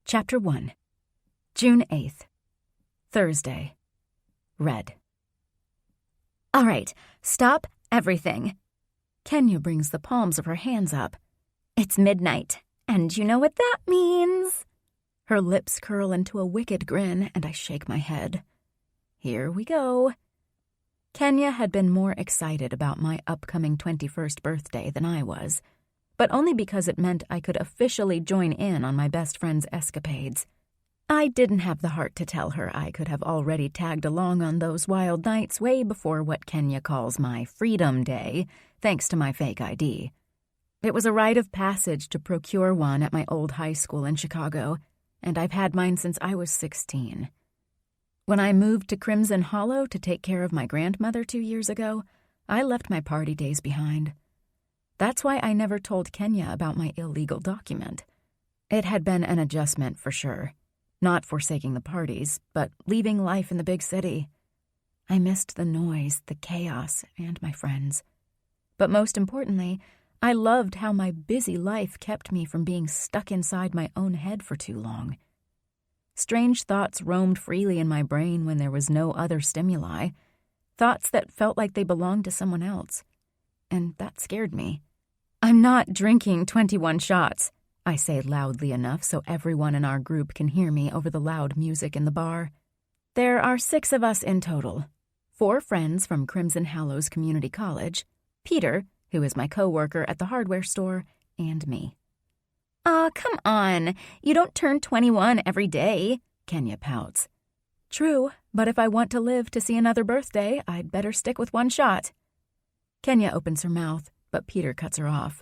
Chapter 1. June 8th. Thursday. Red. All right, stop everything. Kenya brings the palms of her hands up. It's midnight, and you know what that means. Her lips curl into a wicked grin, and I shake my head. Here we go. Kenya had been more excited about my upcoming 21st birthday than I was, but only because it meant I could officially join in on my best friend's escapades. I didn't have the heart to tell her I could have already tagged along on those wild nights way before what Kenya calls my Freedom Day, thanks to my fake ID. It was a rite of passage to procure one at my old high school in Chicago, and I've had mine since I was 16. When I moved to Crimson Hollow to take care of my grandmother 2 years ago, I left my party days behind. That's why I never told Kenya about my illegal document. It had been an adjustment for sure. Not forsaking the parties, but leaving life in the big city. I missed the noise, the chaos, and my friends. But most importantly, I loved how my busy life kept me from being stuck inside my own head for too long. Strange thoughts roamed freely in my brain when there was no other stimuli, thoughts that felt like they belonged to someone else. And that scared me. I'm not drinking 21 shots, I say loudly enough so everyone in our group can hear me over the loud music in the bar. There are 6 of us in total. 4 friends from Crimson Hollows Community College, Peter, who is my coworker at the hardware store, and me. Aw, come on. You don't turn 21 every day, Kenya pouts. True, but if I want to live to see another birthday, I'd better stick with 1 shot. Kenya opens her mouth, but Peter cuts her off.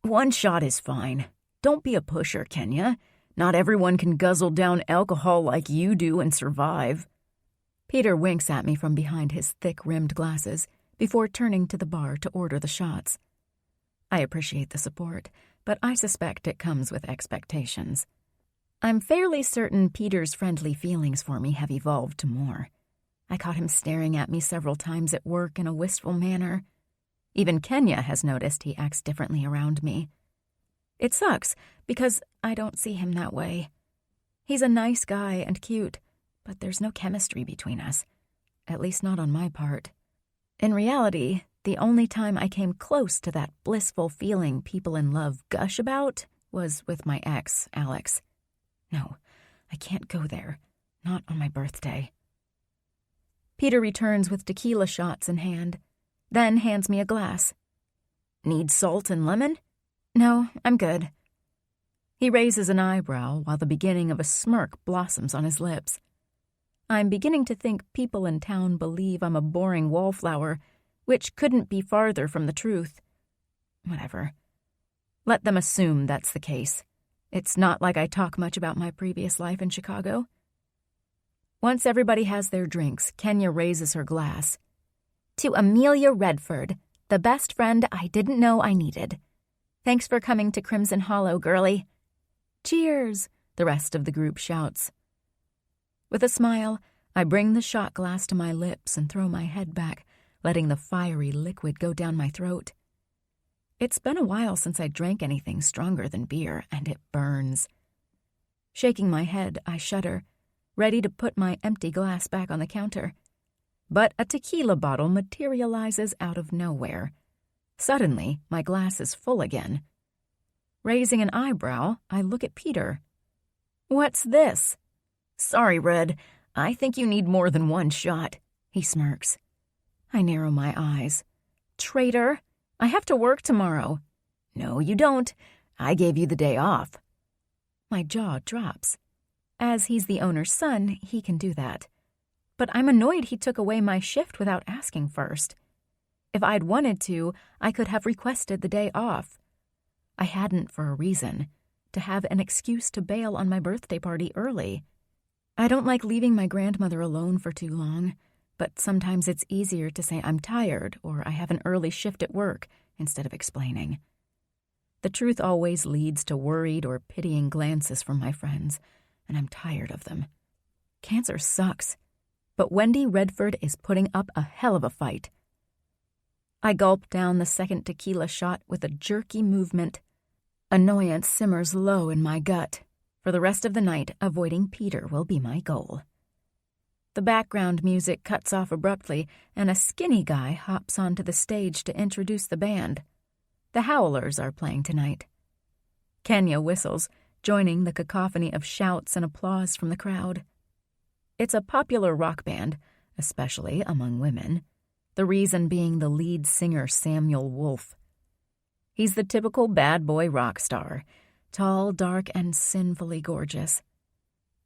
1 shot is fine. Don't be a pusher, Kenya. Not everyone can guzzle down alcohol like you do and survive. Peter winks at me from behind his thick-rimmed glasses before turning to the bar to order the shots. I appreciate the support, but I suspect it comes with expectations. I'm fairly certain Peter's friendly feelings for me have evolved to more. I caught him staring at me several times at work in a wistful manner. Even Kenya has noticed he acts differently around me. It sucks, because I don't see him that way. He's a nice guy and cute, but there's no chemistry between us. At least not on my part. In reality, the only time I came close to that blissful feeling people in love gush about was with my ex, Alex. No, I can't go there. Not on my birthday. Peter returns with tequila shots in hand, then hands me a glass. Need salt and lemon? No, I'm good. He raises an eyebrow while the beginning of a smirk blossoms on his lips. I'm beginning to think people in town believe I'm a boring wallflower, which couldn't be farther from the truth. Whatever. Let them assume that's the case. It's not like I talk much about my previous life in Chicago. Once everybody has their drinks, Kenya raises her glass. To Amelia Redford, the best friend I didn't know I needed. Thanks for coming to Crimson Hollow, girlie. Cheers, the rest of the group shouts. With a smile, I bring the shot glass to my lips and throw my head back, letting the fiery liquid go down my throat. It's been a while since I drank anything stronger than beer, and it burns. Shaking my head, I shudder, ready to put my empty glass back on the counter. But a tequila bottle materializes out of nowhere. Suddenly, my glass is full again. Raising an eyebrow, I look at Peter. What's this? Sorry, Red. I think you need more than 1 shot, he smirks. I narrow my eyes. Traitor, I have to work tomorrow. No, you don't. I gave you the day off. My jaw drops. As he's the owner's son, he can do that. But I'm annoyed he took away my shift without asking first. If I'd wanted to, I could have requested the day off. I hadn't for a reason, to have an excuse to bail on my birthday party early. I don't like leaving my grandmother alone for too long, but sometimes it's easier to say I'm tired or I have an early shift at work instead of explaining. The truth always leads to worried or pitying glances from my friends, and I'm tired of them. Cancer sucks, but Wendy Redford is putting up a hell of a fight. I gulp down the second tequila shot with a jerky movement. Annoyance simmers low in my gut. For the rest of the night, avoiding Peter will be my goal. The background music cuts off abruptly, and a skinny guy hops onto the stage to introduce the band. The Howlers are playing tonight. Kenya whistles, joining the cacophony of shouts and applause from the crowd. It's a popular rock band, especially among women, the reason being the lead singer Samuel Wolfe. He's the typical bad boy rock star, tall, dark, and sinfully gorgeous.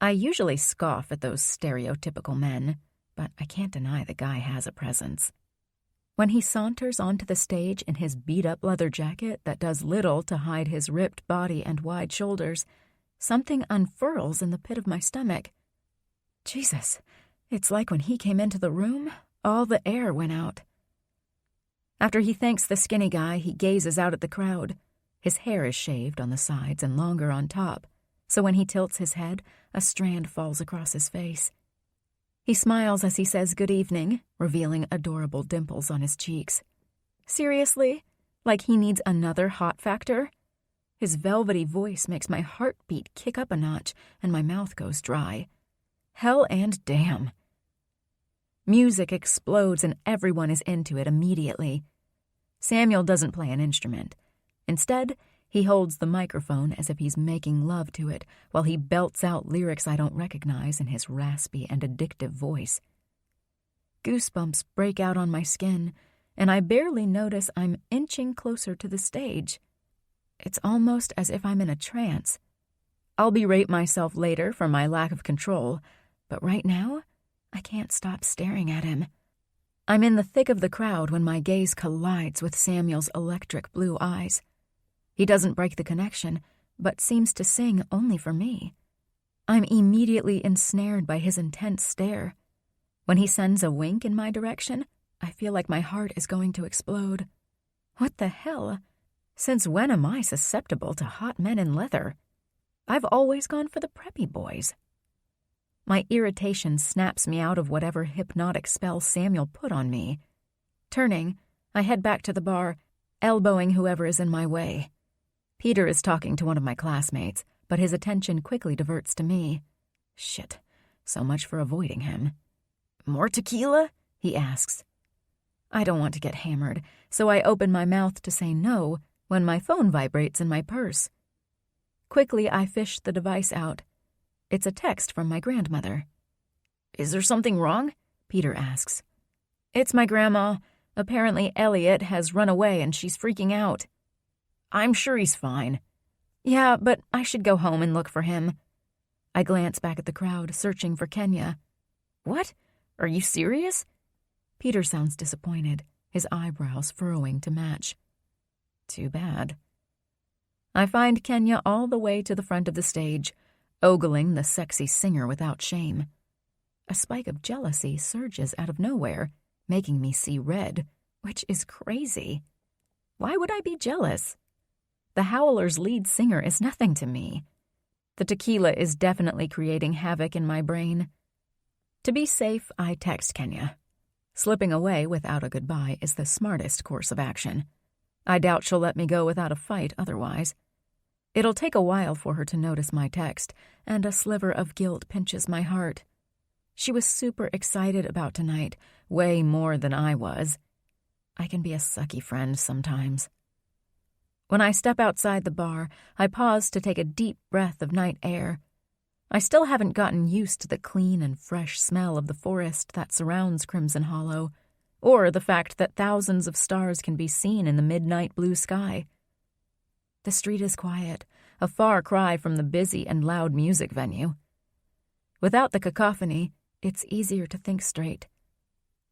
I usually scoff at those stereotypical men, but I can't deny the guy has a presence. When he saunters onto the stage in his beat-up leather jacket that does little to hide his ripped body and wide shoulders, something unfurls in the pit of my stomach. Jesus, it's like when he came into the room, all the air went out. After he thanks the skinny guy, he gazes out at the crowd. His hair is shaved on the sides and longer on top, so when he tilts his head, a strand falls across his face. He smiles as he says good evening, revealing adorable dimples on his cheeks. Seriously? Like he needs another hot factor? His velvety voice makes my heartbeat kick up a notch and my mouth goes dry. Hell and damn. Music explodes and everyone is into it immediately. Samuel doesn't play an instrument. Instead, he holds the microphone as if he's making love to it while he belts out lyrics I don't recognize in his raspy and addictive voice. Goosebumps break out on my skin, and I barely notice I'm inching closer to the stage. It's almost as if I'm in a trance. I'll berate myself later for my lack of control, but right now, I can't stop staring at him. I'm in the thick of the crowd when my gaze collides with Samuel's electric blue eyes. He doesn't break the connection, but seems to sing only for me. I'm immediately ensnared by his intense stare. When he sends a wink in my direction, I feel like my heart is going to explode. What the hell? Since when am I susceptible to hot men in leather? I've always gone for the preppy boys. My irritation snaps me out of whatever hypnotic spell Samuel put on me. Turning, I head back to the bar, elbowing whoever is in my way. Peter is talking to one of my classmates, but his attention quickly diverts to me. Shit, so much for avoiding him. More tequila? He asks. I don't want to get hammered, so I open my mouth to say no when my phone vibrates in my purse. Quickly, I fish the device out. It's a text from my grandmother. Is there something wrong? Peter asks. It's my grandma. Apparently Elliot has run away and she's freaking out. I'm sure he's fine. Yeah, but I should go home and look for him. I glance back at the crowd, searching for Kenya. What? Are you serious? Peter sounds disappointed, his eyebrows furrowing to match. Too bad. I find Kenya all the way to the front of the stage, ogling the sexy singer without shame. A spike of jealousy surges out of nowhere, making me see red, which is crazy. Why would I be jealous? The Howlers' lead singer is nothing to me. The tequila is definitely creating havoc in my brain. To be safe, I text Kenya. Slipping away without a goodbye is the smartest course of action. I doubt she'll let me go without a fight otherwise. It'll take a while for her to notice my text, and a sliver of guilt pinches my heart. She was super excited about tonight, way more than I was. I can be a sucky friend sometimes. When I step outside the bar, I pause to take a deep breath of night air. I still haven't gotten used to the clean and fresh smell of the forest that surrounds Crimson Hollow, or the fact that thousands of stars can be seen in the midnight blue sky. The street is quiet, a far cry from the busy and loud music venue. Without the cacophony, it's easier to think straight.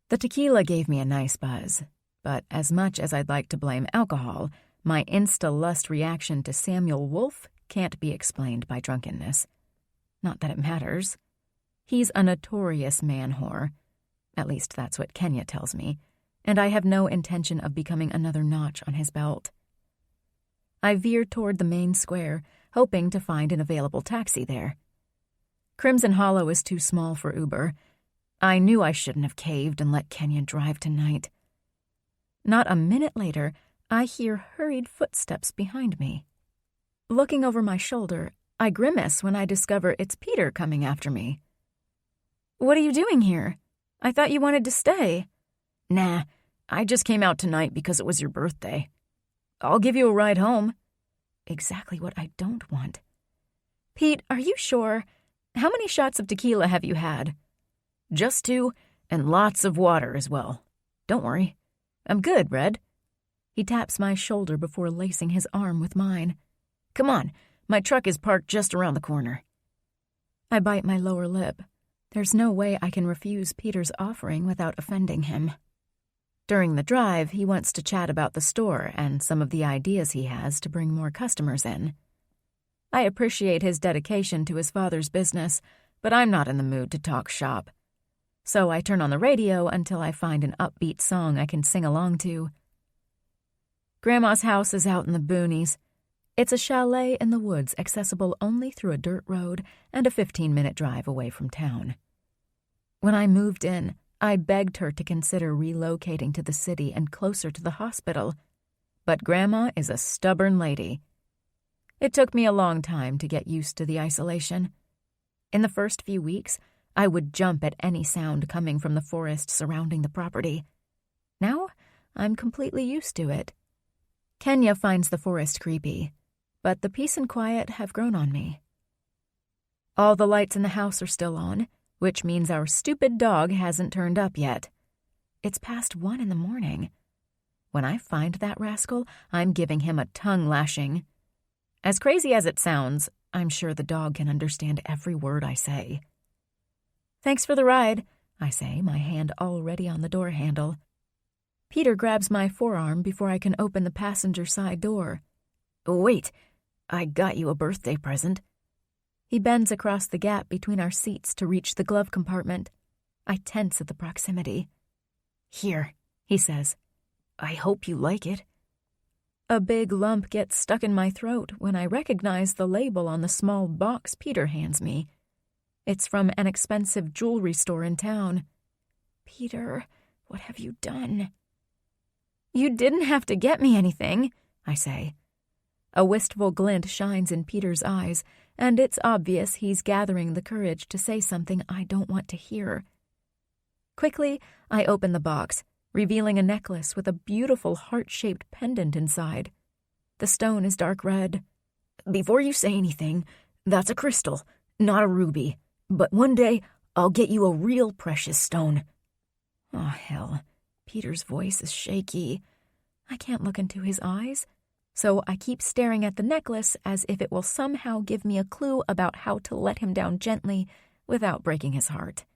The tequila gave me a nice buzz, but as much as I'd like to blame alcohol, my insta-lust reaction to Samuel Wolfe can't be explained by drunkenness. Not that it matters. He's a notorious man-whore. At least that's what Kenya tells me, and I have no intention of becoming another notch on his belt. I veer toward the main square, hoping to find an available taxi there. Crimson Hollow is too small for Uber. I knew I shouldn't have caved and let Kenya drive tonight. Not a minute later, I hear hurried footsteps behind me. Looking over my shoulder, I grimace when I discover it's Peter coming after me. "What are you doing here? I thought you wanted to stay." "Nah, I just came out tonight because it was your birthday. I'll give you a ride home." Exactly what I don't want. "Pete, are you sure? How many shots of tequila have you had?" "Just 2, and lots of water as well. Don't worry. I'm good, Red." He taps my shoulder before lacing his arm with mine. "Come on, my truck is parked just around the corner." I bite my lower lip. There's no way I can refuse Peter's offering without offending him. During the drive, he wants to chat about the store and some of the ideas he has to bring more customers in. I appreciate his dedication to his father's business, but I'm not in the mood to talk shop. So I turn on the radio until I find an upbeat song I can sing along to. Grandma's house is out in the boonies. It's a chalet in the woods accessible only through a dirt road and a 15-minute drive away from town. When I moved in, I begged her to consider relocating to the city and closer to the hospital. But Grandma is a stubborn lady. It took me a long time to get used to the isolation. In the first few weeks, I would jump at any sound coming from the forest surrounding the property. Now, I'm completely used to it. Kenya finds the forest creepy, but the peace and quiet have grown on me. All the lights in the house are still on, which means our stupid dog hasn't turned up yet. It's past 1 in the morning. When I find that rascal, I'm giving him a tongue lashing. As crazy as it sounds, I'm sure the dog can understand every word I say. "Thanks for the ride," I say, my hand already on the door handle. Peter grabs my forearm before I can open the passenger side door. "Wait, I got you a birthday present." He bends across the gap between our seats to reach the glove compartment. I tense at the proximity. "Here," he says. "I hope you like it." A big lump gets stuck in my throat when I recognize the label on the small box Peter hands me. It's from an expensive jewelry store in town. "Peter, what have you done?" "You didn't have to get me anything," I say. A wistful glint shines in Peter's eyes, and it's obvious he's gathering the courage to say something I don't want to hear. Quickly, I open the box, revealing a necklace with a beautiful heart-shaped pendant inside. The stone is dark red. "Before you say anything, that's a crystal, not a ruby. But one day, I'll get you a real precious stone." Oh, hell. Peter's voice is shaky. I can't look into his eyes, so I keep staring at the necklace as if it will somehow give me a clue about how to let him down gently without breaking his heart.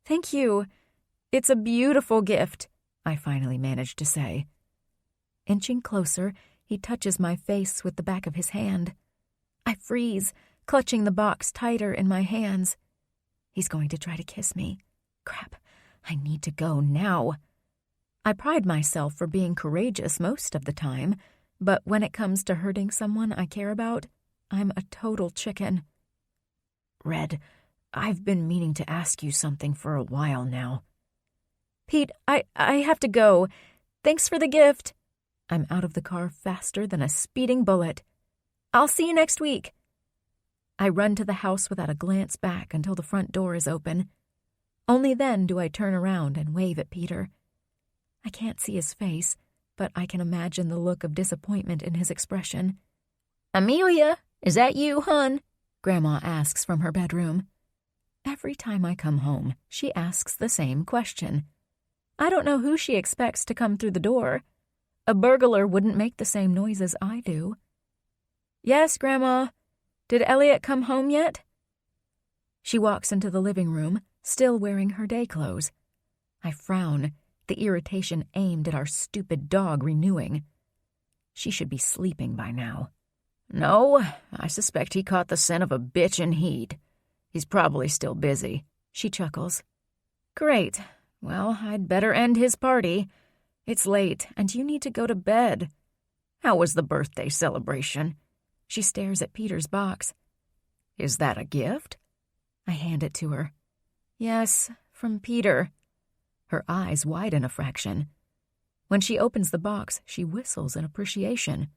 "Thank you. It's a beautiful gift," I finally manage to say. Inching closer, he touches my face with the back of his hand. I freeze, clutching the box tighter in my hands. He's going to try to kiss me. Crap, I need to go now. I pride myself for being courageous most of the time, but when it comes to hurting someone I care about, I'm a total chicken. "Red, I've been meaning to ask you something for a while now." "Pete, I have to go. Thanks for the gift." I'm out of the car faster than a speeding bullet. "I'll see you next week." I run to the house without a glance back until the front door is open. Only then do I turn around and wave at Peter. I can't see his face, but I can imagine the look of disappointment in his expression. "Amelia, is that you, hon?" Grandma asks from her bedroom. Every time I come home, she asks the same question. I don't know who she expects to come through the door. A burglar wouldn't make the same noises I do. "Yes, Grandma. Did Elliot come home yet?" She walks into the living room, still wearing her day clothes. I frown, the irritation aimed at our stupid dog renewing. She should be sleeping by now. "No, I suspect he caught the scent of a bitch in heat. He's probably still busy," she chuckles. "Great. Well, I'd better end his party. It's late, and you need to go to bed." "How was the birthday celebration?" She stares at Peter's box. "Is that a gift?" I hand it to her. "Yes, from Peter." Her eyes widen a fraction. When she opens the box, she whistles in appreciation.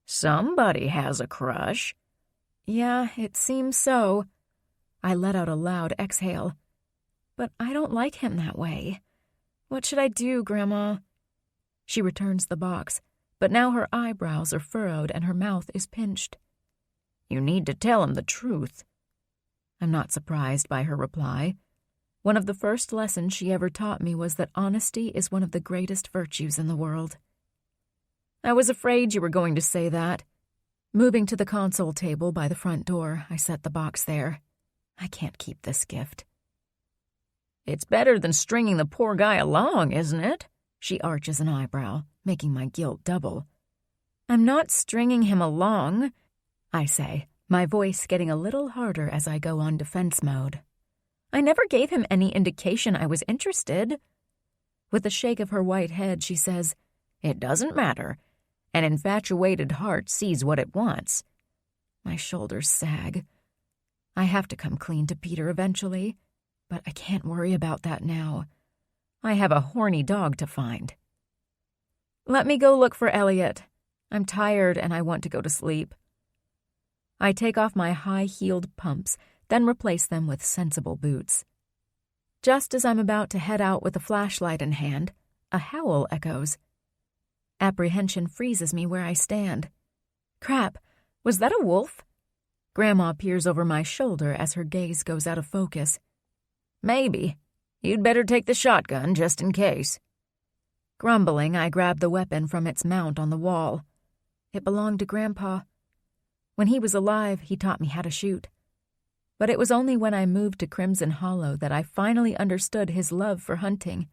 "Somebody has a crush." Yeah, it seems so. I let out a loud exhale. But I don't like him that way. What should I do, Grandma? She returns the box, but now her eyebrows are furrowed and her mouth is pinched. You need to tell him the truth. I'm not surprised by her reply. One of the first lessons she ever taught me was that honesty is one of the greatest virtues in the world. I was afraid you were going to say that. Moving to the console table by the front door, I set the box there. I can't keep this gift. It's better than stringing the poor guy along, isn't it? She arches an eyebrow, making my guilt double. I'm not stringing him along, I say, my voice getting a little harder as I go on defense mode. I never gave him any indication I was interested. With a shake of her white head, she says, It doesn't matter. An infatuated heart sees what it wants. My shoulders sag. I have to come clean to Peter eventually, but I can't worry about that now. I have a horny dog to find. Let me go look for Elliot. I'm tired and I want to go to sleep. I take off my high-heeled pumps, then replace them with sensible boots. Just as I'm about to head out with a flashlight in hand, a howl echoes. Apprehension freezes me where I stand. Crap, was that a wolf? Grandma peers over my shoulder as her gaze goes out of focus. Maybe. You'd better take the shotgun just in case. Grumbling, I grab the weapon from its mount on the wall. It belonged to Grandpa. When he was alive, he taught me how to shoot. But it was only when I moved to Crimson Hollow that I finally understood his love for hunting.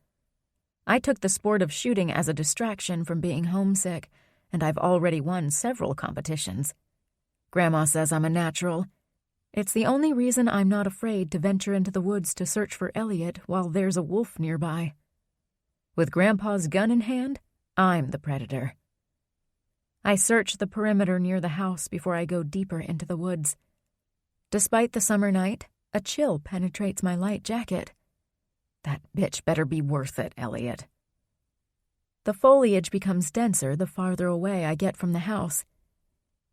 I took the sport of shooting as a distraction from being homesick, and I've already won several competitions. Grandma says I'm a natural. It's the only reason I'm not afraid to venture into the woods to search for Elliot while there's a wolf nearby. With Grandpa's gun in hand, I'm the predator. I search the perimeter near the house before I go deeper into the woods. Despite the summer night, a chill penetrates my light jacket. That bitch better be worth it, Elliot. The foliage becomes denser the farther away I get from the house.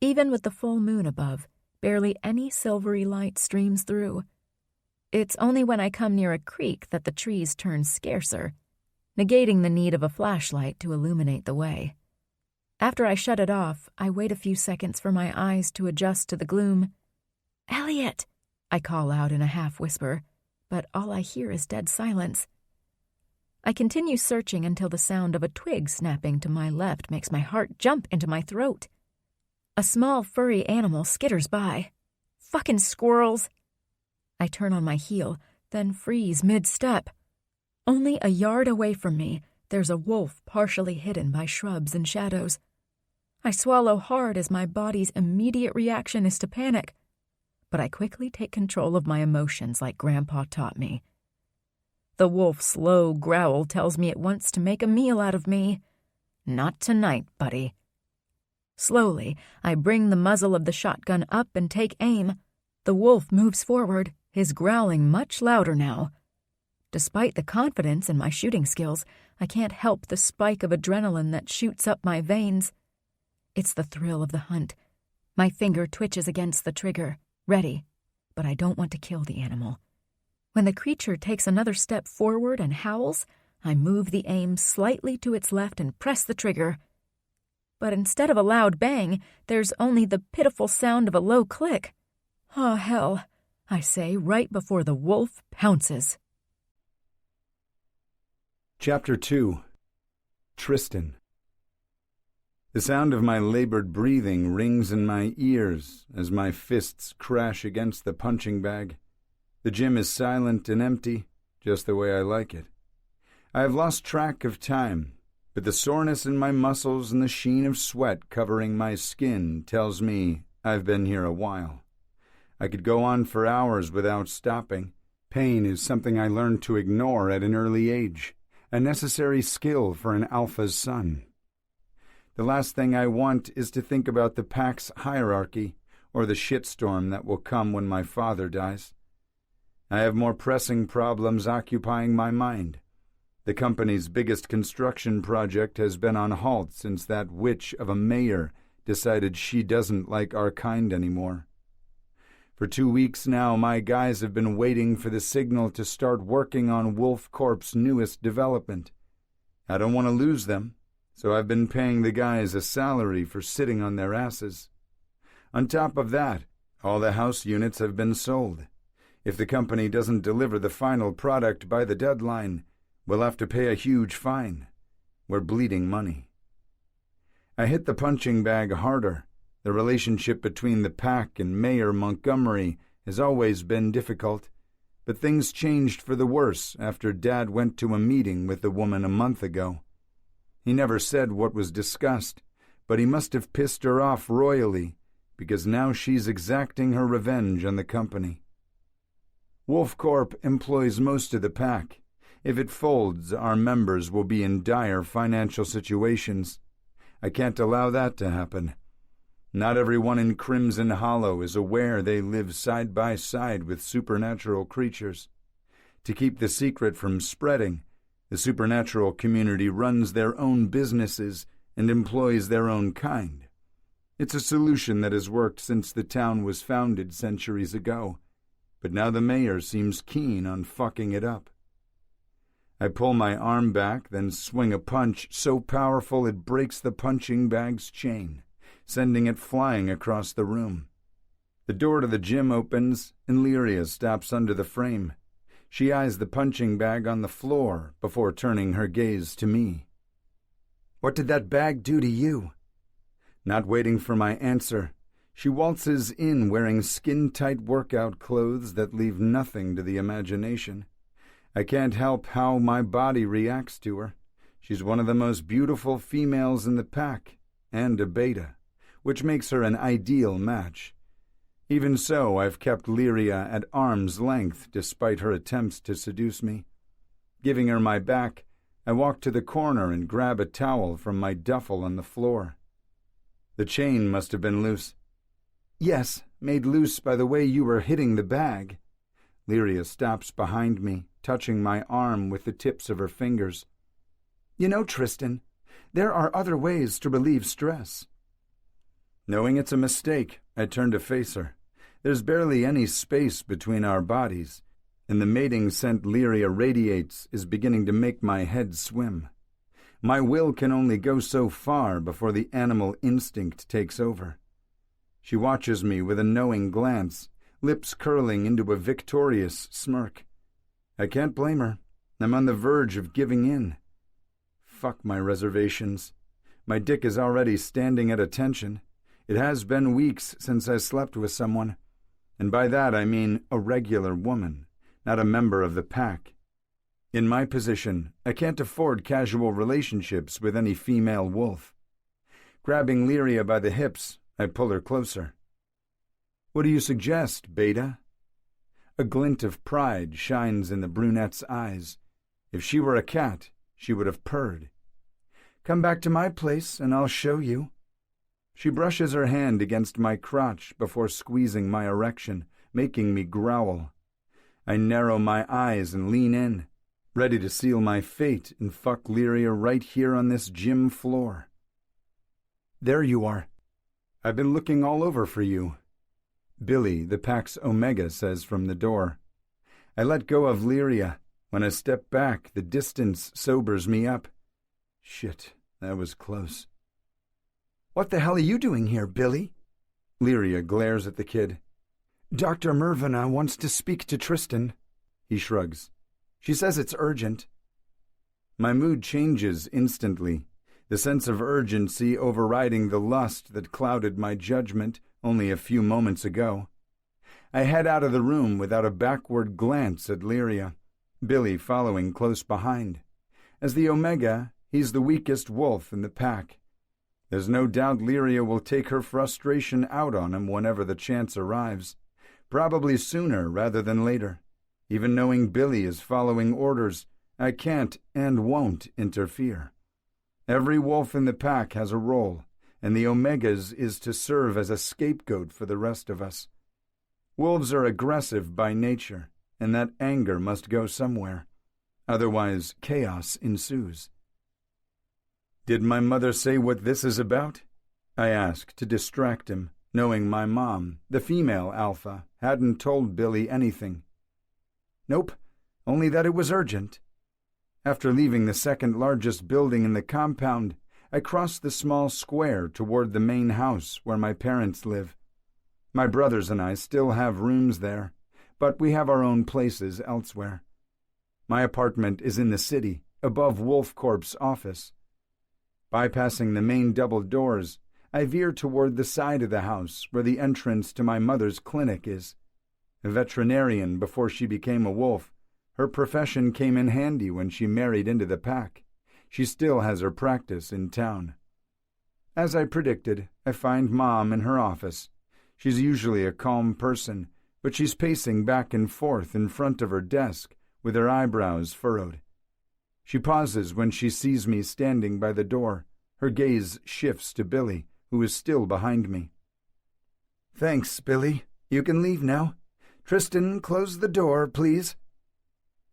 Even with the full moon above, barely any silvery light streams through. It's only when I come near a creek that the trees turn scarcer, negating the need of a flashlight to illuminate the way. After I shut it off, I wait a few seconds for my eyes to adjust to the gloom. Elliot! I call out in a half-whisper, but all I hear is dead silence. I continue searching until the sound of a twig snapping to my left makes my heart jump into my throat. A small, furry animal skitters by. Fucking squirrels! I turn on my heel, then freeze mid-step. Only a yard away from me, there's a wolf partially hidden by shrubs and shadows. I swallow hard as my body's immediate reaction is to panic. But I quickly take control of my emotions like Grandpa taught me. The wolf's slow growl tells me it wants to make a meal out of me. Not tonight, buddy. Slowly, I bring the muzzle of the shotgun up and take aim. The wolf moves forward, his growling much louder now. Despite the confidence in my shooting skills, I can't help the spike of adrenaline that shoots up my veins. It's the thrill of the hunt. My finger twitches against the trigger. Ready, but I don't want to kill the animal. When the creature takes another step forward and howls, I move the aim slightly to its left and press the trigger. But instead of a loud bang, there's only the pitiful sound of a low click. Oh, hell, I say right before the wolf pounces. Chapter 2. Tristan. The sound of my labored breathing rings in my ears as my fists crash against the punching bag. The gym is silent and empty, just the way I like it. I have lost track of time, but the soreness in my muscles and the sheen of sweat covering my skin tells me I've been here a while. I could go on for hours without stopping. Pain is something I learned to ignore at an early age, a necessary skill for an alpha's son. The last thing I want is to think about the pack's hierarchy or the shitstorm that will come when my father dies. I have more pressing problems occupying my mind. The company's biggest construction project has been on halt since that witch of a mayor decided she doesn't like our kind anymore. For 2 weeks now, my guys have been waiting for the signal to start working on Wolf Corp's newest development. I don't want to lose them, so I've been paying the guys a salary for sitting on their asses. On top of that, all the house units have been sold. If the company doesn't deliver the final product by the deadline, we'll have to pay a huge fine. We're bleeding money. I hit the punching bag harder. The relationship between the pack and Mayor Montgomery has always been difficult, but things changed for the worse after Dad went to a meeting with the woman a month ago. He never said what was discussed, but he must have pissed her off royally, because now she's exacting her revenge on the company. Wolf Corp employs most of the pack. If it folds, our members will be in dire financial situations. I can't allow that to happen. Not everyone in Crimson Hollow is aware they live side by side with supernatural creatures. To keep the secret from spreading, the supernatural community runs their own businesses and employs their own kind. It's a solution that has worked since the town was founded centuries ago, but now the mayor seems keen on fucking it up. I pull my arm back, then swing a punch so powerful it breaks the punching bag's chain, sending it flying across the room. The door to the gym opens, and Lyria stops under the frame. She eyes the punching bag on the floor before turning her gaze to me. "What did that bag do to you?" Not waiting for my answer, she waltzes in wearing skin-tight workout clothes that leave nothing to the imagination. I can't help how my body reacts to her. She's one of the most beautiful females in the pack, and a beta, which makes her an ideal match. Even so, I've kept Lyria at arm's length despite her attempts to seduce me. Giving her my back, I walk to the corner and grab a towel from my duffel on the floor. The chain must have been loose. "Yes, made loose by the way you were hitting the bag." Lyria stops behind me, touching my arm with the tips of her fingers. "You know, Tristan, there are other ways to relieve stress." Knowing it's a mistake, I turn to face her. There's barely any space between our bodies, and the mating scent Lyria radiates is beginning to make my head swim. My will can only go so far before the animal instinct takes over. She watches me with a knowing glance, lips curling into a victorious smirk. I can't blame her. I'm on the verge of giving in. Fuck my reservations. My dick is already standing at attention. It has been weeks since I slept with someone, and by that I mean a regular woman, not a member of the pack. In my position, I can't afford casual relationships with any female wolf. Grabbing Lyria by the hips, I pull her closer. "What do you suggest, Beta?" A glint of pride shines in the brunette's eyes. If she were a cat, she would have purred. "Come back to my place and I'll show you." She brushes her hand against my crotch before squeezing my erection, making me growl. I narrow my eyes and lean in, ready to seal my fate and fuck Lyria right here on this gym floor. "There you are. I've been looking all over for you," Billy, the pack's Omega, says from the door. I let go of Lyria. When I step back, the distance sobers me up. Shit, that was close. "What the hell are you doing here, Billy?" Lyria glares at the kid. "Dr. Mervina wants to speak to Tristan." He shrugs. "She says it's urgent." My mood changes instantly, the sense of urgency overriding the lust that clouded my judgment only a few moments ago. I head out of the room without a backward glance at Lyria, Billy following close behind. As the Omega, he's the weakest wolf in the pack. There's no doubt Lyria will take her frustration out on him whenever the chance arrives, probably sooner rather than later. Even knowing Billy is following orders, I can't and won't interfere. Every wolf in the pack has a role, and the Omega's is to serve as a scapegoat for the rest of us. Wolves are aggressive by nature, and that anger must go somewhere. Otherwise, chaos ensues. "Did my mother say what this is about?" I ask to distract him, knowing my mom, the female alpha, hadn't told Billy anything. Nope, only that it was urgent. After leaving the second largest building in the compound, I crossed the small square toward the main house where my parents live. My brothers and I still have rooms there, but we have our own places elsewhere. My apartment is in the city, above Wolfcorp's office. Bypassing the main double doors, I veer toward the side of the house where the entrance to my mother's clinic is. A veterinarian before she became a wolf, her profession came in handy when she married into the pack. She still has her practice in town. As I predicted, I find Mom in her office. She's usually a calm person, but she's pacing back and forth in front of her desk with her eyebrows furrowed. She pauses when she sees me standing by the door. Her gaze shifts to Billy, who is still behind me. "Thanks, Billy. You can leave now. Tristan, close the door, please."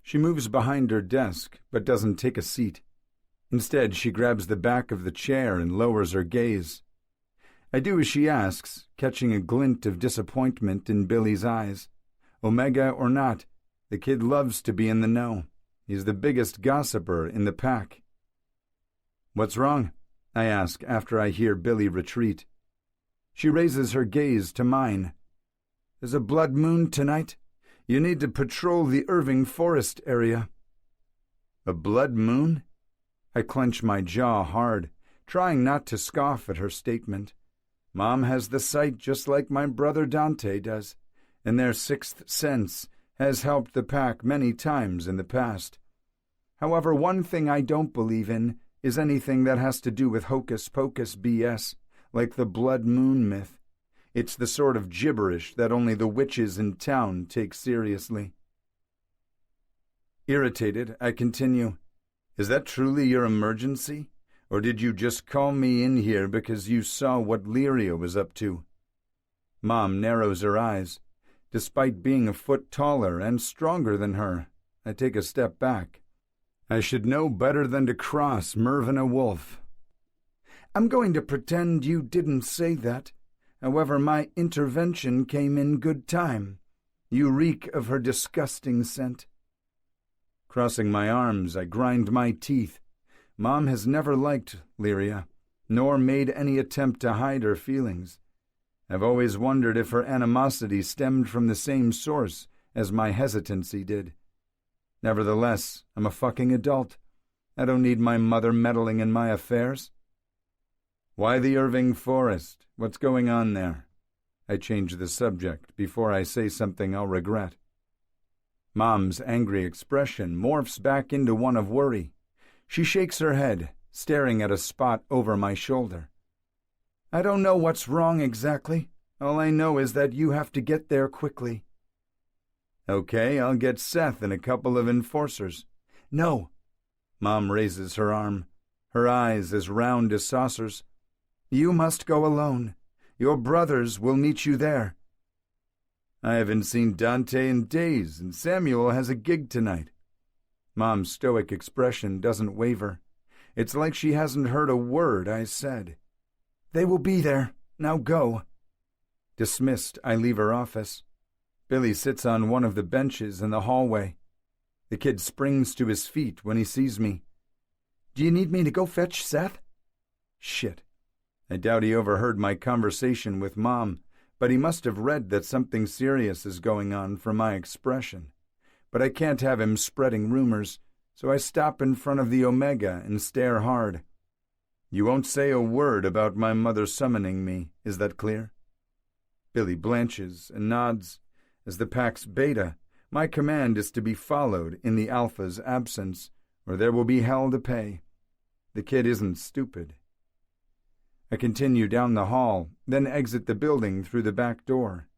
She moves behind her desk, but doesn't take a seat. Instead, she grabs the back of the chair and lowers her gaze. I do as she asks, catching a glint of disappointment in Billy's eyes. Omega or not, the kid loves to be in the know. He's the biggest gossiper in the pack. "What's wrong?" I ask after I hear Billy retreat. She raises her gaze to mine. "There's a blood moon tonight. You need to patrol the Irving Forest area." "A blood moon?" I clench my jaw hard, trying not to scoff at her statement. Mom has the sight just like my brother Dante does, and their sixth sense has helped the pack many times in the past. However, one thing I don't believe in is anything that has to do with hocus-pocus BS, like the blood moon myth. It's the sort of gibberish that only the witches in town take seriously. Irritated, I continue, "Is that truly your emergency? Or did you just call me in here because you saw what Lyria was up to?" Mom narrows her eyes. Despite being a foot taller and stronger than her, I take a step back. I should know better than to cross Mervyn a wolf. "I'm going to pretend you didn't say that. However, my intervention came in good time. You reek of her disgusting scent." Crossing my arms, I grind my teeth. Mom has never liked Lyria, nor made any attempt to hide her feelings. I've always wondered if her animosity stemmed from the same source as my hesitancy did. Nevertheless, I'm a fucking adult. I don't need my mother meddling in my affairs. "Why the Irving Forest? What's going on there?" I change the subject before I say something I'll regret. Mom's angry expression morphs back into one of worry. She shakes her head, staring at a spot over my shoulder. "I don't know what's wrong exactly. All I know is that you have to get there quickly." "Okay, I'll get Seth and a couple of enforcers." "No." Mom raises her arm, her eyes as round as saucers. "You must go alone. Your brothers will meet you there." "I haven't seen Dante in days, and Samuel has a gig tonight." Mom's stoic expression doesn't waver. It's like she hasn't heard a word I said. "They will be there. Now go." Dismissed, I leave her office. Billy sits on one of the benches in the hallway. The kid springs to his feet when he sees me. "Do you need me to go fetch Seth?" Shit. I doubt he overheard my conversation with Mom, but he must have read that something serious is going on from my expression. But I can't have him spreading rumors, so I stop in front of the Omega and stare hard. "You won't say a word about my mother summoning me, is that clear?" Billy blanches and nods. As the pack's beta, my command is to be followed in the alpha's absence, or there will be hell to pay. The kid isn't stupid. I continue down the hall, then exit the building through the back door.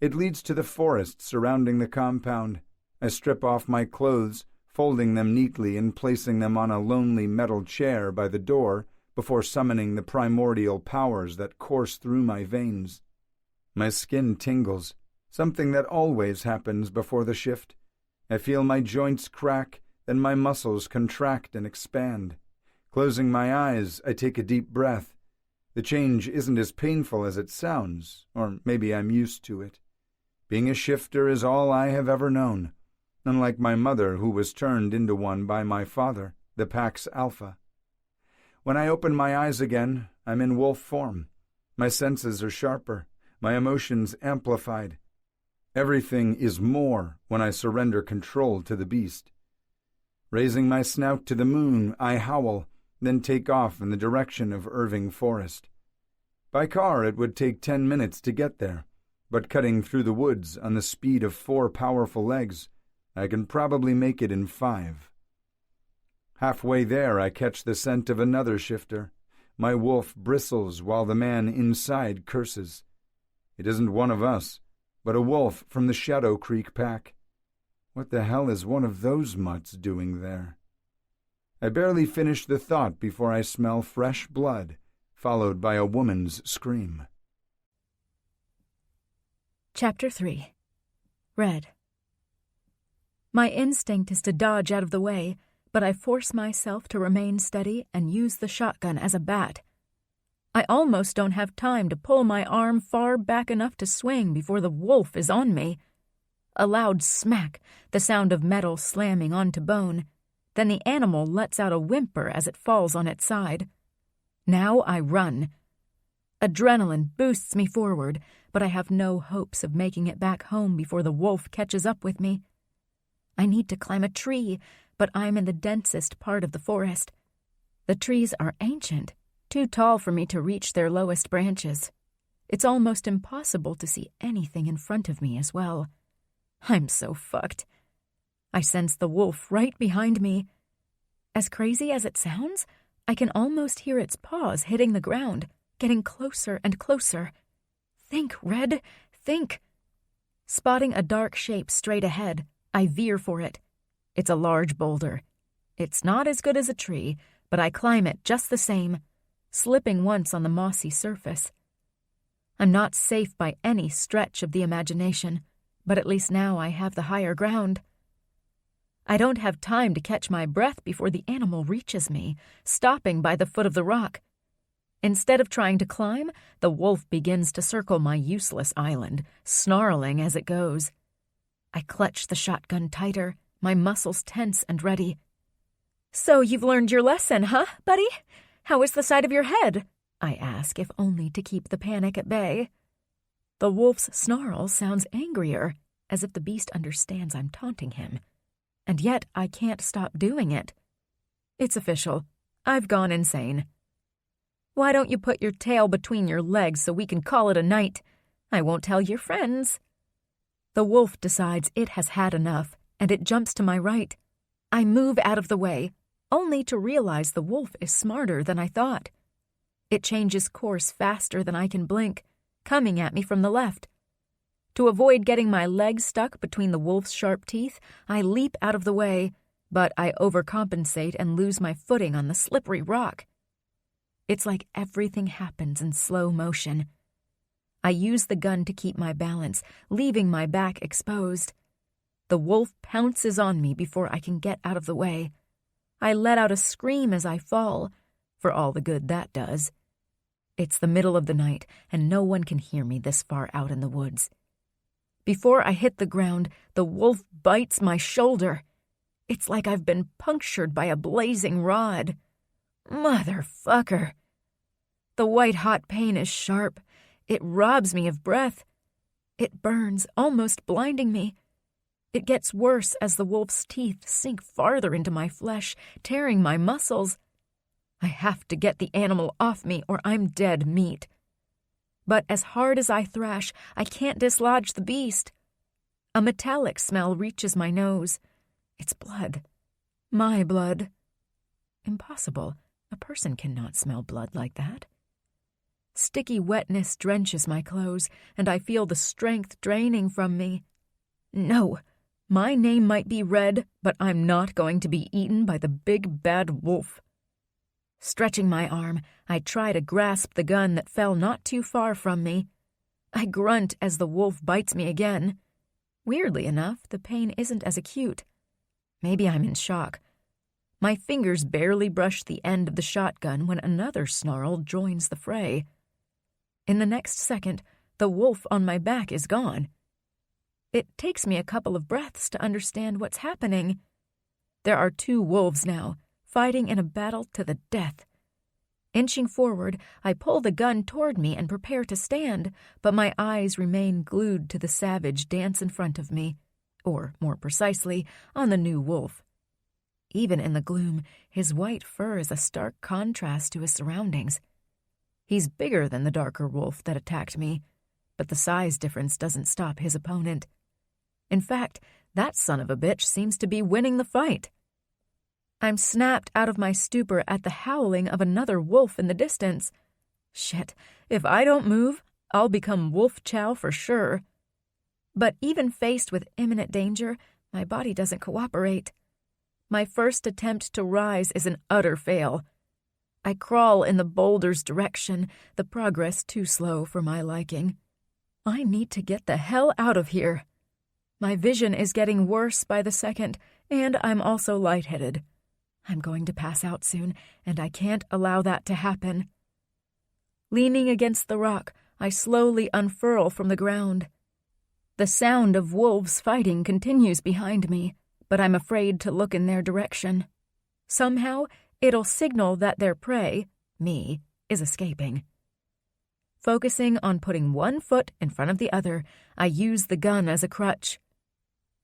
It leads to the forest surrounding the compound. I strip off my clothes, folding them neatly and placing them on a lonely metal chair by the door before summoning the primordial powers that course through my veins. My skin tingles, something that always happens before the shift. I feel my joints crack, then my muscles contract and expand. Closing my eyes, I take a deep breath. The change isn't as painful as it sounds, or maybe I'm used to it. Being a shifter is all I have ever known, unlike my mother, who was turned into one by my father, the pack's alpha. When I open my eyes again, I'm in wolf form. My senses are sharper, my emotions amplified. Everything is more when I surrender control to the beast. Raising my snout to the moon, I howl, then take off in the direction of Irving Forest. By car, it would take 10 minutes to get there, but cutting through the woods on the speed of 4 powerful legs, I can probably make it in 5. Halfway there, I catch the scent of another shifter. My wolf bristles while the man inside curses. It isn't one of us, but a wolf from the Shadow Creek pack. What the hell is one of those mutts doing there? I barely finish the thought before I smell fresh blood, followed by a woman's scream. Chapter 3. Red. My instinct is to dodge out of the way, but I force myself to remain steady and use the shotgun as a bat. I almost don't have time to pull my arm far back enough to swing before the wolf is on me. A loud smack, the sound of metal slamming onto bone. Then the animal lets out a whimper as it falls on its side. Now I run. Adrenaline boosts me forward, but I have no hopes of making it back home before the wolf catches up with me. I need to climb a tree, but I'm in the densest part of the forest. The trees are ancient, too tall for me to reach their lowest branches. It's almost impossible to see anything in front of me as well. I'm so fucked. I sense the wolf right behind me. As crazy as it sounds, I can almost hear its paws hitting the ground, getting closer and closer. Think, Red, think. Spotting a dark shape straight ahead, I veer for it. It's a large boulder. It's not as good as a tree, but I climb it just the same, slipping once on the mossy surface. I'm not safe by any stretch of the imagination, but at least now I have the higher ground. I don't have time to catch my breath before the animal reaches me, stopping by the foot of the rock. Instead of trying to climb, the wolf begins to circle my useless island, snarling as it goes. I clutch the shotgun tighter, my muscles tense and ready. "So you've learned your lesson, huh, buddy? How is the side of your head?" I ask, if only to keep the panic at bay. The wolf's snarl sounds angrier, as if the beast understands I'm taunting him. And yet I can't stop doing it. It's official. I've gone insane. "Why don't you put your tail between your legs so we can call it a night? I won't tell your friends." The wolf decides it has had enough, and it jumps to my right. I move out of the way, only to realize the wolf is smarter than I thought. It changes course faster than I can blink, coming at me from the left. To avoid getting my legs stuck between the wolf's sharp teeth, I leap out of the way, but I overcompensate and lose my footing on the slippery rock. It's like everything happens in slow motion. I use the gun to keep my balance, leaving my back exposed. The wolf pounces on me before I can get out of the way. I let out a scream as I fall, for all the good that does. It's the middle of the night, and no one can hear me this far out in the woods. Before I hit the ground, the wolf bites my shoulder. It's like I've been punctured by a blazing rod. Motherfucker. The white-hot pain is sharp. It robs me of breath. It burns, almost blinding me. It gets worse as the wolf's teeth sink farther into my flesh, tearing my muscles. I have to get the animal off me or I'm dead meat. But as hard as I thrash, I can't dislodge the beast. A metallic smell reaches my nose. It's blood. My blood. Impossible. A person cannot smell blood like that. Sticky wetness drenches my clothes, and I feel the strength draining from me. No, my name might be Red, but I'm not going to be eaten by the big bad wolf. Stretching my arm, I try to grasp the gun that fell not too far from me. I grunt as the wolf bites me again. Weirdly enough, the pain isn't as acute. Maybe I'm in shock. My fingers barely brush the end of the shotgun when another snarl joins the fray. In the next second, the wolf on my back is gone. It takes me a couple of breaths to understand what's happening. There are 2 wolves now, fighting in a battle to the death. Inching forward, I pull the gun toward me and prepare to stand, but my eyes remain glued to the savage dance in front of me, or, more precisely, on the new wolf. Even in the gloom, his white fur is a stark contrast to his surroundings. He's bigger than the darker wolf that attacked me, but the size difference doesn't stop his opponent. In fact, that son of a bitch seems to be winning the fight. I'm snapped out of my stupor at the howling of another wolf in the distance. Shit, if I don't move, I'll become wolf chow for sure. But even faced with imminent danger, my body doesn't cooperate. My first attempt to rise is an utter fail. I crawl in the boulder's direction, the progress too slow for my liking. I need to get the hell out of here. My vision is getting worse by the second, and I'm also lightheaded. I'm going to pass out soon, and I can't allow that to happen. Leaning against the rock, I slowly unfurl from the ground. The sound of wolves fighting continues behind me, but I'm afraid to look in their direction. Somehow, it'll signal that their prey, me, is escaping. Focusing on putting one foot in front of the other, I use the gun as a crutch.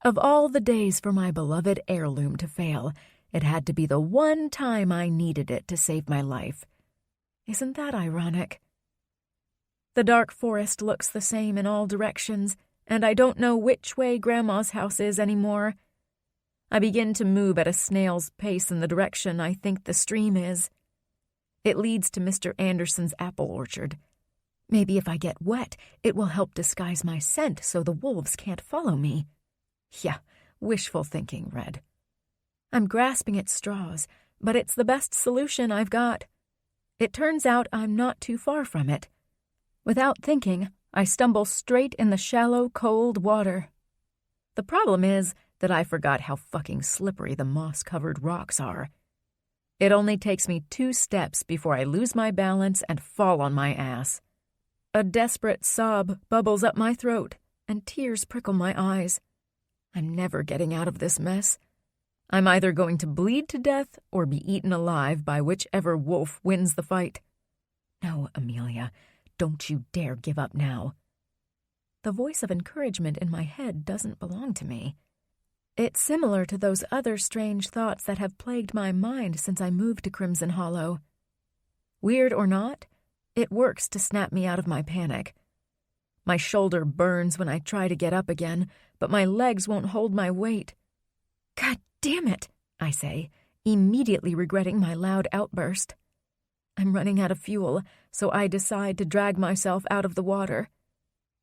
Of all the days for my beloved heirloom to fail, it had to be the one time I needed it to save my life. Isn't that ironic? The dark forest looks the same in all directions, and I don't know which way Grandma's house is anymore. I begin to move at a snail's pace in the direction I think the stream is. It leads to Mr. Anderson's apple orchard. Maybe if I get wet, it will help disguise my scent so the wolves can't follow me. Yeah, wishful thinking, Red. I'm grasping at straws, but it's the best solution I've got. It turns out I'm not too far from it. Without thinking, I stumble straight in the shallow, cold water. The problem is that I forgot how fucking slippery the moss-covered rocks are. It only takes me 2 steps before I lose my balance and fall on my ass. A desperate sob bubbles up my throat, and tears prickle my eyes. I'm never getting out of this mess. I'm either going to bleed to death or be eaten alive by whichever wolf wins the fight. No, Amelia, don't you dare give up now. The voice of encouragement in my head doesn't belong to me. It's similar to those other strange thoughts that have plagued my mind since I moved to Crimson Hollow. Weird or not, it works to snap me out of my panic. My shoulder burns when I try to get up again, but my legs won't hold my weight. God damn it, I say, immediately regretting my loud outburst. I'm running out of fuel, so I decide to drag myself out of the water.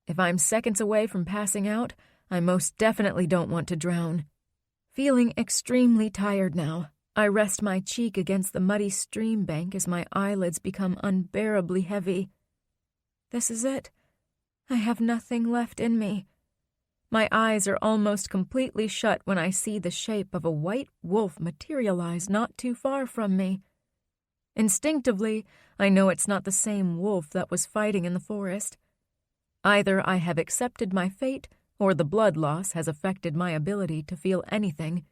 If I'm seconds away from passing out, I most definitely don't want to drown. Feeling extremely tired now, I rest my cheek against the muddy stream bank as my eyelids become unbearably heavy. This is it. I have nothing left in me. My eyes are almost completely shut when I see the shape of a white wolf materialize not too far from me. Instinctively, I know it's not the same wolf that was fighting in the forest. Either I have accepted my fate, or the blood loss has affected my ability to feel anything,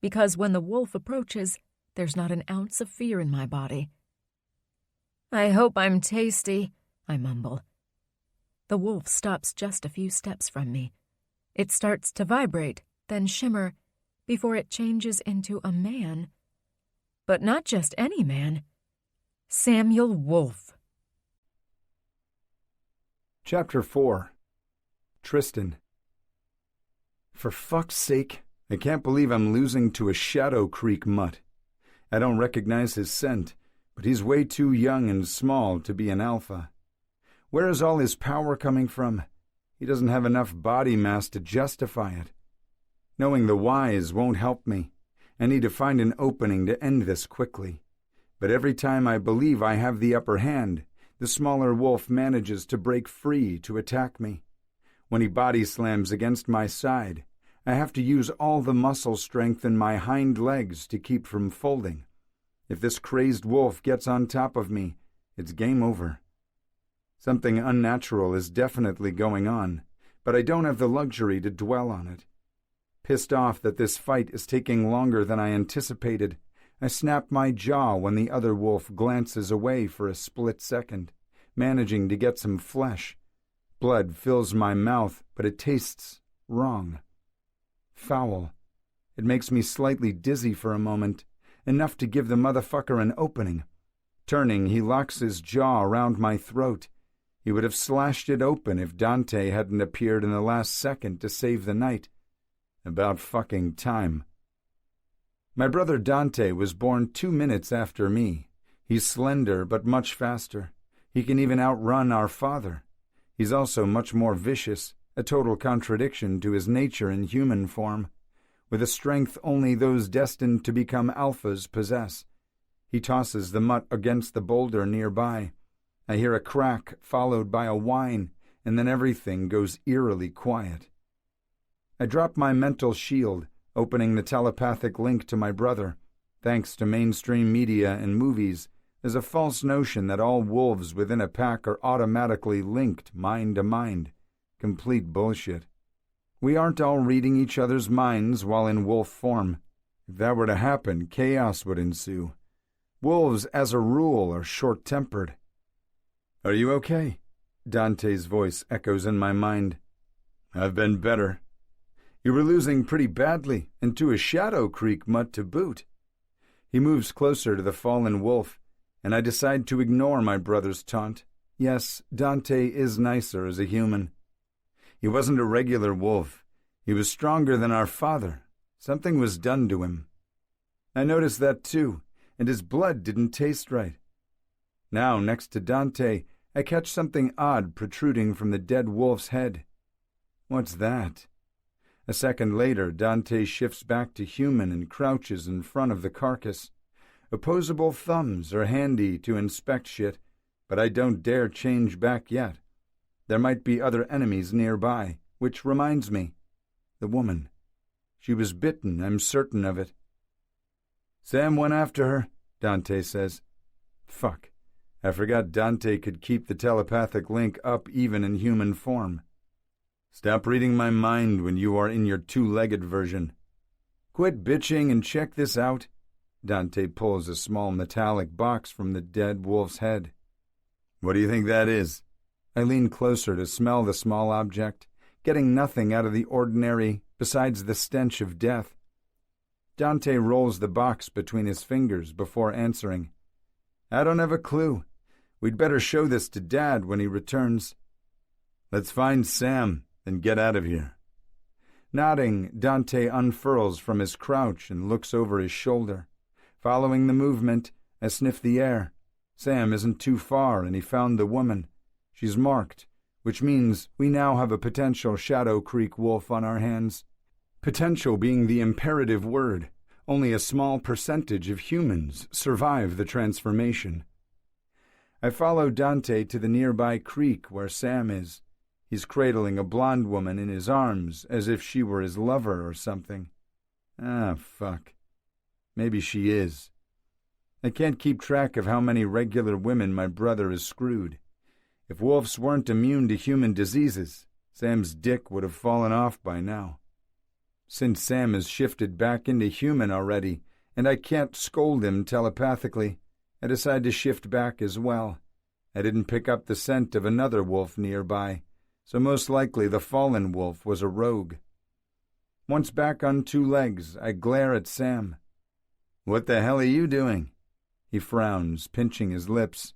because when the wolf approaches, there's not an ounce of fear in my body. I hope I'm tasty, I mumble. The wolf stops just a few steps from me. It starts to vibrate, then shimmer, before it changes into a man. But not just any man. Samuel Wolfe. Chapter 4. Tristan. For fuck's sake, I can't believe I'm losing to a Shadow Creek mutt. I don't recognize his scent, but he's way too young and small to be an alpha. Where is all his power coming from? He doesn't have enough body mass to justify it. Knowing the whys won't help me. I need to find an opening to end this quickly. But every time I believe I have the upper hand, the smaller wolf manages to break free to attack me. When he body slams against my side, I have to use all the muscle strength in my hind legs to keep from folding. If this crazed wolf gets on top of me, it's game over. Something unnatural is definitely going on, but I don't have the luxury to dwell on it. Pissed off that this fight is taking longer than I anticipated, I snap my jaw when the other wolf glances away for a split second, managing to get some flesh. Blood fills my mouth, but it tastes wrong. Foul. It makes me slightly dizzy for a moment, enough to give the motherfucker an opening. Turning, he locks his jaw around my throat. He would have slashed it open if Dante hadn't appeared in the last second to save the night. About fucking time. My brother Dante was born 2 minutes after me. He's slender but much faster. He can even outrun our father. He's also much more vicious, a total contradiction to his nature in human form, with a strength only those destined to become alphas possess. He tosses the mutt against the boulder nearby. I hear a crack followed by a whine, and then everything goes eerily quiet. I drop my mental shield, opening the telepathic link to my brother. Thanks to mainstream media and movies, there's a false notion that all wolves within a pack are automatically linked mind to mind. Complete bullshit. We aren't all reading each other's minds while in wolf form. If that were to happen, chaos would ensue. Wolves, as a rule, are short-tempered. "Are you okay?" Dante's voice echoes in my mind. "I've been better. You were losing pretty badly, and to a Shadow Creek mutt to boot." He moves closer to the fallen wolf, and I decide to ignore my brother's taunt. Yes, Dante is nicer as a human. He wasn't a regular wolf. He was stronger than our father. Something was done to him. I noticed that too, and his blood didn't taste right. Now, next to Dante, I catch something odd protruding from the dead wolf's head. What's that? A second later, Dante shifts back to human and crouches in front of the carcass. Opposable thumbs are handy to inspect shit, but I don't dare change back yet. There might be other enemies nearby, which reminds me. The woman. She was bitten, I'm certain of it. "Sam went after her," Dante says. Fuck. I forgot Dante could keep the telepathic link up even in human form. "Stop reading my mind when you are in your two-legged version. Quit bitching and check this out." Dante pulls a small metallic box from the dead wolf's head. "What do you think that is?" I lean closer to smell the small object, getting nothing out of the ordinary besides the stench of death. Dante rolls the box between his fingers before answering. "I don't have a clue. We'd better show this to Dad when he returns." "Let's find Sam and get out of here." Nodding, Dante unfurls from his crouch and looks over his shoulder. Following the movement, I sniff the air. Sam isn't too far, and he found the woman. She's marked, which means we now have a potential Shadow Creek wolf on our hands. Potential being the imperative word. Only a small percentage of humans survive the transformation. I follow Dante to the nearby creek where Sam is. He's cradling a blonde woman in his arms as if she were his lover or something. Ah, fuck. Maybe she is. I can't keep track of how many regular women my brother has screwed. If wolves weren't immune to human diseases, Sam's dick would have fallen off by now. Since Sam has shifted back into human already, and I can't scold him telepathically, I decide to shift back as well. I didn't pick up the scent of another wolf nearby, so most likely the fallen wolf was a rogue. Once back on 2 legs, I glare at Sam. "What the hell are you doing?" He frowns, pinching his lips.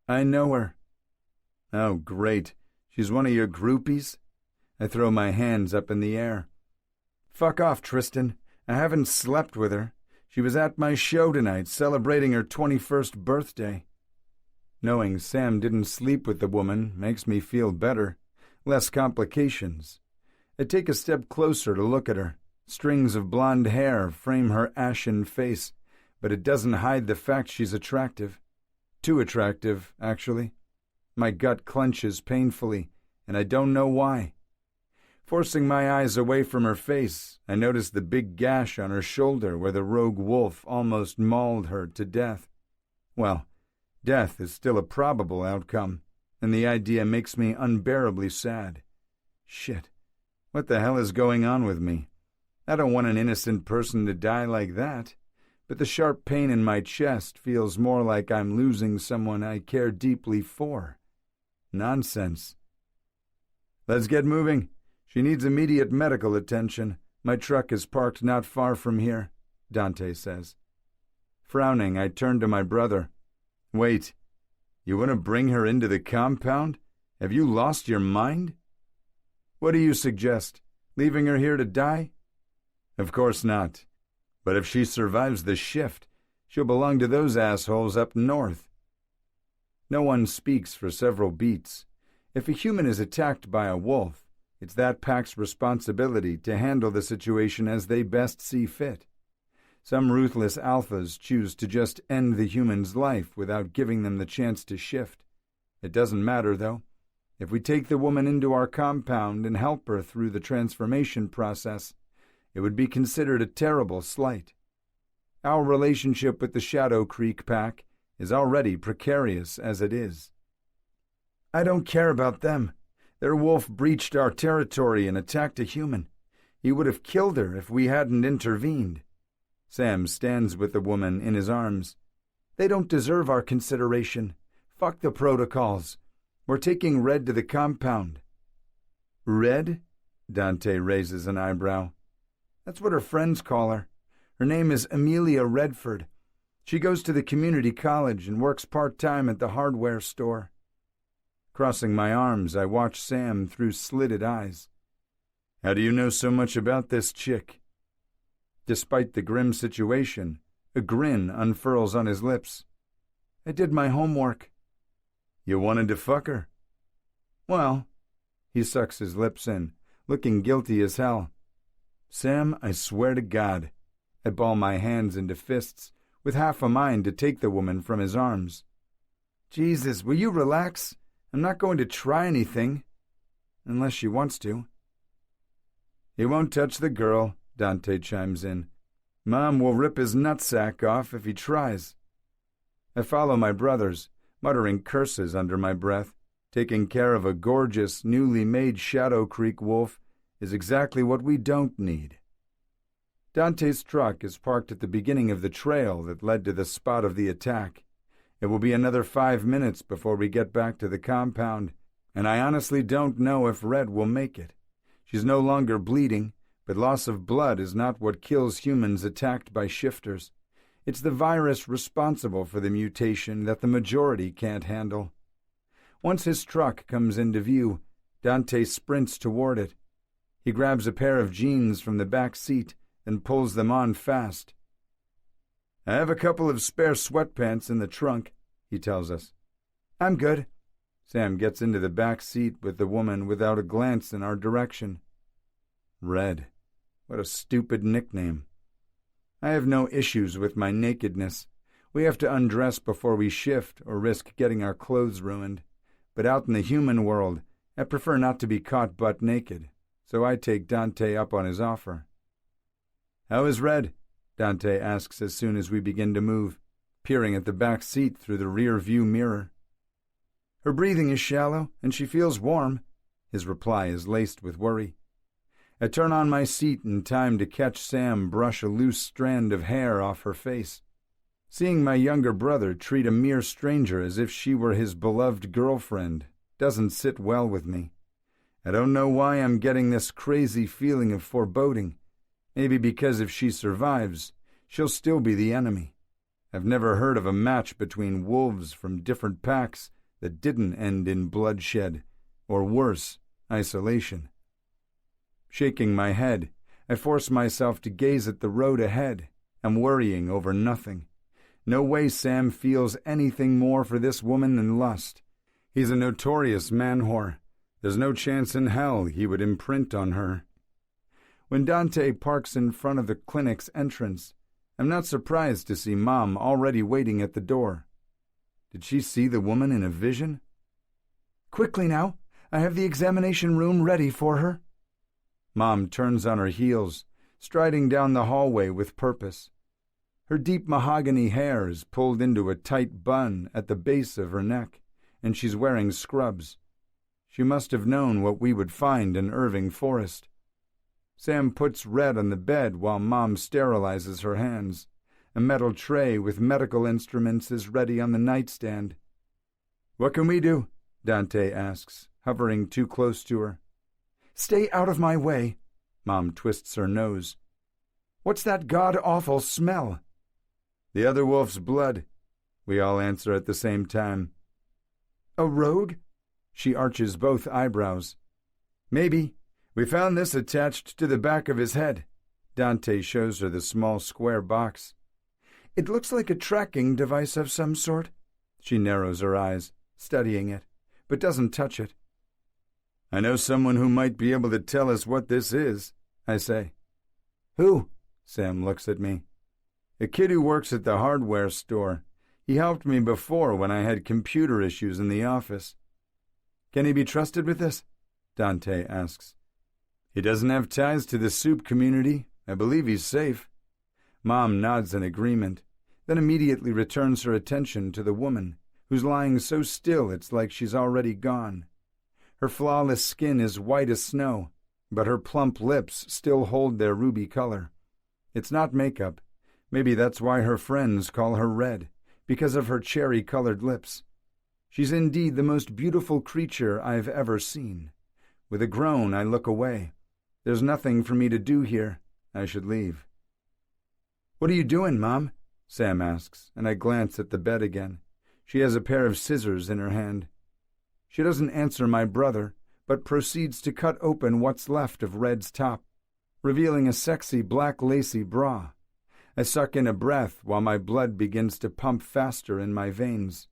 "I know her." "Oh, great. She's one of your groupies?" I throw my hands up in the air. "Fuck off, Tristan. I haven't slept with her. She was at my show tonight, celebrating her 21st birthday." Knowing Sam didn't sleep with the woman makes me feel better. Less complications. I take a step closer to look at her. Strings of blonde hair frame her ashen face, but it doesn't hide the fact she's attractive. Too attractive, actually. My gut clenches painfully, and I don't know why. Forcing my eyes away from her face, I noticed the big gash on her shoulder where the rogue wolf almost mauled her to death. Well, death is still a probable outcome, and the idea makes me unbearably sad. Shit, what the hell is going on with me? I don't want an innocent person to die like that, but the sharp pain in my chest feels more like I'm losing someone I care deeply for. Nonsense. Let's get moving. She needs immediate medical attention. My truck is parked not far from here, Dante says. Frowning, I turn to my brother. Wait, you want to bring her into the compound? Have you lost your mind? What do you suggest? Leaving her here to die? Of course not. But if she survives the shift, she'll belong to those assholes up north. No one speaks for several beats. If a human is attacked by a wolf, it's that pack's responsibility to handle the situation as they best see fit. Some ruthless alphas choose to just end the human's life without giving them the chance to shift. It doesn't matter, though. If we take the woman into our compound and help her through the transformation process, it would be considered a terrible slight. Our relationship with the Shadow Creek pack is already precarious as it is. I don't care about them. Their wolf breached our territory and attacked a human. He would have killed her if we hadn't intervened. Sam stands with the woman in his arms. They don't deserve our consideration. Fuck the protocols. We're taking Red to the compound. Red? Dante raises an eyebrow. That's what her friends call her. Her name is Amelia Redford. She goes to the community college and works part-time at the hardware store. Crossing my arms, I watch Sam through slitted eyes. How do you know so much about this chick? Despite the grim situation, a grin unfurls on his lips. I did my homework. You wanted to fuck her? Well, he sucks his lips in, looking guilty as hell. Sam, I swear to God. I ball my hands into fists, with half a mind to take the woman from his arms. Jesus, will you relax? I'm not going to try anything. Unless she wants to. He won't touch the girl, Dante chimes in. Mom will rip his nutsack off if he tries. I follow my brothers, muttering curses under my breath. Taking care of a gorgeous, newly made Shadow Creek wolf is exactly what we don't need. Dante's truck is parked at the beginning of the trail that led to the spot of the attack. It will be another 5 minutes before we get back to the compound, and I honestly don't know if Red will make it. She's no longer bleeding, but loss of blood is not what kills humans attacked by shifters. It's the virus responsible for the mutation that the majority can't handle. Once his truck comes into view, Dante sprints toward it. He grabs a pair of jeans from the back seat and pulls them on fast. I have a couple of spare sweatpants in the trunk, he tells us. I'm good. Sam gets into the back seat with the woman without a glance in our direction. Red. What a stupid nickname. I have no issues with my nakedness. We have to undress before we shift or risk getting our clothes ruined. But out in the human world, I prefer not to be caught butt naked, so I take Dante up on his offer. How is Red? Dante asks as soon as we begin to move, peering at the back seat through the rear view mirror. Her breathing is shallow, and she feels warm. His reply is laced with worry. I turn on my seat in time to catch Sam brush a loose strand of hair off her face. Seeing my younger brother treat a mere stranger as if she were his beloved girlfriend doesn't sit well with me. I don't know why I'm getting this crazy feeling of foreboding. Maybe because if she survives, she'll still be the enemy. I've never heard of a match between wolves from different packs that didn't end in bloodshed, or worse, isolation. Shaking my head, I force myself to gaze at the road ahead. I'm worrying over nothing. No way Sam feels anything more for this woman than lust. He's a notorious man-whore. There's no chance in hell he would imprint on her. When Dante parks in front of the clinic's entrance, I'm not surprised to see Mom already waiting at the door. Did she see the woman in a vision? Quickly now, I have the examination room ready for her. Mom turns on her heels, striding down the hallway with purpose. Her deep mahogany hair is pulled into a tight bun at the base of her neck, and she's wearing scrubs. She must have known what we would find in Irving Forest. Sam puts Red on the bed while Mom sterilizes her hands. A metal tray with medical instruments is ready on the nightstand. "What can we do?" Dante asks, hovering too close to her. "Stay out of my way." Mom twists her nose. "What's that god-awful smell?" "The other wolf's blood," we all answer at the same time. "A rogue?" She arches both eyebrows. "Maybe. We found this attached to the back of his head." Dante shows her the small square box. "It looks like a tracking device of some sort." She narrows her eyes, studying it, but doesn't touch it. "I know someone who might be able to tell us what this is," I say. "Who?" Sam looks at me. "A kid who works at the hardware store. He helped me before when I had computer issues in the office." "Can he be trusted with this?" Dante asks. "He doesn't have ties to the soup community. I believe he's safe." Mom nods in agreement, then immediately returns her attention to the woman, who's lying so still it's like she's already gone. Her flawless skin is white as snow, but her plump lips still hold their ruby color. It's not makeup. Maybe that's why her friends call her Red, because of her cherry-colored lips. She's indeed the most beautiful creature I've ever seen. With a groan, I look away. There's nothing for me to do here. I should leave. "What are you doing, Mom?" Sam asks, and I glance at the bed again. She has a pair of scissors in her hand. She doesn't answer my brother, but proceeds to cut open what's left of Red's top, revealing a sexy black lacy bra. I suck in a breath while my blood begins to pump faster in my veins.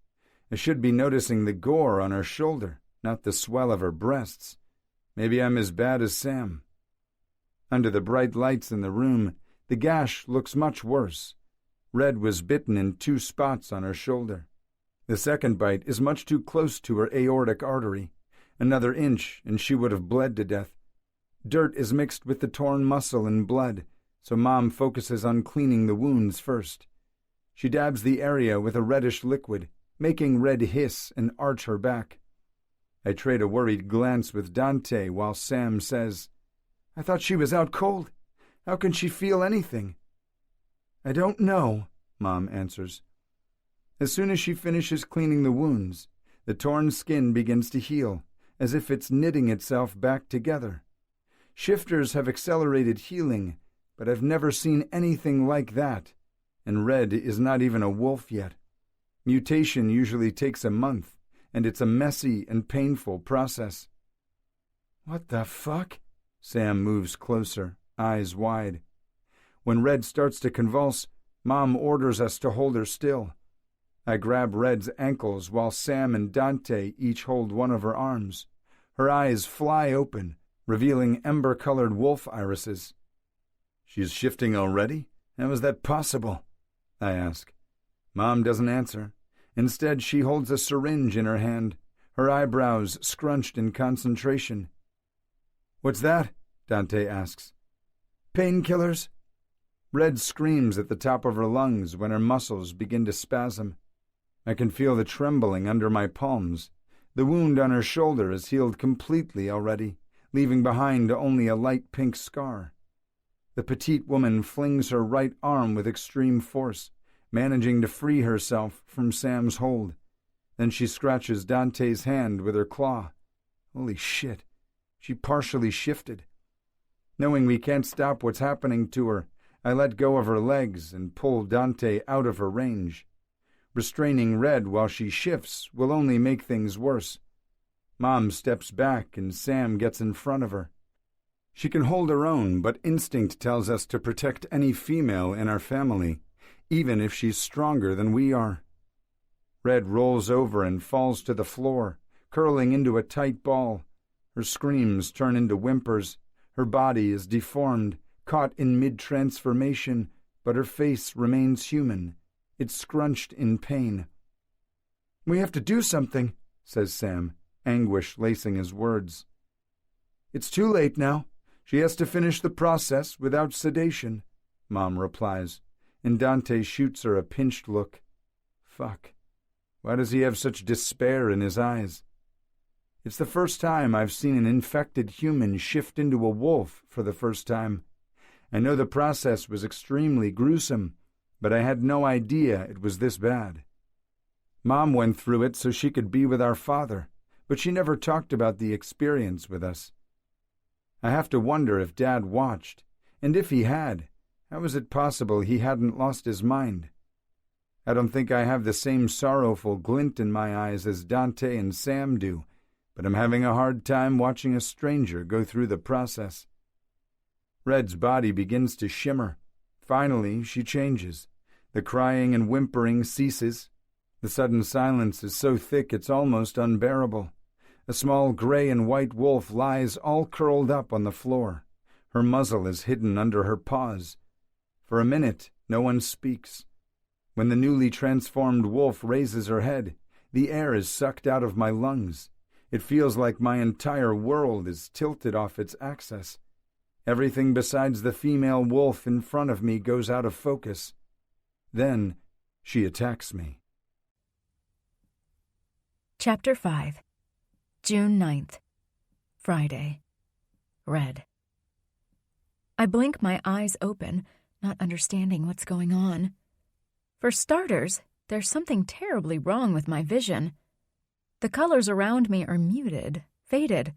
I should be noticing the gore on her shoulder, not the swell of her breasts. Maybe I'm as bad as Sam. Under the bright lights in the room, the gash looks much worse. Red was bitten in 2 spots on her shoulder. The second bite is much too close to her aortic artery. Another inch, and she would have bled to death. Dirt is mixed with the torn muscle and blood, so Mom focuses on cleaning the wounds first. She dabs the area with a reddish liquid, making Red hiss and arch her back. I trade a worried glance with Dante while Sam says, "I thought she was out cold. How can she feel anything?" "I don't know," Mom answers. As soon as she finishes cleaning the wounds, the torn skin begins to heal, as if it's knitting itself back together. Shifters have accelerated healing, but I've never seen anything like that, and Red is not even a wolf yet. Mutation usually takes a month, and it's a messy and painful process. "What the fuck?" Sam moves closer, eyes wide. When Red starts to convulse, Mom orders us to hold her still. I grab Red's ankles while Sam and Dante each hold one of her arms. Her eyes fly open, revealing ember-colored wolf irises. "She's shifting already? How is that possible?" I ask. Mom doesn't answer. Instead, she holds a syringe in her hand, her eyebrows scrunched in concentration. "What's that?" Dante asks. "Painkillers." Red screams at the top of her lungs when her muscles begin to spasm. I can feel the trembling under my palms. The wound on her shoulder is healed completely already, leaving behind only a light pink scar. The petite woman flings her right arm with extreme force, managing to free herself from Sam's hold. Then she scratches Dante's hand with her claw. Holy shit, she partially shifted. Knowing we can't stop what's happening to her, I let go of her legs and pull Dante out of her range. Restraining Red while she shifts will only make things worse. Mom steps back and Sam gets in front of her. She can hold her own, but instinct tells us to protect any female in our family, even if she's stronger than we are. Red rolls over and falls to the floor, curling into a tight ball. Her screams turn into whimpers. Her body is deformed, caught in mid-transformation, but her face remains human. It's scrunched in pain. "We have to do something," says Sam, anguish lacing his words. "It's too late now. She has to finish the process without sedation, Mom replies, and Dante shoots her a pinched look. Fuck. Why does he have such despair in his eyes? It's the first time I've seen an infected human shift into a wolf for the first time. I know the process was extremely gruesome, but I had no idea it was this bad. Mom went through it so she could be with our father, but she never talked about the experience with us. I have to wonder if Dad watched, and if he had, how is it possible he hadn't lost his mind? I don't think I have the same sorrowful glint in my eyes as Dante and Sam do, but I'm having a hard time watching a stranger go through the process. Red's body begins to shimmer. Finally, she changes. The crying and whimpering ceases. The sudden silence is so thick it's almost unbearable. A small gray and white wolf lies all curled up on the floor. Her muzzle is hidden under her paws. For a minute, no one speaks. When the newly transformed wolf raises her head, the air is sucked out of my lungs. It feels like my entire world is tilted off its axis. Everything besides the female wolf in front of me goes out of focus. Then she attacks me. Chapter 5, June 9th, Friday. Red. I blink my eyes open, not understanding what's going on. For starters, there's something terribly wrong with my vision. The colors around me are muted, faded.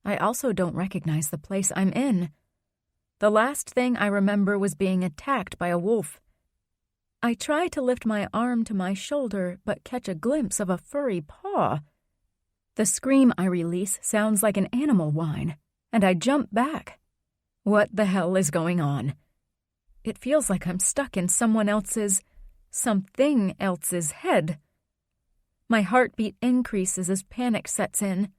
I also don't recognize the place I'm in. The last thing I remember was being attacked by a wolf. I try to lift my arm to my shoulder, but catch a glimpse of a furry paw. The scream I release sounds like an animal whine, and I jump back. What the hell is going on? It feels like I'm stuck in something else's head. My heartbeat increases as panic sets in.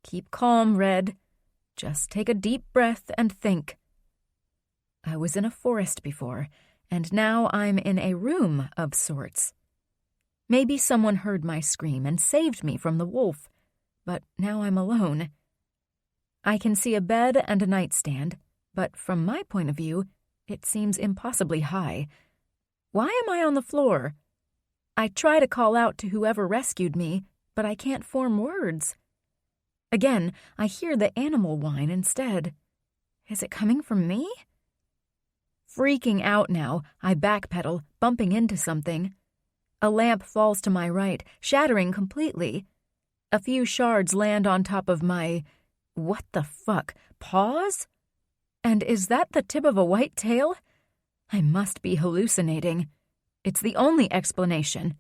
Keep calm, Red. Just take a deep breath and think. I was in a forest before, and now I'm in a room of sorts. Maybe someone heard my scream and saved me from the wolf, but now I'm alone. I can see a bed and a nightstand, but from my point of view, it seems impossibly high. Why am I on the floor? I try to call out to whoever rescued me, but I can't form words. Again, I hear the animal whine instead. Is it coming from me? Freaking out now, I backpedal, bumping into something. A lamp falls to my right, shattering completely. A few shards land on top of my... what the fuck? Paws? And is that the tip of a white tail? I must be hallucinating. It's the only explanation.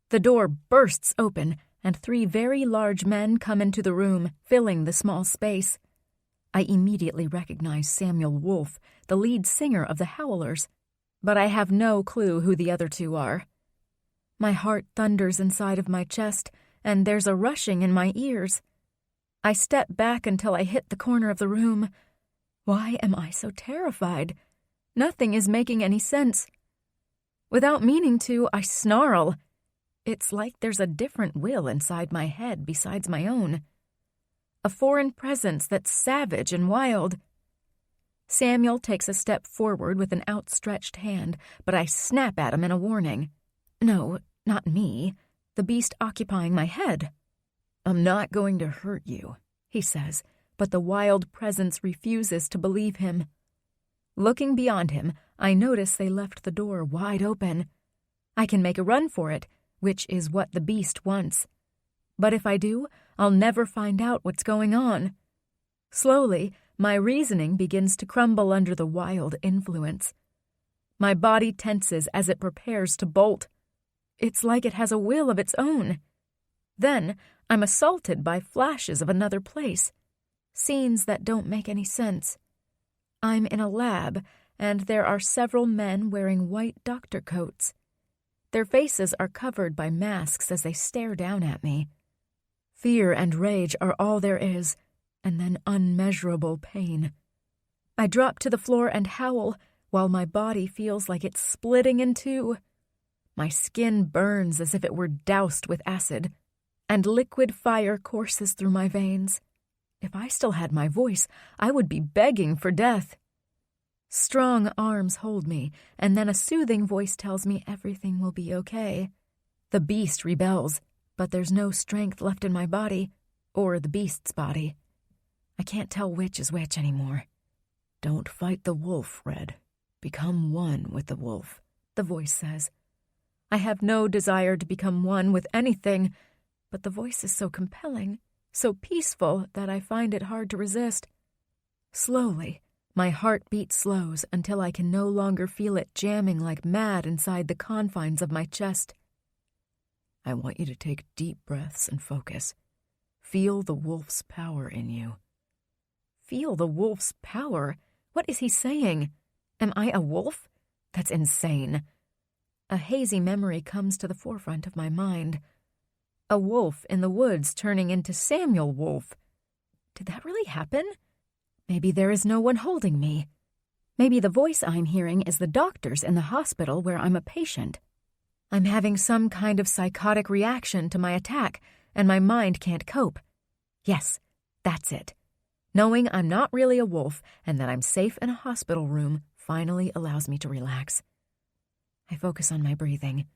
The door bursts open, and 3 very large men come into the room, filling the small space. I immediately recognize Samuel Wolfe, the lead singer of the Howlers, but I have no clue who the other 2 are. My heart thunders inside of my chest, and there's a rushing in my ears. I step back until I hit the corner of the room. Why am I so terrified? Nothing is making any sense. Without meaning to, I snarl. It's like there's a different will inside my head besides my own. A foreign presence that's savage and wild. Samuel takes a step forward with an outstretched hand, but I snap at him in a warning. No, not me. The beast occupying my head. I'm not going to hurt you, he says, but the wild presence refuses to believe him. Looking beyond him, I notice they left the door wide open. I can make a run for it, which is what the beast wants. But if I do, I'll never find out what's going on. Slowly, my reasoning begins to crumble under the wild influence. My body tenses as it prepares to bolt. It's like it has a will of its own. Then, I'm assaulted by flashes of another place. Scenes that don't make any sense. I'm in a lab, and there are several men wearing white doctor coats. Their faces are covered by masks as they stare down at me. Fear and rage are all there is, and then unmeasurable pain. I drop to the floor and howl, while my body feels like it's splitting in 2. My skin burns as if it were doused with acid, and liquid fire courses through my veins. If I still had my voice, I would be begging for death. Strong arms hold me, and then a soothing voice tells me everything will be okay. The beast rebels, but there's no strength left in my body, or the beast's body. I can't tell which is which anymore. Don't fight the wolf, Red. Become one with the wolf, the voice says. I have no desire to become one with anything, but the voice is so compelling, so peaceful that I find it hard to resist. Slowly, my heartbeat slows until I can no longer feel it jamming like mad inside the confines of my chest. I want you to take deep breaths and focus. Feel the wolf's power in you. Feel the wolf's power? What is he saying? Am I a wolf? That's insane. A hazy memory comes to the forefront of my mind. A wolf in the woods turning into Samuel Wolf. Did that really happen? Maybe there is no one holding me. Maybe the voice I'm hearing is the doctor's in the hospital where I'm a patient. I'm having some kind of psychotic reaction to my attack, and my mind can't cope. Yes, that's it. Knowing I'm not really a wolf and that I'm safe in a hospital room finally allows me to relax. I focus on my breathing.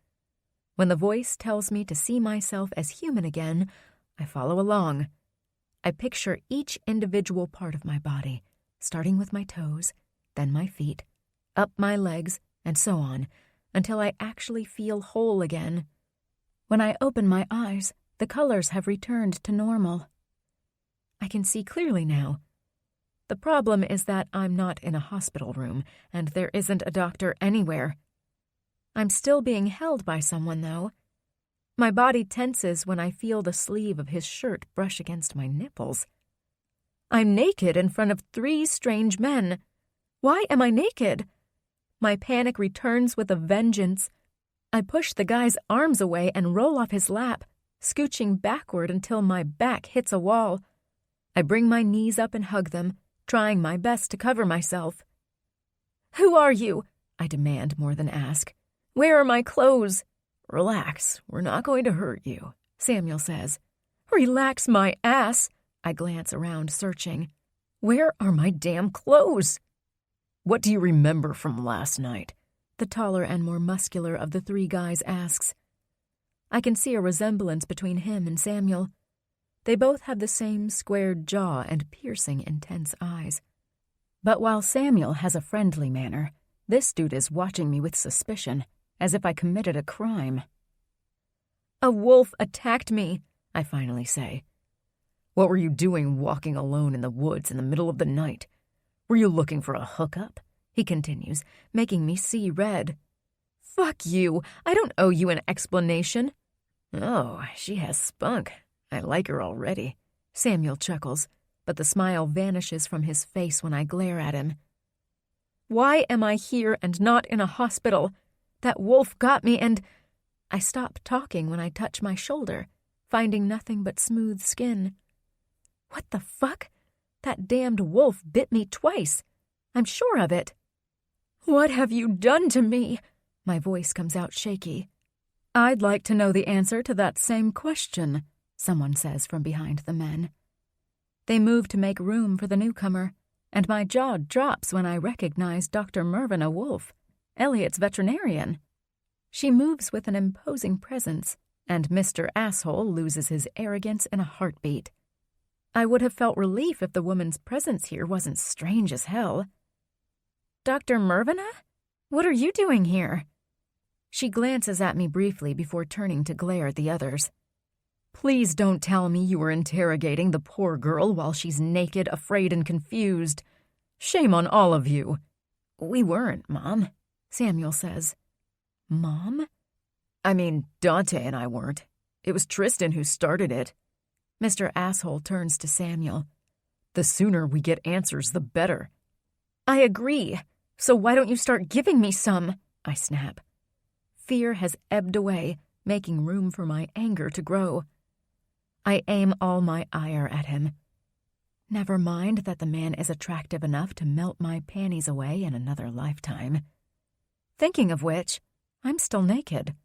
When the voice tells me to see myself as human again, I follow along. I picture each individual part of my body, starting with my toes, then my feet, up my legs, and so on, until I actually feel whole again. When I open my eyes, the colors have returned to normal. I can see clearly now. The problem is that I'm not in a hospital room, and there isn't a doctor anywhere. I'm still being held by someone, though. My body tenses when I feel the sleeve of his shirt brush against my nipples. I'm naked in front of 3 strange men. Why am I naked? My panic returns with a vengeance. I push the guy's arms away and roll off his lap, scooching backward until my back hits a wall. I bring my knees up and hug them, trying my best to cover myself. "Who are you?" I demand more than ask. "Where are my clothes?" "Relax, we're not going to hurt you," Samuel says. "Relax my ass." I glance around, searching. "Where are my damn clothes?" "What do you remember from last night?" the taller and more muscular of the 3 guys asks. I can see a resemblance between him and Samuel. They both have the same squared jaw and piercing, intense eyes. But while Samuel has a friendly manner, this dude is watching me with suspicion, as if I committed a crime. "A wolf attacked me," I finally say. "What were you doing walking alone in the woods in the middle of the night? Were you looking for a hookup?" he continues, making me see red. "Fuck you. I don't owe you an explanation." "Oh, she has spunk. I like her already," Samuel chuckles, but the smile vanishes from his face when I glare at him. "Why am I here and not in a hospital? That wolf got me and—" I stop talking when I touch my shoulder, finding nothing but smooth skin. What the fuck? That damned wolf bit me twice. I'm sure of it. "What have you done to me?" My voice comes out shaky. "I'd like to know the answer to that same question," someone says from behind the men. They move to make room for the newcomer, and my jaw drops when I recognize Dr. Mervyn Wolf, Elliot's veterinarian. She moves with an imposing presence, and Mr. Asshole loses his arrogance in a heartbeat. I would have felt relief if the woman's presence here wasn't strange as hell. "Dr. Mervyn? What are you doing here?" She glances at me briefly before turning to glare at the others. "Please don't tell me you were interrogating the poor girl while she's naked, afraid, and confused. Shame on all of you." "We weren't, Mom," Samuel says. "Mom?" "I mean, Dante and I weren't. It was Tristan who started it." Mr. Asshole turns to Samuel. "The sooner we get answers, the better." "I agree. So why don't you start giving me some?" I snap. Fear has ebbed away, making room for my anger to grow. I aim all my ire at him. Never mind that the man is attractive enough to melt my panties away in another lifetime. Thinking of which, I'm still naked.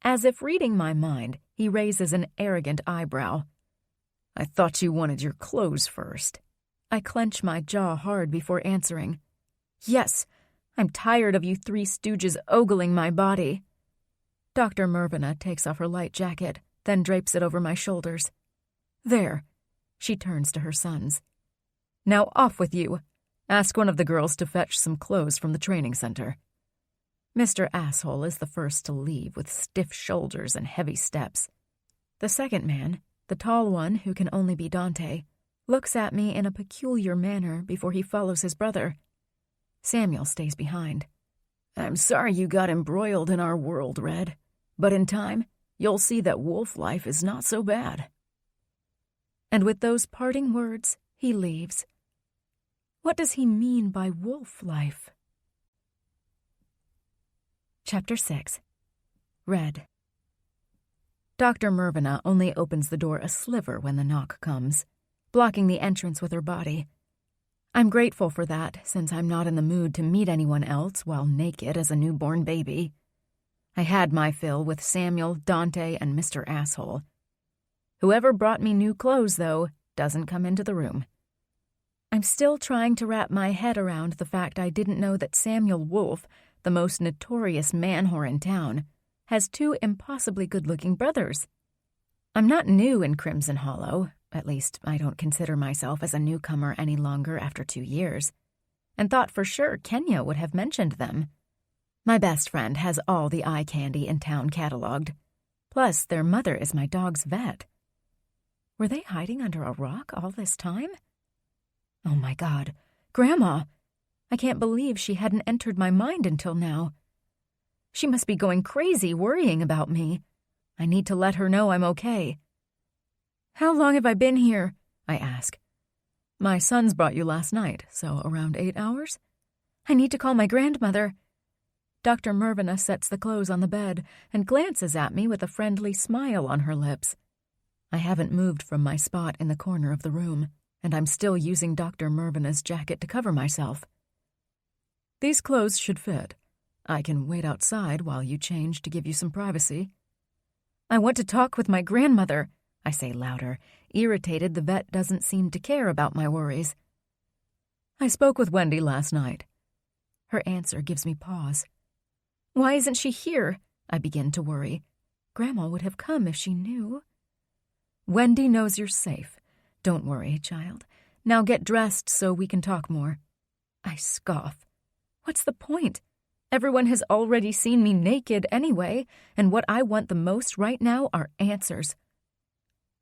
As if reading my mind, he raises an arrogant eyebrow. I thought you wanted your clothes first. I clench my jaw hard before answering. Yes, I'm tired of you three stooges ogling my body. Dr. Mervina takes off her light jacket, then drapes it over my shoulders. There. She turns to her sons. Now off with you. Ask one of the girls to fetch some clothes from the training center. Mr. Asshole is the first to leave with stiff shoulders and heavy steps. The second man, the tall one who can only be Dante, looks at me in a peculiar manner before he follows his brother. Samuel stays behind. I'm sorry you got embroiled in our world, Red, but in time, you'll see that wolf life is not so bad. And with those parting words, he leaves. What does he mean by wolf life? Chapter 6. Red. Dr. Mervina only opens the door a sliver when the knock comes, blocking the entrance with her body. I'm grateful for that, since I'm not in the mood to meet anyone else while naked as a newborn baby. I had my fill with Samuel, Dante, and Mr. Asshole. Whoever brought me new clothes, though, doesn't come into the room. I'm still trying to wrap my head around the fact I didn't know that Samuel Wolfe, the most notorious man-whore in town, has two impossibly good-looking brothers. I'm not new in Crimson Hollow, at least I don't consider myself as a newcomer any longer after 2 years, and thought for sure Kenya would have mentioned them. My best friend has all the eye candy in town cataloged, plus their mother is my dog's vet. Were they hiding under a rock all this time? Oh my God, Grandma! I can't believe she hadn't entered my mind until now. She must be going crazy worrying about me. I need to let her know I'm okay. How long have I been here? I ask. My sons brought you last night, so around 8 hours? I need to call my grandmother. Dr. Mervina sets the clothes on the bed and glances at me with a friendly smile on her lips. I haven't moved from my spot in the corner of the room, and I'm still using Dr. Mervina's jacket to cover myself. These clothes should fit. I can wait outside while you change to give you some privacy. I want to talk with my grandmother, I say louder, irritated the vet doesn't seem to care about my worries. I spoke with Wendy last night. Her answer gives me pause. Why isn't she here? I begin to worry. Grandma would have come if she knew. Wendy knows you're safe. Don't worry, child. Now get dressed so we can talk more. I scoff. What's the point? Everyone has already seen me naked anyway, and what I want the most right now are answers.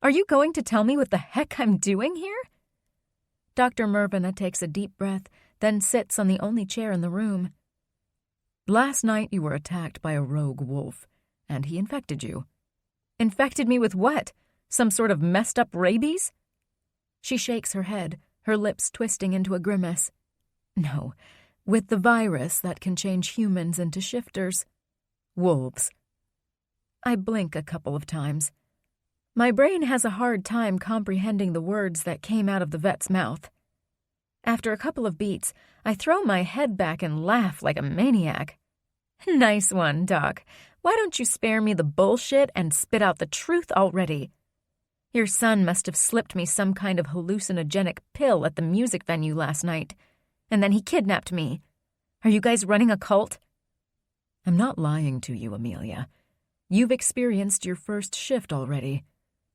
Are you going to tell me what the heck I'm doing here? Dr. Mervina takes a deep breath, then sits on the only chair in the room. Last night you were attacked by a rogue wolf, and he infected you. Infected me with what? Some sort of messed up rabies? She shakes her head, her lips twisting into a grimace. No, with the virus that can change humans into shifters. Wolves. I blink a couple of times. My brain has a hard time comprehending the words that came out of the vet's mouth. After a couple of beats, I throw my head back and laugh like a maniac. Nice one, Doc. Why don't you spare me the bullshit and spit out the truth already? Your son must have slipped me some kind of hallucinogenic pill at the music venue last night, and then he kidnapped me. Are you guys running a cult? I'm not lying to you, Amelia. You've experienced your first shift already.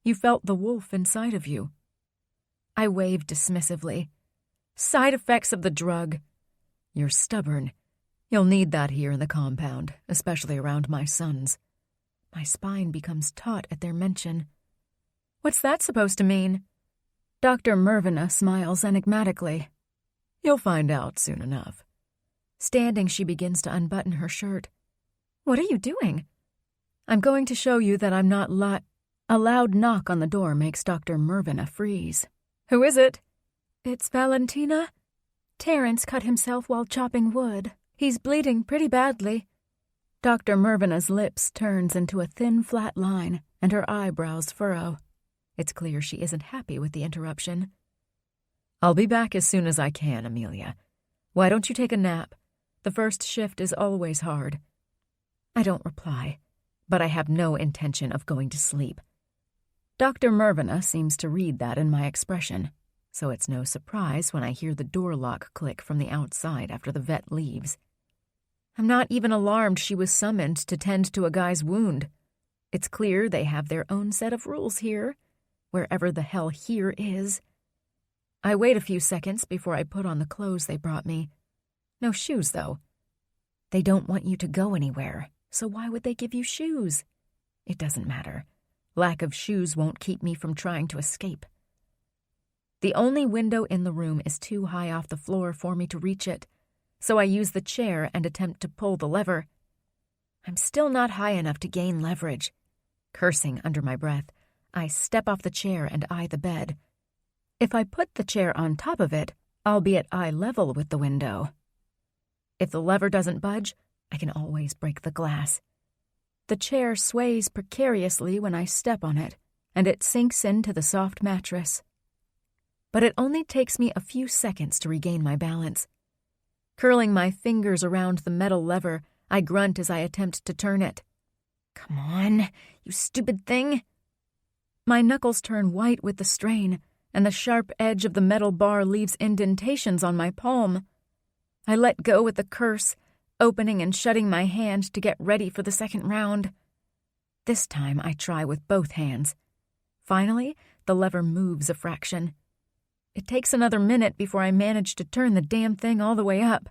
You felt the wolf inside of you. I waved dismissively. Side effects of the drug. You're stubborn. You'll need that here in the compound, especially around my sons. My spine becomes taut at their mention. What's that supposed to mean? Dr. Mervina smiles enigmatically. You'll find out soon enough. Standing, she begins to unbutton her shirt. What are you doing? I'm going to show you that I'm not A loud knock on the door makes Dr. Mervina freeze. Who is it? It's Valentina. Terrence cut himself while chopping wood. He's bleeding pretty badly. Dr. Mervina's lips turns into a thin, flat line, and her eyebrows furrow. It's clear she isn't happy with the interruption. I'll be back as soon as I can, Amelia. Why don't you take a nap? The first shift is always hard. I don't reply, but I have no intention of going to sleep. Dr. Mervina seems to read that in my expression, so it's no surprise when I hear the door lock click from the outside after the vet leaves. I'm not even alarmed she was summoned to tend to a guy's wound. It's clear they have their own set of rules here, wherever the hell here is. I wait a few seconds before I put on the clothes they brought me. No shoes, though. They don't want you to go anywhere, so why would they give you shoes? It doesn't matter. Lack of shoes won't keep me from trying to escape. The only window in the room is too high off the floor for me to reach it, so I use the chair and attempt to pull the lever. I'm still not high enough to gain leverage. Cursing under my breath, I step off the chair and eye the bed. If I put the chair on top of it, I'll be at eye level with the window. If the lever doesn't budge, I can always break the glass. The chair sways precariously when I step on it, and it sinks into the soft mattress. But it only takes me a few seconds to regain my balance. Curling my fingers around the metal lever, I grunt as I attempt to turn it. Come on, you stupid thing! My knuckles turn white with the strain, and the sharp edge of the metal bar leaves indentations on my palm. I let go with a curse, opening and shutting my hand to get ready for the second round. This time I try with both hands. Finally, the lever moves a fraction. It takes another minute before I manage to turn the damn thing all the way up.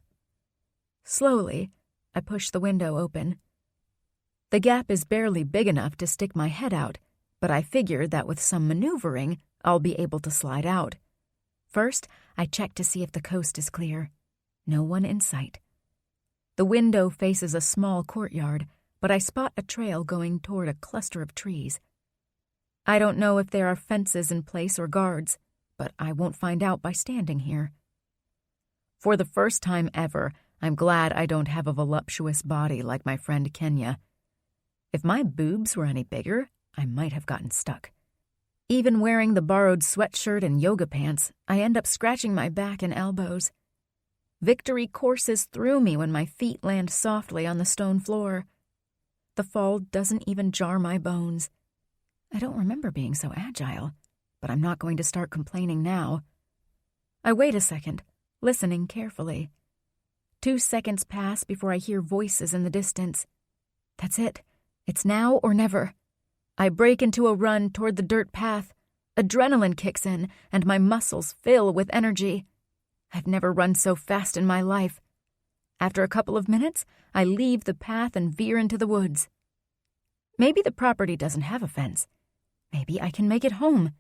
Slowly, I push the window open. The gap is barely big enough to stick my head out, but I figure that with some maneuvering, I'll be able to slide out. First, I check to see if the coast is clear. No one in sight. The window faces a small courtyard, but I spot a trail going toward a cluster of trees. I don't know if there are fences in place or guards, but I won't find out by standing here. For the first time ever, I'm glad I don't have a voluptuous body like my friend Kenya. If my boobs were any bigger, I might have gotten stuck. Even wearing the borrowed sweatshirt and yoga pants, I end up scratching my back and elbows. Victory courses through me when my feet land softly on the stone floor. The fall doesn't even jar my bones. I don't remember being so agile, but I'm not going to start complaining now. I wait a second, listening carefully. 2 seconds pass before I hear voices in the distance. That's it. It's now or never. I break into a run toward the dirt path. Adrenaline kicks in, and my muscles fill with energy. I've never run so fast in my life. After a couple of minutes, I leave the path and veer into the woods. Maybe the property doesn't have a fence. Maybe I can make it home.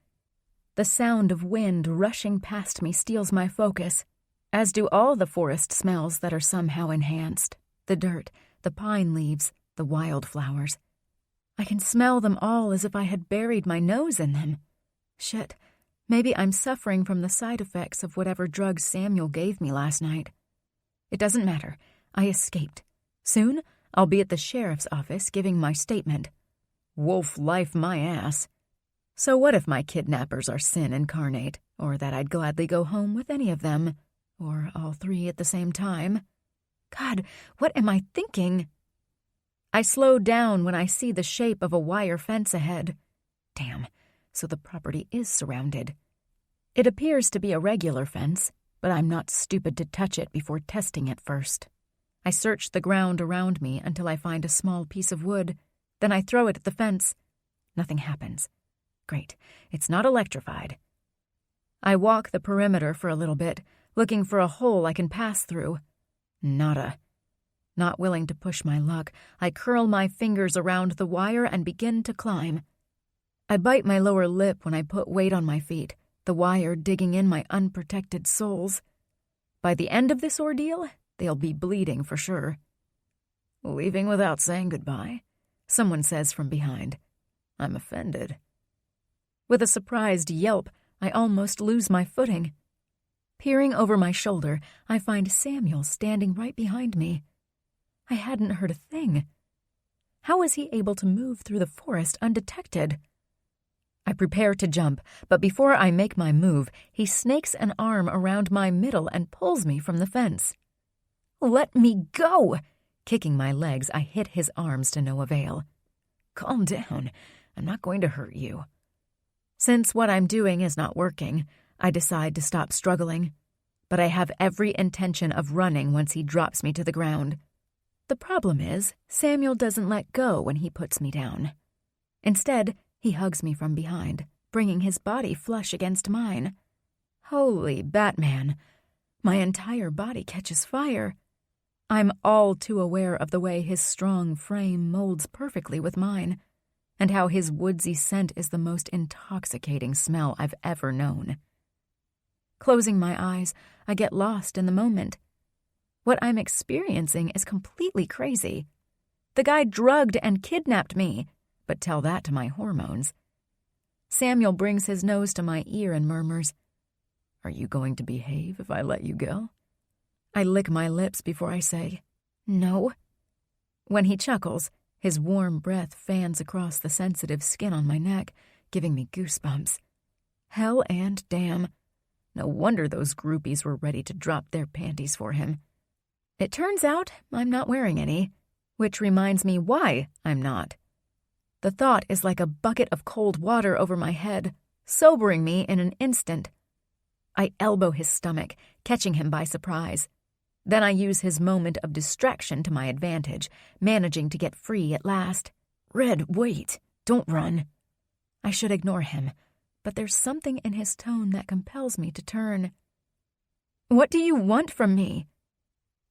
The sound of wind rushing past me steals my focus, as do all the forest smells that are somehow enhanced. The dirt, the pine leaves, the wildflowers. I can smell them all as if I had buried my nose in them. Shit, maybe I'm suffering from the side effects of whatever drug Samuel gave me last night. It doesn't matter. I escaped. Soon, I'll be at the sheriff's office giving my statement. Wolf life my ass. So what if my kidnappers are sin incarnate, or that I'd gladly go home with any of them, or all three at the same time? God, what am I thinking? I slow down when I see the shape of a wire fence ahead. Damn, so the property is surrounded. It appears to be a regular fence, but I'm not stupid to touch it before testing it first. I search the ground around me until I find a small piece of wood. Then I throw it at the fence. Nothing happens. Great, it's not electrified. I walk the perimeter for a little bit, looking for a hole I can pass through. Nada. Not willing to push my luck, I curl my fingers around the wire and begin to climb. I bite my lower lip when I put weight on my feet, the wire digging in my unprotected soles. By the end of this ordeal, they'll be bleeding for sure. Leaving without saying goodbye, someone says from behind. I'm offended. With a surprised yelp, I almost lose my footing. Peering over my shoulder, I find Samuel standing right behind me. I hadn't heard a thing. How was he able to move through the forest undetected? I prepare to jump, but before I make my move, he snakes an arm around my middle and pulls me from the fence. Let me go! Kicking my legs, I hit his arms to no avail. Calm down. I'm not going to hurt you. Since what I'm doing is not working, I decide to stop struggling, but I have every intention of running once he drops me to the ground. The problem is, Samuel doesn't let go when he puts me down. Instead, he hugs me from behind, bringing his body flush against mine. Holy Batman! My entire body catches fire. I'm all too aware of the way his strong frame molds perfectly with mine, and how his woodsy scent is the most intoxicating smell I've ever known. Closing my eyes, I get lost in the moment. What I'm experiencing is completely crazy. The guy drugged and kidnapped me, but tell that to my hormones. Samuel brings his nose to my ear and murmurs, "Are you going to behave if I let you go?" I lick my lips before I say, "No." When he chuckles, his warm breath fans across the sensitive skin on my neck, giving me goosebumps. Hell and damn. No wonder those groupies were ready to drop their panties for him. It turns out I'm not wearing any, which reminds me why I'm not. The thought is like a bucket of cold water over my head, sobering me in an instant. I elbow his stomach, catching him by surprise. Then I use his moment of distraction to my advantage, managing to get free at last. "Red, wait. Don't run." I should ignore him, but there's something in his tone that compels me to turn. "What do you want from me?"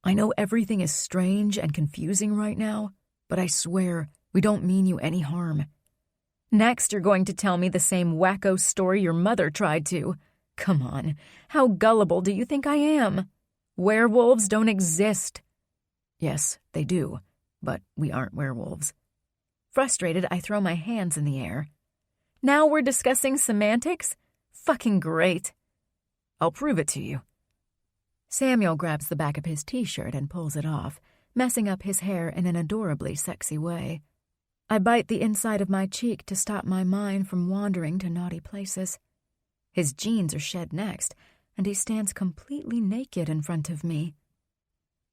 "I know everything is strange and confusing right now, but I swear we don't mean you any harm." "Next, you're going to tell me the same wacko story your mother tried to. Come on, how gullible do you think I am? Werewolves don't exist." "Yes, they do, but we aren't werewolves." Frustrated, I throw my hands in the air. "Now we're discussing semantics? Fucking great." "I'll prove it to you." Samuel grabs the back of his t-shirt and pulls it off, messing up his hair in an adorably sexy way. I bite the inside of my cheek to stop my mind from wandering to naughty places. His jeans are shed next, and he stands completely naked in front of me.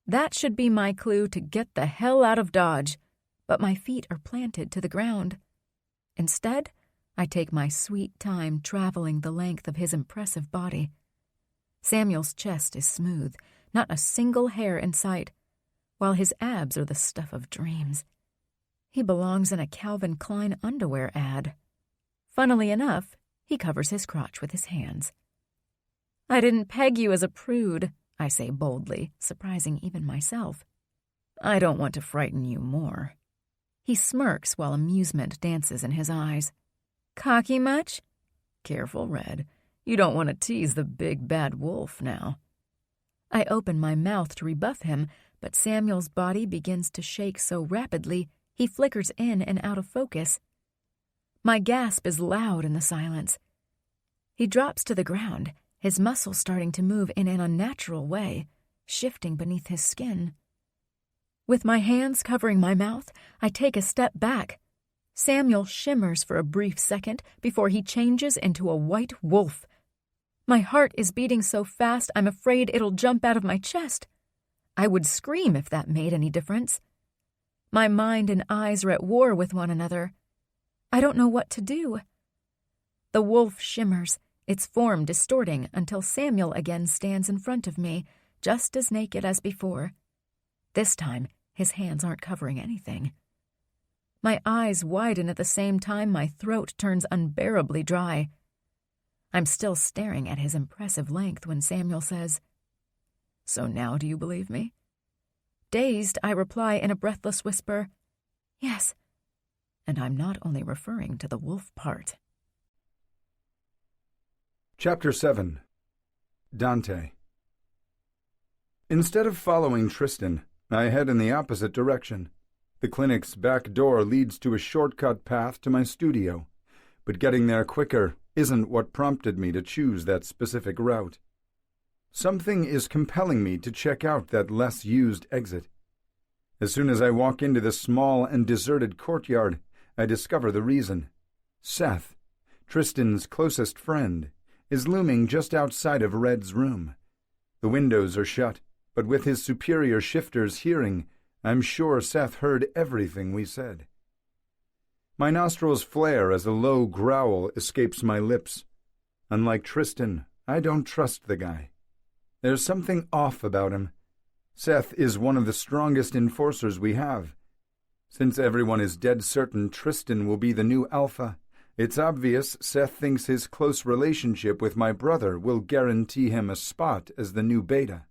That should be my clue to get the hell out of Dodge, but my feet are planted to the ground. Instead, I take my sweet time traveling the length of his impressive body. Samuel's chest is smooth, not a single hair in sight, while his abs are the stuff of dreams. He belongs in a Calvin Klein underwear ad. Funnily enough, he covers his crotch with his hands. "I didn't peg you as a prude," I say boldly, surprising even myself. "I don't want to frighten you more." He smirks while amusement dances in his eyes. "Cocky much?" "Careful, Red. You don't want to tease the big bad wolf now." I open my mouth to rebuff him, but Samuel's body begins to shake so rapidly he flickers in and out of focus. My gasp is loud in the silence. He drops to the ground, his muscles starting to move in an unnatural way, shifting beneath his skin. With my hands covering my mouth, I take a step back. Samuel shimmers for a brief second before he changes into a white wolf. My heart is beating so fast I'm afraid it'll jump out of my chest. I would scream if that made any difference. My mind and eyes are at war with one another. I don't know what to do. The wolf shimmers, its form distorting until Samuel again stands in front of me, just as naked as before. This time, his hands aren't covering anything. My eyes widen at the same time my throat turns unbearably dry. I'm still staring at his impressive length when Samuel says, "So now do you believe me?" Dazed, I reply in a breathless whisper, "Yes." And I'm not only referring to the wolf part. Chapter 7. Dante. Instead of following Tristan, I head in the opposite direction. The clinic's back door leads to a shortcut path to my studio, but getting there quicker isn't what prompted me to choose that specific route. Something is compelling me to check out that less used exit. As soon as I walk into the small and deserted courtyard, I discover the reason. Seth, Tristan's closest friend, is looming just outside of Red's room. The windows are shut, but with his superior shifter's hearing, I'm sure Seth heard everything we said. My nostrils flare as a low growl escapes my lips. Unlike Tristan, I don't trust the guy. There's something off about him. Seth is one of the strongest enforcers we have. Since everyone is dead certain Tristan will be the new alpha, it's obvious Seth thinks his close relationship with my brother will guarantee him a spot as the new beta.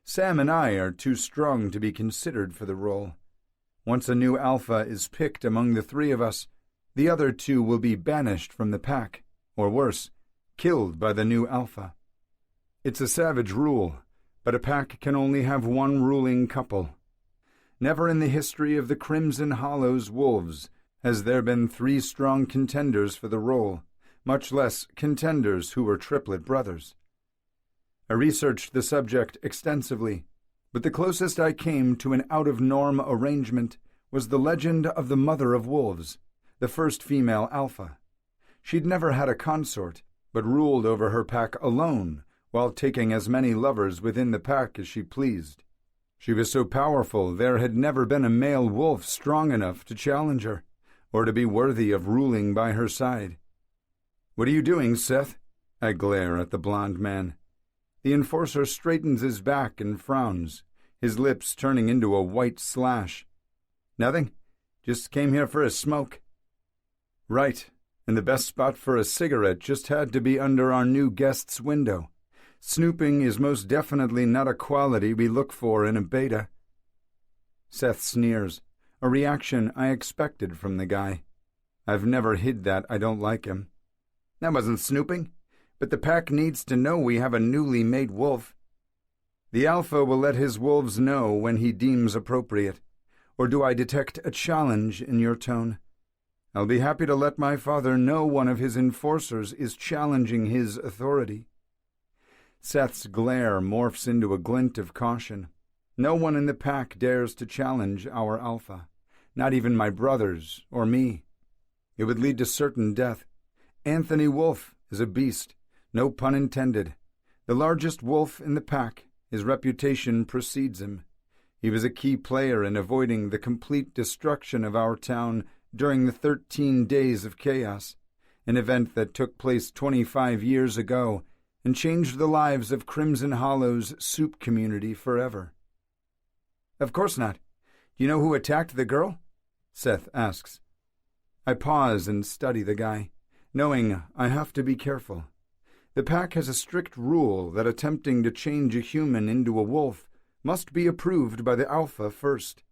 Sam and I are too strong to be considered for the role. Once a new alpha is picked among the three of us, the other two will be banished from the pack, or worse, killed by the new alpha. It's a savage rule, but a pack can only have one ruling couple. Never in the history of the Crimson Hollows wolves has there been three strong contenders for the role, much less contenders who were triplet brothers. I researched the subject extensively, but the closest I came to an out-of-norm arrangement was the legend of the Mother of Wolves, the first female alpha. She'd never had a consort, but ruled over her pack alone, while taking as many lovers within the pack as she pleased. She was so powerful there had never been a male wolf strong enough to challenge her, or to be worthy of ruling by her side. "What are you doing, Seth?" I glare at the blond man. The enforcer straightens his back and frowns, his lips turning into a white slash. "Nothing. Just came here for a smoke." "Right, and the best spot for a cigarette just had to be under our new guest's window. Snooping is most definitely not a quality we look for in a beta." Seth sneers, a reaction I expected from the guy. I've never hid that I don't like him. "That wasn't snooping, but the pack needs to know we have a newly made wolf." "The alpha will let his wolves know when he deems appropriate. Or do I detect a challenge in your tone? I'll be happy to let my father know one of his enforcers is challenging his authority." Seth's glare morphs into a glint of caution. No one in the pack dares to challenge our alpha, not even my brothers or me. It would lead to certain death. Anthony Wolf is a beast, no pun intended. The largest wolf in the pack, his reputation precedes him. He was a key player in avoiding the complete destruction of our town during the 13 Days of Chaos, an event that took place 25 years ago and changed the lives of Crimson Hollow's soup community forever. "Of course not. Do you know who attacked the girl?" Seth asks. I pause and study the guy, knowing I have to be careful. The pack has a strict rule that attempting to change a human into a wolf must be approved by the alpha first.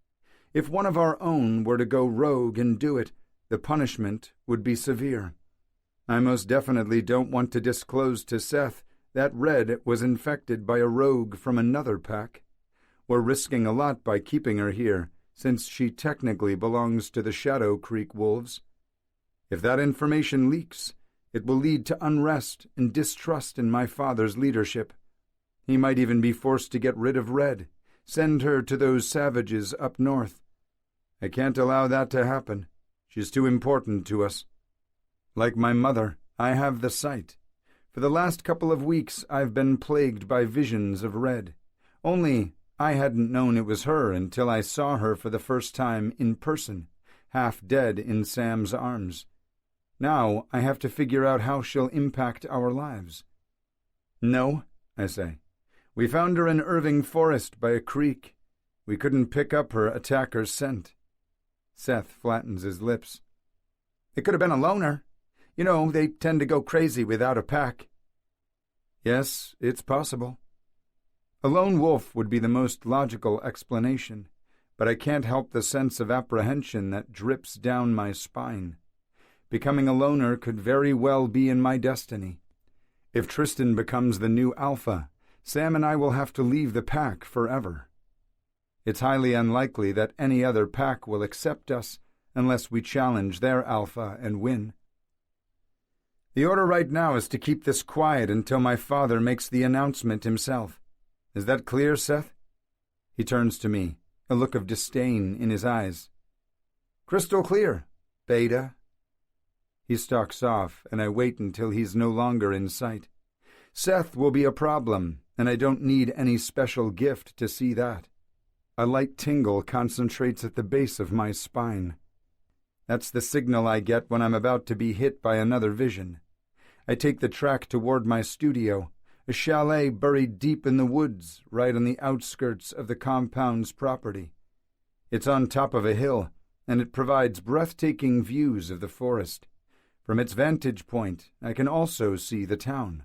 If one of our own were to go rogue and do it, the punishment would be severe. I most definitely don't want to disclose to Seth that Red was infected by a rogue from another pack. We're risking a lot by keeping her here, since she technically belongs to the Shadow Creek Wolves. If that information leaks, it will lead to unrest and distrust in my father's leadership. He might even be forced to get rid of Red, send her to those savages up north. I can't allow that to happen. She's too important to us. Like my mother, I have the sight. For the last couple of weeks I've been plagued by visions of Red. Only I hadn't known it was her until I saw her for the first time in person, half dead in Sam's arms. Now I have to figure out how she'll impact our lives. "No," I say. "We found her in Irving Forest by a creek. We couldn't pick up her attacker's scent." Seth flattens his lips. "It could have been a loner. You know, they tend to go crazy without a pack." "Yes, it's possible. A lone wolf would be the most logical explanation, but I can't help the sense of apprehension that drips down my spine. Becoming a loner could very well be in my destiny. If Tristan becomes the new alpha, Sam and I will have to leave the pack forever. It's highly unlikely that any other pack will accept us unless we challenge their alpha and win. The order right now is to keep this quiet until my father makes the announcement himself. Is that clear, Seth?" He turns to me, a look of disdain in his eyes. "Crystal clear, Beta." He stalks off, and I wait until he's no longer in sight. Seth will be a problem, and I don't need any special gift to see that. A light tingle concentrates at the base of my spine. That's the signal I get when I'm about to be hit by another vision. I take the track toward my studio, a chalet buried deep in the woods right on the outskirts of the compound's property. It's on top of a hill, and it provides breathtaking views of the forest. From its vantage point, I can also see the town.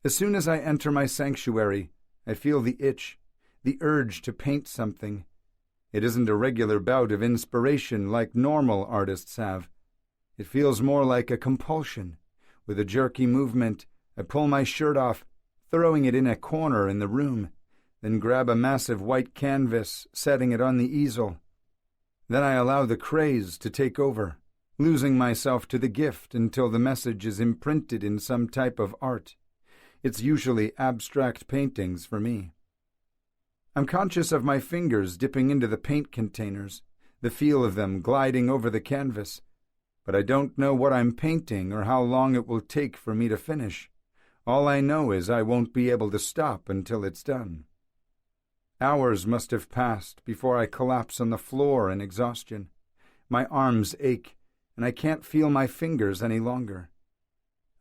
As soon as I enter my sanctuary, I feel the itch, the urge to paint something. It isn't a regular bout of inspiration like normal artists have. It feels more like a compulsion. With a jerky movement, I pull my shirt off, throwing it in a corner in the room, then grab a massive white canvas, setting it on the easel. Then I allow the craze to take over, losing myself to the gift until the message is imprinted in some type of art. It's usually abstract paintings for me. I'm conscious of my fingers dipping into the paint containers, the feel of them gliding over the canvas, but I don't know what I'm painting or how long it will take for me to finish. All I know is I won't be able to stop until it's done. Hours must have passed before I collapse on the floor in exhaustion. My arms ache, and I can't feel my fingers any longer.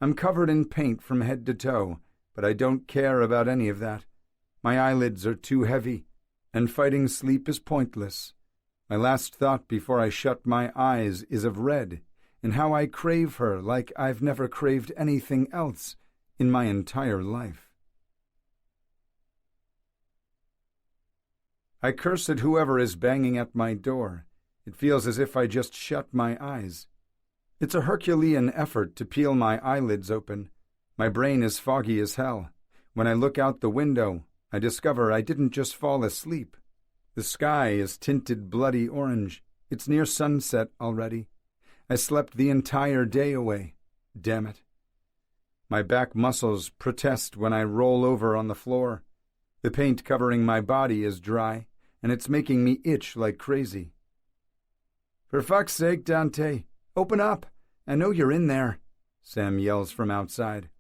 I'm covered in paint from head to toe, but I don't care about any of that. My eyelids are too heavy, and fighting sleep is pointless. My last thought before I shut my eyes is of Red, and how I crave her like I've never craved anything else in my entire life. I curse at whoever is banging at my door. It feels as if I just shut my eyes. It's a Herculean effort to peel my eyelids open. My brain is foggy as hell. When I look out the window, I discover I didn't just fall asleep. The sky is tinted bloody orange. It's near sunset already. I slept the entire day away. Damn it. My back muscles protest when I roll over on the floor. The paint covering my body is dry, and it's making me itch like crazy. "For fuck's sake, Dante, open up! I know you're in there," Sam yells from outside.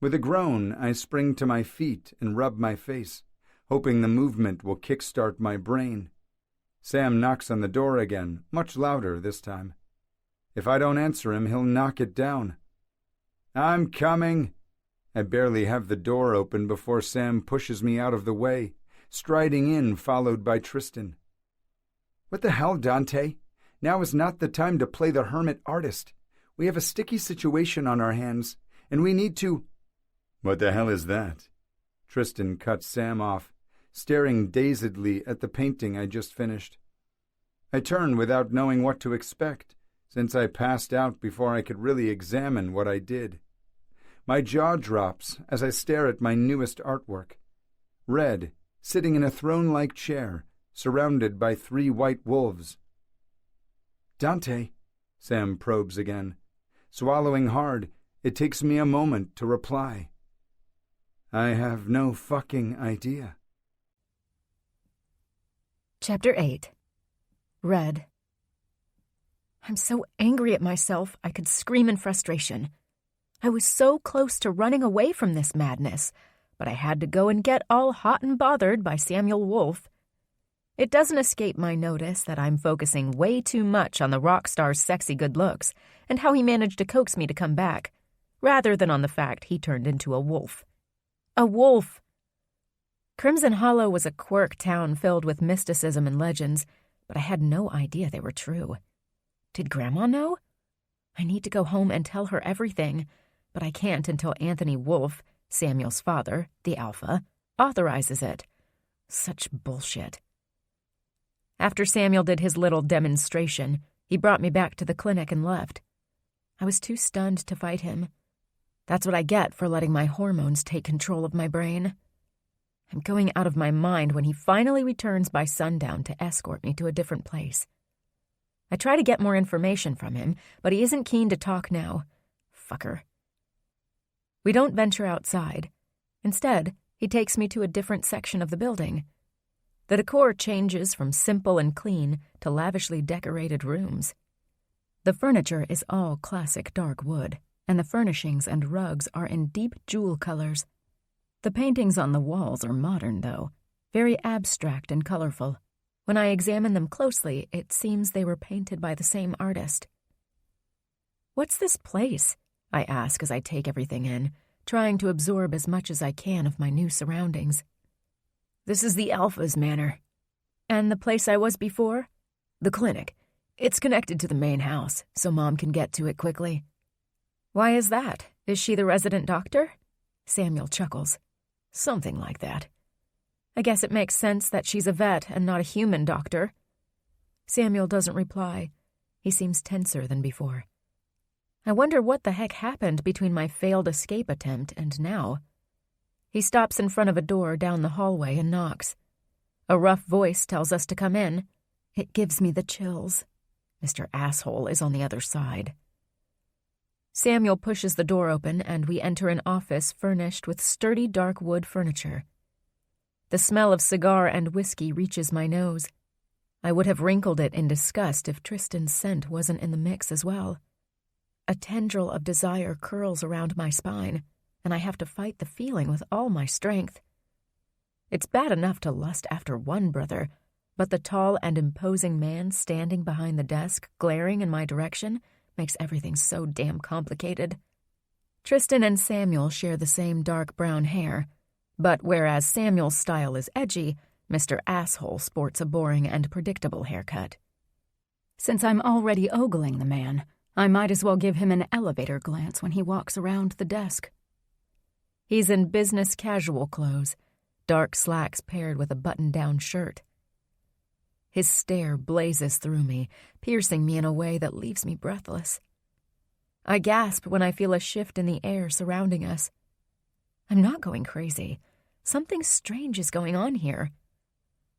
With a groan, I spring to my feet and rub my face, hoping the movement will kickstart my brain. Sam knocks on the door again, much louder this time. If I don't answer him, he'll knock it down. "I'm coming." I barely have the door open before Sam pushes me out of the way, striding in, followed by Tristan. "What the hell, Dante? Now is not the time to play the hermit artist. We have a sticky situation on our hands, and we need to—" "What the hell is that?" Tristan cuts Sam off, staring dazedly at the painting I just finished. I turn without knowing what to expect, since I passed out before I could really examine what I did. My jaw drops as I stare at my newest artwork. Red, sitting in a throne-like chair, surrounded by 3 white wolves. "Dante," Sam probes again. Swallowing hard, it takes me a moment to reply. "I have no fucking idea." Chapter 8. Red. I'm so angry at myself I could scream in frustration. I was so close to running away from this madness, but I had to go and get all hot and bothered by Samuel Wolfe. It doesn't escape my notice that I'm focusing way too much on the rock star's sexy good looks and how he managed to coax me to come back, rather than on the fact he turned into a wolf. A wolf! Crimson Hollow was a quirk town filled with mysticism and legends, but I had no idea they were true. Did Grandma know? I need to go home and tell her everything, but I can't until Anthony Wolfe, Samuel's father, the Alpha, authorizes it. Such bullshit. After Samuel did his little demonstration, he brought me back to the clinic and left. I was too stunned to fight him. That's what I get for letting my hormones take control of my brain. I'm going out of my mind when he finally returns by sundown to escort me to a different place. I try to get more information from him, but he isn't keen to talk now. Fucker. We don't venture outside. Instead, he takes me to a different section of the building. The decor changes from simple and clean to lavishly decorated rooms. The furniture is all classic dark wood, and the furnishings and rugs are in deep jewel colors. The paintings on the walls are modern, though, very abstract and colorful. When I examine them closely, it seems they were painted by the same artist. "What's this place?" I ask as I take everything in, trying to absorb as much as I can of my new surroundings. "This is the Alpha's manor." "And the place I was before?" "The clinic. It's connected to the main house, so Mom can get to it quickly." "Why is that? Is she the resident doctor?" Samuel chuckles. "Something like that." "I guess it makes sense that she's a vet and not a human doctor." Samuel doesn't reply. He seems tenser than before. I wonder what the heck happened between my failed escape attempt and now. He stops in front of a door down the hallway and knocks. A rough voice tells us to come in. It gives me the chills. Mr. Asshole is on the other side. Samuel pushes the door open and we enter an office furnished with sturdy dark wood furniture. The smell of cigar and whiskey reaches my nose. I would have wrinkled it in disgust if Tristan's scent wasn't in the mix as well. A tendril of desire curls around my spine, and I have to fight the feeling with all my strength. It's bad enough to lust after one brother, but the tall and imposing man standing behind the desk, glaring in my direction, makes everything so damn complicated. Tristan and Samuel share the same dark brown hair, but whereas Samuel's style is edgy, Mr. Asshole sports a boring and predictable haircut. Since I'm already ogling the man, I might as well give him an elevator glance when he walks around the desk. He's in business casual clothes, dark slacks paired with a button-down shirt. His stare blazes through me, piercing me in a way that leaves me breathless. I gasp when I feel a shift in the air surrounding us. I'm not going crazy. Something strange is going on here.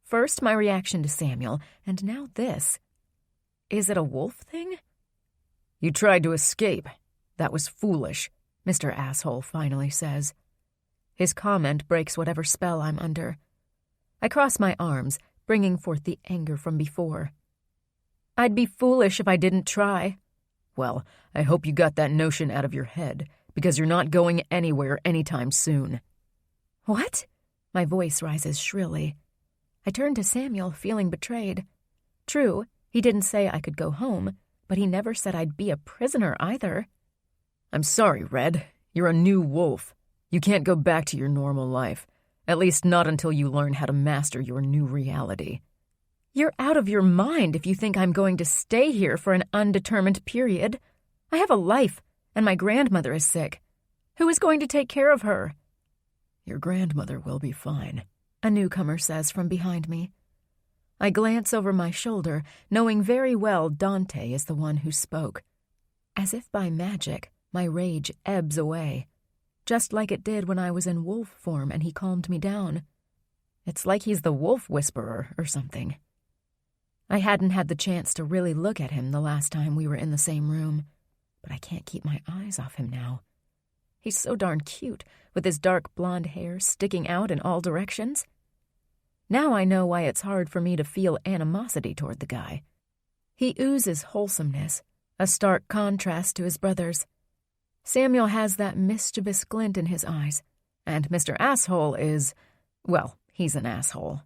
First, my reaction to Samuel, and now this. Is it a wolf thing? "You tried to escape. That was foolish," Mr. Asshole finally says. His comment breaks whatever spell I'm under. I cross my arms, bringing forth the anger from before. "I'd be foolish if I didn't try." "Well, I hope you got that notion out of your head, because you're not going anywhere anytime soon." "What?" My voice rises shrilly. I turn to Samuel, feeling betrayed. True, he didn't say I could go home, but he never said I'd be a prisoner either. "I'm sorry, Red. You're a new wolf. You can't go back to your normal life, at least not until you learn how to master your new reality." "You're out of your mind if you think I'm going to stay here for an undetermined period. I have a life, and my grandmother is sick. Who is going to take care of her?" "Your grandmother will be fine," a newcomer says from behind me. I glance over my shoulder, knowing very well Dante is the one who spoke. As if by magic, my rage ebbs away, just like it did when I was in wolf form and he calmed me down. It's like he's the wolf whisperer or something. I hadn't had the chance to really look at him the last time we were in the same room, but I can't keep my eyes off him now. He's so darn cute, with his dark blonde hair sticking out in all directions. Now I know why it's hard for me to feel animosity toward the guy. He oozes wholesomeness, a stark contrast to his brothers. Samuel has that mischievous glint in his eyes, and Mr. Asshole is, well, he's an asshole.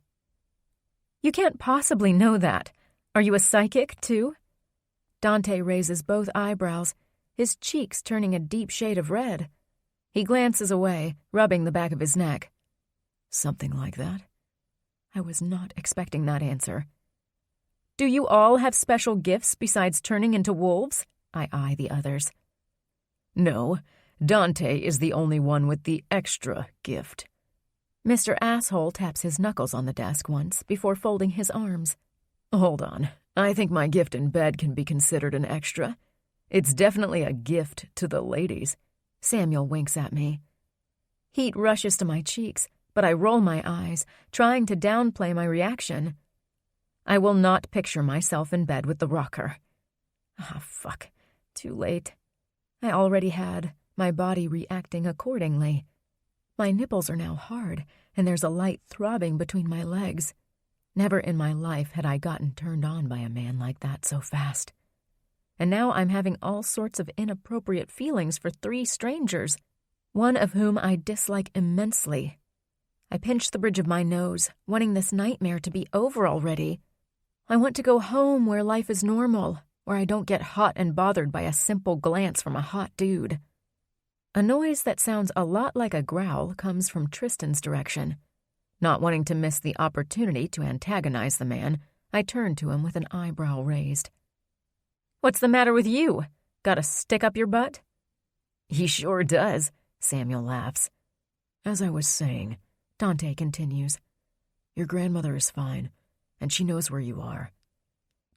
"You can't possibly know that. Are you a psychic, too?" Dante raises both eyebrows, his cheeks turning a deep shade of red. He glances away, rubbing the back of his neck. "Something like that?" I was not expecting that answer. "Do you all have special gifts besides turning into wolves?" I eye the others. "No, Dante is the only one with the extra gift." Mr. Asshole taps his knuckles on the desk once before folding his arms. "Hold on. I think my gift in bed can be considered an extra. It's definitely a gift to the ladies." Samuel winks at me. Heat rushes to my cheeks, but I roll my eyes, trying to downplay my reaction. I will not picture myself in bed with the rocker. Ah, fuck. Too late. I already had, my body reacting accordingly. My nipples are now hard, and there's a light throbbing between my legs. Never in my life had I gotten turned on by a man like that so fast. And now I'm having all sorts of inappropriate feelings for 3 strangers, one of whom I dislike immensely. I pinch the bridge of my nose, wanting this nightmare to be over already, I want to go home where life is normal, where I don't get hot and bothered by a simple glance from a hot dude. A noise that sounds a lot like a growl comes from Tristan's direction. Not wanting to miss the opportunity to antagonize the man, I turn to him with an eyebrow raised. "What's the matter with you? Got a stick up your butt?" "He sure does," Samuel laughs. "As I was saying," Dante continues, "your grandmother is fine, and she knows where you are."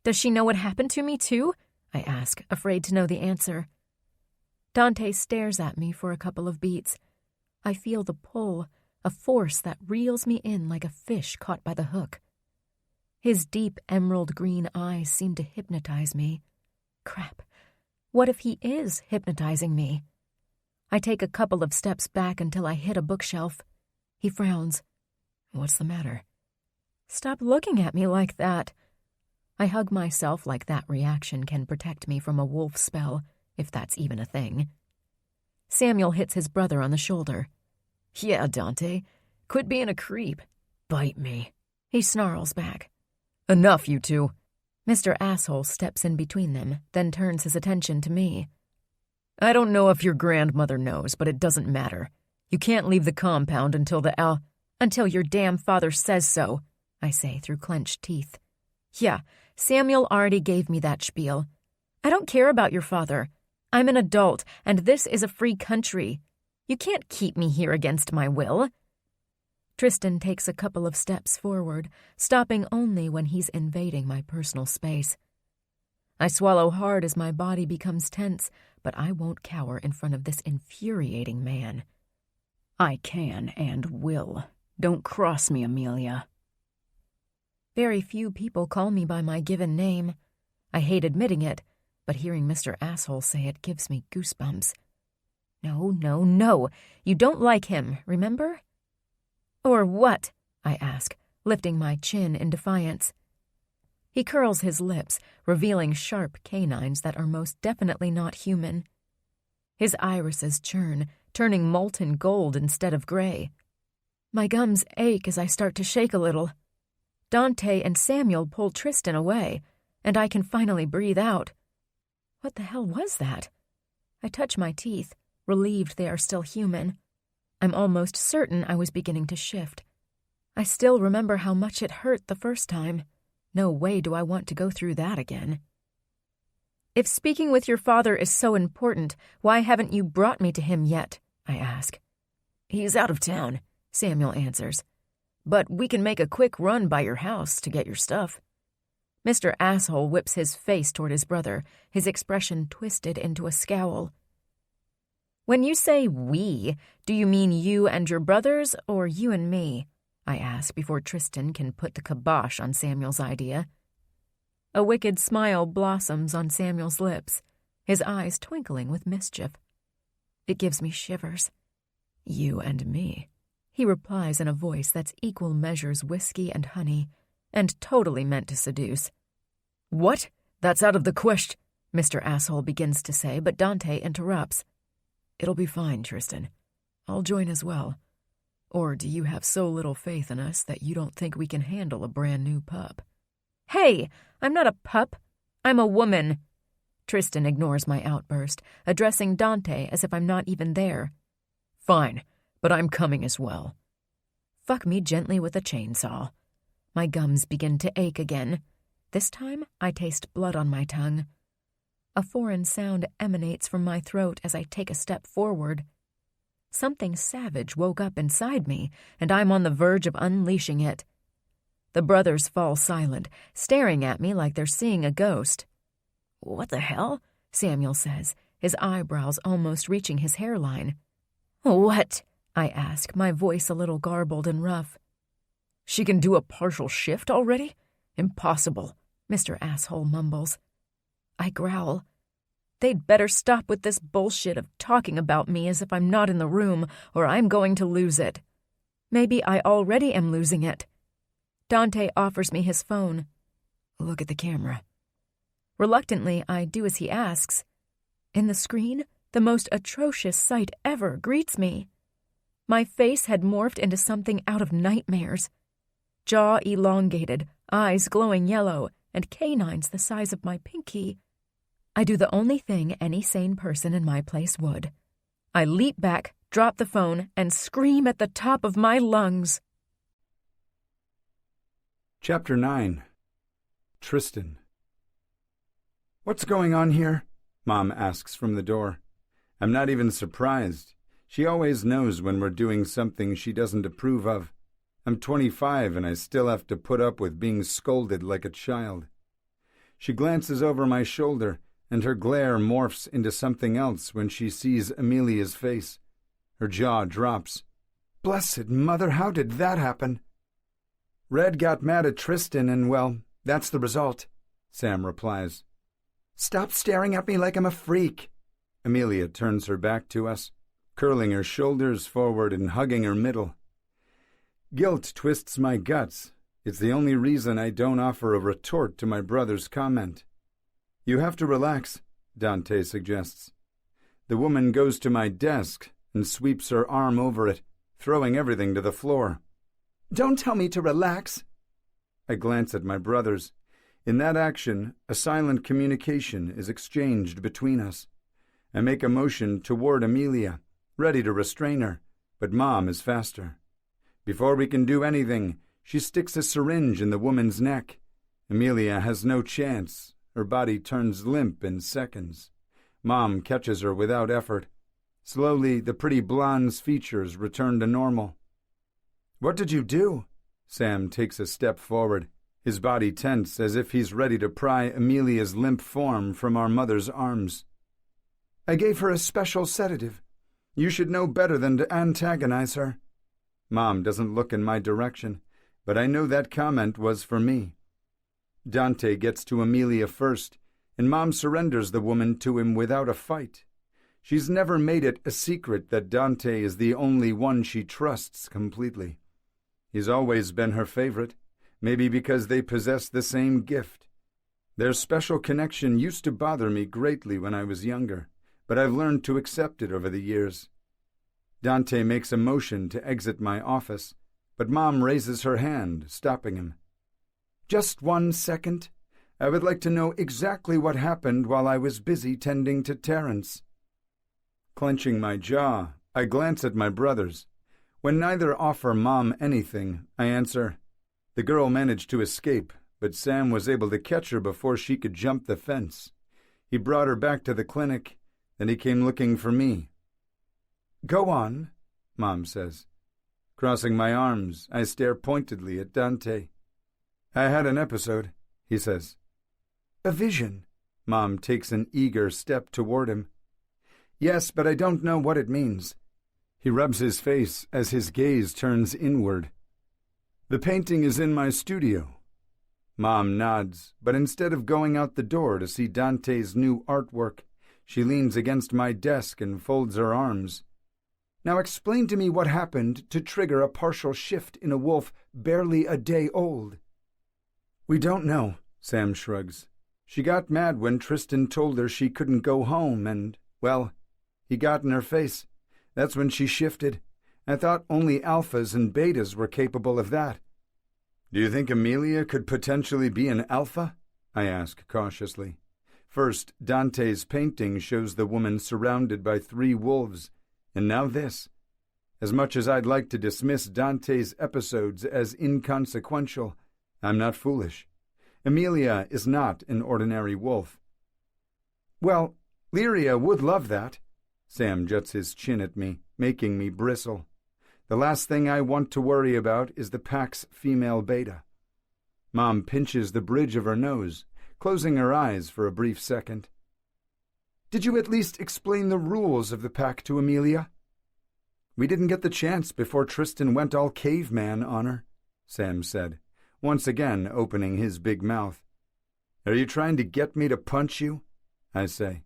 "Does she know what happened to me, too?" I ask, afraid to know the answer. Dante stares at me for a couple of beats. I feel the pull, a force that reels me in like a fish caught by the hook. His deep emerald green eyes seem to hypnotize me. Crap. What if he is hypnotizing me? I take a couple of steps back until I hit a bookshelf. He frowns. "What's the matter?" "Stop looking at me like that." I hug myself like that reaction can protect me from a wolf spell, if that's even a thing. Samuel hits his brother on the shoulder. "Yeah, Dante. Quit being a creep. Bite me." He snarls back. "Enough, you two." Mr. Asshole steps in between them, then turns his attention to me. "I don't know if your grandmother knows, but it doesn't matter. You can't leave the compound until your damn father says so," I say through clenched teeth. "Yeah, Samuel already gave me that spiel. I don't care about your father. I'm an adult, and this is a free country. You can't keep me here against my will." Tristan takes a couple of steps forward, stopping only when he's invading my personal space. I swallow hard as my body becomes tense, but I won't cower in front of this infuriating man. "I can and will. Don't cross me, Amelia." Very few people call me by my given name. I hate admitting it, but hearing Mr. Asshole say it gives me goosebumps. No. You don't like him, remember? "Or what?" I ask, lifting my chin in defiance. He curls his lips, revealing sharp canines that are most definitely not human. His irises churn, turning molten gold instead of gray. My gums ache as I start to shake a little. Dante and Samuel pull Tristan away, and I can finally breathe out. What the hell was that? I touch my teeth, relieved they are still human. I'm almost certain I was beginning to shift. I still remember how much it hurt the first time. No way do I want to go through that again. "If speaking with your father is so important, why haven't you brought me to him yet?" I ask. "He's out of town," Samuel answers. "But we can make a quick run by your house to get your stuff." Mr. Asshole whips his face toward his brother, his expression twisted into a scowl. "When you say we, do you mean you and your brothers, or you and me?" I ask before Tristan can put the kibosh on Samuel's idea. A wicked smile blossoms on Samuel's lips, his eyes twinkling with mischief. It gives me shivers. "You and me," he replies in a voice that's equal measures whiskey and honey, and totally meant to seduce. "What? That's out of the question," Mr. Asshole begins to say, but Dante interrupts. "It'll be fine, Tristan. I'll join as well. Or do you have so little faith in us that you don't think we can handle a brand new pup?" "Hey, I'm not a pup. I'm a woman." Tristan ignores my outburst, addressing Dante as if I'm not even there. "Fine, but I'm coming as well." Fuck me gently with a chainsaw. My gums begin to ache again. This time, I taste blood on my tongue. A foreign sound emanates from my throat as I take a step forward. Something savage woke up inside me, and I'm on the verge of unleashing it. The brothers fall silent, staring at me like they're seeing a ghost. "What the hell?" Samuel says, his eyebrows almost reaching his hairline. "What?" I ask, my voice a little garbled and rough. "She can do a partial shift already? Impossible," Mr. Asshole mumbles. I growl. They'd better stop with this bullshit of talking about me as if I'm not in the room, or I'm going to lose it. Maybe I already am losing it. Dante offers me his phone. "Look at the camera." Reluctantly, I do as he asks. In the screen, the most atrocious sight ever greets me. My face had morphed into something out of nightmares. Jaw elongated, eyes glowing yellow, and canines the size of my pinky, I do the only thing any sane person in my place would. I leap back, drop the phone, and scream at the top of my lungs. Chapter 9. Tristan. "What's going on here?" Mom asks from the door. I'm not even surprised. She always knows when we're doing something she doesn't approve of. I'm 25 and I still have to put up with being scolded like a child. She glances over my shoulder, and her glare morphs into something else when she sees Amelia's face. Her jaw drops. "Blessed Mother, how did that happen?" "Red got mad at Tristan and, well, that's the result," Sam replies. "Stop staring at me like I'm a freak." Amelia turns her back to us, curling her shoulders forward and hugging her middle. Guilt twists my guts. It's the only reason I don't offer a retort to my brother's comment. "You have to relax," Dante suggests. The woman goes to my desk and sweeps her arm over it, throwing everything to the floor. "Don't tell me to relax." I glance at my brothers. In that action, a silent communication is exchanged between us. I make a motion toward Amelia, ready to restrain her, but Mom is faster. Before we can do anything, she sticks a syringe in the woman's neck. Amelia has no chance. Her body turns limp in seconds. Mom catches her without effort. Slowly, the pretty blonde's features return to normal. "What did you do?" Sam takes a step forward, his body tense as if he's ready to pry Amelia's limp form from our mother's arms. "I gave her a special sedative. You should know better than to antagonize her." Mom doesn't look in my direction, but I know that comment was for me. Dante gets to Amelia first, and Mom surrenders the woman to him without a fight. She's never made it a secret that Dante is the only one she trusts completely. He's always been her favorite, maybe because they possess the same gift. Their special connection used to bother me greatly when I was younger, but I've learned to accept it over the years. Dante makes a motion to exit my office, but Mom raises her hand, stopping him. "Just 1 second. I would like to know exactly what happened while I was busy tending to Terence." Clenching my jaw, I glance at my brothers. When neither offer Mom anything, I answer, "The girl managed to escape, but Sam was able to catch her before she could jump the fence. He brought her back to the clinic, then he came looking for me." "Go on," Mom says. Crossing my arms, I stare pointedly at Dante. "I had an episode," he says. "A vision." Mom takes an eager step toward him. "Yes, but I don't know what it means." He rubs his face as his gaze turns inward. "The painting is in my studio." Mom nods, but instead of going out the door to see Dante's new artwork, she leans against my desk and folds her arms. "Now explain to me what happened to trigger a partial shift in a wolf barely a day old." "We don't know," Sam shrugs. "She got mad when Tristan told her she couldn't go home and, well, he got in her face. That's when she shifted. I thought only alphas and betas were capable of that." "Do you think Amelia could potentially be an alpha?" I ask cautiously. First, Dante's painting shows the woman surrounded by 3 wolves, and now this. As much as I'd like to dismiss Dante's episodes as inconsequential, I'm not foolish. Amelia is not an ordinary wolf. "Well, Lyria would love that." Sam juts his chin at me, making me bristle. The last thing I want to worry about is the pack's female beta. Mom pinches the bridge of her nose, closing her eyes for a brief second. "Did you at least explain the rules of the pack to Amelia?" "We didn't get the chance before Tristan went all caveman on her," Sam said, once again opening his big mouth. "Are you trying to get me to punch you?" I say.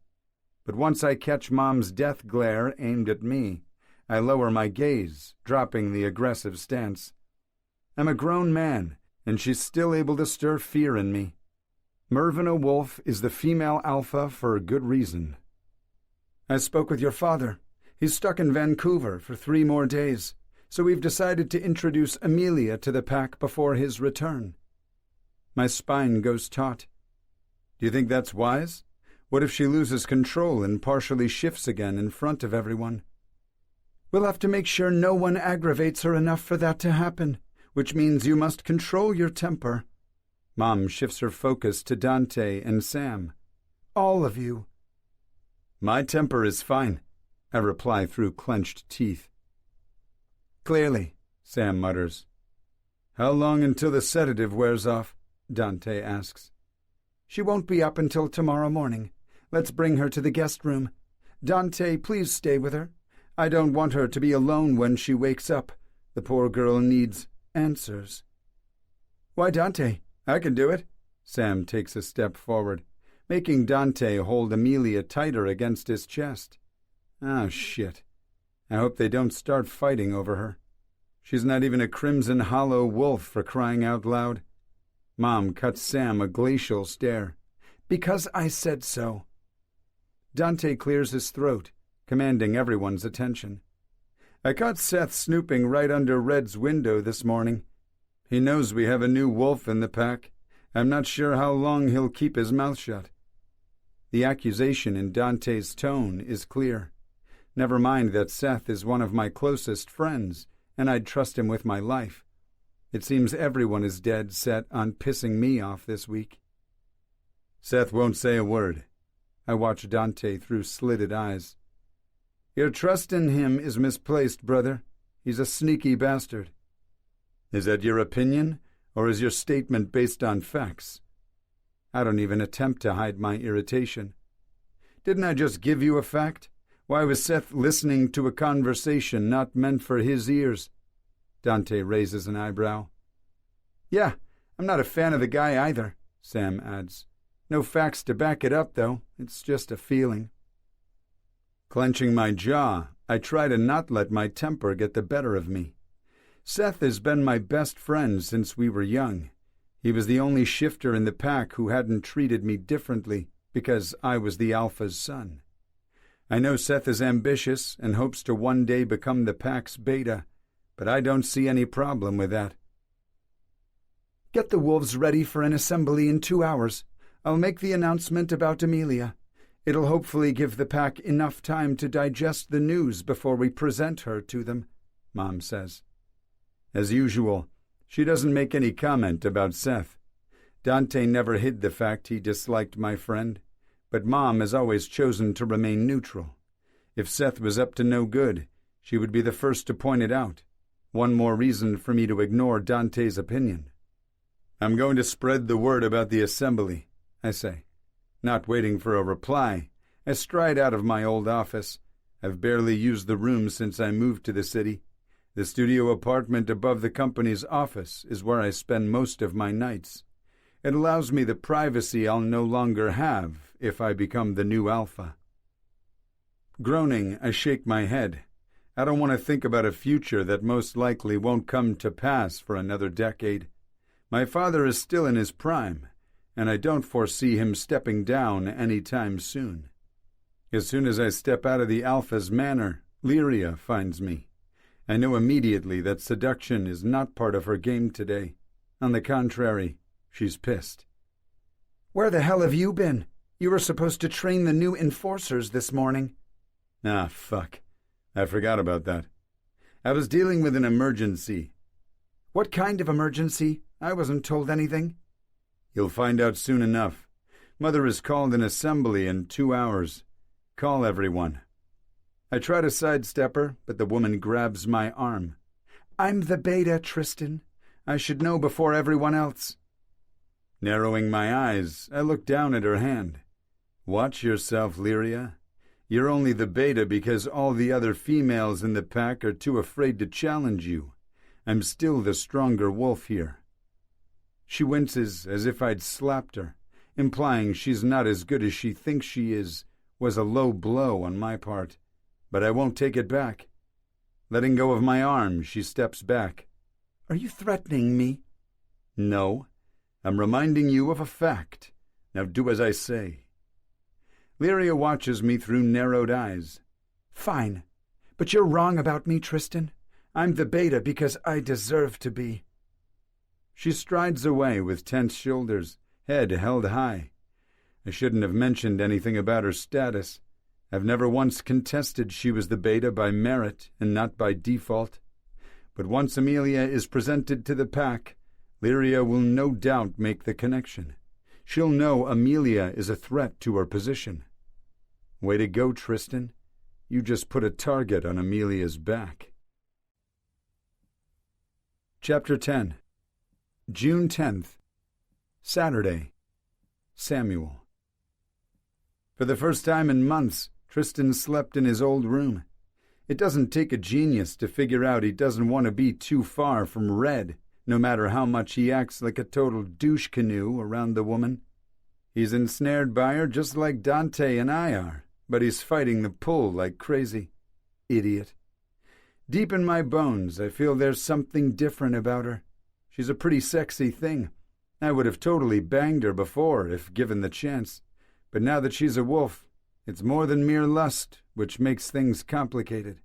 But once I catch Mom's death glare aimed at me, I lower my gaze, dropping the aggressive stance. I'm a grown man, and she's still able to stir fear in me. Mervyn Wolf is the female alpha for a good reason. "I spoke with your father. He's stuck in Vancouver for 3 more days, so we've decided to introduce Amelia to the pack before his return." My spine goes taut. Do you think that's wise? What if she loses control and partially shifts again in front of everyone? We'll have to make sure no one aggravates her enough for that to happen, which means you must control your temper. Mom shifts her focus to Dante and Sam. All of you. My temper is fine, I reply through clenched teeth. Clearly, Sam mutters. How long until the sedative wears off? Dante asks. She won't be up until tomorrow morning. Let's bring her to the guest room. Dante, please stay with her. I don't want her to be alone when she wakes up. The poor girl needs answers. Why, Dante, I can do it. Sam takes a step forward, making Dante hold Amelia tighter against his chest. Ah, shit. I hope they don't start fighting over her. She's not even a Crimson Hollow wolf, for crying out loud. Mom cuts Sam a glacial stare. Because I said so. Dante clears his throat, commanding everyone's attention. I caught Seth snooping right under Red's window this morning. He knows we have a new wolf in the pack. I'm not sure how long he'll keep his mouth shut. The accusation in Dante's tone is clear. Never mind that Seth is one of my closest friends, and I'd trust him with my life. It seems everyone is dead set on pissing me off this week. Seth won't say a word. I watch Dante through slitted eyes. Your trust in him is misplaced, brother. He's a sneaky bastard. Is that your opinion, or is your statement based on facts? I don't even attempt to hide my irritation. Didn't I just give you a fact? Why was Seth listening to a conversation not meant for his ears? Dante raises an eyebrow. Yeah, I'm not a fan of the guy either, Sam adds. No facts to back it up, though. It's just a feeling. Clenching my jaw, I try to not let my temper get the better of me. Seth has been my best friend since we were young. He was the only shifter in the pack who hadn't treated me differently because I was the alpha's son. I know Seth is ambitious and hopes to one day become the pack's beta, but I don't see any problem with that. Get the wolves ready for an assembly in 2 hours. I'll make the announcement about Amelia. It'll hopefully give the pack enough time to digest the news before we present her to them, Mom says. As usual, she doesn't make any comment about Seth. Dante never hid the fact he disliked my friend, but Mom has always chosen to remain neutral. If Seth was up to no good, she would be the first to point it out. One more reason for me to ignore Dante's opinion. I'm going to spread the word about the assembly, I say. Not waiting for a reply, I stride out of my old office. I've barely used the room since I moved to the city. The studio apartment above the company's office is where I spend most of my nights. It allows me the privacy I'll no longer have if I become the new alpha. Groaning, I shake my head. I don't want to think about a future that most likely won't come to pass for another decade. My father is still in his prime, and I don't foresee him stepping down any time soon. As soon as I step out of the alpha's manor, Lyria finds me. I know immediately that seduction is not part of her game today. On the contrary, she's pissed. Where the hell have you been? You were supposed to train the new enforcers this morning. Ah, fuck. I forgot about that. I was dealing with an emergency. What kind of emergency? I wasn't told anything. You'll find out soon enough. Mother has called an assembly in 2 hours. Call everyone. I try to sidestep her, but the woman grabs my arm. I'm the beta, Tristan. I should know before everyone else. Narrowing my eyes, I look down at her hand. Watch yourself, Lyria. You're only the beta because all the other females in the pack are too afraid to challenge you. I'm still the stronger wolf here. She winces as if I'd slapped her, implying she's not as good as she thinks she is, was a low blow on my part. But I won't take it back. Letting go of my arm, she steps back. Are you threatening me? No. I'm reminding you of a fact. Now do as I say. Lyria watches me through narrowed eyes. Fine. But you're wrong about me, Tristan. I'm the beta because I deserve to be. She strides away with tense shoulders, head held high. I shouldn't have mentioned anything about her status. I've never once contested she was the beta by merit and not by default. But once Amelia is presented to the pack, Lyria will no doubt make the connection. She'll know Amelia is a threat to her position. Way to go, Tristan. You just put a target on Amelia's back. Chapter 10. June 10th. Saturday. Samuel. For the first time in months, Tristan slept in his old room. It doesn't take a genius to figure out he doesn't want to be too far from Red, no matter how much he acts like a total douche canoe around the woman. He's ensnared by her just like Dante and I are, but he's fighting the pull like crazy. Idiot. Deep in my bones, I feel there's something different about her. She's a pretty sexy thing. I would have totally banged her before if given the chance, but now that she's a wolf, it's more than mere lust, which makes things complicated.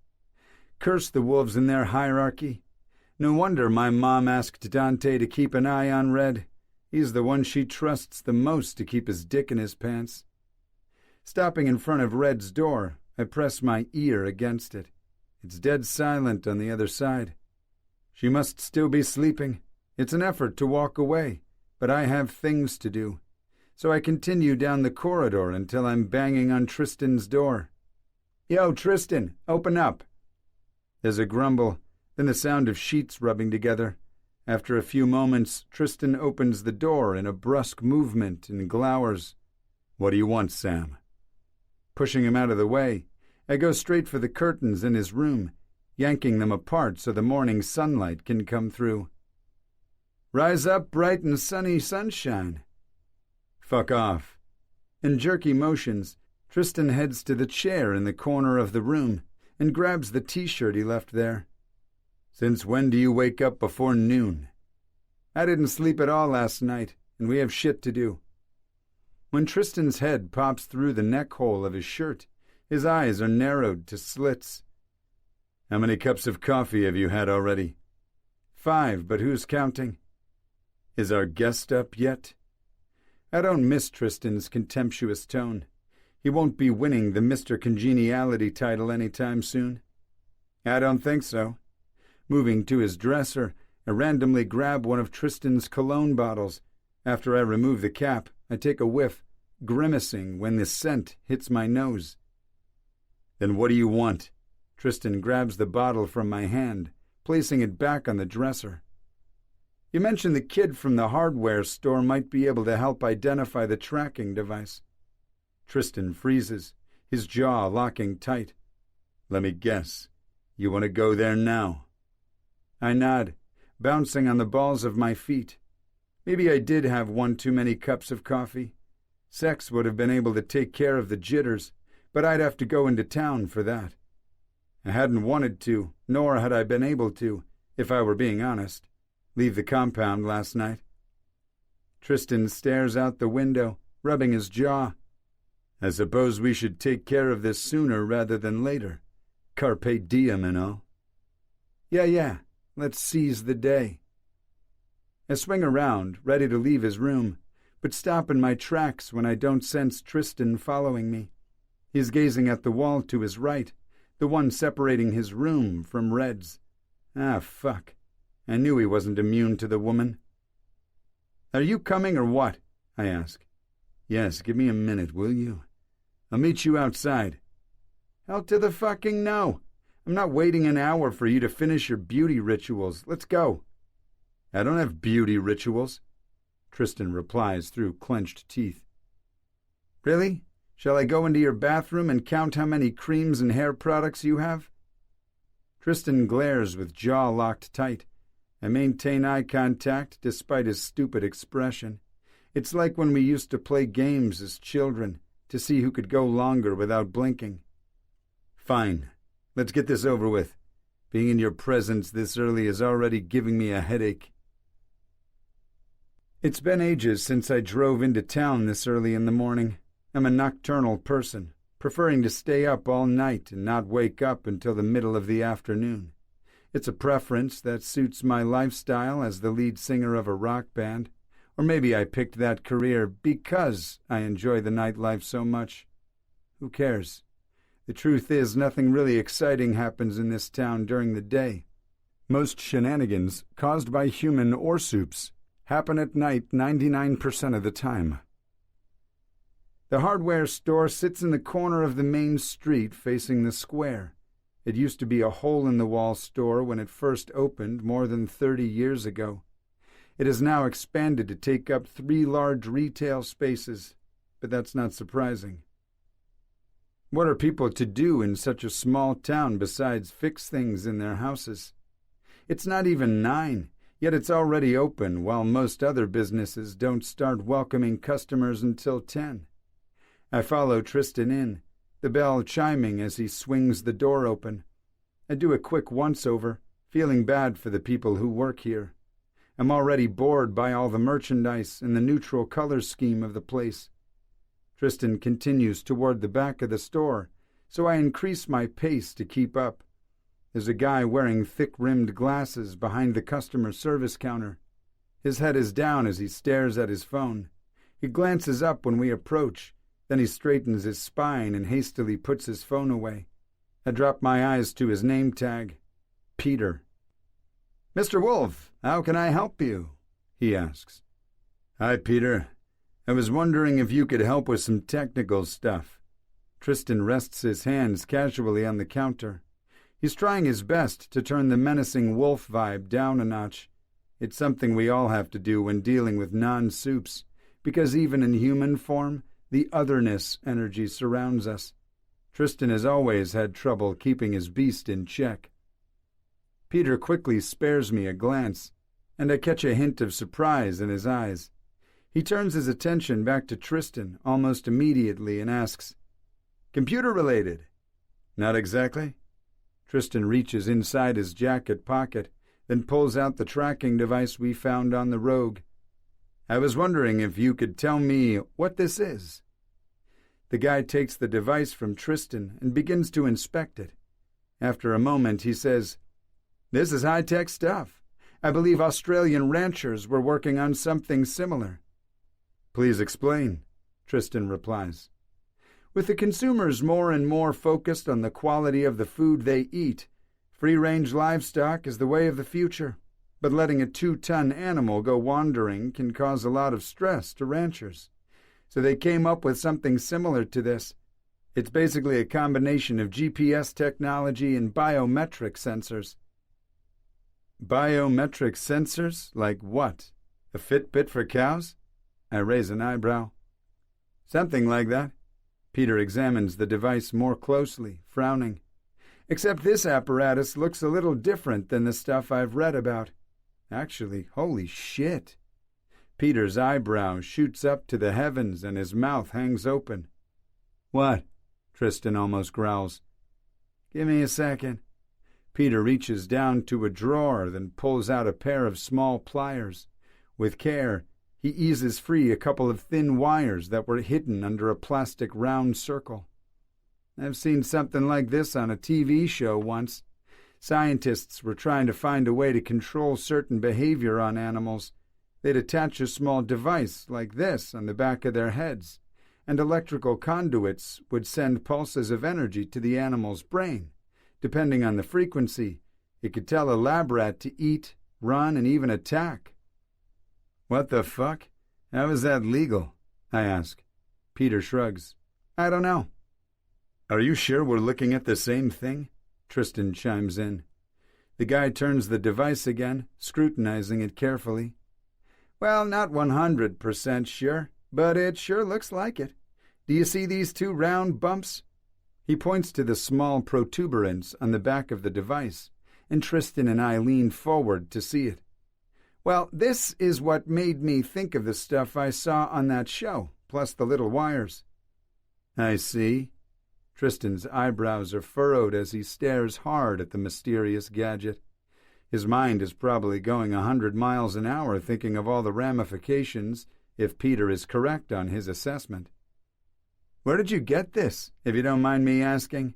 Curse the wolves and their hierarchy. No wonder my mom asked Dante to keep an eye on Red. He's the one she trusts the most to keep his dick in his pants. Stopping in front of Red's door, I press my ear against it. It's dead silent on the other side. She must still be sleeping. It's an effort to walk away, but I have things to do. So I continue down the corridor until I'm banging on Tristan's door. "Yo, Tristan, open up." There's a grumble, then the sound of sheets rubbing together. After a few moments, Tristan opens the door in a brusque movement and glowers. "What do you want, Sam?" Pushing him out of the way, I go straight for the curtains in his room, yanking them apart so the morning sunlight can come through. "Rise up, bright and sunny sunshine." "Fuck off." In jerky motions, Tristan heads to the chair in the corner of the room and grabs the t-shirt he left there. "Since when do you wake up before noon?" "I didn't sleep at all last night, and we have shit to do." When Tristan's head pops through the neck hole of his shirt, his eyes are narrowed to slits. "How many cups of coffee have you had already?" "5, but who's counting?" "Is our guest up yet?" I don't miss Tristan's contemptuous tone. He won't be winning the Mr. Congeniality title anytime soon. "I don't think so." Moving to his dresser, I randomly grab one of Tristan's cologne bottles. After I remove the cap, I take a whiff, grimacing when the scent hits my nose. "Then what do you want?" Tristan grabs the bottle from my hand, placing it back on the dresser. "You mentioned the kid from the hardware store might be able to help identify the tracking device." Tristan freezes, his jaw locking tight. "Let me guess. You want to go there now?" I nod, bouncing on the balls of my feet. Maybe I did have one too many cups of coffee. Sex would have been able to take care of the jitters, but I'd have to go into town for that. I hadn't wanted to, nor had I been able to, if I were being honest, leave the compound last night. Tristan stares out the window, rubbing his jaw. "I suppose we should take care of this sooner rather than later. Carpe diem and all." Yeah, let's seize the day." I swing around, ready to leave his room, but stop in my tracks when I don't sense Tristan following me. He's gazing at the wall to his right, the one separating his room from Red's. Ah, fuck. I knew he wasn't immune to the woman. "Are you coming or what?" I ask. "Yes, give me a minute, will you? I'll meet you outside." "Hell to the fucking no. I'm not waiting an hour for you to finish your beauty rituals. Let's go." "I don't have beauty rituals," Tristan replies through clenched teeth. "Really? Shall I go into your bathroom and count how many creams and hair products you have?" Tristan glares with jaw locked tight. I maintain eye contact despite his stupid expression. It's like when we used to play games as children to see who could go longer without blinking. "Fine. Let's get this over with. Being in your presence this early is already giving me a headache." It's been ages since I drove into town this early in the morning. I'm a nocturnal person, preferring to stay up all night and not wake up until the middle of the afternoon. It's a preference that suits my lifestyle as the lead singer of a rock band. Or maybe I picked that career because I enjoy the nightlife so much. Who cares? The truth is, nothing really exciting happens in this town during the day. Most shenanigans, caused by human or soups, happen at night 99% of the time. The hardware store sits in the corner of the main street facing the square. It used to be a hole-in-the-wall store when it first opened more than 30 years ago. It has now expanded to take up 3 large retail spaces, but that's not surprising. What are people to do in such a small town besides fix things in their houses? It's not even 9, yet it's already open, while most other businesses don't start welcoming customers until 10. I follow Tristan in, the bell chiming as he swings the door open. I do a quick once-over, feeling bad for the people who work here. I'm already bored by all the merchandise and the neutral color scheme of the place. Tristan continues toward the back of the store, so I increase my pace to keep up. There's a guy wearing thick-rimmed glasses behind the customer service counter. His head is down as he stares at his phone. He glances up when we approach, then he straightens his spine and hastily puts his phone away. I drop my eyes to his name tag. Peter. "Mr. Wolf, how can I help you?" he asks. "Hi, Peter. I was wondering if you could help with some technical stuff." Tristan rests his hands casually on the counter. He's trying his best to turn the menacing wolf vibe down a notch. It's something we all have to do when dealing with non-soups, because even in human form, the otherness energy surrounds us. Tristan has always had trouble keeping his beast in check. Peter quickly spares me a glance, and I catch a hint of surprise in his eyes. He turns his attention back to Tristan almost immediately and asks, "Computer-related?" "Not exactly." Tristan reaches inside his jacket pocket, then pulls out the tracking device we found on the rogue. "I was wondering if you could tell me what this is." The guy takes the device from Tristan and begins to inspect it. After a moment, he says, "This is high-tech stuff. I believe Australian ranchers were working on something similar." "Please explain," Tristan replies. With the consumers more and more focused on the quality of the food they eat, free-range livestock is the way of the future. But letting a 2-ton animal go wandering can cause a lot of stress to ranchers. So they came up with something similar to this. It's basically a combination of GPS technology and biometric sensors. Biometric sensors? Like what? A Fitbit for cows? I raise an eyebrow. Something like that. Peter examines the device more closely, frowning. Except this apparatus looks a little different than the stuff I've read about. Actually, holy shit. Peter's eyebrow shoots up to the heavens and his mouth hangs open. "What?" Tristan almost growls. "Give me a second." Peter reaches down to a drawer, then pulls out a pair of small pliers. With care, he eases free a couple of thin wires that were hidden under a plastic round circle. "I've seen something like this on a TV show once. Scientists were trying to find a way to control certain behavior on animals. They'd attach a small device like this on the back of their heads, and electrical conduits would send pulses of energy to the animal's brain. Depending on the frequency, it could tell a lab rat to eat, run, and even attack." "What the fuck? How is that legal?" I ask. Peter shrugs. "I don't know." "Are you sure we're looking at the same thing?" Tristan chimes in. The guy turns the device again, scrutinizing it carefully. "Well, not 100% sure, but it sure looks like it. Do you see these 2 round bumps?" He points to the small protuberance on the back of the device, and Tristan and I lean forward to see it. "Well, this is what made me think of the stuff I saw on that show, plus the little wires." "I see." Tristan's eyebrows are furrowed as he stares hard at the mysterious gadget. His mind is probably going 100 miles an hour thinking of all the ramifications if Peter is correct on his assessment. "Where did you get this, if you don't mind me asking?"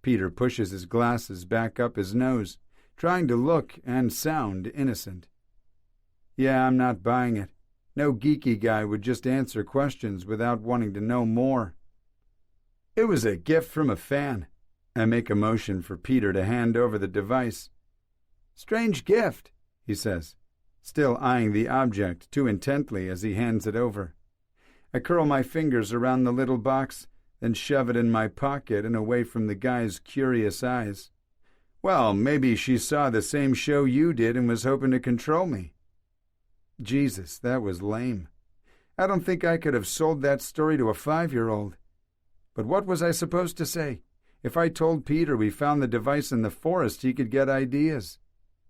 Peter pushes his glasses back up his nose, trying to look and sound innocent. Yeah, I'm not buying it. No geeky guy would just answer questions without wanting to know more. It was a gift from a fan. I make a motion for Peter to hand over the device. Strange gift, he says, still eyeing the object too intently as he hands it over. I curl my fingers around the little box, then shove it in my pocket and away from the guy's curious eyes. Well, maybe she saw the same show you did and was hoping to control me. Jesus, that was lame. I don't think I could have sold that story to a 5-year-old. But what was I supposed to say? If I told Peter we found the device in the forest, he could get ideas.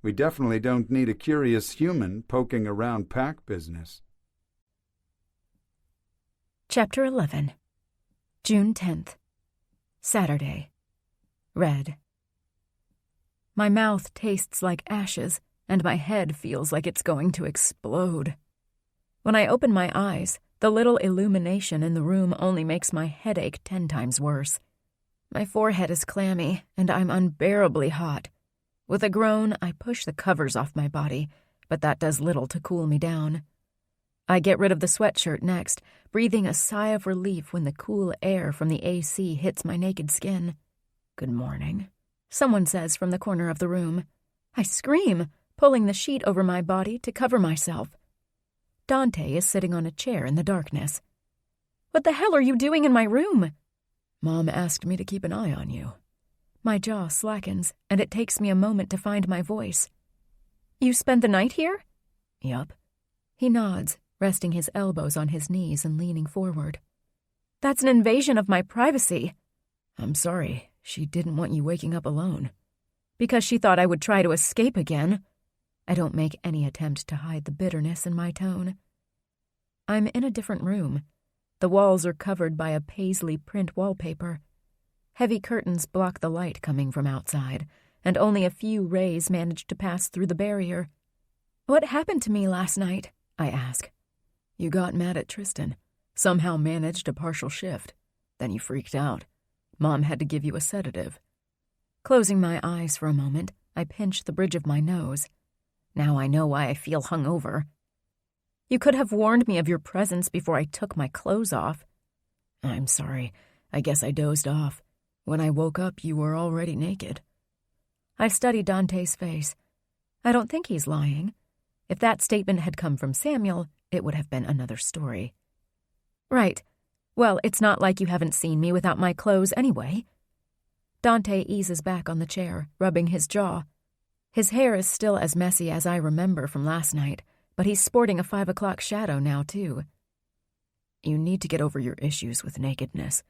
We definitely don't need a curious human poking around pack business. Chapter 11. June 10th. Saturday. Read. My mouth tastes like ashes, and my head feels like it's going to explode. When I open my eyes, the little illumination in the room only makes my headache 10 times worse. My forehead is clammy, and I'm unbearably hot. With a groan, I push the covers off my body, but that does little to cool me down. I get rid of the sweatshirt next, breathing a sigh of relief when the cool air from the AC hits my naked skin. "Good morning," someone says from the corner of the room. I scream, pulling the sheet over my body to cover myself. Dante is sitting on a chair in the darkness. "What the hell are you doing in my room?" "Mom asked me to keep an eye on you." My jaw slackens, and it takes me a moment to find my voice. "You spent the night here?" "Yup." He nods, resting his elbows on his knees and leaning forward. "That's an invasion of my privacy." "I'm sorry, she didn't want you waking up alone." "Because she thought I would try to escape again." I don't make any attempt to hide the bitterness in my tone. I'm in a different room. The walls are covered by a paisley print wallpaper. Heavy curtains block the light coming from outside, and only a few rays manage to pass through the barrier. "What happened to me last night?" I ask. "You got mad at Tristan. Somehow managed a partial shift. Then you freaked out. Mom had to give you a sedative." Closing my eyes for a moment, I pinch the bridge of my nose. Now I know why I feel hungover. "You could have warned me of your presence before I took my clothes off." "I'm sorry. I guess I dozed off. When I woke up, you were already naked." I study Dante's face. I don't think he's lying. If that statement had come from Samuel, it would have been another story. "Right. Well, it's not like you haven't seen me without my clothes anyway." Dante eases back on the chair, rubbing his jaw. His hair is still as messy as I remember from last night, but he's sporting a 5 o'clock shadow now, too. "You need to get over your issues with nakedness.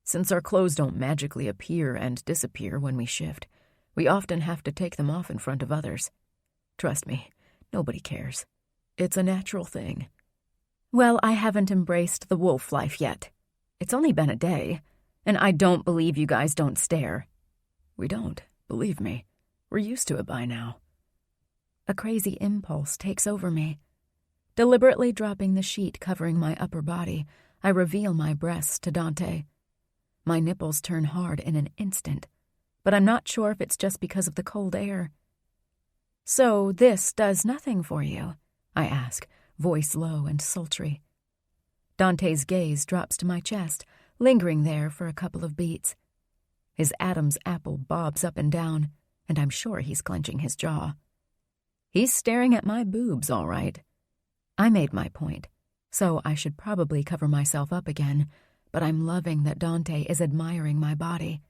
Since our clothes don't magically appear and disappear when we shift, we often have to take them off in front of others. Trust me, nobody cares. It's a natural thing." "Well, I haven't embraced the wolf life yet. It's only been a day, and I don't believe you guys don't stare." "We don't, believe me. We're used to it by now." A crazy impulse takes over me. Deliberately dropping the sheet covering my upper body, I reveal my breasts to Dante. My nipples turn hard in an instant, but I'm not sure if it's just because of the cold air. "So this does nothing for you?" I ask, voice low and sultry. Dante's gaze drops to my chest, lingering there for a couple of beats. His Adam's apple bobs up and down, and I'm sure he's clenching his jaw. He's staring at my boobs, all right. I made my point, so I should probably cover myself up again, but I'm loving that Dante is admiring my body.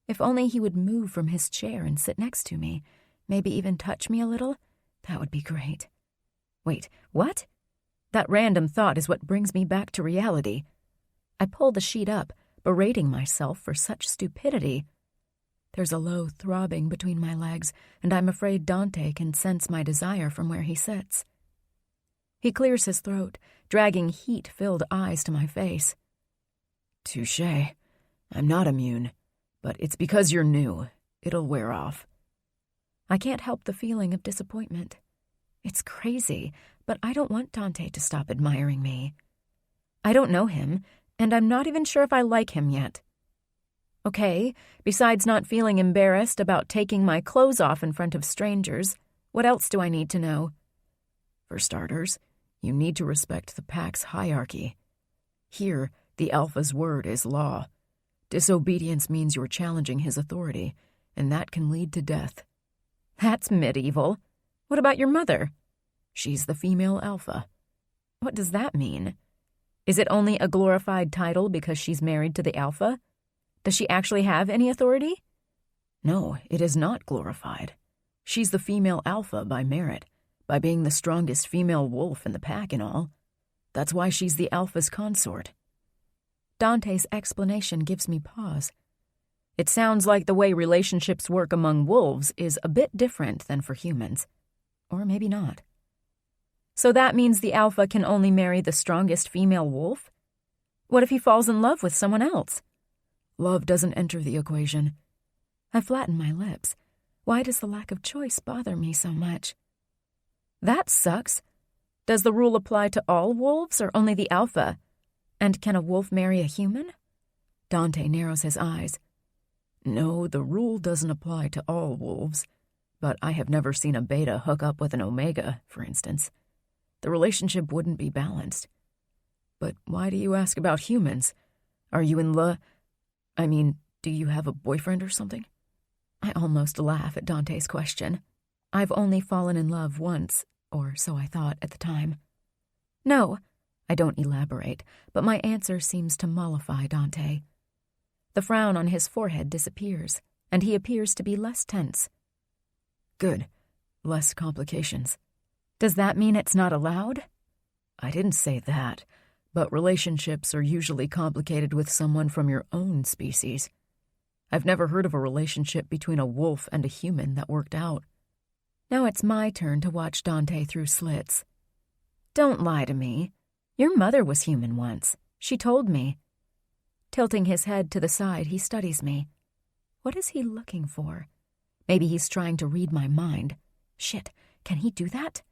If only he would move from his chair and sit next to me, maybe even touch me a little, that would be great. Wait, what? That random thought is what brings me back to reality. I pull the sheet up, berating myself for such stupidity. There's a low throbbing between my legs, and I'm afraid Dante can sense my desire from where he sits. He clears his throat, dragging heat-filled eyes to my face. "Touché. I'm not immune, but it's because you're new. It'll wear off." I can't help the feeling of disappointment. It's crazy, but I don't want Dante to stop admiring me. I don't know him, and I'm not even sure if I like him yet. Okay, besides not feeling embarrassed about taking my clothes off in front of strangers, what else do I need to know? For starters, you need to respect the pack's hierarchy. Here, the Alpha's word is law. Disobedience means you're challenging his authority, and that can lead to death. That's medieval. What about your mother? She's the female Alpha. What does that mean? Is it only a glorified title because she's married to the Alpha? Does she actually have any authority? No, it is not glorified. She's the female Alpha by merit, by being the strongest female wolf in the pack and all. That's why she's the Alpha's consort. Dante's explanation gives me pause. It sounds like the way relationships work among wolves is a bit different than for humans. Or maybe not. So that means the Alpha can only marry the strongest female wolf? What if he falls in love with someone else? Love doesn't enter the equation. I flatten my lips. Why does the lack of choice bother me so much? That sucks. Does the rule apply to all wolves or only the Alpha? And can a wolf marry a human? Dante narrows his eyes. No, the rule doesn't apply to all wolves, but I have never seen a beta hook up with an omega, for instance. The relationship wouldn't be balanced. But why do you ask about humans? Are you in love? I mean, do you have a boyfriend or something? I almost laugh at Dante's question. I've only fallen in love once, or so I thought at the time. No, I don't elaborate, but my answer seems to mollify Dante. The frown on his forehead disappears, and he appears to be less tense. Good. Less complications. Does that mean it's not allowed? I didn't say that, but relationships are usually complicated with someone from your own species. I've never heard of a relationship between a wolf and a human that worked out. Now it's my turn to watch Dante through slits. Don't lie to me. Your mother was human once. She told me. Tilting his head to the side, he studies me. What is he looking for? Maybe he's trying to read my mind. Shit, can he do that?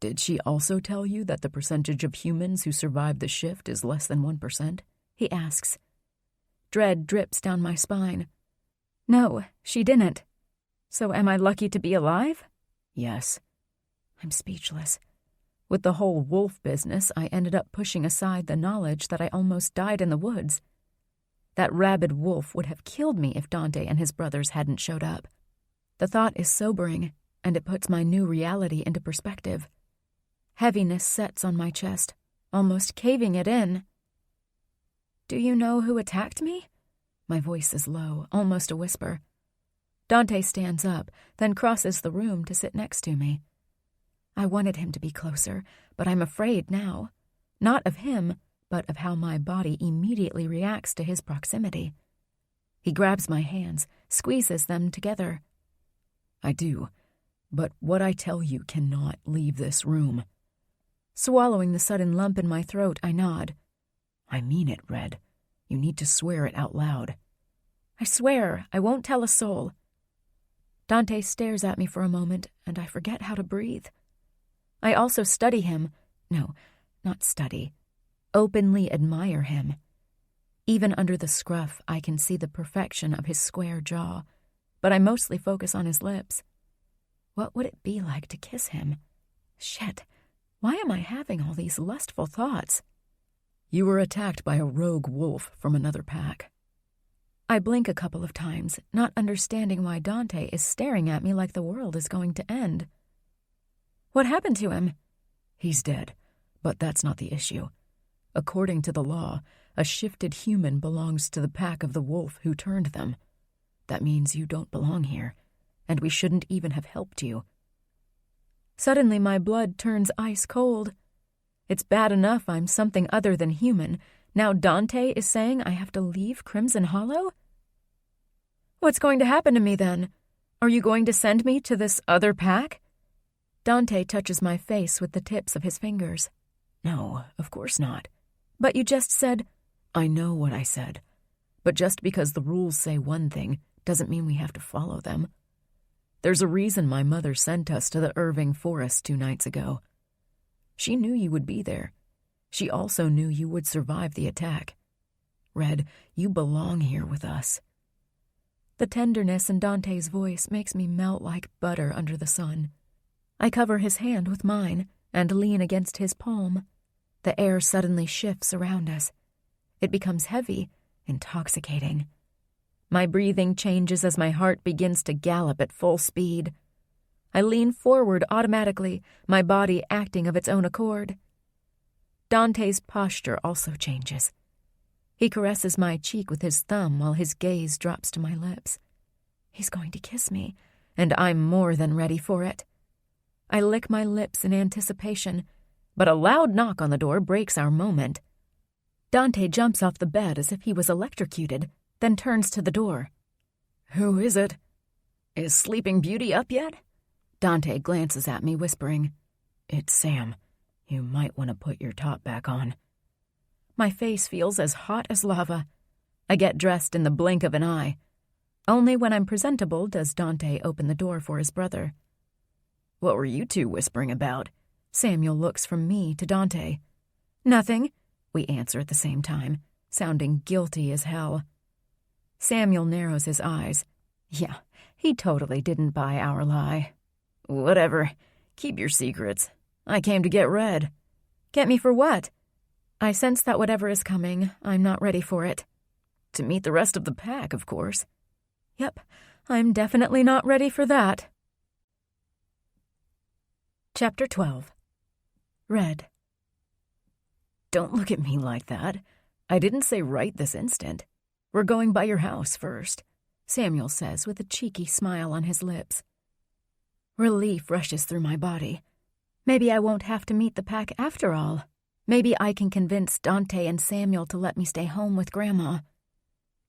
Did she also tell you that the percentage of humans who survive the shift is less than 1%? He asks. Dread drips down my spine. No, she didn't. So am I lucky to be alive? Yes. I'm speechless. With the whole wolf business, I ended up pushing aside the knowledge that I almost died in the woods. That rabid wolf would have killed me if Dante and his brothers hadn't showed up. The thought is sobering, and it puts my new reality into perspective. Heaviness sets on my chest, almost caving it in. Do you know who attacked me? My voice is low, almost a whisper. Dante stands up, then crosses the room to sit next to me. I wanted him to be closer, but I'm afraid now. Not of him, but of how my body immediately reacts to his proximity. He grabs my hands, squeezes them together. I do, but what I tell you cannot leave this room. Swallowing the sudden lump in my throat, I nod. I mean it, Red. You need to swear it out loud. I swear I won't tell a soul. Dante stares at me for a moment, and I forget how to breathe. I also study him. No, not study. Openly admire him. Even under the scruff, I can see the perfection of his square jaw, but I mostly focus on his lips. What would it be like to kiss him? Shit, why am I having all these lustful thoughts? You were attacked by a rogue wolf from another pack. I blink a couple of times, not understanding why Dante is staring at me like the world is going to end. What happened to him? He's dead, but that's not the issue. According to the law, a shifted human belongs to the pack of the wolf who turned them. That means you don't belong here, and we shouldn't even have helped you. Suddenly my blood turns ice cold. It's bad enough I'm something other than human. Now Dante is saying I have to leave Crimson Hollow? What's going to happen to me then? Are you going to send me to this other pack? Dante touches my face with the tips of his fingers. No, of course not. But you just said... I know what I said. But just because the rules say one thing doesn't mean we have to follow them. There's a reason my mother sent us to the Irving Forest 2 nights ago. She knew you would be there. She also knew you would survive the attack. Red, you belong here with us. The tenderness in Dante's voice makes me melt like butter under the sun. I cover his hand with mine and lean against his palm. The air suddenly shifts around us. It becomes heavy, intoxicating. My breathing changes as my heart begins to gallop at full speed. I lean forward automatically, my body acting of its own accord. Dante's posture also changes. He caresses my cheek with his thumb while his gaze drops to my lips. He's going to kiss me, and I'm more than ready for it. I lick my lips in anticipation, but a loud knock on the door breaks our moment. Dante jumps off the bed as if he was electrocuted, then turns to the door. "Who is it? Is Sleeping Beauty up yet?" Dante glances at me, whispering, "It's Sam. You might want to put your top back on." My face feels as hot as lava. I get dressed in the blink of an eye. Only when I'm presentable does Dante open the door for his brother. "What were you two whispering about?" Samuel looks from me to Dante. "Nothing," we answer at the same time, sounding guilty as hell. Samuel narrows his eyes. Yeah, he totally didn't buy our lie. "Whatever. Keep your secrets. I came to get Red." "Get me for what?" I sense that whatever is coming, I'm not ready for it. "To meet the rest of the pack, of course." Yep, I'm definitely not ready for that. Chapter 12. Red. "Don't look at me like that. I didn't say right this instant. We're going by your house first," Samuel says with a cheeky smile on his lips. Relief rushes through my body. Maybe I won't have to meet the pack after all. Maybe I can convince Dante and Samuel to let me stay home with Grandma.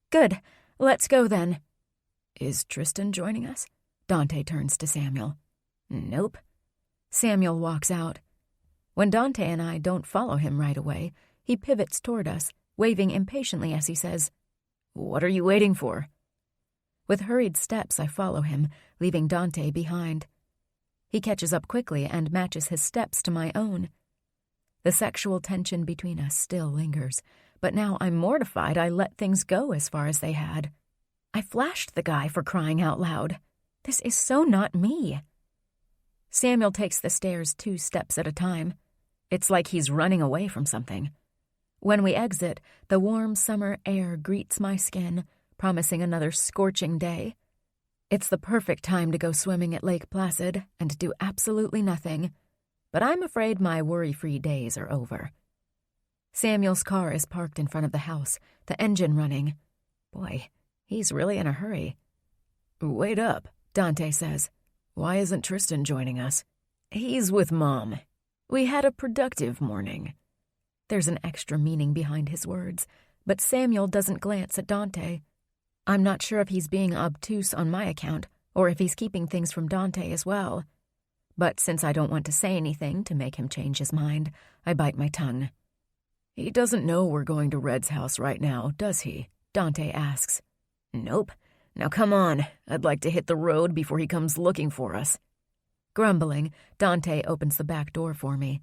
Good, let's go then. "Is Tristan joining us?" Dante turns to Samuel. "Nope." Samuel walks out. When Dante and I don't follow him right away, he pivots toward us, waving impatiently as he says, "What are you waiting for?" With hurried steps, I follow him, leaving Dante behind. He catches up quickly and matches his steps to my own. The sexual tension between us still lingers, but now I'm mortified I let things go as far as they had. I flashed the guy for crying out loud. This is so not me. Samuel takes the stairs 2 steps at a time. It's like he's running away from something. When we exit, the warm summer air greets my skin, promising another scorching day. It's the perfect time to go swimming at Lake Placid and do absolutely nothing, but I'm afraid my worry-free days are over. Samuel's car is parked in front of the house, the engine running. Boy, he's really in a hurry. "Wait up," Dante says. "Why isn't Tristan joining us?" "He's with Mom. We had a productive morning." There's an extra meaning behind his words, but Samuel doesn't glance at Dante. I'm not sure if he's being obtuse on my account or if he's keeping things from Dante as well. But since I don't want to say anything to make him change his mind, I bite my tongue. "He doesn't know we're going to Red's house right now, does he?" Dante asks. "Nope. Now come on. I'd like to hit the road before he comes looking for us." Grumbling, Dante opens the back door for me.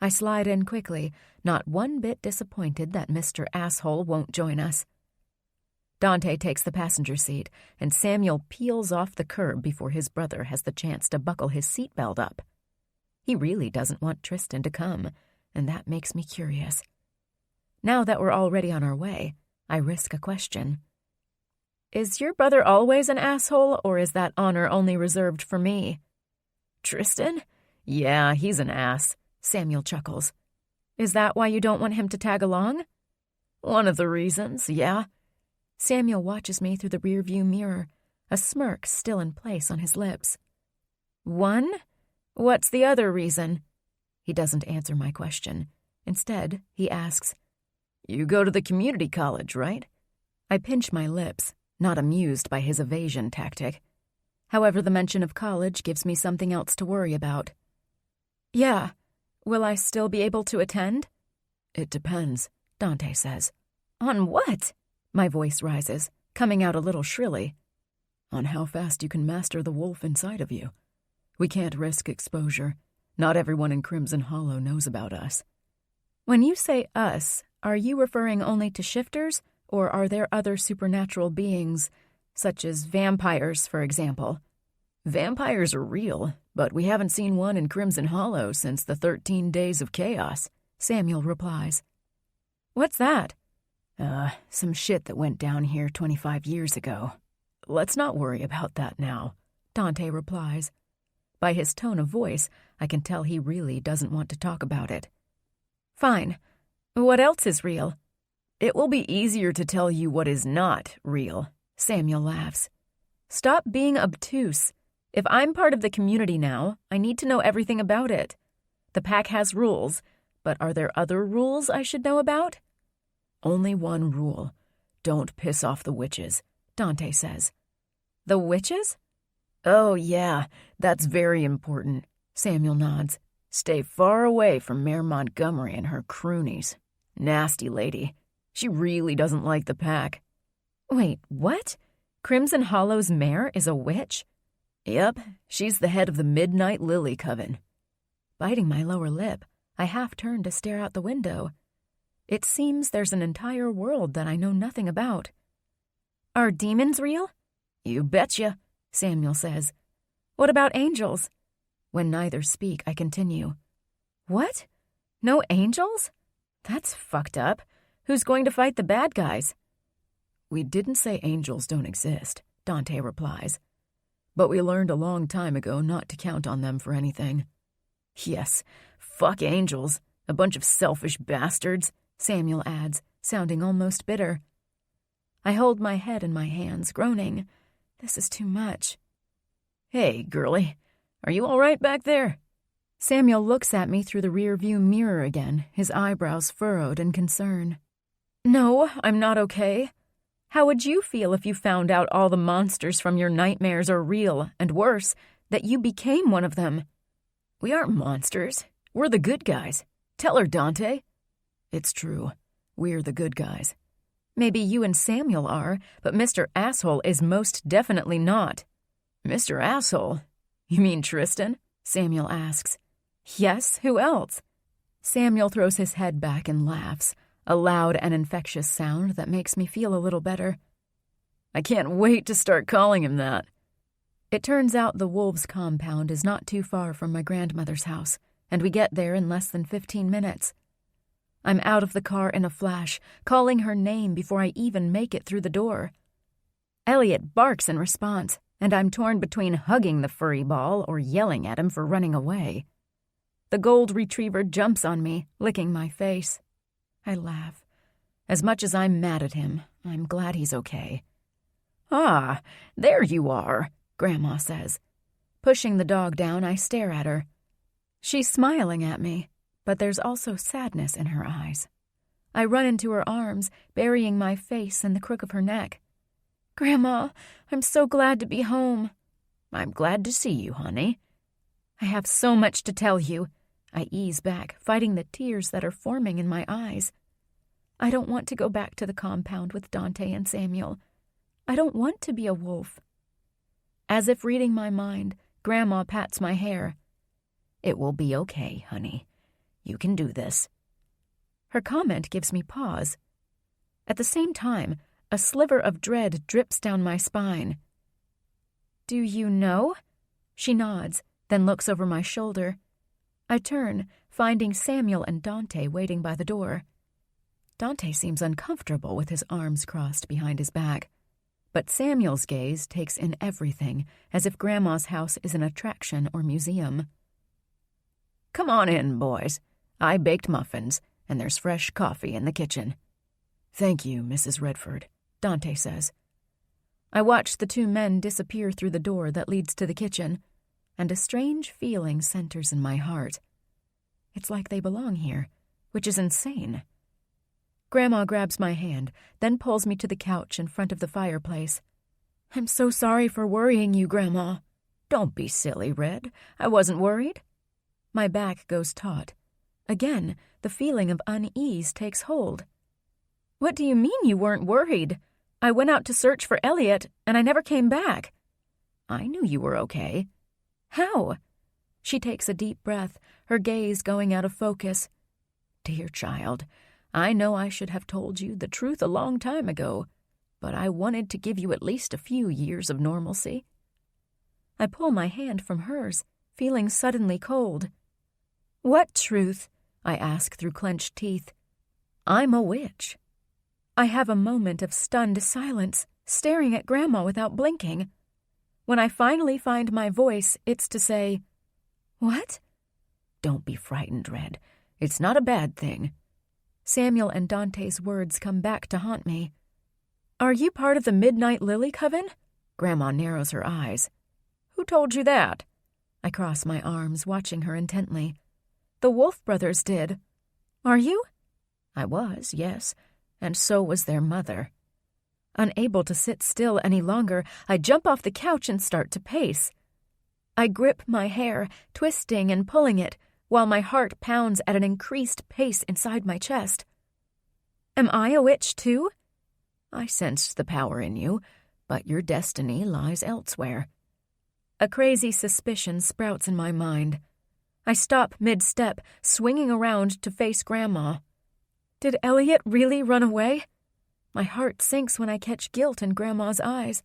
I slide in quickly, not one bit disappointed that Mr. Asshole won't join us. Dante takes the passenger seat, and Samuel peels off the curb before his brother has the chance to buckle his seatbelt up. He really doesn't want Tristan to come, and that makes me curious. Now that we're already on our way, I risk a question. "Is your brother always an asshole, or is that honor only reserved for me?" "Tristan? Yeah, he's an ass," Samuel chuckles. "Is that why you don't want him to tag along?" "One of the reasons, yeah." Samuel watches me through the rearview mirror, a smirk still in place on his lips. "One? What's the other reason?" He doesn't answer my question. Instead, he asks, "You go to the community college, right?" I pinch my lips, not amused by his evasion tactic. However, the mention of college gives me something else to worry about. "Yeah. Will I still be able to attend?" "It depends," Dante says. "On what?" My voice rises, coming out a little shrilly. "On how fast you can master the wolf inside of you. We can't risk exposure. Not everyone in Crimson Hollow knows about us." When you say us, are you referring only to shifters Or are there other supernatural beings, such as vampires, for example? Vampires are real, but we haven't seen one in Crimson Hollow since the 13 Days of Chaos, Samuel replies. What's that? Some shit that went down here 25 years ago. Let's not worry about that now, Dante replies. By his tone of voice, I can tell he really doesn't want to talk about it. Fine. What else is real? It will be easier to tell you what is not real, Samuel laughs. Stop being obtuse. If I'm part of the community now, I need to know everything about it. The pack has rules, but are there other rules I should know about? Only one rule. Don't piss off the witches, Dante says. The witches? Oh, yeah, that's very important, Samuel nods. Stay far away from Mayor Montgomery and her croonies. Nasty lady. She really doesn't like the pack. Wait, what? Crimson Hollow's mayor is a witch? Yep, she's the head of the Midnight Lily Coven. Biting my lower lip, I half turn to stare out the window. It seems there's an entire world that I know nothing about. Are demons real? You betcha, Samuel says. What about angels? When neither speak, I continue. What? No angels? That's fucked up. Who's going to fight the bad guys? We didn't say angels don't exist, Dante replies. But we learned a long time ago not to count on them for anything. Yes, fuck angels. A bunch of selfish bastards, Samuel adds, sounding almost bitter. I hold my head in my hands, groaning. This is too much. Hey, girlie, are you all right back there? Samuel looks at me through the rear-view mirror again, his eyebrows furrowed in concern. No, I'm not okay. How would you feel if you found out all the monsters from your nightmares are real, and worse, that you became one of them? We aren't monsters. We're the good guys. Tell her, Dante. It's true. We're the good guys. Maybe you and Samuel are, but Mr. Asshole is most definitely not. Mr. Asshole? You mean Tristan? Samuel asks. Yes, who else? Samuel throws his head back and laughs, a loud and infectious sound that makes me feel a little better. I can't wait to start calling him that. It turns out the wolves' compound is not too far from my grandmother's house, and we get there in less than 15 minutes. I'm out of the car in a flash, calling her name before I even make it through the door. Elliot barks in response, and I'm torn between hugging the furry ball or yelling at him for running away. The gold retriever jumps on me, licking my face. I laugh. As much as I'm mad at him, I'm glad he's okay. Ah, there you are, Grandma says. Pushing the dog down, I stare at her. She's smiling at me, but there's also sadness in her eyes. I run into her arms, burying my face in the crook of her neck. Grandma, I'm so glad to be home. I'm glad to see you, honey. I have so much to tell you. I ease back, fighting the tears that are forming in my eyes. I don't want to go back to the compound with Dante and Samuel. I don't want to be a wolf. As if reading my mind, Grandma pats my hair. It will be okay, honey. You can do this. Her comment gives me pause. At the same time, a sliver of dread drips down my spine. Do you know? She nods, then looks over my shoulder. I turn, finding Samuel and Dante waiting by the door. Dante seems uncomfortable with his arms crossed behind his back, but Samuel's gaze takes in everything, as if Grandma's house is an attraction or museum. Come on in, boys. I baked muffins, and there's fresh coffee in the kitchen. Thank you, Mrs. Redford, Dante says. I watch the two men disappear through the door that leads to the kitchen, and a strange feeling centers in my heart. It's like they belong here, which is insane. Grandma grabs my hand, then pulls me to the couch in front of the fireplace. I'm so sorry for worrying you, Grandma. Don't be silly, Red. I wasn't worried. My back goes taut. Again, the feeling of unease takes hold. What do you mean you weren't worried? I went out to search for Elliot, and I never came back. I knew you were okay. How? She takes a deep breath, her gaze going out of focus. Dear child, I know I should have told you the truth a long time ago, but I wanted to give you at least a few years of normalcy. I pull my hand from hers, feeling suddenly cold. What truth? I ask through clenched teeth. I'm a witch. I have a moment of stunned silence, staring at Grandma without blinking. When I finally find my voice, it's to say, What? Don't be frightened, Red. It's not a bad thing. Samuel and Dante's words come back to haunt me. Are you part of the Midnight Lily Coven? Grandma narrows her eyes. Who told you that? I cross my arms, watching her intently. The Wolf brothers did. Are you? I was, yes, and so was their mother. Unable to sit still any longer, I jump off the couch and start to pace. I grip my hair, twisting and pulling it, while my heart pounds at an increased pace inside my chest. Am I a witch, too? I sensed the power in you, but your destiny lies elsewhere. A crazy suspicion sprouts in my mind. I stop mid-step, swinging around to face Grandma. Did Elliot really run away? My heart sinks when I catch guilt in Grandma's eyes.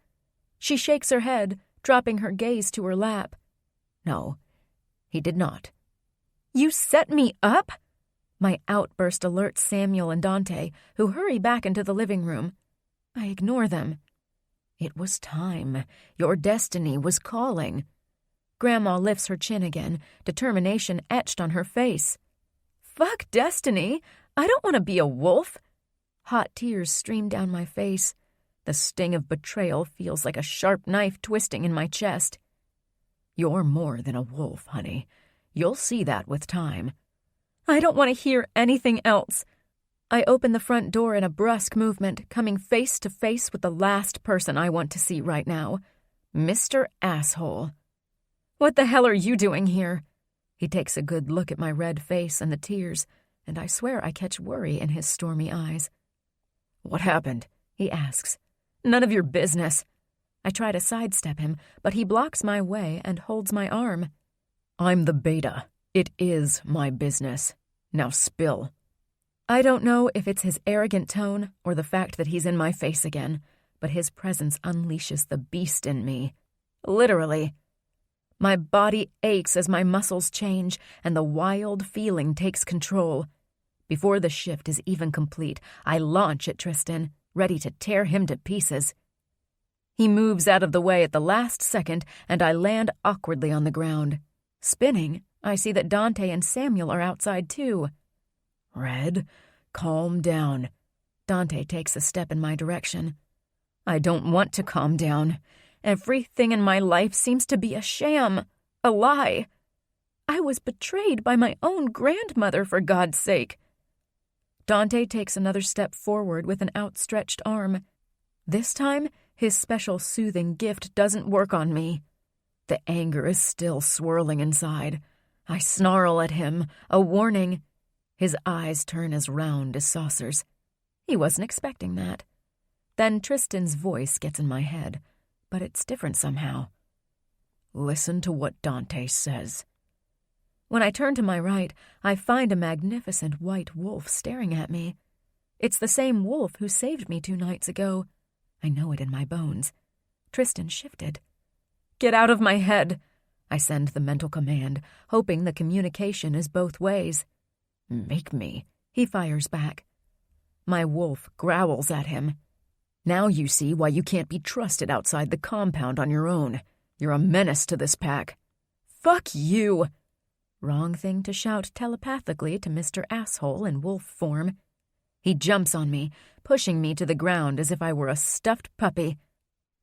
She shakes her head, dropping her gaze to her lap. No, he did not. You set me up? My outburst alerts Samuel and Dante, who hurry back into the living room. I ignore them. It was time. Your destiny was calling. Grandma lifts her chin again, determination etched on her face. Fuck destiny. I don't want to be a wolf. Hot tears stream down my face. The sting of betrayal feels like a sharp knife twisting in my chest. You're more than a wolf, honey. You'll see that with time. I don't want to hear anything else. I open the front door in a brusque movement, coming face to face with the last person I want to see right now. Mr. Asshole. What the hell are you doing here? He takes a good look at my red face and the tears, and I swear I catch worry in his stormy eyes. What happened? He asks. None of your business. I try to sidestep him, but he blocks my way and holds my arm. I'm the beta. It is my business. Now spill. I don't know if it's his arrogant tone or the fact that he's in my face again, but his presence unleashes the beast in me. Literally. My body aches as my muscles change, and the wild feeling takes control. Before the shift is even complete, I launch at Tristan, ready to tear him to pieces. He moves out of the way at the last second, and I land awkwardly on the ground. Spinning, I see that Dante and Samuel are outside too. Red, calm down. Dante takes a step in my direction. I don't want to calm down. Everything in my life seems to be a sham, a lie. I was betrayed by my own grandmother, for God's sake. Dante takes another step forward with an outstretched arm. This time, his special soothing gift doesn't work on me. The anger is still swirling inside. I snarl at him, a warning. His eyes turn as round as saucers. He wasn't expecting that. Then Tristan's voice gets in my head, but it's different somehow. Listen to what Dante says. When I turn to my right, I find a magnificent white wolf staring at me. It's the same wolf who saved me 2 nights ago. I know it in my bones. Tristan shifted. Get out of my head. I send the mental command, hoping the communication is both ways. Make me, he fires back. My wolf growls at him. Now you see why you can't be trusted outside the compound on your own. You're a menace to this pack. Fuck you! Wrong thing to shout telepathically to Mr. Asshole in wolf form. He jumps on me, pushing me to the ground as if I were a stuffed puppy.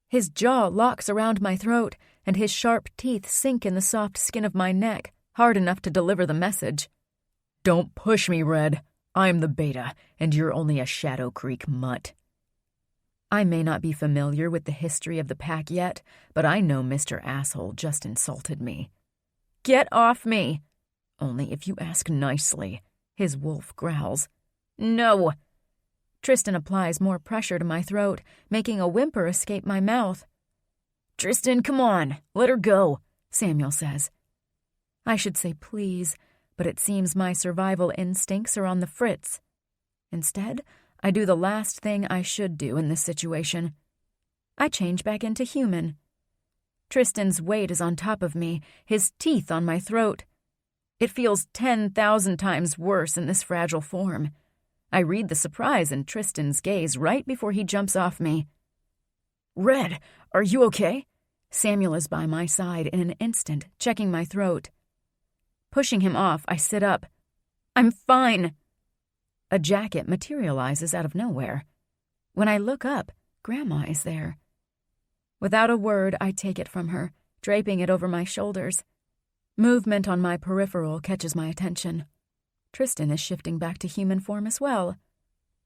His jaw locks around my throat, and his sharp teeth sink in the soft skin of my neck, hard enough to deliver the message. Don't push me, Red. I'm the beta, and you're only a Shadow Creek mutt. I may not be familiar with the history of the pack yet, but I know Mr. Asshole just insulted me. Get off me! Only if you ask nicely, his wolf growls. No! Tristan applies more pressure to my throat, making a whimper escape my mouth. Tristan, come on, let her go, Samuel says. I should say please, but it seems my survival instincts are on the fritz. Instead, I do the last thing I should do in this situation. I change back into human. Tristan's weight is on top of me, his teeth on my throat. It feels 10,000 times worse in this fragile form. I read the surprise in Tristan's gaze right before he jumps off me. "Red, are you okay?" Samuel is by my side in an instant, checking my throat. Pushing him off, I sit up. "I'm fine." A jacket materializes out of nowhere. When I look up, Grandma is there. Without a word, I take it from her, draping it over my shoulders. Movement on my peripheral catches my attention. Tristan is shifting back to human form as well.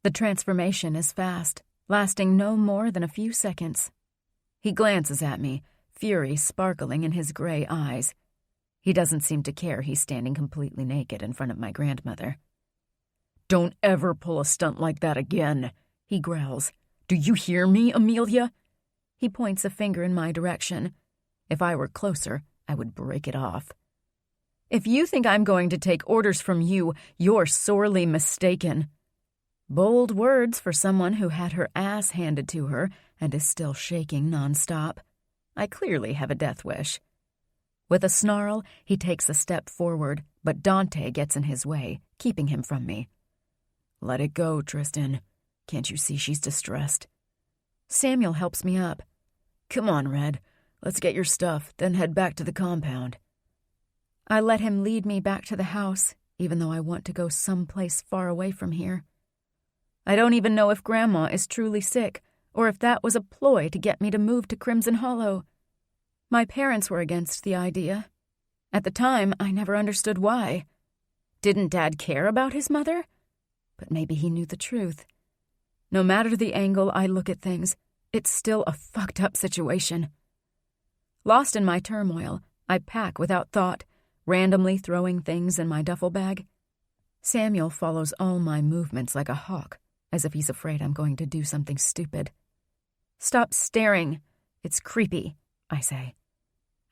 The transformation is fast, lasting no more than a few seconds. He glances at me, fury sparkling in his gray eyes. He doesn't seem to care he's standing completely naked in front of my grandmother. "Don't ever pull a stunt like that again," he growls. "Do you hear me, Amelia?" He points a finger in my direction. If I were closer, I would break it off. "If you think I'm going to take orders from you, you're sorely mistaken." Bold words for someone who had her ass handed to her and is still shaking nonstop. I clearly have a death wish. With a snarl, he takes a step forward, but Dante gets in his way, keeping him from me. "Let it go, Tristan. Can't you see she's distressed?" Samuel helps me up. "Come on, Red. Let's get your stuff, then head back to the compound." I let him lead me back to the house, even though I want to go someplace far away from here. I don't even know if Grandma is truly sick, or if that was a ploy to get me to move to Crimson Hollow. My parents were against the idea. At the time, I never understood why. Didn't Dad care about his mother? But maybe he knew the truth. No matter the angle I look at things, it's still a fucked up situation. Lost in my turmoil, I pack without thought, randomly throwing things in my duffel bag. Samuel follows all my movements like a hawk, as if he's afraid I'm going to do something stupid. "Stop staring. It's creepy," I say.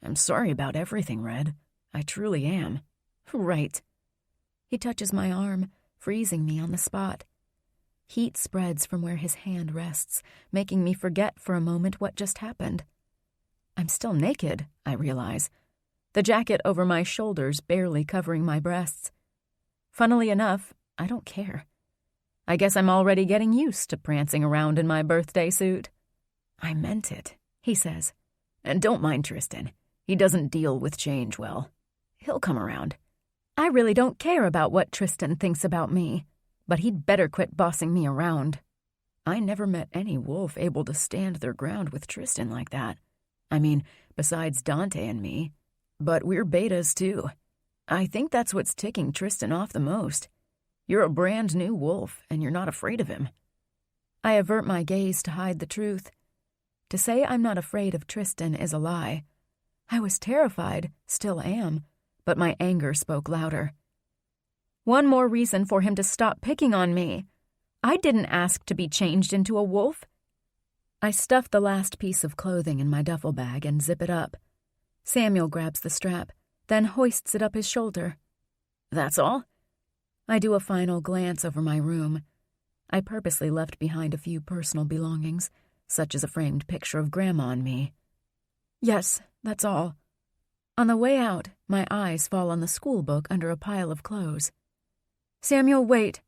"I'm sorry about everything, Red. I truly am." "Right." He touches my arm, freezing me on the spot. Heat spreads from where his hand rests, making me forget for a moment what just happened. I'm still naked, I realize, the jacket over my shoulders barely covering my breasts. Funnily enough, I don't care. I guess I'm already getting used to prancing around in my birthday suit. "I meant it," he says. "And don't mind Tristan. He doesn't deal with change well. He'll come around." I really don't care about what Tristan thinks about me, but he'd better quit bossing me around. I never met any wolf able to stand their ground with Tristan like that. I mean, besides Dante and me. But we're betas, too. I think that's what's ticking Tristan off the most. You're a brand new wolf, and you're not afraid of him. I avert my gaze to hide the truth. To say I'm not afraid of Tristan is a lie. I was terrified, still am, but my anger spoke louder. One more reason for him to stop picking on me. I didn't ask to be changed into a wolf. I stuff the last piece of clothing in my duffel bag and zip it up. Samuel grabs the strap, then hoists it up his shoulder. "That's all?" I do a final glance over my room. I purposely left behind a few personal belongings, such as a framed picture of Grandma and me. "Yes, that's all." On the way out, my eyes fall on the school book under a pile of clothes. "Samuel, wait."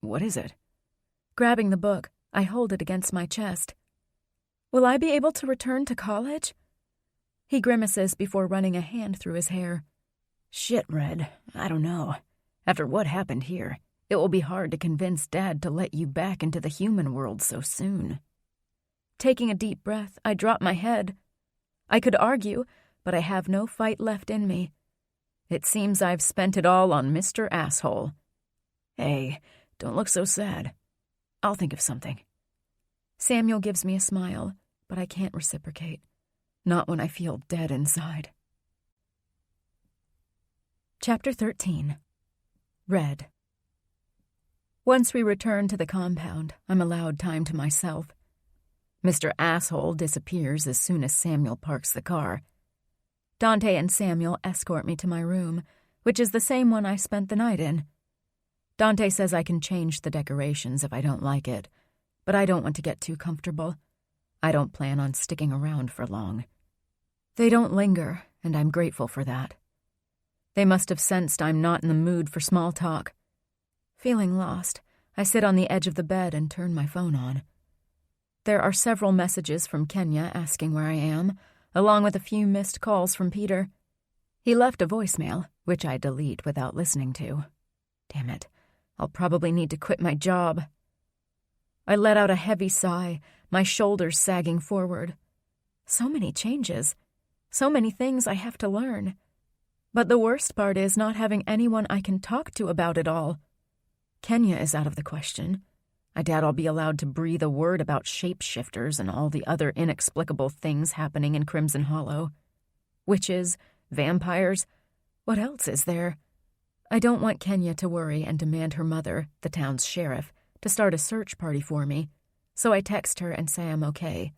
"What is it?" Grabbing the book, I hold it against my chest. "Will I be able to return to college?" He grimaces before running a hand through his hair. "Shit, Red, I don't know. After what happened here, it will be hard to convince Dad to let you back into the human world so soon." Taking a deep breath, I drop my head. I could argue, but I have no fight left in me. It seems I've spent it all on Mr. Asshole. "Hey, don't look so sad. I'll think of something." Samuel gives me a smile, but I can't reciprocate. Not when I feel dead inside. Chapter 13. Red. Once we return to the compound, I'm allowed time to myself. Mr. Asshole disappears as soon as Samuel parks the car. Dante and Samuel escort me to my room, which is the same one I spent the night in. Dante says I can change the decorations if I don't like it, but I don't want to get too comfortable. I don't plan on sticking around for long. They don't linger, and I'm grateful for that. They must have sensed I'm not in the mood for small talk. Feeling lost, I sit on the edge of the bed and turn my phone on. There are several messages from Kenya asking where I am, along with a few missed calls from Peter. He left a voicemail, which I delete without listening to. Damn it, I'll probably need to quit my job. I let out a heavy sigh, my shoulders sagging forward. So many changes, so many things I have to learn. But the worst part is not having anyone I can talk to about it all. Kenya is out of the question. I doubt I'll be allowed to breathe a word about shapeshifters and all the other inexplicable things happening in Crimson Hollow. Witches, vampires, what else is there? I don't want Kenya to worry and demand her mother, the town's sheriff, to start a search party for me, so I text her and say I'm okay.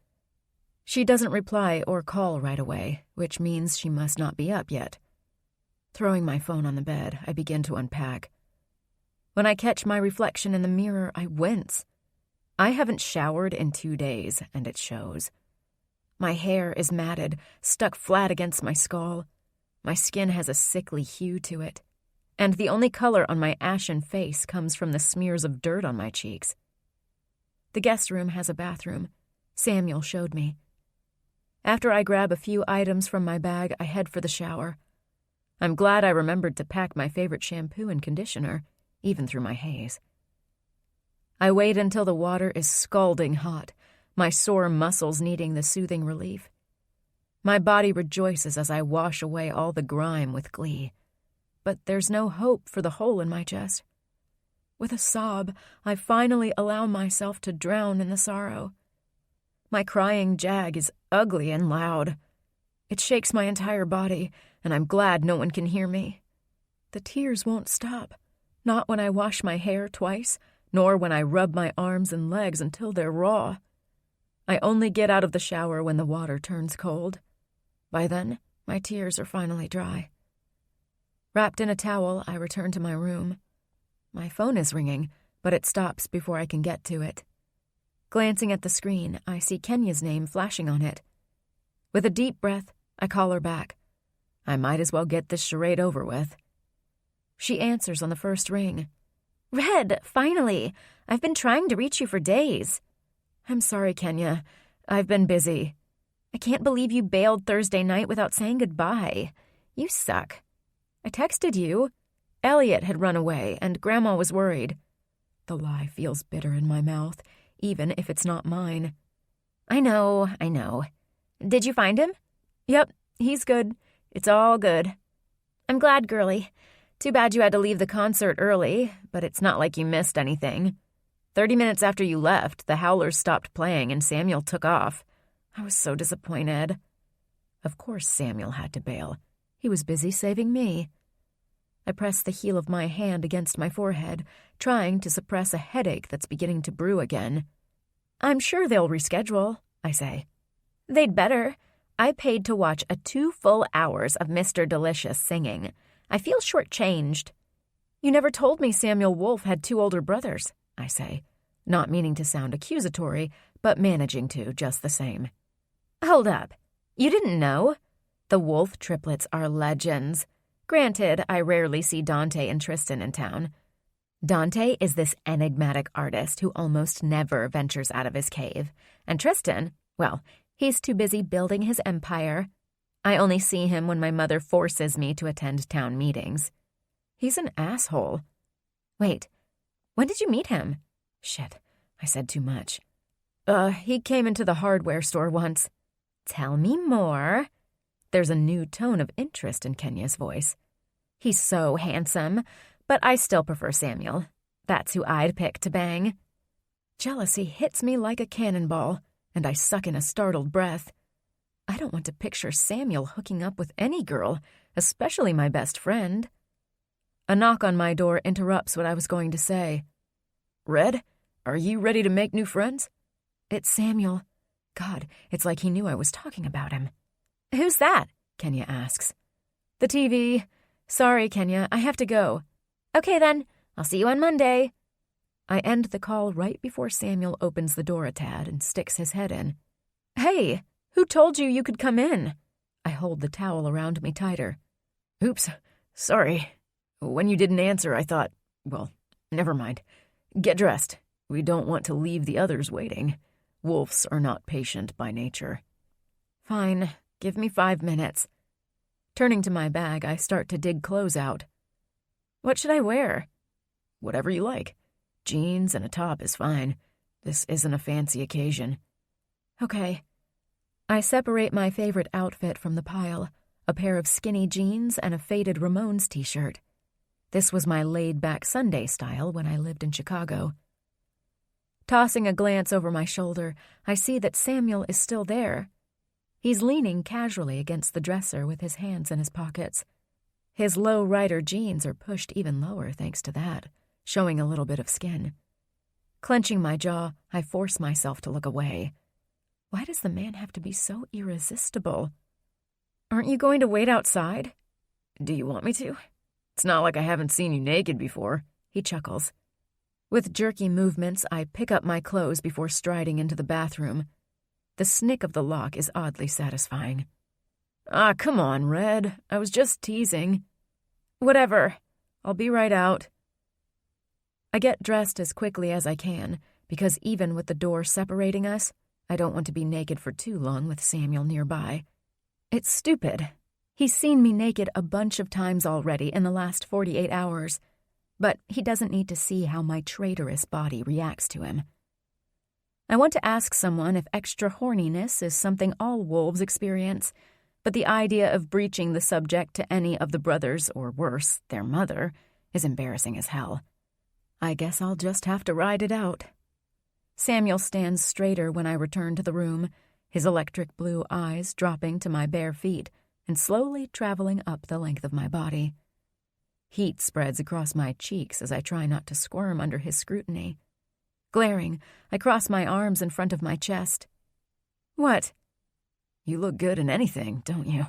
She doesn't reply or call right away, which means she must not be up yet. Throwing my phone on the bed, I begin to unpack. When I catch my reflection in the mirror, I wince. I haven't showered in 2 days, and it shows. My hair is matted, stuck flat against my skull. My skin has a sickly hue to it, and the only color on my ashen face comes from the smears of dirt on my cheeks. The guest room has a bathroom. Samuel showed me. After I grab a few items from my bag, I head for the shower. I'm glad I remembered to pack my favorite shampoo and conditioner, even through my haze. I wait until the water is scalding hot, my sore muscles needing the soothing relief. My body rejoices as I wash away all the grime with glee. But there's no hope for the hole in my chest. With a sob, I finally allow myself to drown in the sorrow. My crying jag is ugly and loud. It shakes my entire body, and I'm glad no one can hear me. The tears won't stop. Not when I wash my hair twice, nor when I rub my arms and legs until they're raw. I only get out of the shower when the water turns cold. By then, my tears are finally dry. Wrapped in a towel, I return to my room. My phone is ringing, but it stops before I can get to it. Glancing at the screen, I see Kenya's name flashing on it. With a deep breath, I call her back. I might as well get this charade over with. She answers on the first ring. Red, finally. I've been trying to reach you for days. I'm sorry, Kenya. I've been busy. I can't believe you bailed Thursday night without saying goodbye. You suck. I texted you. Elliot had run away, and Grandma was worried. The lie feels bitter in my mouth, even if it's not mine. I know. Did you find him? Yep, he's good. It's all good. I'm glad, girlie. Too bad you had to leave the concert early, but it's not like you missed anything. 30 minutes after you left, the Howlers stopped playing and Samuel took off. I was so disappointed. Of course Samuel had to bail. He was busy saving me. I press the heel of my hand against my forehead, trying to suppress a headache that's beginning to brew again. I'm sure they'll reschedule, I say. They'd better. I paid to watch 2 full hours of Mr. Delicious singing. I feel shortchanged. You never told me Samuel Wolfe had 2 older brothers, I say, not meaning to sound accusatory, but managing to just the same. Hold up. You didn't know? The Wolfe triplets are legends. Granted, I rarely see Dante and Tristan in town. Dante is this enigmatic artist who almost never ventures out of his cave. And Tristan, well, he's too busy building his empire. I only see him when my mother forces me to attend town meetings. He's an asshole. Wait, when did you meet him? Shit, I said too much. He came into the hardware store once. Tell me more. There's a new tone of interest in Kenya's voice. He's so handsome, but I still prefer Samuel. That's who I'd pick to bang. Jealousy hits me like a cannonball, and I suck in a startled breath. I don't want to picture Samuel hooking up with any girl, especially my best friend. A knock on my door interrupts what I was going to say. Red, are you ready to make new friends? It's Samuel. God, it's like he knew I was talking about him. Who's that? Kenya asks. The TV. Sorry, Kenya, I have to go. Okay then, I'll see you on Monday. I end the call right before Samuel opens the door a tad and sticks his head in. Hey, who told you you could come in? I hold the towel around me tighter. Oops, sorry. When you didn't answer, I thought, well, never mind. Get dressed. We don't want to leave the others waiting. Wolves are not patient by nature. Fine, give me 5 minutes. Turning to my bag, I start to dig clothes out. What should I wear? Whatever you like. Jeans and a top is fine. This isn't a fancy occasion. Okay. I separate my favorite outfit from the pile, a pair of skinny jeans and a faded Ramones t-shirt. This was my laid-back Sunday style when I lived in Chicago. Tossing a glance over my shoulder, I see that Samuel is still there. He's leaning casually against the dresser with his hands in his pockets. His low-rider jeans are pushed even lower thanks to that, showing a little bit of skin. Clenching my jaw, I force myself to look away. Why does the man have to be so irresistible? Aren't you going to wait outside? Do you want me to? It's not like I haven't seen you naked before, he chuckles. With jerky movements, I pick up my clothes before striding into the bathroom. The snick of the lock is oddly satisfying. Ah, come on, Red. I was just teasing. Whatever. I'll be right out. I get dressed as quickly as I can, because even with the door separating us, I don't want to be naked for too long with Samuel nearby. It's stupid. He's seen me naked a bunch of times already in the last 48 hours, but he doesn't need to see how my traitorous body reacts to him. I want to ask someone if extra horniness is something all wolves experience, but the idea of breaching the subject to any of the brothers, or worse, their mother, is embarrassing as hell. I guess I'll just have to ride it out. Samuel stands straighter when I return to the room, his electric blue eyes dropping to my bare feet and slowly traveling up the length of my body. Heat spreads across my cheeks as I try not to squirm under his scrutiny. Glaring, I cross my arms in front of my chest. What? You look good in anything, don't you?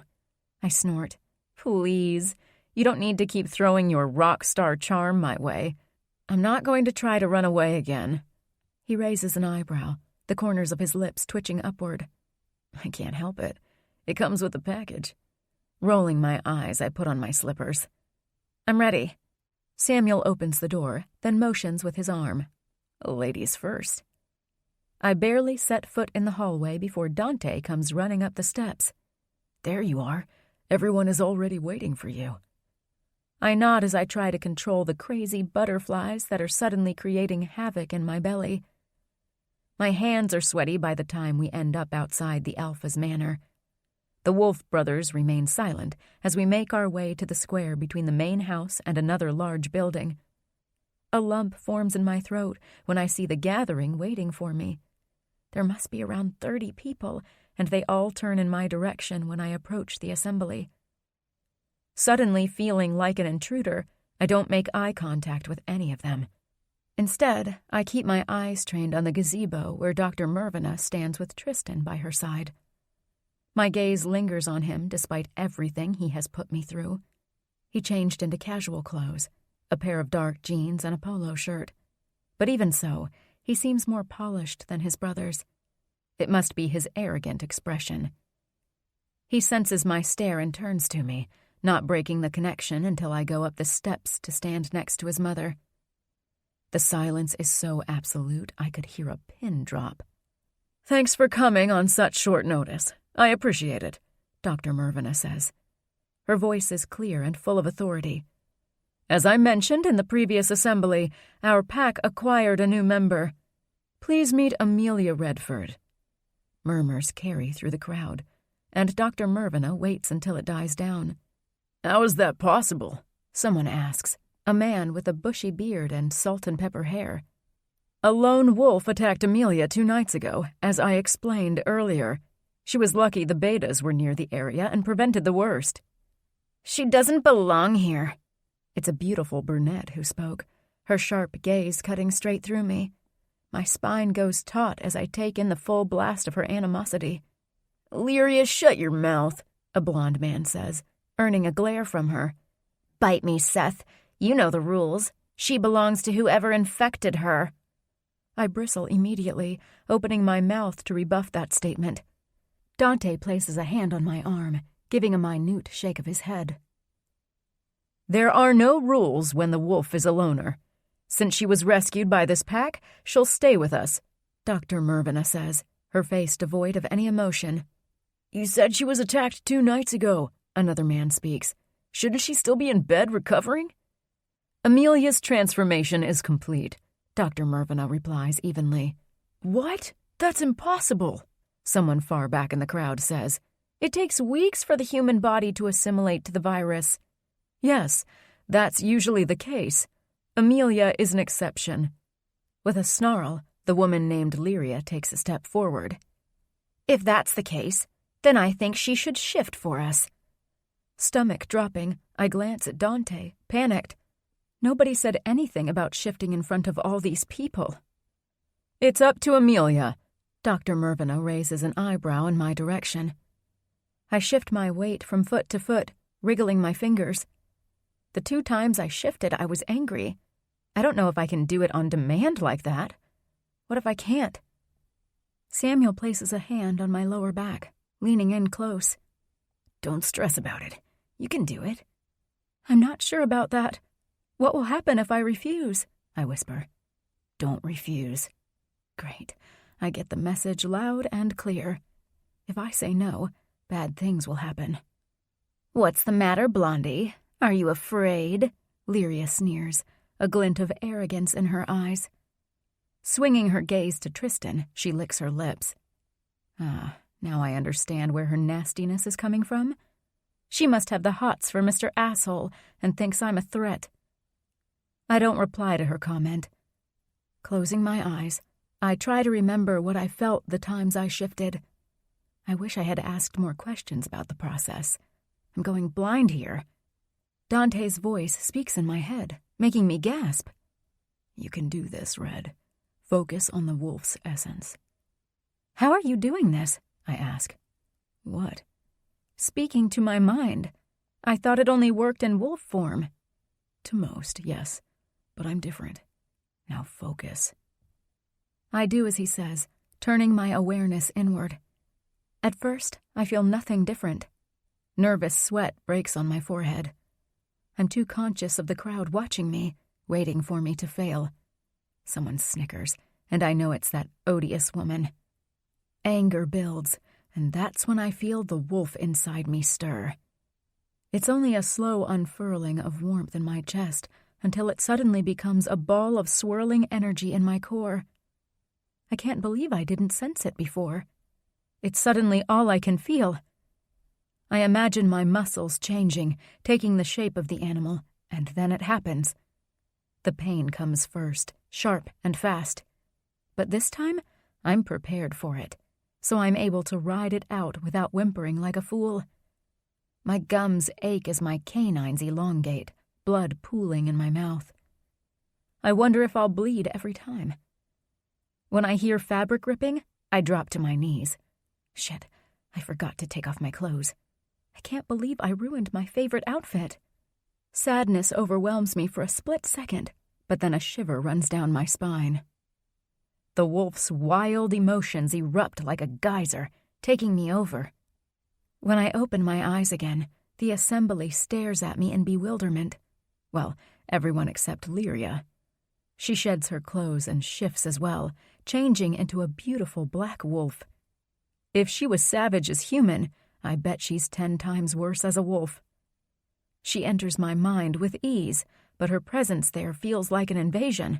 I snort. Please, you don't need to keep throwing your rock star charm my way. I'm not going to try to run away again. He raises an eyebrow, the corners of his lips twitching upward. I can't help it. It comes with the package. Rolling my eyes, I put on my slippers. I'm ready. Samuel opens the door, then motions with his arm. Ladies first. I barely set foot in the hallway before Dante comes running up the steps. There you are. Everyone is already waiting for you. I nod as I try to control the crazy butterflies that are suddenly creating havoc in my belly. My hands are sweaty by the time we end up outside the Alpha's manor. The Wolf brothers remain silent as we make our way to the square between the main house and another large building. A lump forms in my throat when I see the gathering waiting for me. There must be around 30 people, and they all turn in my direction when I approach the assembly. Suddenly feeling like an intruder, I don't make eye contact with any of them. Instead, I keep my eyes trained on the gazebo where Dr. Mervina stands with Tristan by her side. My gaze lingers on him despite everything he has put me through. He changed into casual clothes, a pair of dark jeans and a polo shirt. But even so, he seems more polished than his brothers. It must be his arrogant expression. He senses my stare and turns to me, not breaking the connection until I go up the steps to stand next to his mother. The silence is so absolute I could hear a pin drop. Thanks for coming on such short notice. I appreciate it, Dr. Mervina says. Her voice is clear and full of authority. As I mentioned in the previous assembly, our pack acquired a new member. Please meet Amelia Redford. Murmurs carry through the crowd, and Dr. Mervina waits until it dies down. How is that possible? Someone asks, a man with a bushy beard and salt and pepper hair. A lone wolf attacked Amelia 2 nights ago, as I explained earlier. She was lucky the betas were near the area and prevented the worst. She doesn't belong here. It's a beautiful brunette who spoke, her sharp gaze cutting straight through me. My spine goes taut as I take in the full blast of her animosity. Lyria, shut your mouth, a blonde man says, earning a glare from her. Bite me, Seth. You know the rules. She belongs to whoever infected her. I bristle immediately, opening my mouth to rebuff that statement. Dante places a hand on my arm, giving a minute shake of his head. There are no rules when the wolf is a loner. Since she was rescued by this pack, she'll stay with us, Dr. Mervina says, her face devoid of any emotion. You said she was attacked 2 nights ago, another man speaks. Shouldn't she still be in bed recovering? Amelia's transformation is complete, Dr. Mervina replies evenly. What? That's impossible, someone far back in the crowd says. It takes weeks for the human body to assimilate to the virus. Yes, that's usually the case. Amelia is an exception. With a snarl, the woman named Lyria takes a step forward. If that's the case, then I think she should shift for us. Stomach dropping, I glance at Dante, panicked. Nobody said anything about shifting in front of all these people. It's up to Amelia. Dr. Mervina raises an eyebrow in my direction. I shift my weight from foot to foot, wriggling my fingers. The 2 times I shifted, I was angry. I don't know if I can do it on demand like that. What if I can't? Samuel places a hand on my lower back, leaning in close. Don't stress about it. You can do it. I'm not sure about that. What will happen if I refuse? I whisper. Don't refuse. Great. I get the message loud and clear. If I say no, bad things will happen. What's the matter, Blondie? Are you afraid? Lyria sneers, a glint of arrogance in her eyes. Swinging her gaze to Tristan, she licks her lips. Ah, now I understand where her nastiness is coming from. She must have the hots for Mr. Asshole and thinks I'm a threat. I don't reply to her comment. Closing my eyes, I try to remember what I felt the times I shifted. I wish I had asked more questions about the process. I'm going blind here. Dante's voice speaks in my head, making me gasp. You can do this, Red. Focus on the wolf's essence. How are you doing this? I ask. What? Speaking to my mind. I thought it only worked in wolf form. To most, yes, but I'm different. Now focus. I do as he says, turning my awareness inward. At first, I feel nothing different. Nervous sweat breaks on my forehead. I'm too conscious of the crowd watching me, waiting for me to fail. Someone snickers, and I know it's that odious woman. Anger builds, and that's when I feel the wolf inside me stir. It's only a slow unfurling of warmth in my chest until it suddenly becomes a ball of swirling energy in my core. I can't believe I didn't sense it before. It's suddenly all I can feel. I imagine my muscles changing, taking the shape of the animal, and then it happens. The pain comes first, sharp and fast. But this time, I'm prepared for it, so I'm able to ride it out without whimpering like a fool. My gums ache as my canines elongate, blood pooling in my mouth. I wonder if I'll bleed every time. When I hear fabric ripping, I drop to my knees. Shit, I forgot to take off my clothes. I can't believe I ruined my favorite outfit. Sadness overwhelms me for a split second, but then a shiver runs down my spine. The wolf's wild emotions erupt like a geyser, taking me over. When I open my eyes again, the assembly stares at me in bewilderment. Well, everyone except Lyria. She sheds her clothes and shifts as well, changing into a beautiful black wolf. If she was savage as human, I bet she's 10 times worse as a wolf. She enters my mind with ease, but her presence there feels like an invasion.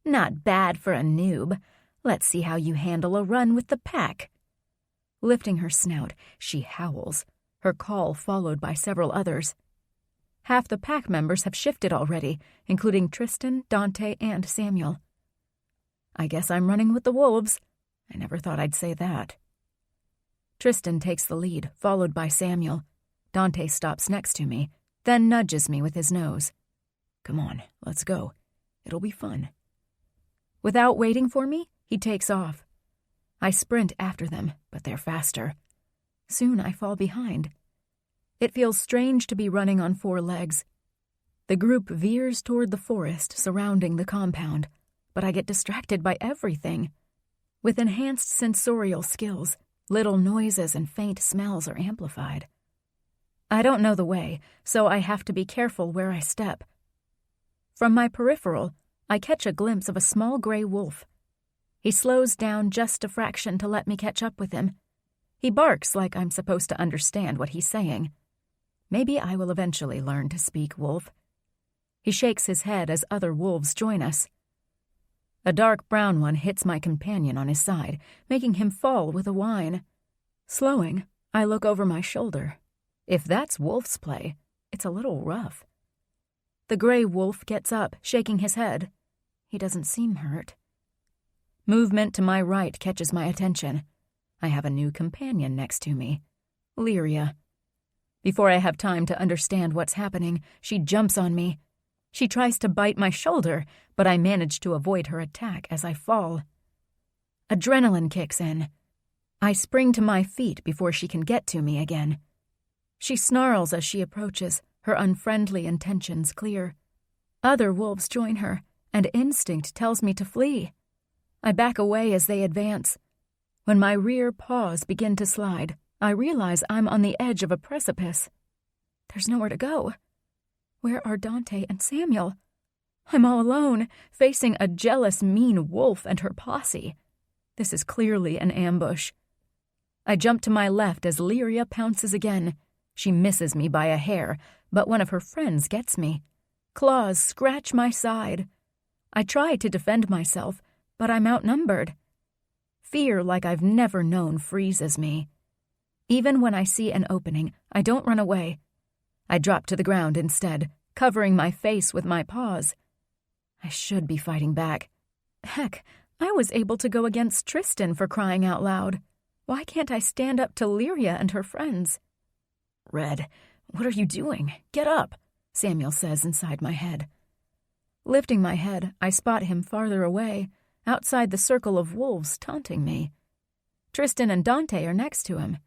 Not bad for a noob. Let's see how you handle a run with the pack. Lifting her snout, she howls, her call followed by several others. Half the pack members have shifted already, including Tristan, Dante, and Samuel. I guess I'm running with the wolves. I never thought I'd say that. Tristan takes the lead, followed by Samuel. Dante stops next to me, then nudges me with his nose. Come on, let's go. It'll be fun. Without waiting for me, he takes off. I sprint after them, but they're faster. Soon I fall behind. It feels strange to be running on 4 legs. The group veers toward the forest surrounding the compound, but I get distracted by everything. With enhanced sensorial skills, little noises and faint smells are amplified. I don't know the way, so I have to be careful where I step. From my peripheral, I catch a glimpse of a small gray wolf. He slows down just a fraction to let me catch up with him. He barks like I'm supposed to understand what he's saying. Maybe I will eventually learn to speak wolf. He shakes his head as other wolves join us. A dark brown one hits my companion on his side, making him fall with a whine. Slowing, I look over my shoulder. If that's wolf's play, it's a little rough. The gray wolf gets up, shaking his head. He doesn't seem hurt. Movement to my right catches my attention. I have a new companion next to me, Lyria. Before I have time to understand what's happening, she jumps on me. She tries to bite my shoulder, but I manage to avoid her attack as I fall. Adrenaline kicks in. I spring to my feet before she can get to me again. She snarls as she approaches, her unfriendly intentions clear. Other wolves join her, and instinct tells me to flee. I back away as they advance. When my rear paws begin to slide, I realize I'm on the edge of a precipice. There's nowhere to go. Where are Dante and Samuel? I'm all alone, facing a jealous, mean wolf and her posse. This is clearly an ambush. I jump to my left as Lyria pounces again. She misses me by a hair, but one of her friends gets me. Claws scratch my side. I try to defend myself, but I'm outnumbered. Fear like I've never known freezes me. Even when I see an opening, I don't run away. I drop to the ground instead, covering my face with my paws. I should be fighting back. Heck, I was able to go against Tristan for crying out loud. Why can't I stand up to Lyria and her friends? Red, what are you doing? Get up, Samuel says inside my head. Lifting my head, I spot him farther away, outside the circle of wolves taunting me. Tristan and Dante are next to him.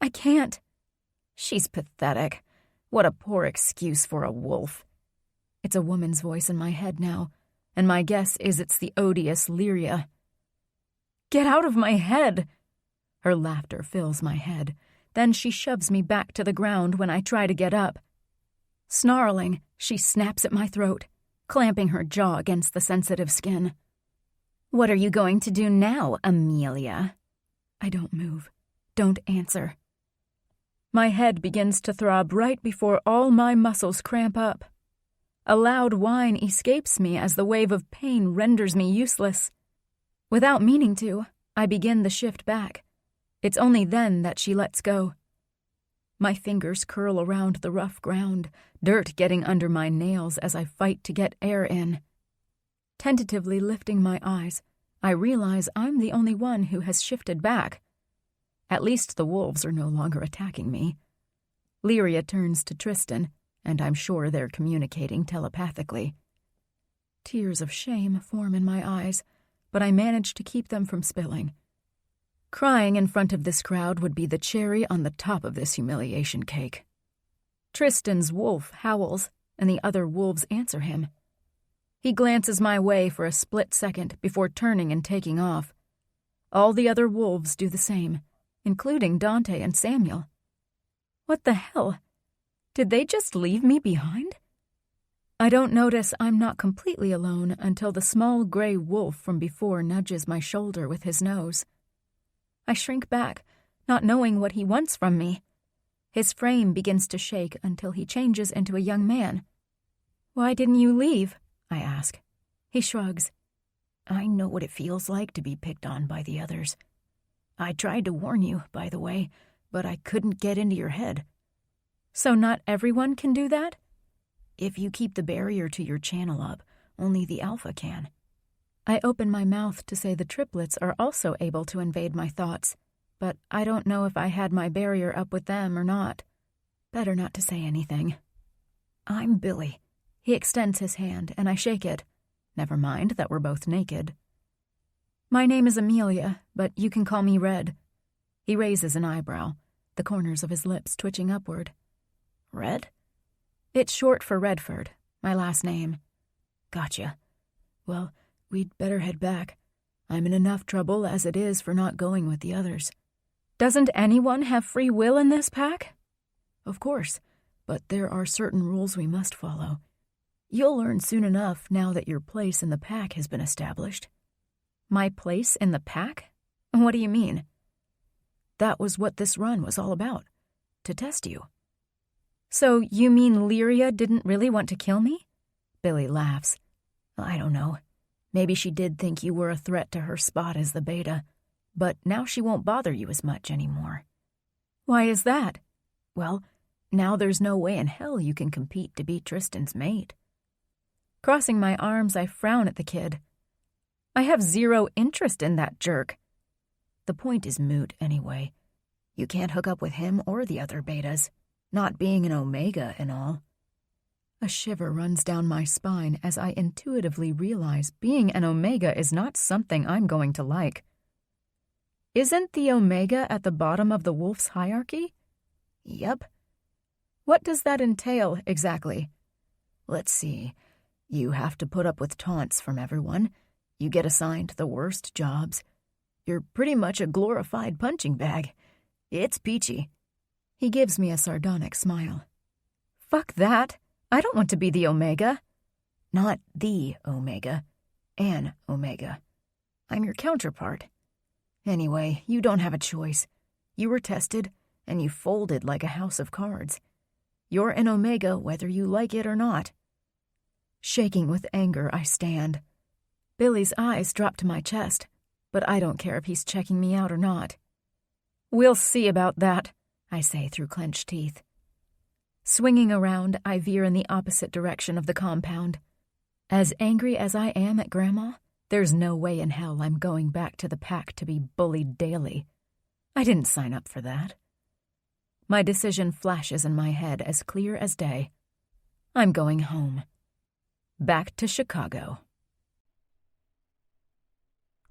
I can't. She's pathetic. What a poor excuse for a wolf. It's a woman's voice in my head now, and my guess is it's the odious Lyria. Get out of my head! Her laughter fills my head. Then she shoves me back to the ground when I try to get up. Snarling, she snaps at my throat, clamping her jaw against the sensitive skin. What are you going to do now, Amelia? I don't move. Don't answer. My head begins to throb right before all my muscles cramp up. A loud whine escapes me as the wave of pain renders me useless. Without meaning to, I begin the shift back. It's only then that she lets go. My fingers curl around the rough ground, dirt getting under my nails as I fight to get air in. Tentatively lifting my eyes, I realize I'm the only one who has shifted back. At least the wolves are no longer attacking me. Lyria turns to Tristan, and I'm sure they're communicating telepathically. Tears of shame form in my eyes, but I manage to keep them from spilling. Crying in front of this crowd would be the cherry on the top of this humiliation cake. Tristan's wolf howls, and the other wolves answer him. He glances my way for a split second before turning and taking off. All the other wolves do the same, including Dante and Samuel. What the hell? Did they just leave me behind? I don't notice I'm not completely alone until the small gray wolf from before nudges my shoulder with his nose. I shrink back, not knowing what he wants from me. His frame begins to shake until he changes into a young man. Why didn't you leave? I ask. He shrugs. I know what it feels like to be picked on by the others. I tried to warn you, by the way, but I couldn't get into your head. So not everyone can do that? If you keep the barrier to your channel up, only the alpha can. I open my mouth to say the triplets are also able to invade my thoughts, but I don't know if I had my barrier up with them or not. Better not to say anything. I'm Billy. He extends his hand, and I shake it. Never mind that we're both naked. My name is Amelia, but you can call me Red. He raises an eyebrow, the corners of his lips twitching upward. Red? It's short for Redford, My last name. Gotcha. Well, we'd better head back. I'm in enough trouble as it is for not going with the others. Doesn't anyone have free will in this pack? Of course, but there are certain rules we must follow. You'll learn soon enough now that your place in the pack has been established. My place in the pack? What do you mean? That was what this run was all about, to test you. So you mean Lyria didn't really want to kill me? Billy laughs. I don't know. Maybe she did think you were a threat to her spot as the beta, but now she won't bother you as much anymore. Why is that? Well, now there's no way in hell you can compete to be Tristan's mate. Crossing my arms, I frown at the kid. I have zero interest in that jerk. The point is moot anyway. You can't hook up with him or the other betas, not being an Omega and all. A shiver runs down my spine as I intuitively realize being an Omega is not something I'm going to like. Isn't the Omega at the bottom of the wolf's hierarchy? Yep. What does that entail exactly? Let's see. You have to put up with taunts from everyone. You get assigned the worst jobs. You're pretty much a glorified punching bag. It's peachy. He gives me a sardonic smile. Fuck that. I don't want to be the Omega. Not the Omega. An Omega. I'm your counterpart. Anyway, you don't have a choice. You were tested, and you folded like a house of cards. You're an Omega whether you like it or not. Shaking with anger, I stand. Billy's eyes drop to my chest, but I don't care if he's checking me out or not. We'll see about that, I say through clenched teeth. Swinging around, I veer in the opposite direction of the compound. As angry as I am at Grandma, there's no way in hell I'm going back to the pack to be bullied daily. I didn't sign up for that. My decision flashes in my head as clear as day. I'm going home. Back to Chicago.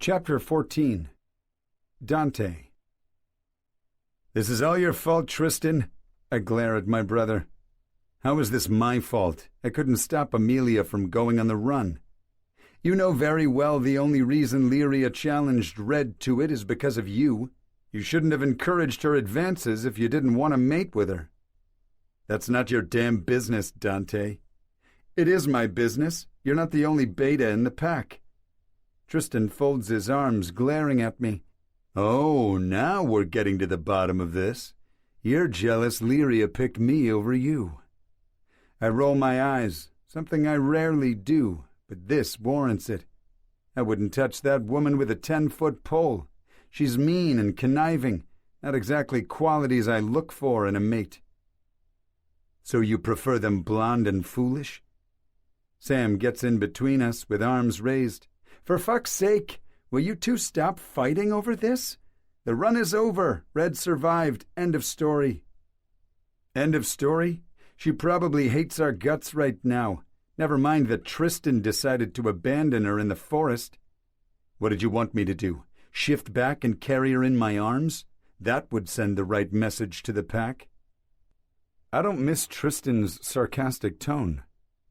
Chapter 14. Dante. This is all your fault, Tristan. I glare at my brother. How is this my fault? I couldn't stop Amelia from going on the run. You know very well the only reason Lyria challenged Red to it is because of you. You shouldn't have encouraged her advances if you didn't want to mate with her. That's not your damn business, Dante. It is my business. You're not the only beta in the pack. Tristan folds his arms, glaring at me. Oh, now we're getting to the bottom of this. You're jealous Lyria picked me over you. I roll my eyes, something I rarely do, but this warrants it. I wouldn't touch that woman with a 10-foot pole. She's mean and conniving, not exactly qualities I look for in a mate. So you prefer them blonde and foolish? Sam gets in between us with arms raised. For fuck's sake, will you two stop fighting over this? The run is over. Red survived. End of story. End of story? She probably hates our guts right now. Never mind that Tristan decided to abandon her in the forest. What did you want me to do? Shift back and carry her in my arms? That would send the right message to the pack. I don't miss Tristan's sarcastic tone.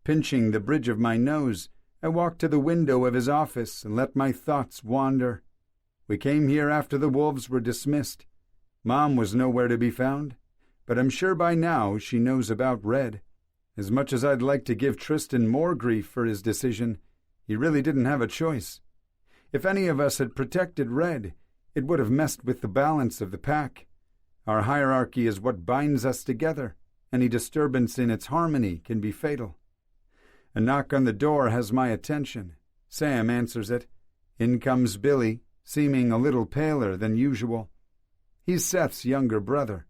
Pinching the bridge of my nose, I walked to the window of his office and let my thoughts wander. We came here after the wolves were dismissed. Mom was nowhere to be found, but I'm sure by now she knows about Red. As much as I'd like to give Tristan more grief for his decision, he really didn't have a choice. If any of us had protected Red, it would have messed with the balance of the pack. Our hierarchy is what binds us together. Any disturbance in its harmony can be fatal. A knock on the door has my attention. Sam answers it. In comes Billy, seeming a little paler than usual. He's Seth's younger brother.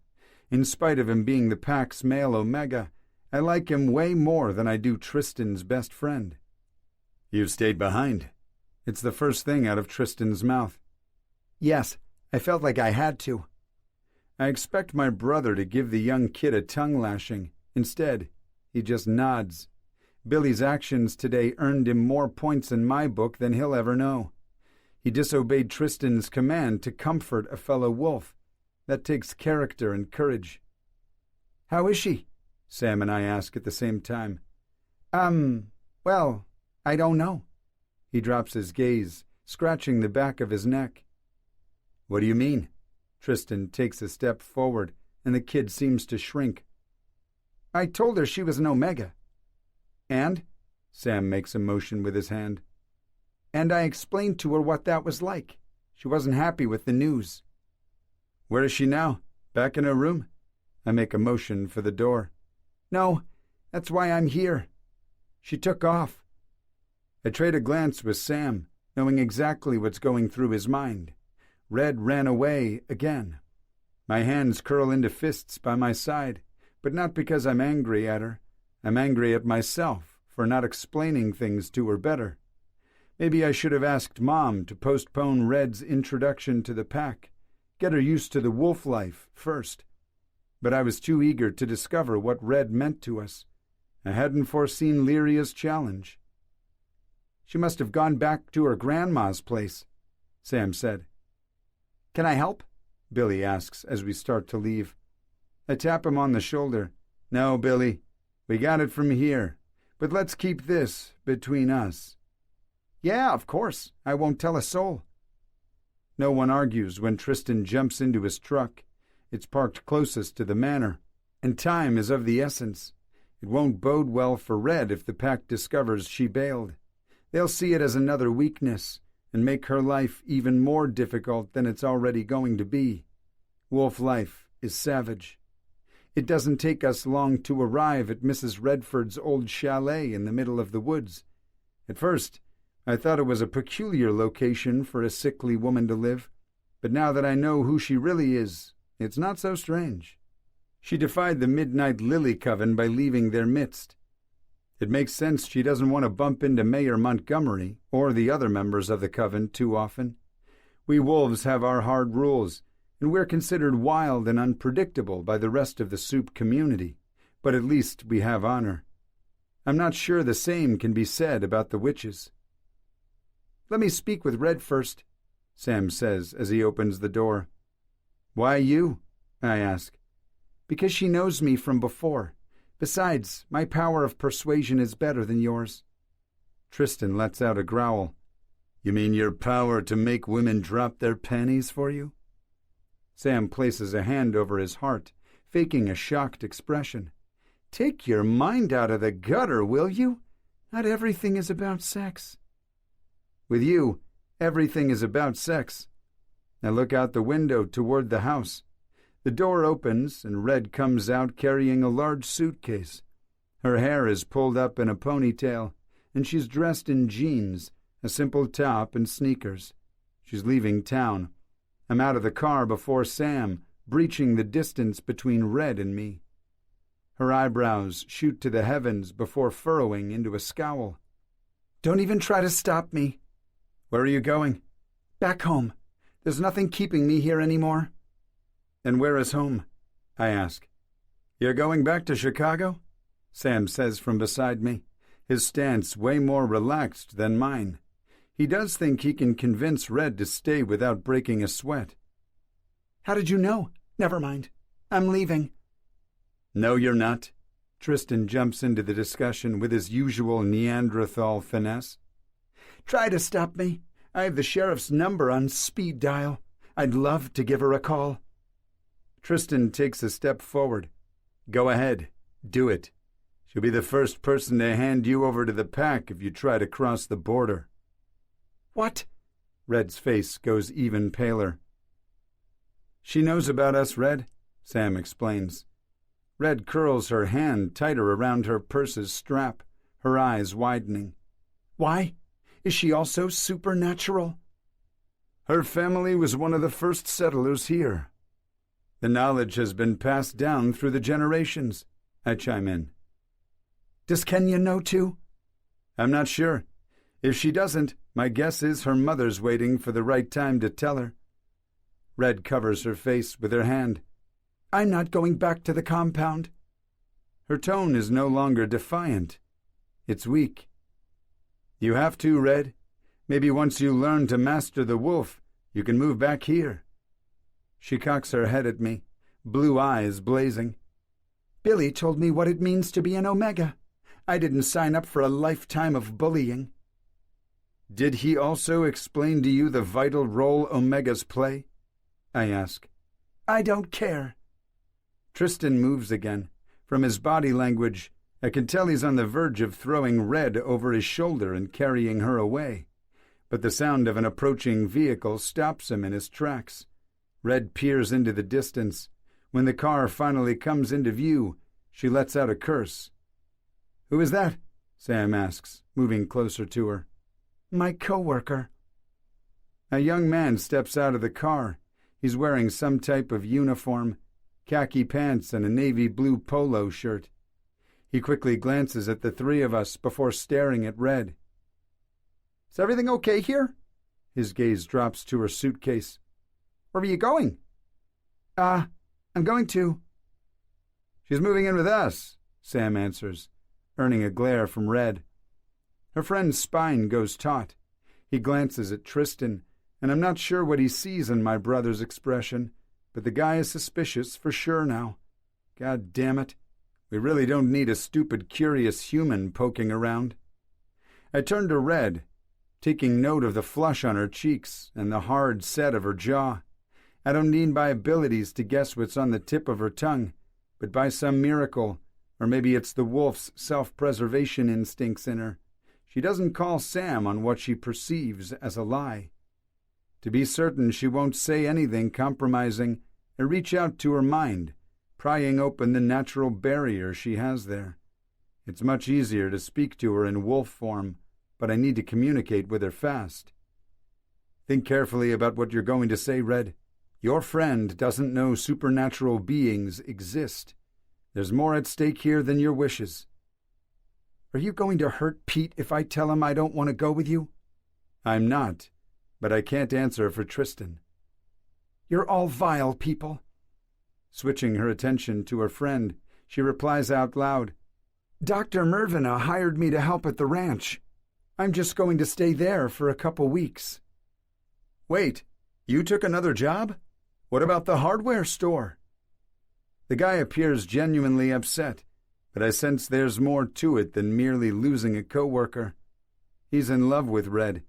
In spite of him being the pack's male Omega, I like him way more than I do Tristan's best friend. You've stayed behind. It's the first thing out of Tristan's mouth. Yes, I felt like I had to. I expect my brother to give the young kid a tongue lashing. Instead, he just nods. Billy's actions today earned him more points in my book than he'll ever know. He disobeyed Tristan's command to comfort a fellow wolf. That takes character and courage. How is she? Sam and I ask at the same time. Well, I don't know. He drops his gaze, scratching the back of his neck. What do you mean? Tristan takes a step forward, and the kid seems to shrink. I told her she was an Omega. And? Sam makes a motion with his hand. And I explained to her what that was like. She wasn't happy with the news. Where is she now? Back in her room? I make a motion for the door. No, that's why I'm here. She took off. I trade a glance with Sam, knowing exactly what's going through his mind. Red ran away again. My hands curl into fists by my side, but not because I'm angry at her. I'm angry at myself for not explaining things to her better. Maybe I should have asked Mom to postpone Red's introduction to the pack, get her used to the wolf life first. But I was too eager to discover what Red meant to us. I hadn't foreseen Lyria's challenge. She must have gone back to her grandma's place, Sam said. Can I help? Billy asks as we start to leave. I tap him on the shoulder. No, Billy, we got it from here, but let's keep this between us. Yeah, of course. I won't tell a soul. No one argues when Tristan jumps into his truck. It's parked closest to the manor, and time is of the essence. It won't bode well for Red if the pack discovers she bailed. They'll see it as another weakness and make her life even more difficult than it's already going to be. Wolf life is savage. It doesn't take us long to arrive at Mrs. Redford's old chalet in the middle of the woods. At first, I thought it was a peculiar location for a sickly woman to live, but now that I know who she really is, it's not so strange. She defied the Midnight Lily Coven by leaving their midst. It makes sense she doesn't want to bump into Mayor Montgomery or the other members of the coven too often. We wolves have our hard rules, and we're considered wild and unpredictable by the rest of the Soup community, but at least we have honor. I'm not sure the same can be said about the witches. Let me speak with Red first, Sam says as he opens the door. Why you? I ask. Because she knows me from before. Besides, my power of persuasion is better than yours. Tristan lets out a growl. You mean your power to make women drop their panties for you? Sam places a hand over his heart, faking a shocked expression. Take your mind out of the gutter, will you? Not everything is about sex. With you, everything is about sex. I look out the window toward the house. The door opens, and Red comes out carrying a large suitcase. Her hair is pulled up in a ponytail, and she's dressed in jeans, a simple top and sneakers. She's leaving town. I'm out of the car before Sam, breaching the distance between Red and me. Her eyebrows shoot to the heavens before furrowing into a scowl. Don't even try to stop me. Where are you going? Back home. There's nothing keeping me here anymore. And where is home? I ask. You're going back to Chicago? Sam says from beside me, his stance way more relaxed than mine. He does think he can convince Red to stay without breaking a sweat. How did you know? Never mind. I'm leaving. No, you're not. Tristan jumps into the discussion with his usual Neanderthal finesse. Try to stop me. I have the sheriff's number on speed dial. I'd love to give her a call. Tristan takes a step forward. Go ahead. Do it. She'll be the first person to hand you over to the pack if you try to cross the border. What? Red's face goes even paler. She knows about us, Red, Sam explains. Red curls her hand tighter around her purse's strap, her eyes widening. Why? Is she also supernatural? Her family was one of the first settlers here. The knowledge has been passed down through the generations, I chime in. Does Kenya know too? I'm not sure. If she doesn't, my guess is her mother's waiting for the right time to tell her. Red covers her face with her hand. I'm not going back to the compound. Her tone is no longer defiant. It's weak. You have to, Red. Maybe once you learn to master the wolf, you can move back here. She cocks her head at me, blue eyes blazing. Billy told me what it means to be an Omega. I didn't sign up for a lifetime of bullying." "Did he also explain to you the vital role Omegas play?" I ask. "I don't care." Tristan moves again. From his body language, I can tell he's on the verge of throwing Red over his shoulder and carrying her away. But the sound of an approaching vehicle stops him in his tracks. Red peers into the distance. When the car finally comes into view, she lets out a curse. "Who is that?" Sam asks, moving closer to her. "My coworker." A young man steps out of the car. He's wearing some type of uniform, khaki pants and a navy blue polo shirt. He quickly glances at the three of us before staring at Red. "Is everything okay here?" His gaze drops to her suitcase. "Where are you going?" I'm going to." "She's moving in with us," Sam answers, earning a glare from Red. Her friend's spine goes taut. He glances at Tristan, and I'm not sure what he sees in my brother's expression, but the guy is suspicious for sure now. God damn it. We really don't need a stupid, curious human poking around. I turn to Red, taking note of the flush on her cheeks and the hard set of her jaw. I don't need my abilities to guess what's on the tip of her tongue, but by some miracle, or maybe it's the wolf's self-preservation instincts in her, she doesn't call Sam on what she perceives as a lie. To be certain she won't say anything compromising, I reach out to her mind, prying open the natural barrier she has there. It's much easier to speak to her in wolf form, but I need to communicate with her fast. Think carefully about what you're going to say, Red. Your friend doesn't know supernatural beings exist. There's more at stake here than your wishes. Are you going to hurt Pete if I tell him I don't want to go with you? I'm not, but I can't answer for Tristan. You're all vile people. Switching her attention to her friend, she replies out loud, Dr. Mervina hired me to help at the ranch. I'm just going to stay there for a couple weeks. Wait, you took another job? What about the hardware store? The guy appears genuinely upset, but I sense there's more to it than merely losing a coworker. He's in love with Red.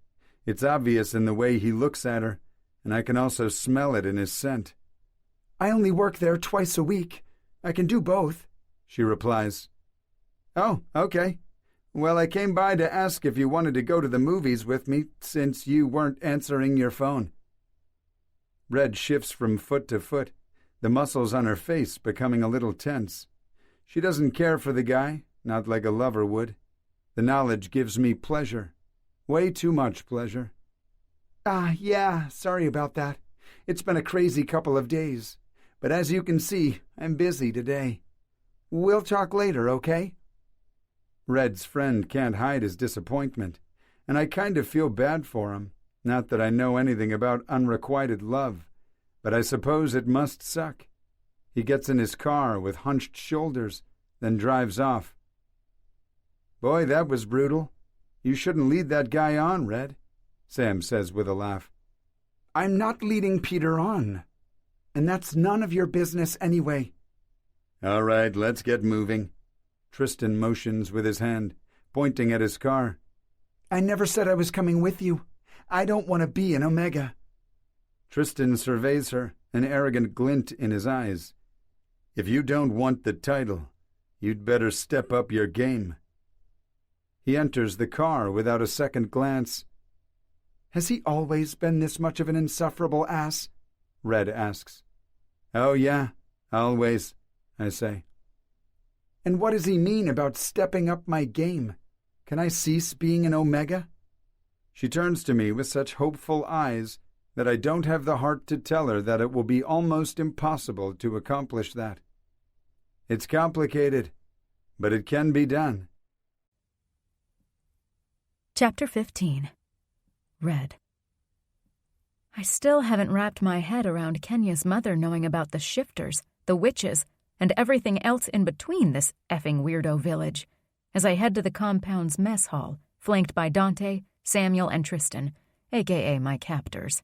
It's obvious in the way he looks at her, and I can also smell it in his scent. I only work there twice a week. I can do both, she replies. Oh, okay. Well, I came by to ask if you wanted to go to the movies with me since you weren't answering your phone. Red shifts from foot to foot, the muscles on her face becoming a little tense. She doesn't care for the guy, not like a lover would. The knowledge gives me pleasure. Way too much pleasure. Yeah, sorry about that. It's been a crazy couple of days. But as you can see, I'm busy today. We'll talk later, okay? Red's friend can't hide his disappointment, and I kind of feel bad for him. Not that I know anything about unrequited love, but I suppose it must suck. He gets in his car with hunched shoulders, then drives off. Boy, that was brutal. You shouldn't lead that guy on, Red, Sam says with a laugh. I'm not leading Peter on, and that's none of your business anyway. All right, let's get moving. Tristan motions with his hand, pointing at his car. I never said I was coming with you. I don't want to be an Omega. Tristan surveys her, an arrogant glint in his eyes. If you don't want the title, you'd better step up your game. He enters the car without a second glance. Has he always been this much of an insufferable ass? Red asks. Oh, yeah, always, I say. And what does he mean about stepping up my game? Can I cease being an Omega? She turns to me with such hopeful eyes that I don't have the heart to tell her that it will be almost impossible to accomplish that. It's complicated, but it can be done. Chapter 15. Red. I still haven't wrapped my head around Kenya's mother knowing about the shifters, the witches, and everything else in between this effing weirdo village, as I head to the compound's mess hall, flanked by Dante, Samuel, and Tristan, a.k.a. my captors.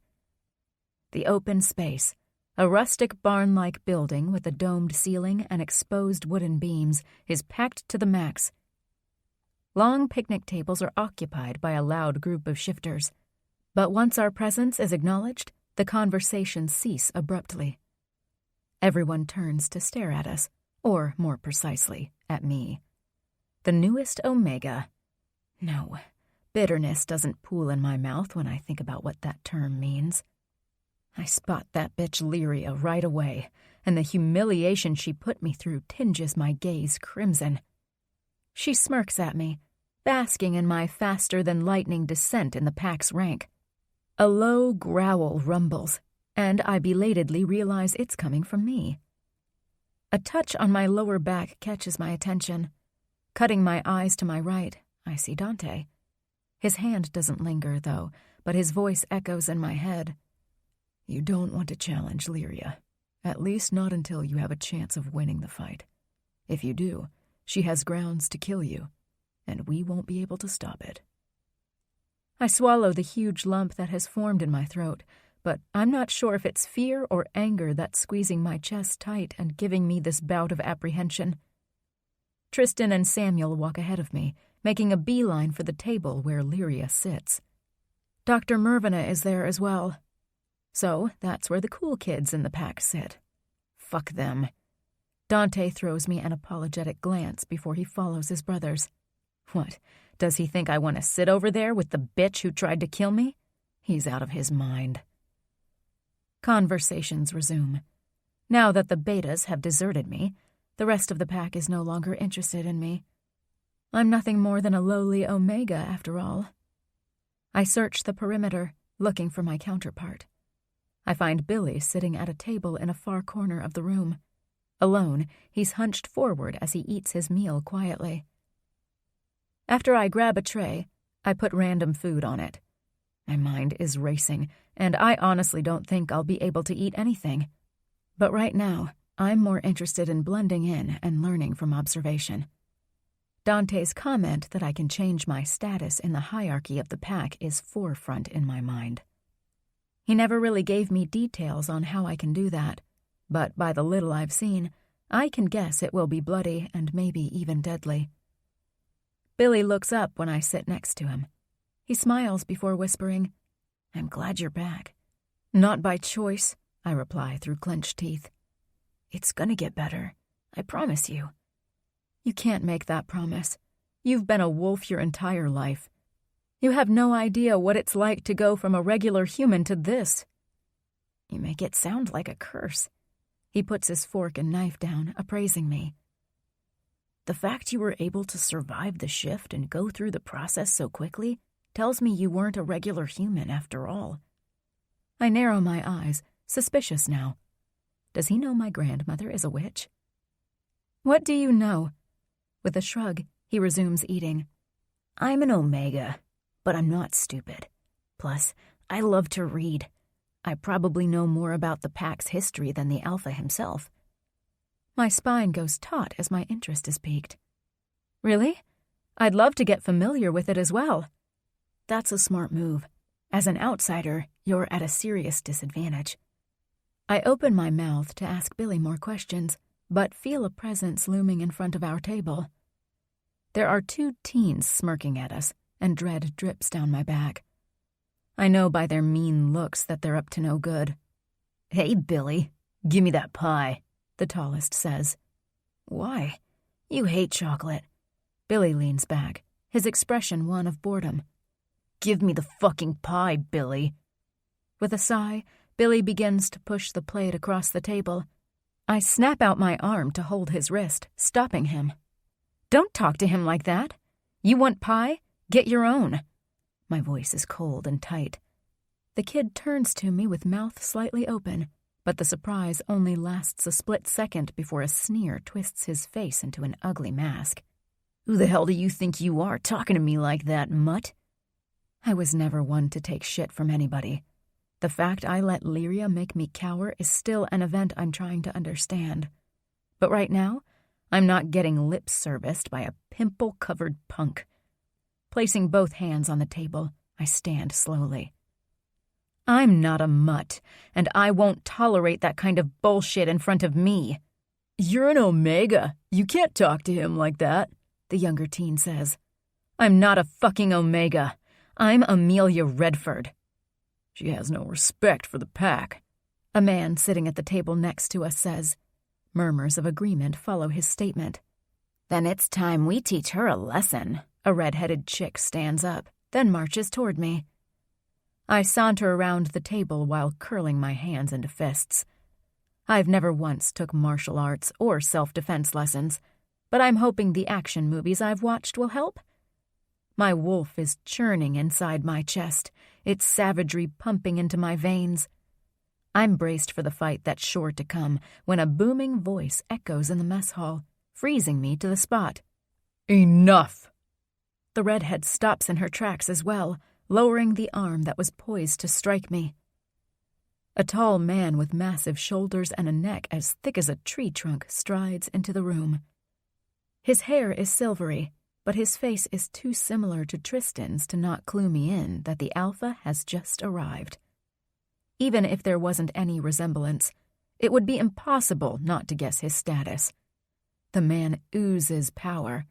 The open space, a rustic barn-like building with a domed ceiling and exposed wooden beams, is packed to the max. Long picnic tables are occupied by a loud group of shifters. But once our presence is acknowledged, the conversations cease abruptly. Everyone turns to stare at us, or more precisely, at me. The newest Omega. No, bitterness doesn't pool in my mouth when I think about what that term means. I spot that bitch Lyria right away, and the humiliation she put me through tinges my gaze crimson. She smirks at me, basking in my faster-than-lightning descent in the pack's rank. A low growl rumbles, and I belatedly realize it's coming from me. A touch on my lower back catches my attention. Cutting my eyes to my right, I see Dante. His hand doesn't linger, though, but his voice echoes in my head. You don't want to challenge Lyria, at least not until you have a chance of winning the fight. If you do, she has grounds to kill you, and we won't be able to stop it. I swallow the huge lump that has formed in my throat, but I'm not sure if it's fear or anger that's squeezing my chest tight and giving me this bout of apprehension. Tristan and Samuel walk ahead of me, making a beeline for the table where Lyria sits. Dr. Mervina is there as well. So that's where the cool kids in the pack sit. Fuck them. Dante throws me an apologetic glance before he follows his brothers. What, does he think I want to sit over there with the bitch who tried to kill me? He's out of his mind. Conversations resume. Now that the betas have deserted me, the rest of the pack is no longer interested in me. I'm nothing more than a lowly Omega, after all. I search the perimeter, looking for my counterpart. I find Billy sitting at a table in a far corner of the room. Alone, he's hunched forward as he eats his meal quietly. After I grab a tray, I put random food on it. My mind is racing, and I honestly don't think I'll be able to eat anything. But right now, I'm more interested in blending in and learning from observation. Dante's comment that I can change my status in the hierarchy of the pack is forefront in my mind. He never really gave me details on how I can do that, but by the little I've seen, I can guess it will be bloody and maybe even deadly. Billy looks up when I sit next to him. He smiles before whispering, I'm glad you're back. Not by choice, I reply through clenched teeth. It's gonna get better, I promise you. You can't make that promise. You've been a wolf your entire life. You have no idea what it's like to go from a regular human to this. You make it sound like a curse. He puts his fork and knife down, appraising me. The fact you were able to survive the shift and go through the process so quickly tells me you weren't a regular human after all. I narrow my eyes, suspicious now. Does he know my grandmother is a witch? What do you know? With a shrug, he resumes eating. I'm an Omega, but I'm not stupid. Plus, I love to read. I probably know more about the pack's history than the Alpha himself. My spine goes taut as my interest is piqued. Really? I'd love to get familiar with it as well. That's a smart move. As an outsider, you're at a serious disadvantage. I open my mouth to ask Billy more questions, but feel a presence looming in front of our table. There are two teens smirking at us, and dread drips down my back. I know by their mean looks that they're up to no good. Hey, Billy, give me that pie, the tallest says. Why? You hate chocolate. Billy leans back, his expression one of boredom. Give me the fucking pie, Billy. With a sigh, Billy begins to push the plate across the table. I snap out my arm to hold his wrist, stopping him. Don't talk to him like that. You want pie? Get your own. My voice is cold and tight. The kid turns to me with mouth slightly open, but the surprise only lasts a split second before a sneer twists his face into an ugly mask. Who the hell do you think you are talking to me like that, mutt? I was never one to take shit from anybody. The fact I let Lyria make me cower is still an event I'm trying to understand. But right now, I'm not getting lip serviced by a pimple-covered punk. Placing both hands on the table, I stand slowly. I'm not a mutt, and I won't tolerate that kind of bullshit in front of me. You're an Omega. You can't talk to him like that, the younger teen says. I'm not a fucking Omega. I'm Amelia Redford. She has no respect for the pack, a man sitting at the table next to us says. Murmurs of agreement follow his statement. Then it's time we teach her a lesson. A red-headed chick stands up, then marches toward me. I saunter around the table while curling my hands into fists. I've never once took martial arts or self-defense lessons, but I'm hoping the action movies I've watched will help. My wolf is churning inside my chest, its savagery pumping into my veins. I'm braced for the fight that's sure to come when a booming voice echoes in the mess hall, freezing me to the spot. Enough! The redhead stops in her tracks as well, lowering the arm that was poised to strike me. A tall man with massive shoulders and a neck as thick as a tree trunk strides into the room. His hair is silvery, but his face is too similar to Tristan's to not clue me in that the alpha has just arrived. Even if there wasn't any resemblance, it would be impossible not to guess his status. The man oozes power.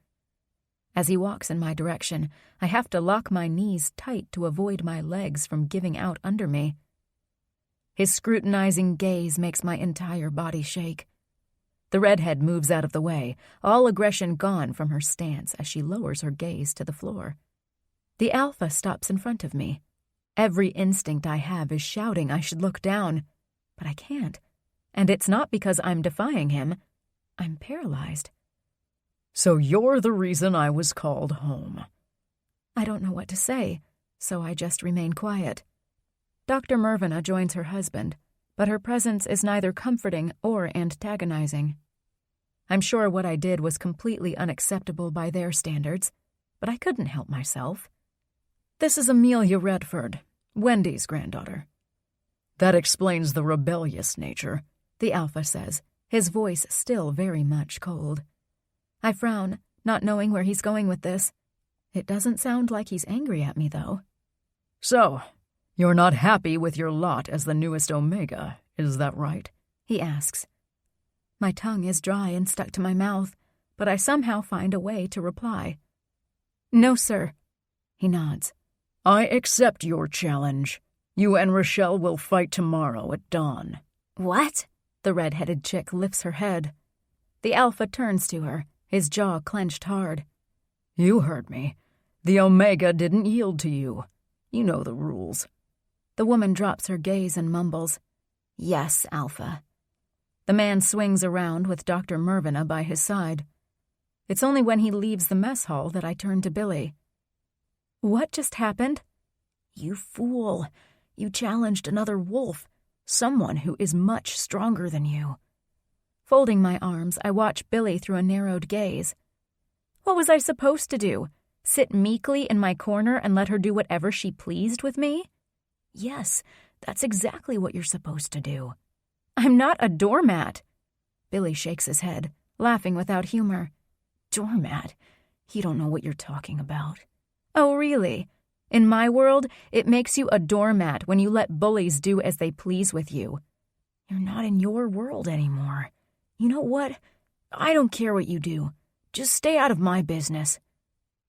As he walks in my direction, I have to lock my knees tight to avoid my legs from giving out under me. His scrutinizing gaze makes my entire body shake. The redhead moves out of the way, all aggression gone from her stance as she lowers her gaze to the floor. The alpha stops in front of me. Every instinct I have is shouting I should look down, but I can't. And it's not because I'm defying him. I'm paralyzed. So you're the reason I was called home. I don't know what to say, so I just remain quiet. Dr. Mervina joins her husband, but her presence is neither comforting or antagonizing. I'm sure what I did was completely unacceptable by their standards, but I couldn't help myself. This is Amelia Redford, Wendy's granddaughter. That explains the rebellious nature, the alpha says, his voice still very much cold. I frown, not knowing where he's going with this. It doesn't sound like he's angry at me, though. So, you're not happy with your lot as the newest Omega, is that right? He asks. My tongue is dry and stuck to my mouth, but I somehow find a way to reply. No, sir. He nods. I accept your challenge. You and Rochelle will fight tomorrow at dawn. What? The red-headed chick lifts her head. The alpha turns to her, his jaw clenched hard. You heard me. The Omega didn't yield to you. You know the rules. The woman drops her gaze and mumbles, Yes, Alpha. The man swings around with Dr. Mervina by his side. It's only when he leaves the mess hall that I turn to Billy. What just happened? You fool. You challenged another wolf, someone who is much stronger than you. Folding my arms, I watch Billy through a narrowed gaze. What was I supposed to do? Sit meekly in my corner and let her do whatever she pleased with me? Yes, that's exactly what you're supposed to do. I'm not a doormat. Billy shakes his head, laughing without humor. Doormat? You don't know what you're talking about. Oh, really? In my world, it makes you a doormat when you let bullies do as they please with you. You're not in your world anymore. You know what? I don't care what you do. Just stay out of my business.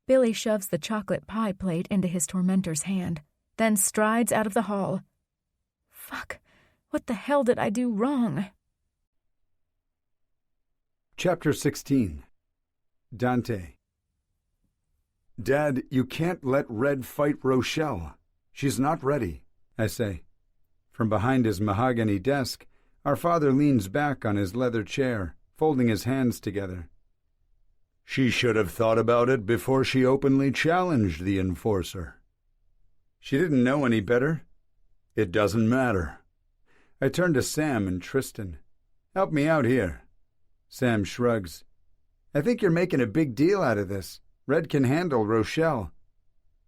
Billy shoves the chocolate pie plate into his tormentor's hand, then strides out of the hall. Fuck. What the hell did I do wrong? Chapter 16. Dante. Dad, you can't let Red fight Rochelle. She's not ready, I say. From behind his mahogany desk, our father leans back on his leather chair, folding his hands together. She should have thought about it before she openly challenged the enforcer. She didn't know any better. It doesn't matter. I turn to Sam and Tristan. Help me out here. Sam shrugs. I think you're making a big deal out of this. Red can handle Rochelle.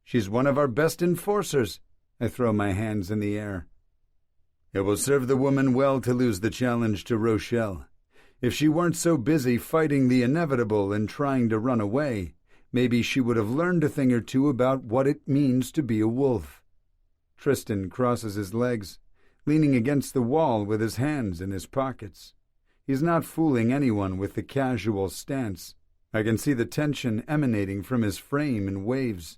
She's one of our best enforcers. I throw my hands in the air. It will serve the woman well to lose the challenge to Rochelle. If she weren't so busy fighting the inevitable and trying to run away, maybe she would have learned a thing or two about what it means to be a wolf. Tristan crosses his legs, leaning against the wall with his hands in his pockets. He's not fooling anyone with the casual stance. I can see the tension emanating from his frame in waves.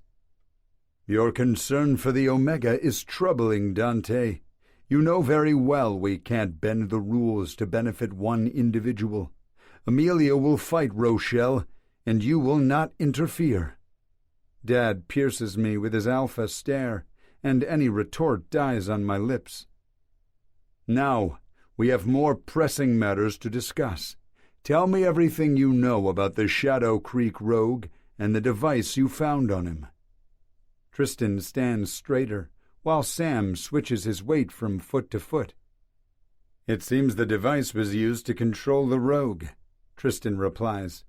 Your concern for the Omega is troubling, Dante. You know very well we can't bend the rules to benefit one individual. Amelia will fight Rochelle, and you will not interfere. Dad pierces me with his alpha stare, and any retort dies on my lips. Now, we have more pressing matters to discuss. Tell me everything you know about the Shadow Creek rogue and the device you found on him. Tristan stands straighter, while Sam switches his weight from foot to foot. It seems the device was used to control the rogue, Tristan replies.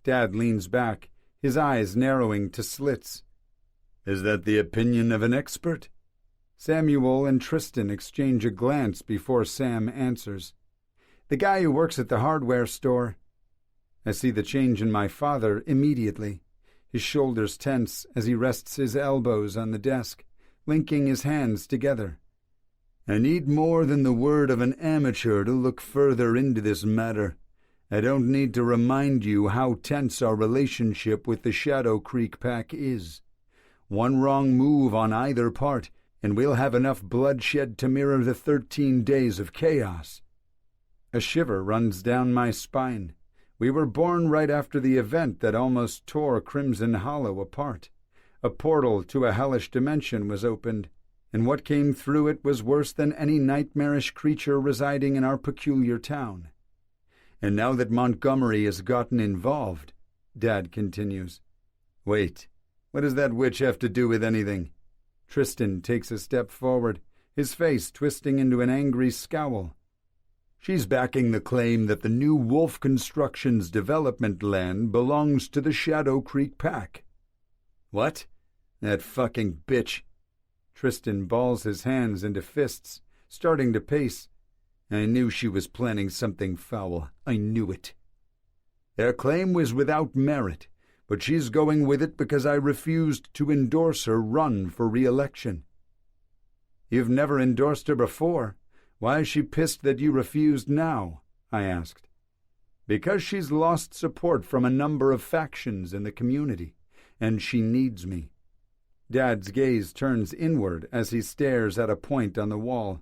Dad leans back, his eyes narrowing to slits. Is that the opinion of an expert? Samuel and Tristan exchange a glance before Sam answers. The guy who works at the hardware store. I see the change in my father immediately. His shoulders tense as he rests his elbows on the desk, linking his hands together. I need more than the word of an amateur to look further into this matter. I don't need to remind you how tense our relationship with the Shadow Creek pack is. One wrong move on either part, and we'll have enough bloodshed to mirror the 13 days of chaos. A shiver runs down my spine. We were born right after the event that almost tore Crimson Hollow apart. A portal to a hellish dimension was opened, and what came through it was worse than any nightmarish creature residing in our peculiar town. And now that Montgomery has gotten involved, Dad continues. Wait, what does that witch have to do with anything? Tristan takes a step forward, his face twisting into an angry scowl. She's backing the claim that the new Wolf Constructions development land belongs to the Shadow Creek pack. What? That fucking bitch. Tristan balls his hands into fists, starting to pace. I knew she was planning something foul. I knew it. Their claim was without merit, but she's going with it because I refused to endorse her run for re-election. You've never endorsed her before. Why is she pissed that you refused now? I asked. Because she's lost support from a number of factions in the community, and she needs me. Dad's gaze turns inward as he stares at a point on the wall.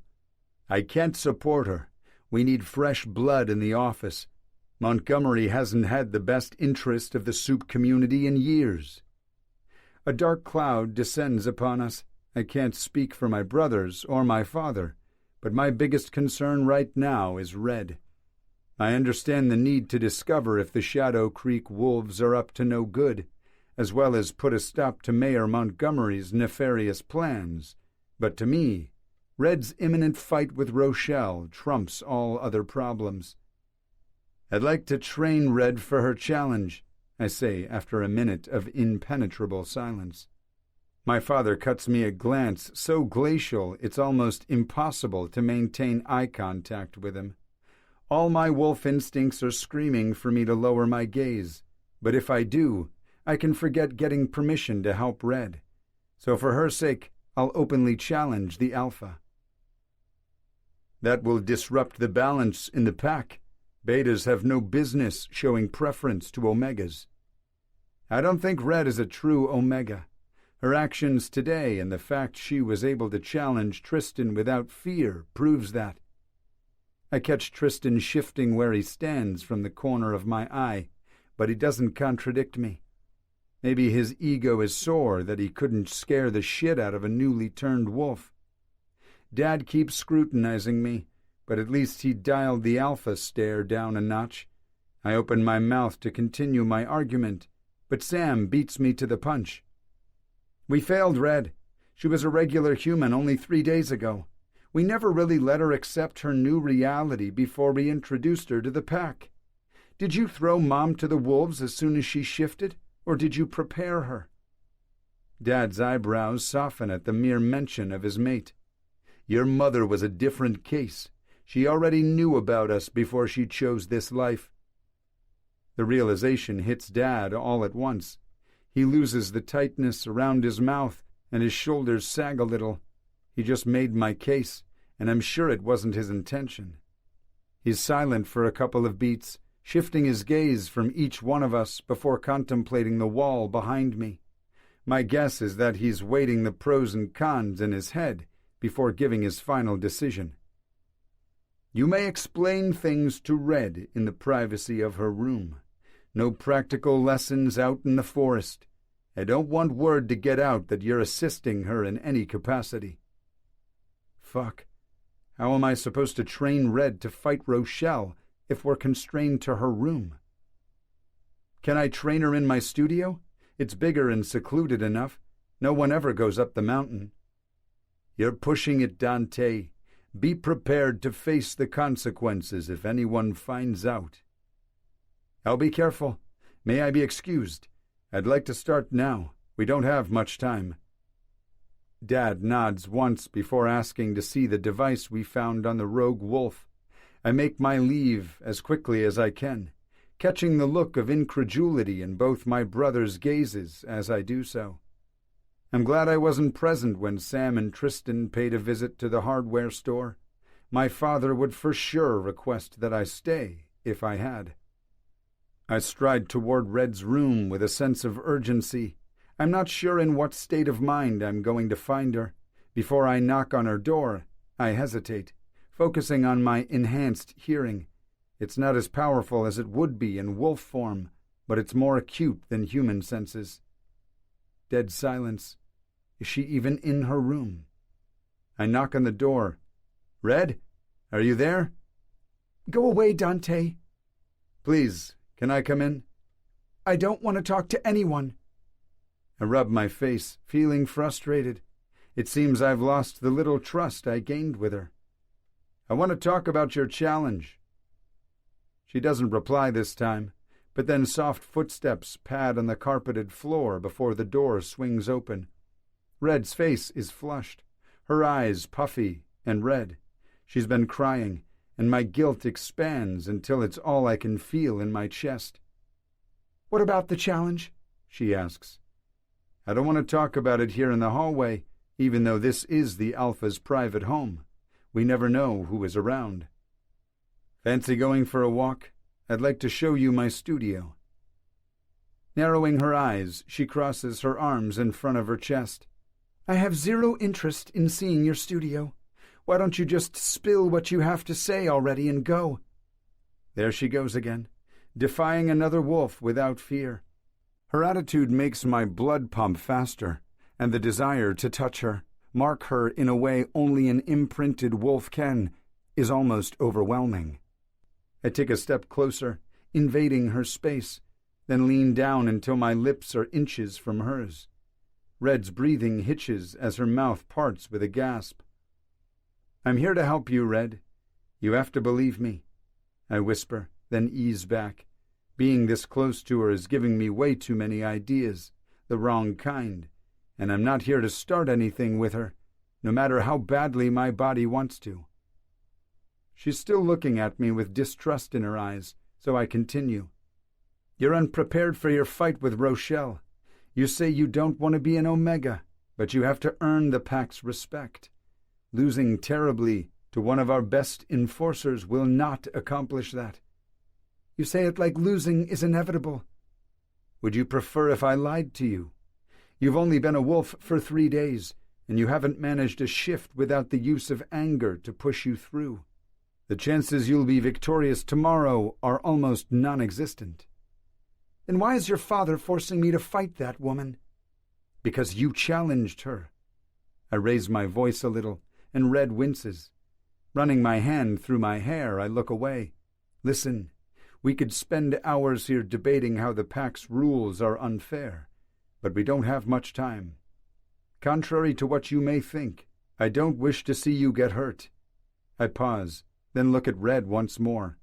I can't support her. We need fresh blood in the office. Montgomery hasn't had the best interest of the soup community in years. A dark cloud descends upon us. I can't speak for my brothers or my father, but my biggest concern right now is Red. I understand the need to discover if the Shadow Creek wolves are up to no good, as well as put a stop to Mayor Montgomery's nefarious plans. But to me, Red's imminent fight with Rochelle trumps all other problems. I'd like to train Red for her challenge, I say after a minute of impenetrable silence. My father cuts me a glance so glacial it's almost impossible to maintain eye contact with him. All my wolf instincts are screaming for me to lower my gaze, but if I do, I can forget getting permission to help Red. So for her sake, I'll openly challenge the Alpha. That will disrupt the balance in the pack. Betas have no business showing preference to Omegas. I don't think Red is a true Omega. Her actions today and the fact she was able to challenge Tristan without fear proves that. I catch Tristan shifting where he stands from the corner of my eye, but he doesn't contradict me. Maybe his ego is sore that he couldn't scare the shit out of a newly turned wolf. Dad keeps scrutinizing me, but at least he dialed the alpha stare down a notch. I open my mouth to continue my argument, but Sam beats me to the punch. We failed Red. She was a regular human only 3 days ago. We never really let her accept her new reality before we introduced her to the pack. Did you throw Mom to the wolves as soon as she shifted, or did you prepare her? Dad's eyebrows soften at the mere mention of his mate. Your mother was a different case. She already knew about us before she chose this life. The realization hits Dad all at once. He loses the tightness around his mouth, and his shoulders sag a little. He just made my case, and I'm sure it wasn't his intention. He's silent for a couple of beats, shifting his gaze from each one of us before contemplating the wall behind me. My guess is that he's weighing the pros and cons in his head before giving his final decision. You may explain things to Red in the privacy of her room. No practical lessons out in the forest. I don't want word to get out that you're assisting her in any capacity. Fuck. How am I supposed to train Red to fight Rochelle if we're constrained to her room? Can I train her in my studio? It's bigger and secluded enough. No one ever goes up the mountain. You're pushing it, Dante. Be prepared to face the consequences if anyone finds out. I'll be careful. May I be excused? I'd like to start now. We don't have much time. Dad nods once before asking to see the device we found on the rogue wolf. I make my leave as quickly as I can, catching the look of incredulity in both my brothers' gazes as I do so. I'm glad I wasn't present when Sam and Tristan paid a visit to the hardware store. My father would for sure request that I stay if I had. I stride toward Red's room with a sense of urgency. I'm not sure in what state of mind I'm going to find her. Before I knock on her door, I hesitate, focusing on my enhanced hearing. It's not as powerful as it would be in wolf form, but it's more acute than human senses. Dead silence. Is she even in her room? I knock on the door. Red? Are you there? Go away, Dante. Please, can I come in? I don't want to talk to anyone. I rub my face, feeling frustrated. It seems I've lost the little trust I gained with her. I want to talk about your challenge. She doesn't reply this time, but then soft footsteps pad on the carpeted floor before the door swings open. Red's face is flushed, her eyes puffy and red. She's been crying, and my guilt expands until it's all I can feel in my chest. What about the challenge? She asks. I don't want to talk about it here in the hallway, even though this is the Alpha's private home. We never know who is around. Fancy going for a walk? I'd like to show you my studio. Narrowing her eyes, she crosses her arms in front of her chest. I have zero interest in seeing your studio. Why don't you just spill what you have to say already and go? There she goes again, defying another wolf without fear. Her attitude makes my blood pump faster, and the desire to touch her, mark her in a way only an imprinted wolf can, is almost overwhelming. I take a step closer, invading her space, then lean down until my lips are inches from hers. Red's breathing hitches as her mouth parts with a gasp. I'm here to help you, Red. You have to believe me. I whisper, then ease back. Being this close to her is giving me way too many ideas, the wrong kind, and I'm not here to start anything with her, no matter how badly my body wants to. She's still looking at me with distrust in her eyes, so I continue. You're unprepared for your fight with Rochelle. You say you don't want to be an Omega, but you have to earn the pack's respect. Losing terribly to one of our best enforcers will not accomplish that. You say it like losing is inevitable. Would you prefer if I lied to you? You've only been a wolf for 3 days, and you haven't managed a shift without the use of anger to push you through. The chances you'll be victorious tomorrow are almost non-existent. Then why is your father forcing me to fight that woman? Because you challenged her. I raise my voice a little, and Red winces. Running my hand through my hair, I look away. Listen, we could spend hours here debating how the pack's rules are unfair, but we don't have much time. Contrary to what you may think, I don't wish to see you get hurt. I pause, then look at Red once more.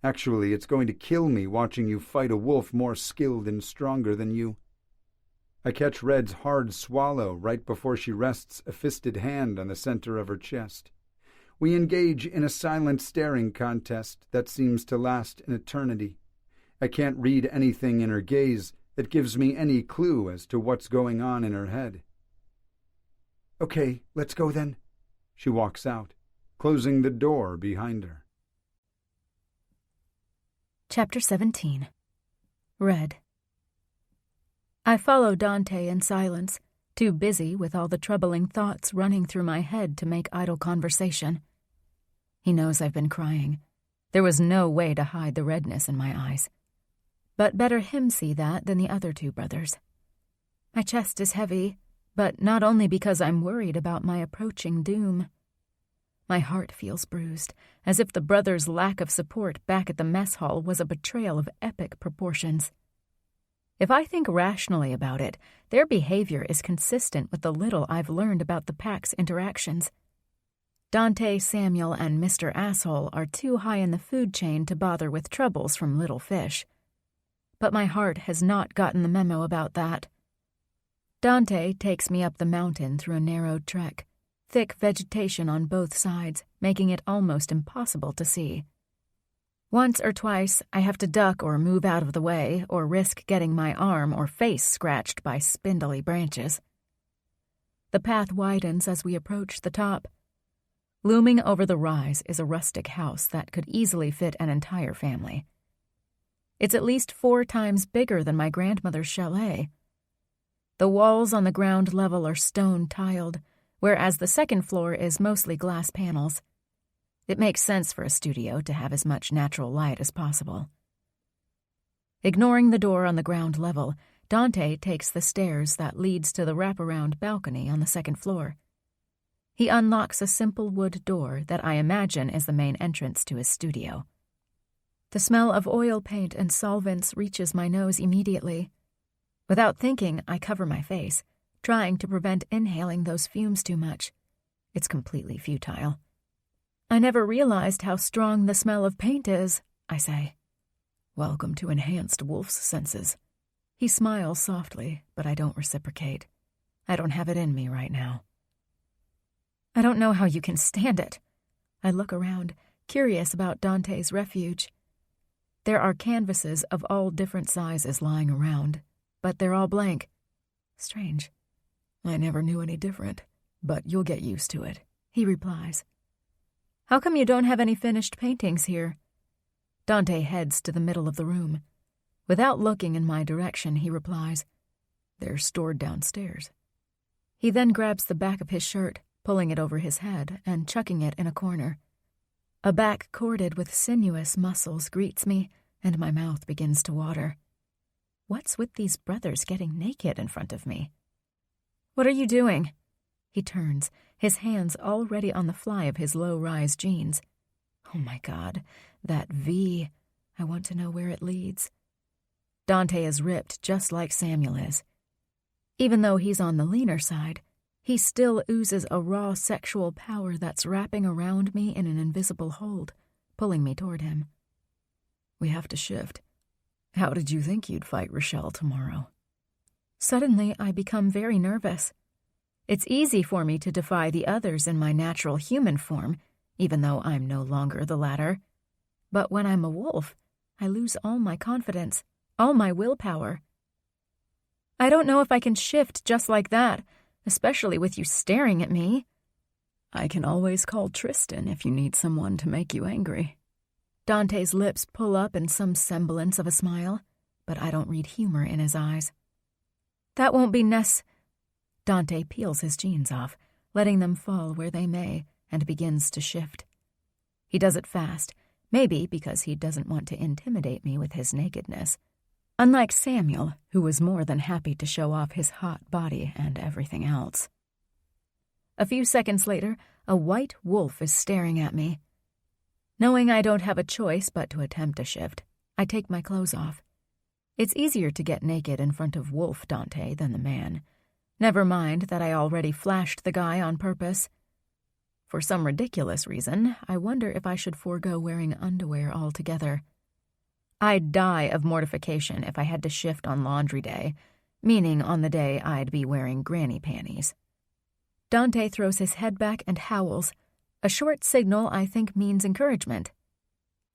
Actually, it's going to kill me watching you fight a wolf more skilled and stronger than you. I catch Red's hard swallow right before she rests a fisted hand on the center of her chest. We engage in a silent staring contest that seems to last an eternity. I can't read anything in her gaze that gives me any clue as to what's going on in her head. Okay, let's go then. She walks out, closing the door behind her. Chapter 17. Read. I follow Dante in silence, too busy with all the troubling thoughts running through my head to make idle conversation. He knows I've been crying. There was no way to hide the redness in my eyes. But better him see that than the other two brothers. My chest is heavy, but not only because I'm worried about my approaching doom. My heart feels bruised, as if the brothers' lack of support back at the mess hall was a betrayal of epic proportions. If I think rationally about it, their behavior is consistent with the little I've learned about the pack's interactions. Dante, Samuel, and Mr. Asshole are too high in the food chain to bother with troubles from little fish. But my heart has not gotten the memo about that. Dante takes me up the mountain through a narrow trek, thick vegetation on both sides, making it almost impossible to see. Once or twice, I have to duck or move out of the way or risk getting my arm or face scratched by spindly branches. The path widens as we approach the top. Looming over the rise is a rustic house that could easily fit an entire family. It's at least 4 times bigger than my grandmother's chalet. The walls on the ground level are stone-tiled, whereas the second floor is mostly glass panels. It makes sense for a studio to have as much natural light as possible. Ignoring the door on the ground level, Dante takes the stairs that leads to the wraparound balcony on the second floor. He unlocks a simple wood door that I imagine is the main entrance to his studio. The smell of oil paint and solvents reaches my nose immediately. Without thinking, I cover my face, trying to prevent inhaling those fumes too much. It's completely futile. I never realized how strong the smell of paint is, I say. Welcome to enhanced Wolf's senses. He smiles softly, but I don't reciprocate. I don't have it in me right now. I don't know how you can stand it. I look around, curious about Dante's refuge. There are canvases of all different sizes lying around, but they're all blank. Strange. I never knew any different, but you'll get used to it, he replies. How come you don't have any finished paintings here? Dante heads to the middle of the room. Without looking in my direction, he replies, They're stored downstairs. He then grabs the back of his shirt, pulling it over his head and chucking it in a corner. A back corded with sinuous muscles greets me, and my mouth begins to water. What's with these brothers getting naked in front of me? What are you doing? He turns, his hands already on the fly of his low-rise jeans. Oh my God, that V. I want to know where it leads. Dante is ripped just like Samuel is. Even though he's on the leaner side, he still oozes a raw sexual power that's wrapping around me in an invisible hold, pulling me toward him. We have to shift. How did you think you'd fight Rochelle tomorrow? Suddenly, I become very nervous. It's easy for me to defy the others in my natural human form, even though I'm no longer the latter. But when I'm a wolf, I lose all my confidence, all my willpower. I don't know if I can shift just like that, especially with you staring at me. I can always call Tristan if you need someone to make you angry. Dante's lips pull up in some semblance of a smile, but I don't read humor in his eyes. That won't be Dante peels his jeans off, letting them fall where they may, and begins to shift. He does it fast, maybe because he doesn't want to intimidate me with his nakedness. Unlike Samuel, who was more than happy to show off his hot body and everything else. A few seconds later, a white wolf is staring at me. Knowing I don't have a choice but to attempt a shift, I take my clothes off. It's easier to get naked in front of Wolf Dante than the man. Never mind that I already flashed the guy on purpose. For some ridiculous reason, I wonder if I should forego wearing underwear altogether. I'd die of mortification if I had to shift on laundry day, meaning on the day I'd be wearing granny panties. Dante throws his head back and howls. A short signal I think means encouragement.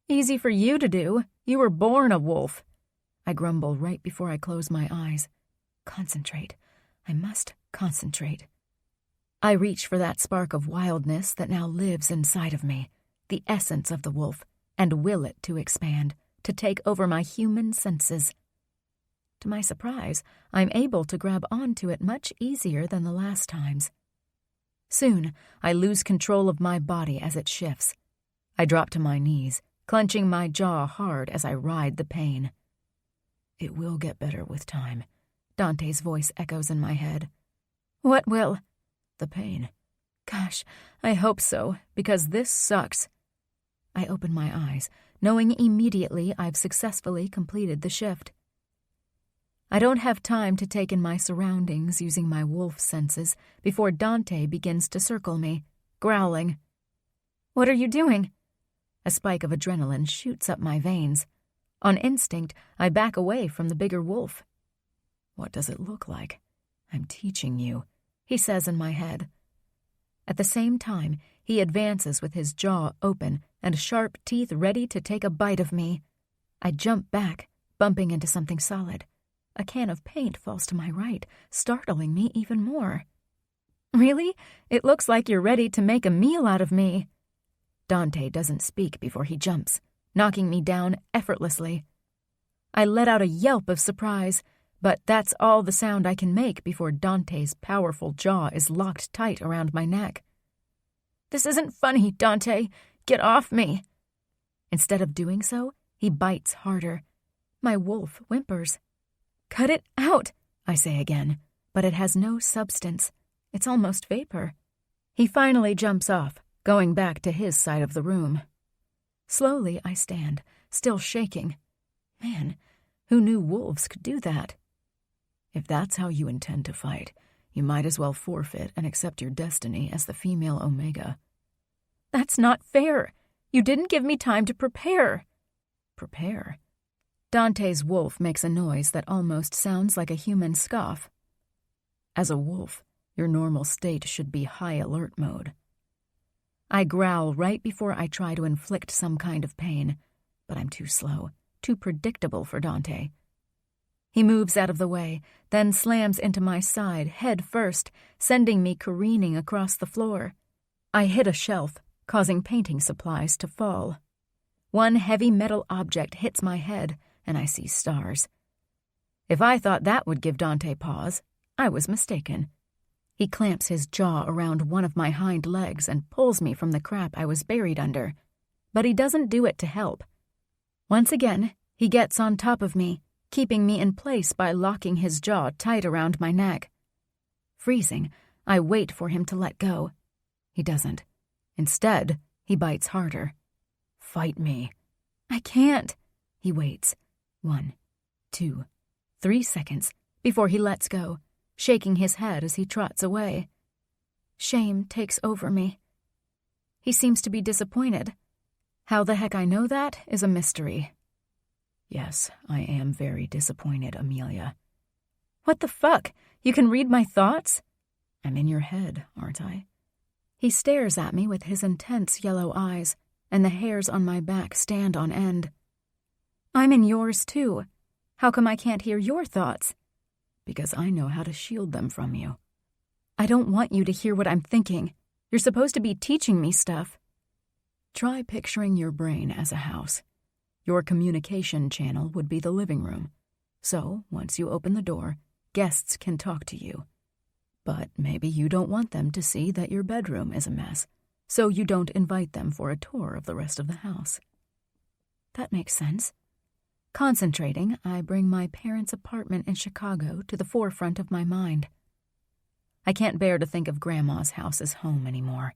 Easy for you to do. You were born a wolf. I grumble right before I close my eyes. Concentrate. I must concentrate. I reach for that spark of wildness that now lives inside of me, the essence of the wolf, and will it to expand, to take over my human senses. To my surprise, I'm able to grab onto it much easier than the last times. Soon, I lose control of my body as it shifts. I drop to my knees, clenching my jaw hard as I ride the pain. It will get better with time. Dante's voice echoes in my head. What will? The pain. Gosh, I hope so, because this sucks. I open my eyes, knowing immediately I've successfully completed the shift. I don't have time to take in my surroundings using my wolf senses before Dante begins to circle me, growling. What are you doing? A spike of adrenaline shoots up my veins. On instinct, I back away from the bigger wolf. What does it look like? I'm teaching you, he says in my head. At the same time, he advances with his jaw open and sharp teeth ready to take a bite of me. I jump back, bumping into something solid. A can of paint falls to my right, startling me even more. Really? It looks like you're ready to make a meal out of me. Dante doesn't speak before he jumps, knocking me down effortlessly. I let out a yelp of surprise, but that's all the sound I can make before Dante's powerful jaw is locked tight around my neck. This isn't funny, Dante. Get off me. Instead of doing so, he bites harder. My wolf whimpers. Cut it out, I say again, but it has no substance. It's almost vapor. He finally jumps off, going back to his side of the room. Slowly I stand, still shaking. Man, who knew wolves could do that? If that's how you intend to fight, you might as well forfeit and accept your destiny as the female Omega. That's not fair. You didn't give me time to prepare. Prepare? Dante's wolf makes a noise that almost sounds like a human scoff. As a wolf, your normal state should be high alert mode. I growl right before I try to inflict some kind of pain, but I'm too slow, too predictable for Dante. He moves out of the way, then slams into my side head first, sending me careening across the floor. I hit a shelf, causing painting supplies to fall. One heavy metal object hits my head, and I see stars. If I thought that would give Dante pause, I was mistaken. He clamps his jaw around one of my hind legs and pulls me from the crap I was buried under. But he doesn't do it to help. Once again, he gets on top of me, keeping me in place by locking his jaw tight around my neck. Freezing, I wait for him to let go. He doesn't. Instead, he bites harder. Fight me. I can't. He waits. 1, 2, 3 seconds before he lets go, shaking his head as he trots away. Shame takes over me. He seems to be disappointed. How the heck I know that is a mystery. Yes, I am very disappointed, Amelia. What the fuck? You can read my thoughts? I'm in your head, aren't I? He stares at me with his intense yellow eyes, and the hairs on my back stand on end. I'm in yours, too. How come I can't hear your thoughts? Because I know how to shield them from you. I don't want you to hear what I'm thinking. You're supposed to be teaching me stuff. Try picturing your brain as a house. Your communication channel would be the living room. So, once you open the door, guests can talk to you. But maybe you don't want them to see that your bedroom is a mess, so you don't invite them for a tour of the rest of the house. That makes sense. Concentrating, I bring my parents' apartment in Chicago to the forefront of my mind. I can't bear to think of Grandma's house as home anymore.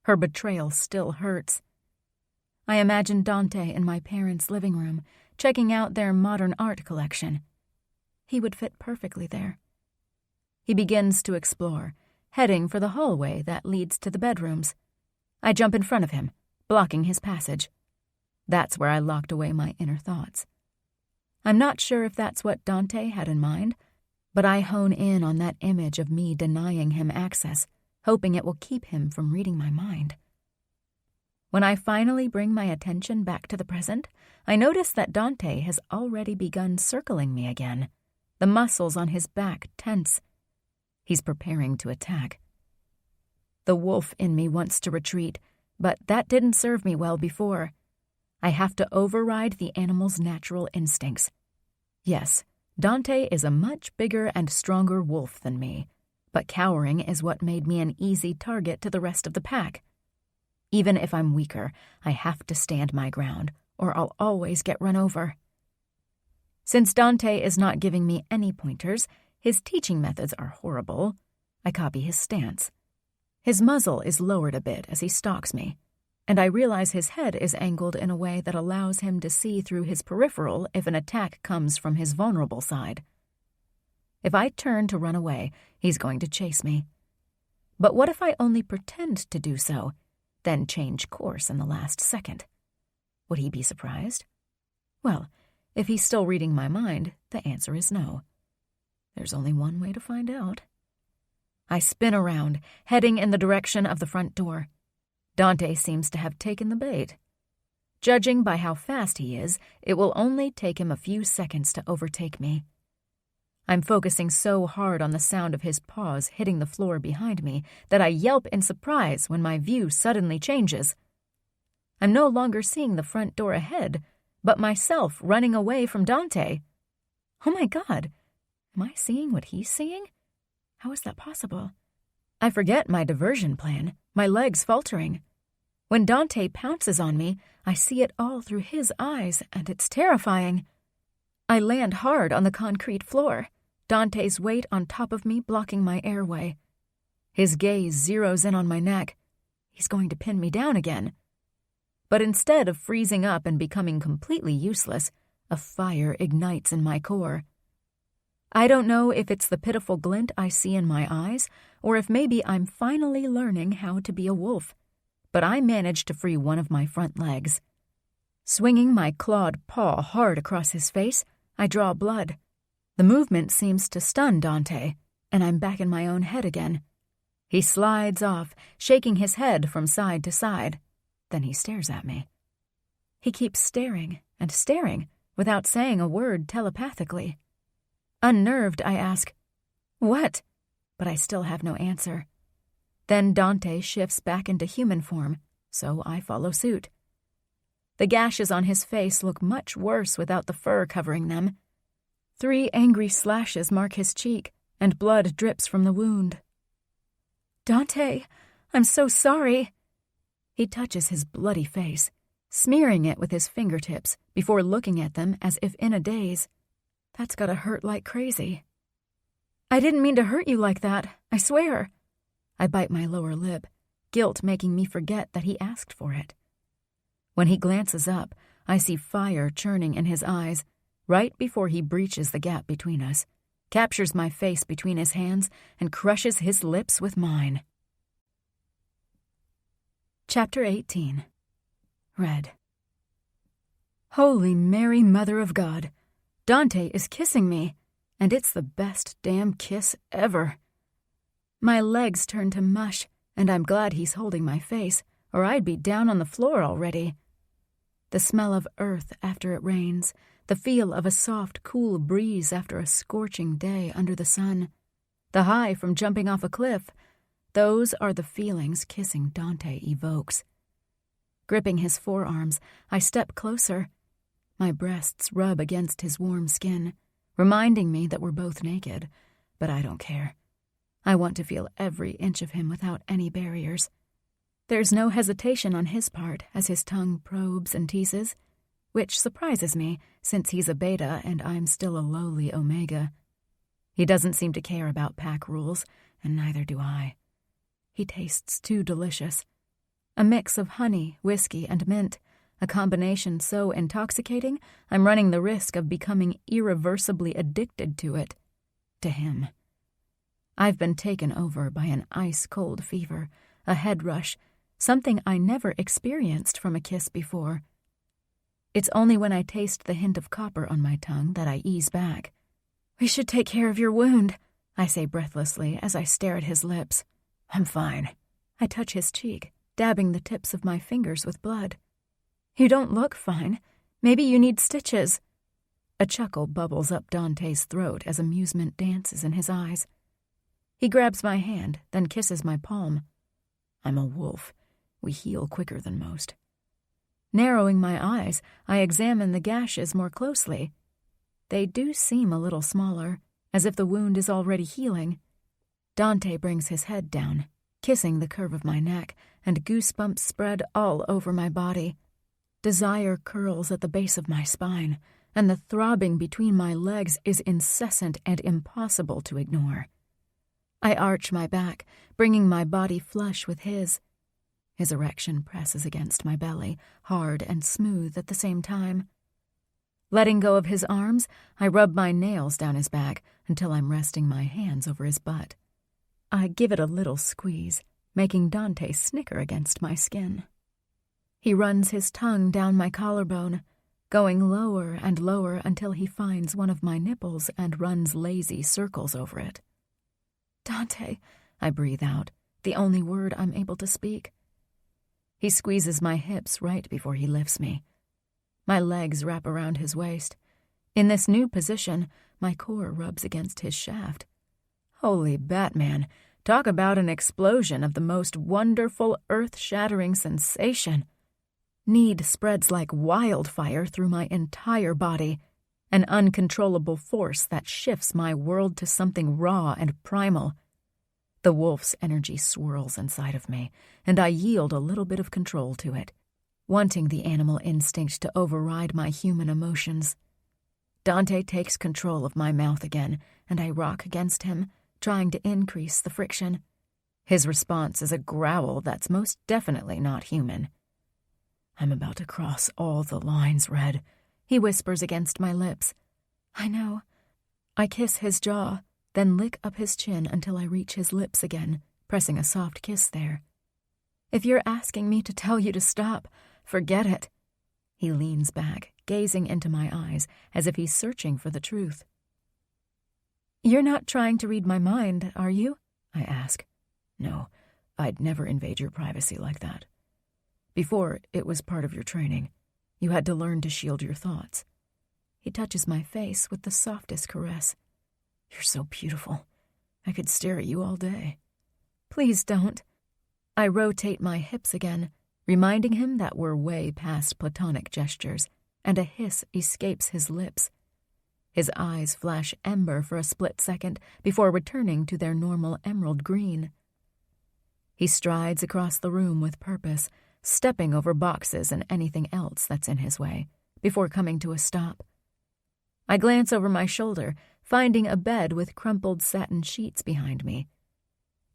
Her betrayal still hurts. I imagine Dante in my parents' living room, checking out their modern art collection. He would fit perfectly there. He begins to explore, heading for the hallway that leads to the bedrooms. I jump in front of him, blocking his passage. That's where I locked away my inner thoughts. I'm not sure if that's what Dante had in mind, but I hone in on that image of me denying him access, hoping it will keep him from reading my mind. When I finally bring my attention back to the present, I notice that Dante has already begun circling me again, the muscles on his back tense. He's preparing to attack. The wolf in me wants to retreat, but that didn't serve me well before. I have to override the animal's natural instincts. Yes, Dante is a much bigger and stronger wolf than me, but cowering is what made me an easy target to the rest of the pack. Even if I'm weaker, I have to stand my ground, or I'll always get run over. Since Dante is not giving me any pointers, his teaching methods are horrible. I copy his stance. His muzzle is lowered a bit as he stalks me, and I realize his head is angled in a way that allows him to see through his peripheral if an attack comes from his vulnerable side. If I turn to run away, he's going to chase me. But what if I only pretend to do so, then change course in the last second? Would he be surprised? Well, if he's still reading my mind, the answer is no. There's only one way to find out. I spin around, heading in the direction of the front door. Dante seems to have taken the bait. Judging by how fast he is, it will only take him a few seconds to overtake me. I'm focusing so hard on the sound of his paws hitting the floor behind me that I yelp in surprise when my view suddenly changes. I'm no longer seeing the front door ahead, but myself running away from Dante. Oh my God, am I seeing what he's seeing? How is that possible? I forget my diversion plan, my legs faltering. When Dante pounces on me, I see it all through his eyes, and it's terrifying. I land hard on the concrete floor, Dante's weight on top of me blocking my airway. His gaze zeroes in on my neck. He's going to pin me down again. But instead of freezing up and becoming completely useless, a fire ignites in my core. I don't know if it's the pitiful glint I see in my eyes, or if maybe I'm finally learning how to be a wolf, but I manage to free one of my front legs. Swinging my clawed paw hard across his face, I draw blood. The movement seems to stun Dante, and I'm back in my own head again. He slides off, shaking his head from side to side. Then he stares at me. He keeps staring and staring without saying a word telepathically. Unnerved, I ask, "What?" But I still have no answer. Then Dante shifts back into human form, so I follow suit. The gashes on his face look much worse without the fur covering them. 3 angry slashes mark his cheek, and blood drips from the wound. "Dante, I'm so sorry." He touches his bloody face, smearing it with his fingertips before looking at them as if in a daze. That's gotta hurt like crazy. "I didn't mean to hurt you like that, I swear." I bite my lower lip, guilt making me forget that he asked for it. When he glances up, I see fire churning in his eyes right before he breaches the gap between us, captures my face between his hands, and crushes his lips with mine. Chapter 18. Red. Holy Mary, Mother of God. Dante is kissing me, and it's the best damn kiss ever. My legs turn to mush, and I'm glad he's holding my face, or I'd be down on the floor already. The smell of earth after it rains, the feel of a soft, cool breeze after a scorching day under the sun, the high from jumping off a cliff, those are the feelings kissing Dante evokes. Gripping his forearms, I step closer. My breasts rub against his warm skin, reminding me that we're both naked, but I don't care. I want to feel every inch of him without any barriers. There's no hesitation on his part as his tongue probes and teases, which surprises me since he's a beta and I'm still a lowly omega. He doesn't seem to care about pack rules, and neither do I. He tastes too delicious. A mix of honey, whiskey, and mint, a combination so intoxicating I'm running the risk of becoming irreversibly addicted to it. To him. I've been taken over by an ice-cold fever, a head rush, something I never experienced from a kiss before. It's only when I taste the hint of copper on my tongue that I ease back. "We should take care of your wound," I say breathlessly as I stare at his lips. "I'm fine." I touch his cheek, dabbing the tips of my fingers with blood. "You don't look fine. Maybe you need stitches." A chuckle bubbles up Dante's throat as amusement dances in his eyes. He grabs my hand, then kisses my palm. "I'm a wolf. We heal quicker than most." Narrowing my eyes, I examine the gashes more closely. They do seem a little smaller, as if the wound is already healing. Dante brings his head down, kissing the curve of my neck, and goosebumps spread all over my body. Desire curls at the base of my spine, and the throbbing between my legs is incessant and impossible to ignore. I arch my back, bringing my body flush with his. His erection presses against my belly, hard and smooth at the same time. Letting go of his arms, I rub my nails down his back until I'm resting my hands over his butt. I give it a little squeeze, making Dante snicker against my skin. He runs his tongue down my collarbone, going lower and lower until he finds one of my nipples and runs lazy circles over it. "Dante," I breathe out, the only word I'm able to speak. He squeezes my hips right before he lifts me. My legs wrap around his waist. In this new position, my core rubs against his shaft. Holy Batman, talk about an explosion of the most wonderful, earth-shattering sensation. Need spreads like wildfire through my entire body, an uncontrollable force that shifts my world to something raw and primal. The wolf's energy swirls inside of me, and I yield a little bit of control to it, wanting the animal instinct to override my human emotions. Dante takes control of my mouth again, and I rock against him, trying to increase the friction. His response is a growl that's most definitely not human. "I'm about to cross all the lines, Red," he whispers against my lips. "I know." I kiss his jaw, then lick up his chin until I reach his lips again, pressing a soft kiss there. "If you're asking me to tell you to stop, forget it." He leans back, gazing into my eyes as if he's searching for the truth. "You're not trying to read my mind, are you?" I ask. "No, I'd never invade your privacy like that. Before, it was part of your training. You had to learn to shield your thoughts." He touches my face with the softest caress. "You're so beautiful. I could stare at you all day." "Please don't." I rotate my hips again, reminding him that we're way past platonic gestures, and a hiss escapes his lips. His eyes flash ember for a split second before returning to their normal emerald green. He strides across the room with purpose, stepping over boxes and anything else that's in his way, before coming to a stop. I glance over my shoulder, finding a bed with crumpled satin sheets behind me.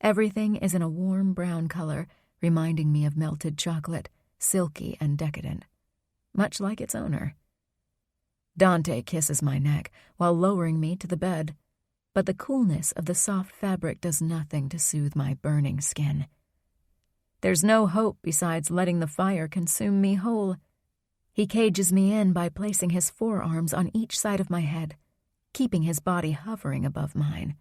Everything is in a warm brown color, reminding me of melted chocolate, silky and decadent, much like its owner. Dante kisses my neck while lowering me to the bed, but the coolness of the soft fabric does nothing to soothe my burning skin. There's no hope besides letting the fire consume me whole. He cages me in by placing his forearms on each side of my head, keeping his body hovering above mine.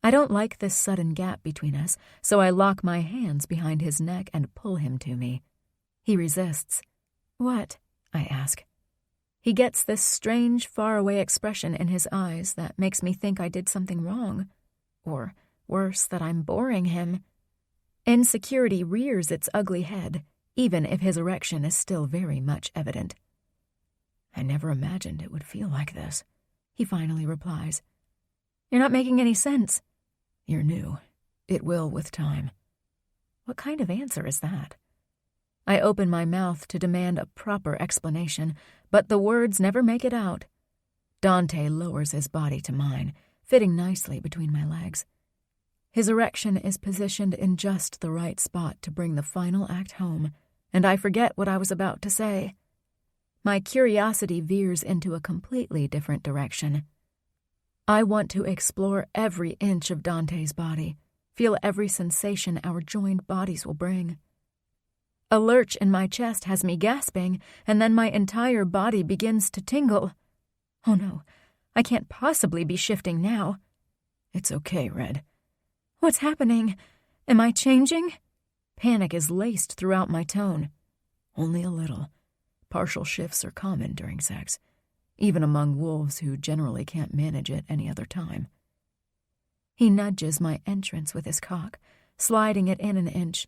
I don't like this sudden gap between us, so I lock my hands behind his neck and pull him to me. He resists. "What?" I ask. He gets this strange, faraway expression in his eyes that makes me think I did something wrong. Or, worse, that I'm boring him. Insecurity rears its ugly head, even if his erection is still very much evident. "I never imagined it would feel like this," he finally replies. "You're not making any sense." "You're new. It will with time." What kind of answer is that? I open my mouth to demand a proper explanation, but the words never make it out. Dante lowers his body to mine, fitting nicely between my legs. His erection is positioned in just the right spot to bring the final act home, and I forget what I was about to say. My curiosity veers into a completely different direction. I want to explore every inch of Dante's body, feel every sensation our joined bodies will bring. A lurch in my chest has me gasping, and then my entire body begins to tingle. Oh no, I can't possibly be shifting now. "It's okay, Red." "What's happening? Am I changing?" Panic is laced throughout my tone. "Only a little. Partial shifts are common during sex, even among wolves who generally can't manage it any other time." He nudges my entrance with his cock, sliding it in an inch,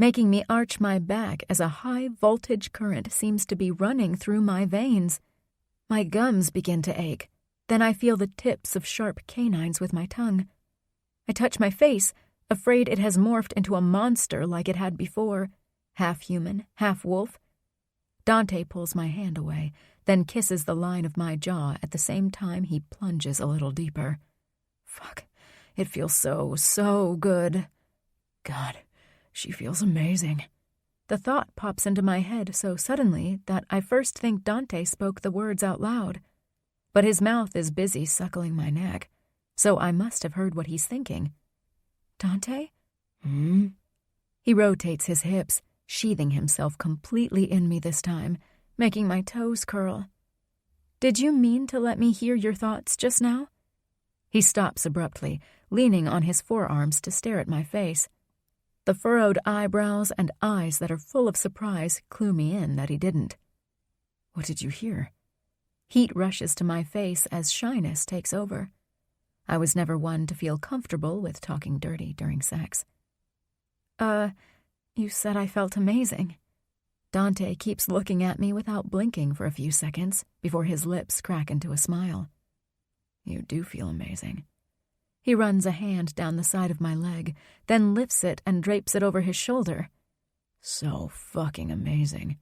making me arch my back as a high-voltage current seems to be running through my veins. My gums begin to ache. Then I feel the tips of sharp canines with my tongue. I touch my face, afraid it has morphed into a monster like it had before, half human, half wolf. Dante pulls my hand away, then kisses the line of my jaw at the same time he plunges a little deeper. Fuck, it feels so good. God, she feels amazing. The thought pops into my head so suddenly that I first think Dante spoke the words out loud. But his mouth is busy suckling my neck, so I must have heard what he's thinking. Dante? He rotates his hips, sheathing himself completely in me this time, making my toes curl. Did you mean to let me hear your thoughts just now? He stops abruptly, leaning on his forearms to stare at my face. The furrowed eyebrows and eyes that are full of surprise clue me in that he didn't. What did you hear? Heat rushes to my face as shyness takes over. I was never one to feel comfortable with talking dirty during sex. You said I felt amazing. Dante keeps looking at me without blinking for a few seconds before his lips crack into a smile. You do feel amazing. He runs a hand down the side of my leg, then lifts it and drapes it over his shoulder. So fucking amazing.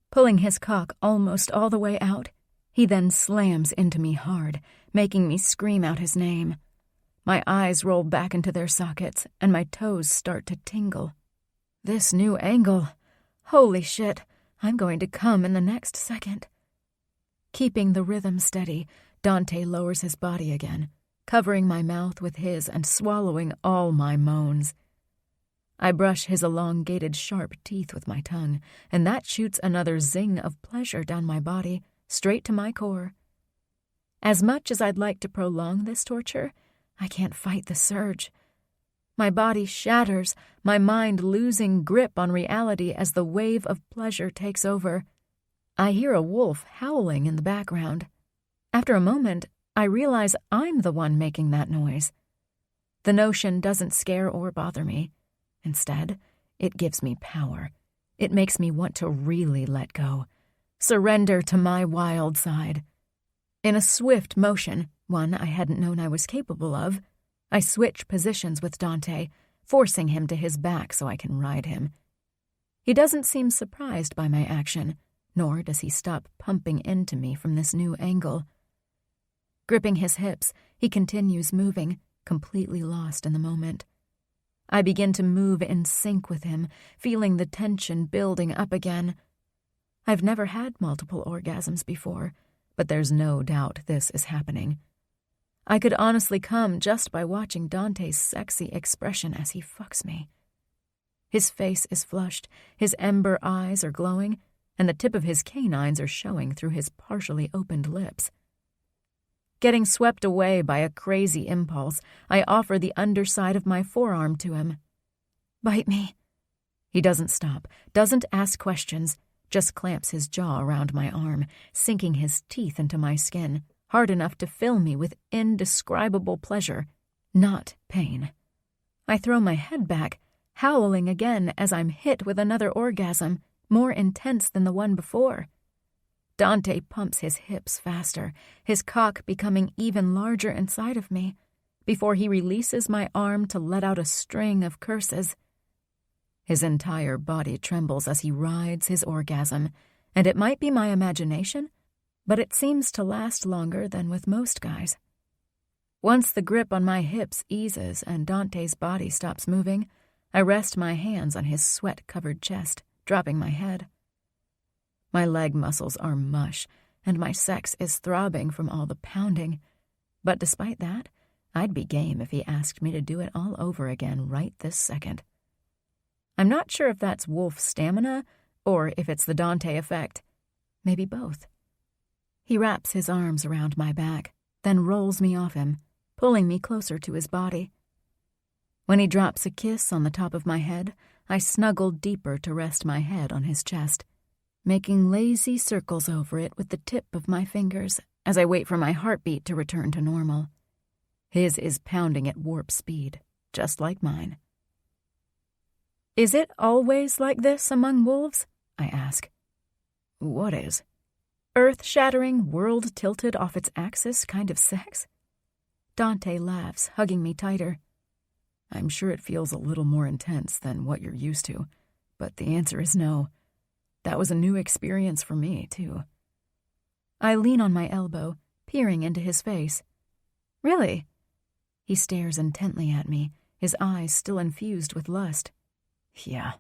Pulling his cock almost all the way out, he then slams into me hard, making me scream out his name. My eyes roll back into their sockets, and my toes start to tingle. This new angle. Holy shit, I'm going to come in the next second. Keeping the rhythm steady, Dante lowers his body again, covering my mouth with his and swallowing all my moans. I brush his elongated, sharp teeth with my tongue, and that shoots another zing of pleasure down my body, straight to my core. As much as I'd like to prolong this torture, I can't fight the surge. My body shatters, my mind losing grip on reality as the wave of pleasure takes over. I hear a wolf howling in the background. After a moment, I realize I'm the one making that noise. The notion doesn't scare or bother me. Instead, it gives me power. It makes me want to really let go. Surrender to my wild side. In a swift motion, one I hadn't known I was capable of, I switch positions with Dante, forcing him to his back so I can ride him. He doesn't seem surprised by my action, nor does he stop pumping into me from this new angle. Gripping his hips, he continues moving, completely lost in the moment. I begin to move in sync with him, feeling the tension building up again. I've never had multiple orgasms before, but there's no doubt this is happening. I could honestly come just by watching Dante's sexy expression as he fucks me. His face is flushed, his ember eyes are glowing, and the tip of his canines are showing through his partially opened lips. Getting swept away by a crazy impulse, I offer the underside of my forearm to him. Bite me. He doesn't stop, doesn't ask questions, just clamps his jaw around my arm, sinking his teeth into my skin, hard enough to fill me with indescribable pleasure, not pain. I throw my head back, howling again as I'm hit with another orgasm, more intense than the one before. Dante pumps his hips faster, his cock becoming even larger inside of me, before he releases my arm to let out a string of curses. His entire body trembles as he rides his orgasm, and it might be my imagination, but it seems to last longer than with most guys. Once the grip on my hips eases and Dante's body stops moving, I rest my hands on his sweat-covered chest, dropping my head. My leg muscles are mush, and my sex is throbbing from all the pounding. But despite that, I'd be game if he asked me to do it all over again right this second. I'm not sure if that's wolf stamina or if it's the Dante effect. Maybe both. He wraps his arms around my back, then rolls me off him, pulling me closer to his body. When he drops a kiss on the top of my head, I snuggle deeper to rest my head on his chest, making lazy circles over it with the tip of my fingers as I wait for my heartbeat to return to normal. His is pounding at warp speed, just like mine. Is it always like this among wolves? I ask. What is? Earth-shattering, world-tilted off its axis kind of sex? Dante laughs, hugging me tighter. I'm sure it feels a little more intense than what you're used to, but the answer is no. That was a new experience for me, too. I lean on my elbow, peering into his face. Really? He stares intently at me, his eyes still infused with lust. Yeah.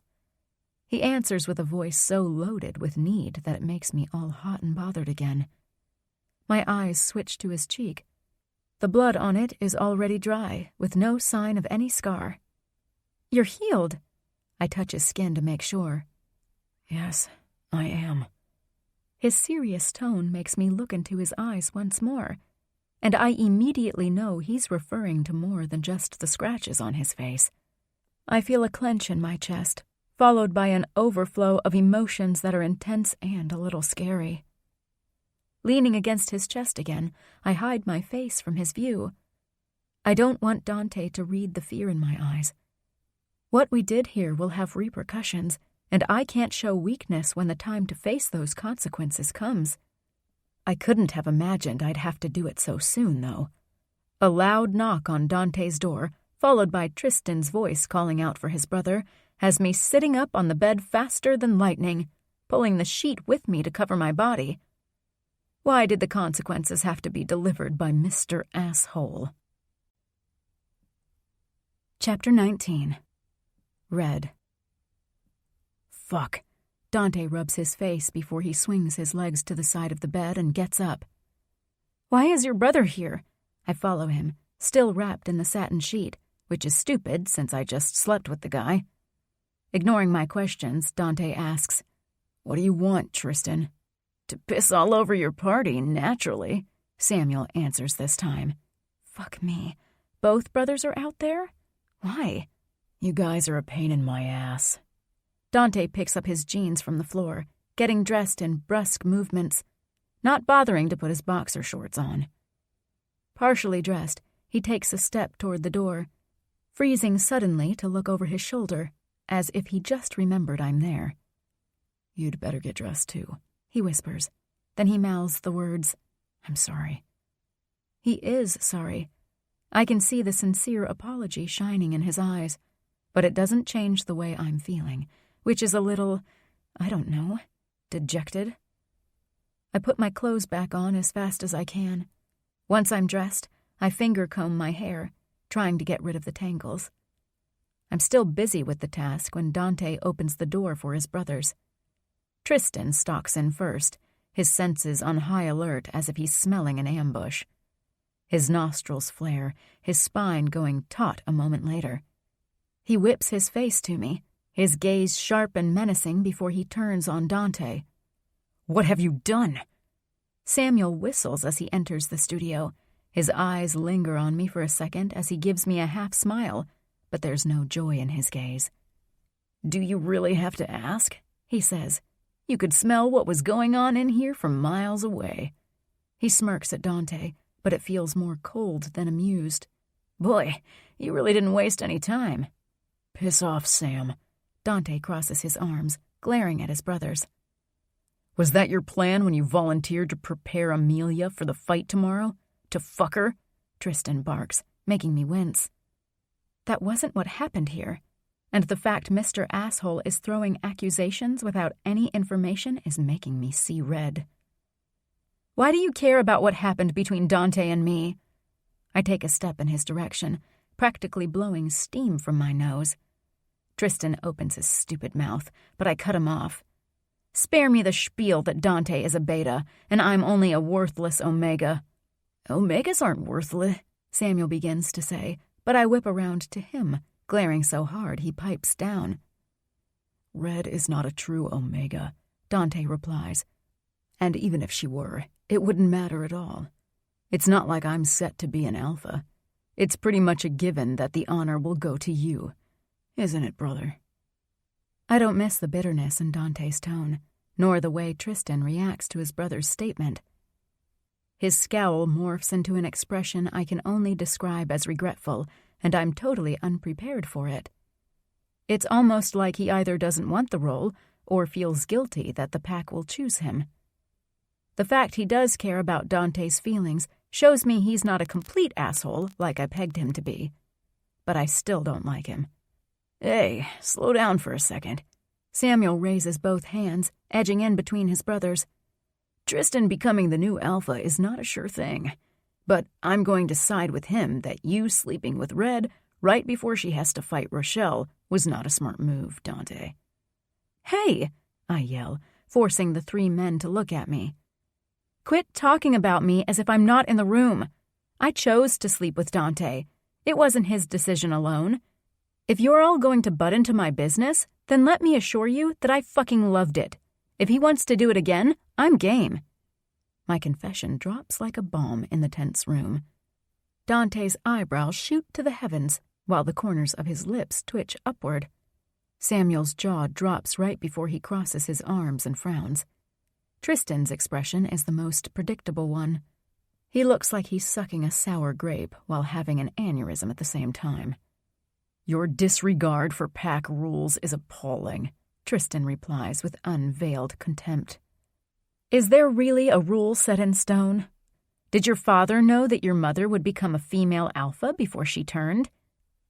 He answers with a voice so loaded with need that it makes me all hot and bothered again. My eyes switch to his cheek. The blood on it is already dry, with no sign of any scar. You're healed. I touch his skin to make sure. Yes, I am. His serious tone makes me look into his eyes once more, and I immediately know he's referring to more than just the scratches on his face. I feel a clench in my chest, followed by an overflow of emotions that are intense and a little scary. Leaning against his chest again, I hide my face from his view. I don't want Dante to read the fear in my eyes. What we did here will have repercussions, and I can't show weakness when the time to face those consequences comes. I couldn't have imagined I'd have to do it so soon, though. A loud knock on Dante's door, followed by Tristan's voice calling out for his brother, has me sitting up on the bed faster than lightning, pulling the sheet with me to cover my body. Why did the consequences have to be delivered by Mr. Asshole? Chapter 19. Red. Fuck. Dante rubs his face before he swings his legs to the side of the bed and gets up. Why is your brother here? I follow him, still wrapped in the satin sheet, which is stupid since I just slept with the guy. Ignoring my questions, Dante asks, What do you want, Tristan? To piss all over your party, naturally, Samuel answers this time. Fuck me. Both brothers are out there? Why? You guys are a pain in my ass. Dante picks up his jeans from the floor, getting dressed in brusque movements, not bothering to put his boxer shorts on. Partially dressed, he takes a step toward the door, freezing suddenly to look over his shoulder, as if he just remembered I'm there. You'd better get dressed, too, he whispers. Then he mouths the words, I'm sorry. He is sorry. I can see the sincere apology shining in his eyes, but it doesn't change the way I'm feeling, which is a little, I don't know, dejected. I put my clothes back on as fast as I can. Once I'm dressed, I finger comb my hair, trying to get rid of the tangles. I'm still busy with the task when Dante opens the door for his brothers. Tristan stalks in first, his senses on high alert as if he's smelling an ambush. His nostrils flare, his spine going taut a moment later. He whips his face to me, his gaze sharp and menacing before he turns on Dante. What have you done? Samuel whistles as he enters the studio. His eyes linger on me for a second as he gives me a half smile, but there's no joy in his gaze. Do you really have to ask? He says. You could smell what was going on in here from miles away. He smirks at Dante, but it feels more cold than amused. Boy, you really didn't waste any time. Piss off, Sam. Dante crosses his arms, glaring at his brothers. Was that your plan when you volunteered to prepare Amelia for the fight tomorrow? To fuck her? Tristan barks, making me wince. That wasn't what happened here, and the fact Mr. Asshole is throwing accusations without any information is making me see red. Why do you care about what happened between Dante and me? I take a step in his direction, practically blowing steam from my nose. Tristan opens his stupid mouth, but I cut him off. Spare me the spiel that Dante is a beta, and I'm only a worthless omega. Omegas aren't worthless, Samuel begins to say, but I whip around to him, glaring so hard he pipes down. Red is not a true omega, Dante replies. And even if she were, it wouldn't matter at all. It's not like I'm set to be an alpha. It's pretty much a given that the honor will go to you. Isn't it, brother? I don't miss the bitterness in Dante's tone, nor the way Tristan reacts to his brother's statement. His scowl morphs into an expression I can only describe as regretful, and I'm totally unprepared for it. It's almost like he either doesn't want the role or feels guilty that the pack will choose him. The fact he does care about Dante's feelings shows me he's not a complete asshole like I pegged him to be. But I still don't like him. Hey, slow down for a second. Samuel raises both hands, edging in between his brothers. Tristan becoming the new alpha is not a sure thing. But I'm going to side with him that you sleeping with Red right before she has to fight Rochelle was not a smart move, Dante. Hey, I yell, forcing the 3 men to look at me. Quit talking about me as if I'm not in the room. I chose to sleep with Dante. It wasn't his decision alone. If you're all going to butt into my business, then let me assure you that I fucking loved it. If he wants to do it again, I'm game. My confession drops like a bomb in the tense room. Dante's eyebrows shoot to the heavens, while the corners of his lips twitch upward. Samuel's jaw drops right before he crosses his arms and frowns. Tristan's expression is the most predictable one. He looks like he's sucking a sour grape while having an aneurysm at the same time. Your disregard for pack rules is appalling, Tristan replies with unveiled contempt. Is there really a rule set in stone? Did your father know that your mother would become a female alpha before she turned?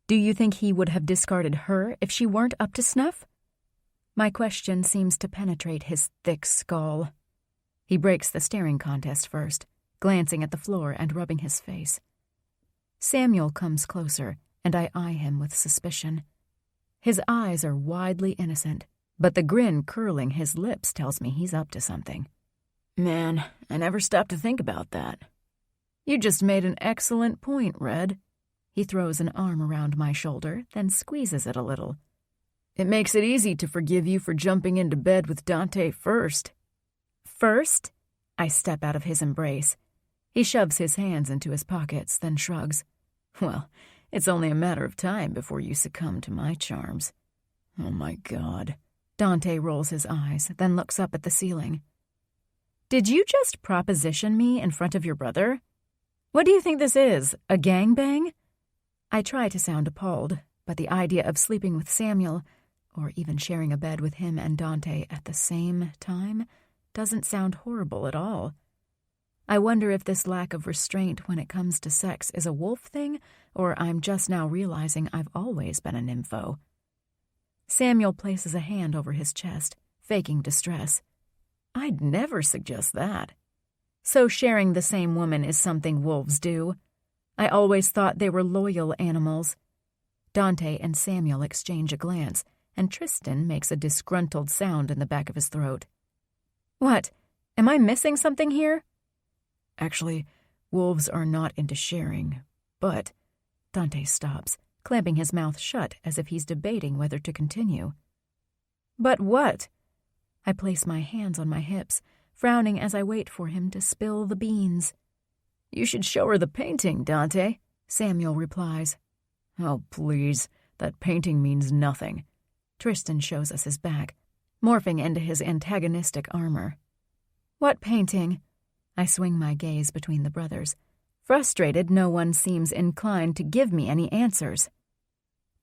Do you think he would have discarded her if she weren't up to snuff? My question seems to penetrate his thick skull. He breaks the staring contest first, glancing at the floor and rubbing his face. Samuel comes closer, and I eye him with suspicion. His eyes are widely innocent, but the grin curling his lips tells me he's up to something. Man, I never stopped to think about that. You just made an excellent point, Red. He throws an arm around my shoulder, then squeezes it a little. It makes it easy to forgive you for jumping into bed with Dante first. First? I step out of his embrace. He shoves his hands into his pockets, then shrugs. Well, it's only a matter of time before you succumb to my charms. Oh my God. Dante rolls his eyes, then looks up at the ceiling. Did you just proposition me in front of your brother? What do you think this is, a gangbang? I try to sound appalled, but the idea of sleeping with Samuel, or even sharing a bed with him and Dante at the same time, doesn't sound horrible at all. I wonder if this lack of restraint when it comes to sex is a wolf thing, or I'm just now realizing I've always been a nympho. Samuel places a hand over his chest, faking distress. I'd never suggest that. So sharing the same woman is something wolves do. I always thought they were loyal animals. Dante and Samuel exchange a glance, and Tristan makes a disgruntled sound in the back of his throat. What? Am I missing something here? Actually, wolves are not into sharing, but... Dante stops, clamping his mouth shut as if he's debating whether to continue. But what? I place my hands on my hips, frowning as I wait for him to spill the beans. You should show her the painting, Dante, Samuel replies. Oh, please, that painting means nothing. Tristan shows us his back, morphing into his antagonistic armor. What painting? I swing my gaze between the brothers. Frustrated, no one seems inclined to give me any answers.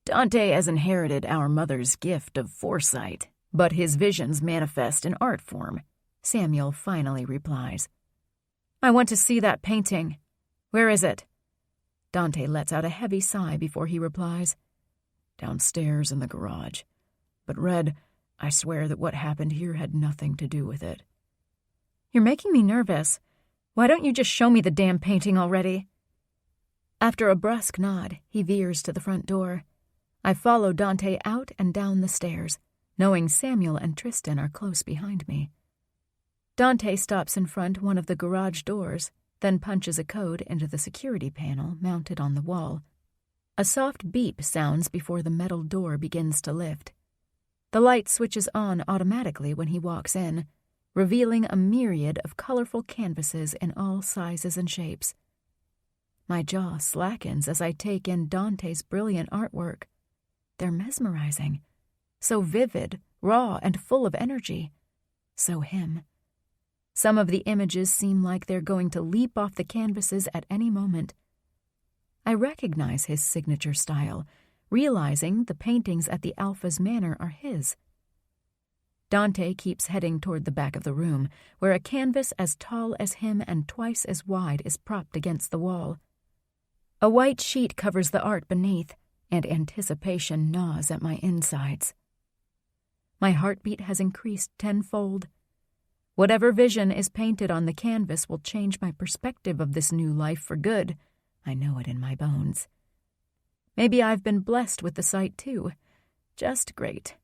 Dante has inherited our mother's gift of foresight, but his visions manifest in art form, Samuel finally replies. I want to see that painting. Where is it? Dante lets out a heavy sigh before he replies. Downstairs in the garage. But Red, I swear that what happened here had nothing to do with it. You're making me nervous. Why don't you just show me the damn painting already? After a brusque nod, he veers to the front door. I follow Dante out and down the stairs, knowing Samuel and Tristan are close behind me. Dante stops in front one of the garage doors, then punches a code into the security panel mounted on the wall. A soft beep sounds before the metal door begins to lift. The light switches on automatically when he walks in, revealing a myriad of colorful canvases in all sizes and shapes. My jaw slackens as I take in Dante's brilliant artwork. They're mesmerizing. So vivid, raw, and full of energy. So him. Some of the images seem like they're going to leap off the canvases at any moment. I recognize his signature style, realizing the paintings at the Alpha's manor are his. Dante keeps heading toward the back of the room, where a canvas as tall as him and twice as wide is propped against the wall. A white sheet covers the art beneath, and anticipation gnaws at my insides. My heartbeat has increased tenfold. Whatever vision is painted on the canvas will change my perspective of this new life for good. I know it in my bones. Maybe I've been blessed with the sight, too. Just great.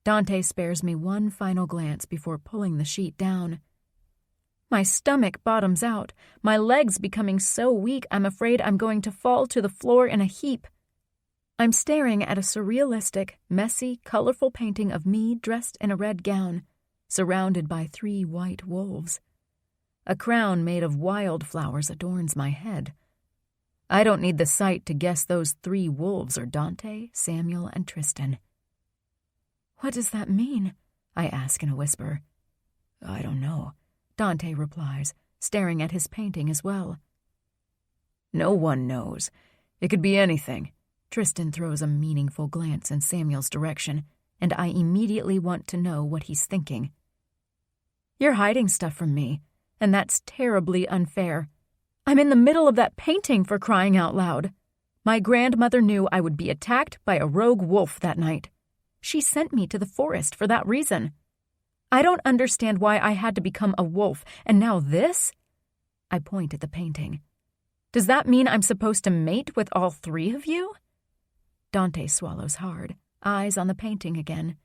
Dante spares me one final glance before pulling the sheet down. My stomach bottoms out, my legs becoming so weak I'm afraid I'm going to fall to the floor in a heap. I'm staring at a surrealistic, messy, colorful painting of me dressed in a red gown, surrounded by 3 white wolves. A crown made of wildflowers adorns my head. I don't need the sight to guess those 3 wolves are Dante, Samuel, and Tristan. "What does that mean?" I ask in a whisper. "I don't know," Dante replies, staring at his painting as well. "No one knows. It could be anything." Tristan throws a meaningful glance in Samuel's direction, and I immediately want to know what he's thinking. "You're hiding stuff from me, and that's terribly unfair. I'm in the middle of that painting, for crying out loud. My grandmother knew I would be attacked by a rogue wolf that night. She sent me to the forest for that reason. I don't understand why I had to become a wolf, and now this?" I point at the painting. "Does that mean I'm supposed to mate with all 3 of you?" Dante swallows hard, eyes on the painting again.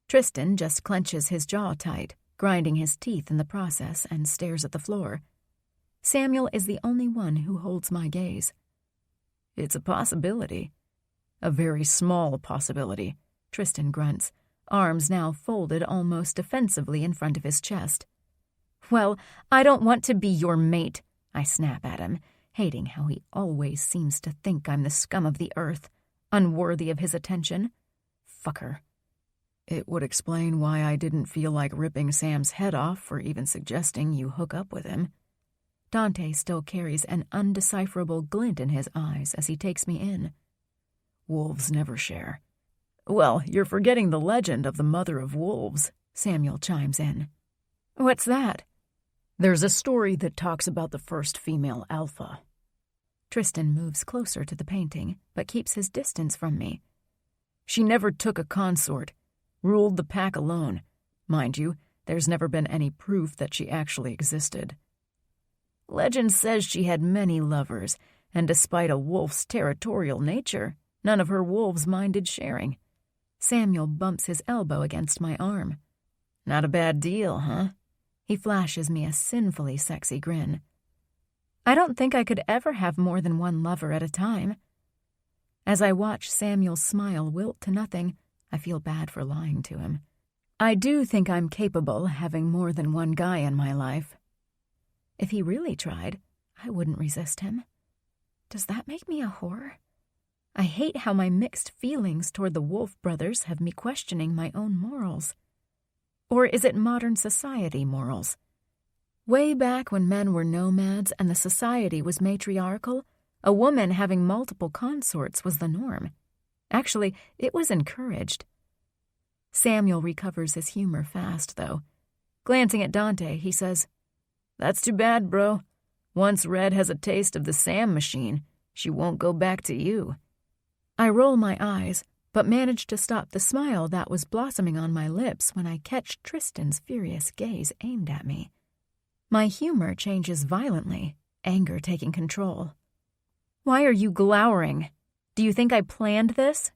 Tristan just clenches his jaw tight, grinding his teeth in the process, and stares at the floor. Samuel is the only one who holds my gaze. "It's a possibility. A very small possibility," Tristan grunts, arms now folded almost defensively in front of his chest. "Well, I don't want to be your mate," I snap at him, hating how he always seems to think I'm the scum of the earth, unworthy of his attention. Fucker. "It would explain why I didn't feel like ripping Sam's head off or even suggesting you hook up with him." Dante still carries an undecipherable glint in his eyes as he takes me in. "Wolves never share." "Well, you're forgetting the legend of the mother of wolves," Samuel chimes in. "What's that?" "There's a story that talks about the first female alpha." Tristan moves closer to the painting, but keeps his distance from me. "She never took a consort, ruled the pack alone. Mind you, there's never been any proof that she actually existed. Legend says she had many lovers, and despite a wolf's territorial nature, none of her wolves minded sharing." Samuel bumps his elbow against my arm. "Not a bad deal, huh?" He flashes me a sinfully sexy grin. "I don't think I could ever have more than one lover at a time." As I watch Samuel's smile wilt to nothing, I feel bad for lying to him. I do think I'm capable of having more than one guy in my life. If he really tried, I wouldn't resist him. Does that make me a whore? I hate how my mixed feelings toward the Wolf brothers have me questioning my own morals. Or is it modern society morals? Way back when men were nomads and the society was matriarchal, a woman having multiple consorts was the norm. Actually, it was encouraged. Samuel recovers his humor fast, though. Glancing at Dante, he says, "That's too bad, bro. Once Red has a taste of the Sam machine, she won't go back to you." I roll my eyes, but manage to stop the smile that was blossoming on my lips when I catch Tristan's furious gaze aimed at me. My humor changes violently, anger taking control. "Why are you glowering? Do you think I planned this?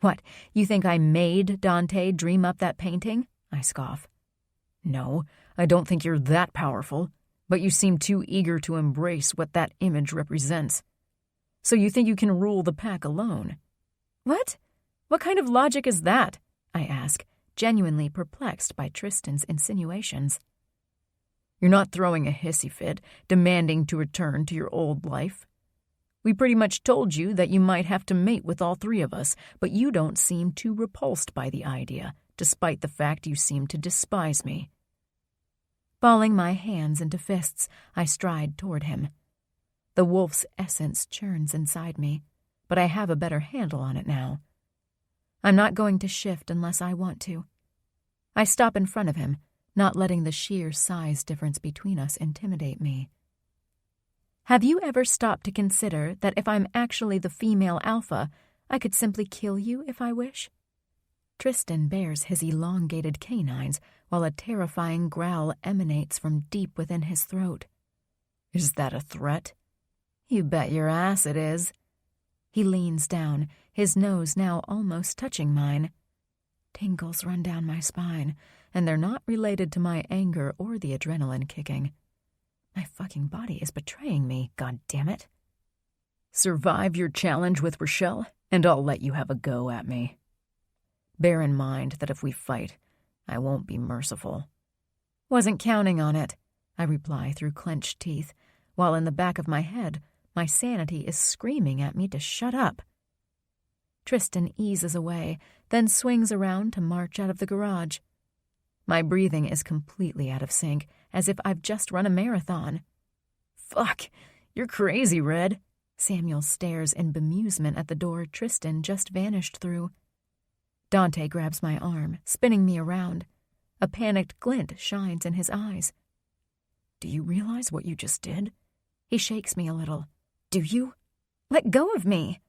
What, you think I made Dante dream up that painting?" I scoff. "No, I don't think you're that powerful, but you seem too eager to embrace what that image represents. So you think you can rule the pack alone." "What? What kind of logic is that?" I ask, genuinely perplexed by Tristan's insinuations. "You're not throwing a hissy fit, demanding to return to your old life. We pretty much told you that you might have to mate with all 3 of us, but you don't seem too repulsed by the idea, despite the fact you seem to despise me." Balling my hands into fists, I stride toward him. The wolf's essence churns inside me, but I have a better handle on it now. I'm not going to shift unless I want to. I stop in front of him, not letting the sheer size difference between us intimidate me. Have you ever stopped to consider that if I'm actually the female alpha, I could simply kill you if I wish? Tristan bares his elongated canines while a terrifying growl emanates from deep within his throat. Is that a threat? You bet your ass it is. He leans down, his nose now almost touching mine. Tingles run down my spine, and they're not related to my anger or the adrenaline kicking. My fucking body is betraying me, god damn it. Survive your challenge with Rochelle, and I'll let you have a go at me. Bear in mind that if we fight, I won't be merciful. Wasn't counting on it, I reply through clenched teeth, while in the back of my head, my sanity is screaming at me to shut up. Tristan eases away, then swings around to march out of the garage. My breathing is completely out of sync, as if I've just run a marathon. Fuck, you're crazy, Red. Samuel stares in bemusement at the door Tristan just vanished through. Dante grabs my arm, spinning me around. A panicked glint shines in his eyes. Do you realize what you just did? He shakes me a little. Do you? Let go of me.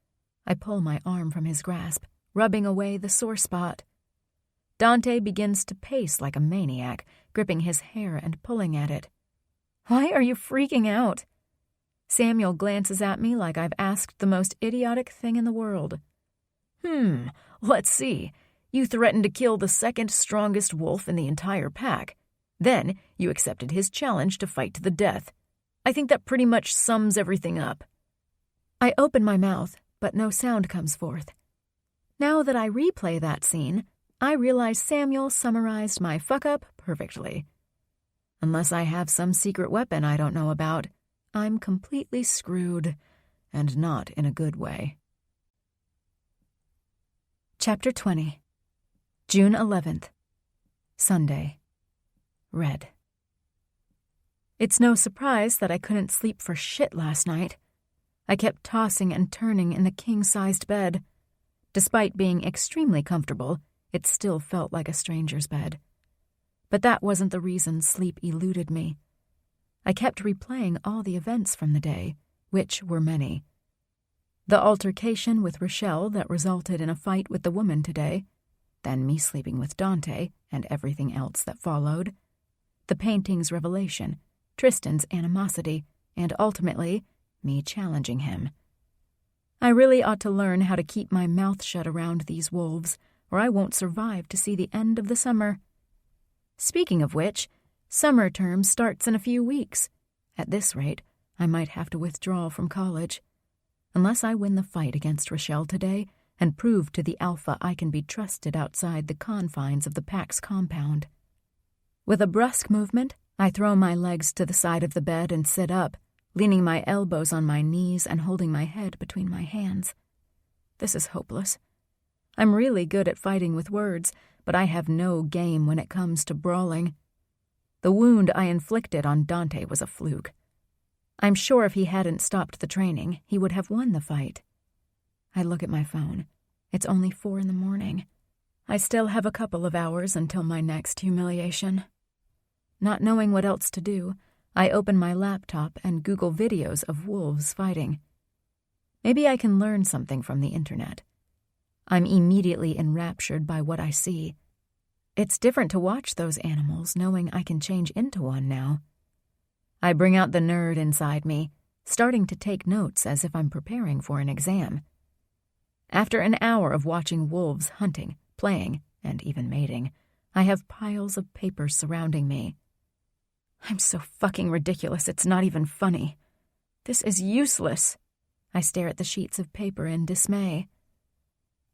I pull my arm from his grasp, rubbing away the sore spot. Dante begins to pace like a maniac, gripping his hair and pulling at it. Why are you freaking out? Samuel glances at me like I've asked the most idiotic thing in the world. Let's see. You threatened to kill the second strongest wolf in the entire pack. Then you accepted his challenge to fight to the death. I think that pretty much sums everything up. I open my mouth, but no sound comes forth. Now that I replay that scene, I realize Samuel summarized my fuck-up perfectly. Unless I have some secret weapon I don't know about, I'm completely screwed, and not in a good way. Chapter 20. June 11th. Sunday. Red. It's no surprise that I couldn't sleep for shit last night. I kept tossing and turning in the king-sized bed. Despite being extremely comfortable, it still felt like a stranger's bed. But that wasn't the reason sleep eluded me. I kept replaying all the events from the day, which were many. The altercation with Rochelle that resulted in a fight with the woman today, then me sleeping with Dante and everything else that followed, the painting's revelation, Tristan's animosity, and ultimately, me challenging him. I really ought to learn how to keep my mouth shut around these wolves, or I won't survive to see the end of the summer. Speaking of which, summer term starts in a few weeks. At this rate, I might have to withdraw from college. Unless I win the fight against Rochelle today and prove to the alpha I can be trusted outside the confines of the pack's compound. With a brusque movement, I throw my legs to the side of the bed and sit up, leaning my elbows on my knees and holding my head between my hands. This is hopeless. I'm really good at fighting with words, but I have no game when it comes to brawling. The wound I inflicted on Dante was a fluke. I'm sure if he hadn't stopped the training, he would have won the fight. I look at my phone. It's only 4 a.m. I still have a couple of hours until my next humiliation. Not knowing what else to do, I open my laptop and Google videos of wolves fighting. Maybe I can learn something from the internet. I'm immediately enraptured by what I see. It's different to watch those animals knowing I can change into one now. I bring out the nerd inside me, starting to take notes as if I'm preparing for an exam. After an hour of watching wolves hunting, playing, and even mating, I have piles of papers surrounding me. I'm so fucking ridiculous it's not even funny. This is useless. I stare at the sheets of paper in dismay.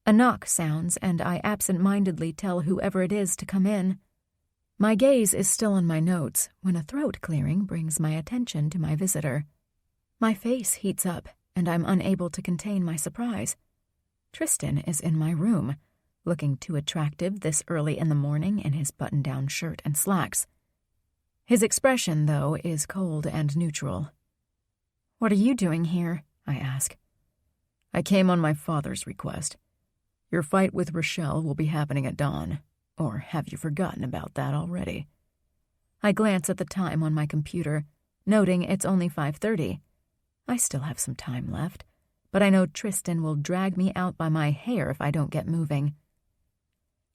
A knock sounds, and I absent-mindedly tell whoever it is to come in. My gaze is still on my notes when a throat clearing brings my attention to my visitor. My face heats up, and I'm unable to contain my surprise. Tristan is in my room, looking too attractive this early in the morning in his button-down shirt and slacks. His expression, though, is cold and neutral. "What are you doing here?" I ask. I came on my father's request. Your fight with Rochelle will be happening at dawn. Or have you forgotten about that already? I glance at the time on my computer, noting it's only 5:30. I still have some time left, but I know Tristan will drag me out by my hair if I don't get moving.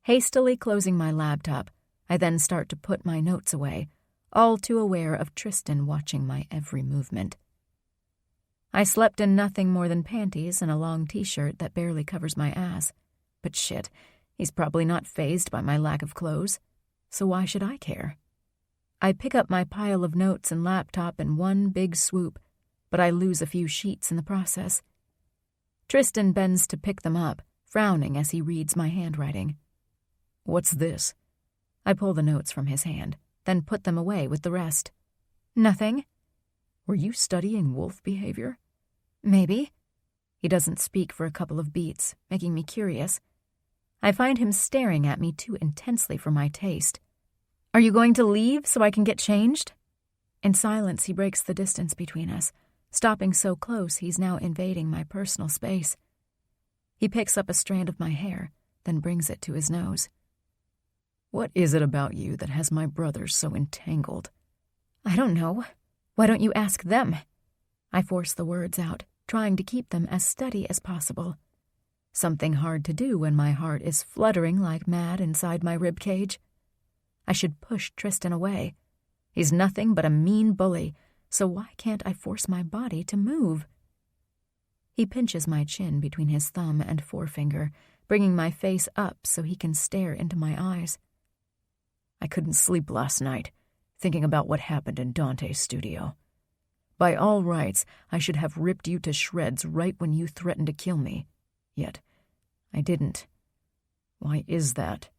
Hastily closing my laptop, I then start to put my notes away, all too aware of Tristan watching my every movement. I slept in nothing more than panties and a long t-shirt that barely covers my ass. But shit, he's probably not fazed by my lack of clothes, so why should I care? I pick up my pile of notes and laptop in one big swoop, but I lose a few sheets in the process. Tristan bends to pick them up, frowning as he reads my handwriting. What's this? I pull the notes from his hand, then put them away with the rest. Nothing. Were you studying wolf behavior? Maybe. He doesn't speak for a couple of beats, making me curious. I find him staring at me too intensely for my taste. Are you going to leave so I can get changed? In silence, he breaks the distance between us, stopping so close he's now invading my personal space. He picks up a strand of my hair, then brings it to his nose. What is it about you that has my brothers so entangled? I don't know. Why don't you ask them? I force the words out, trying to keep them as steady as possible. Something hard to do when my heart is fluttering like mad inside my ribcage. I should push Tristan away. He's nothing but a mean bully, so why can't I force my body to move? He pinches my chin between his thumb and forefinger, bringing my face up so he can stare into my eyes. I couldn't sleep last night, thinking about what happened in Dante's studio. By all rights, I should have ripped you to shreds right when you threatened to kill me. Yet, I didn't. Why is that?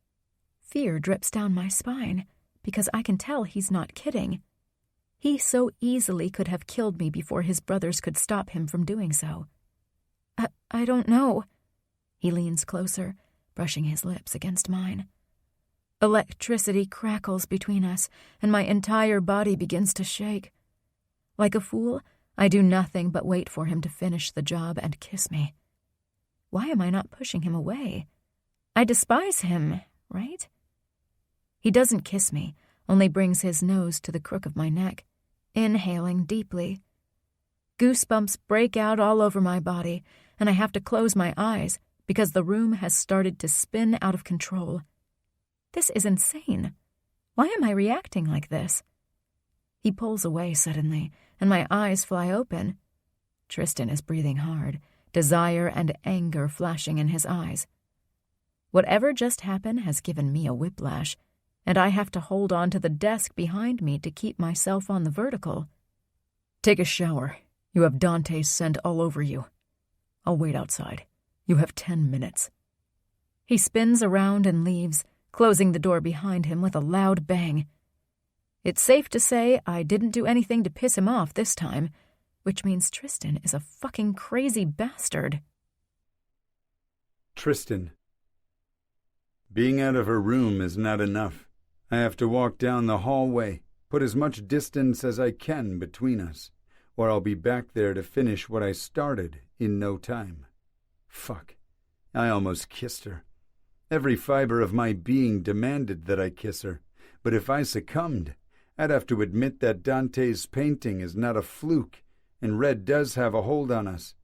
Fear drips down my spine, because I can tell he's not kidding. He so easily could have killed me before his brothers could stop him from doing so. I don't know. He leans closer, brushing his lips against mine. Electricity crackles between us, and my entire body begins to shake. Like a fool, I do nothing but wait for him to finish the job and kiss me. Why am I not pushing him away? I despise him, right? He doesn't kiss me, only brings his nose to the crook of my neck, inhaling deeply. Goosebumps break out all over my body, and I have to close my eyes because the room has started to spin out of control. This is insane. Why am I reacting like this? He pulls away suddenly, and my eyes fly open. Tristan is breathing hard, desire and anger flashing in his eyes. Whatever just happened has given me a whiplash, and I have to hold on to the desk behind me to keep myself on the vertical. Take a shower. You have Dante's scent all over you. I'll wait outside. You have 10 minutes. He spins around and leaves, closing the door behind him with a loud bang. It's safe to say I didn't do anything to piss him off this time, which means Tristan is a fucking crazy bastard. Tristan. Being out of her room is not enough. I have to walk down the hallway, put as much distance as I can between us, or I'll be back there to finish what I started in no time. Fuck. I almost kissed her. Every fiber of my being demanded that I kiss her, but if I succumbed, I'd have to admit that Dante's painting is not a fluke, and Red does have a hold on us.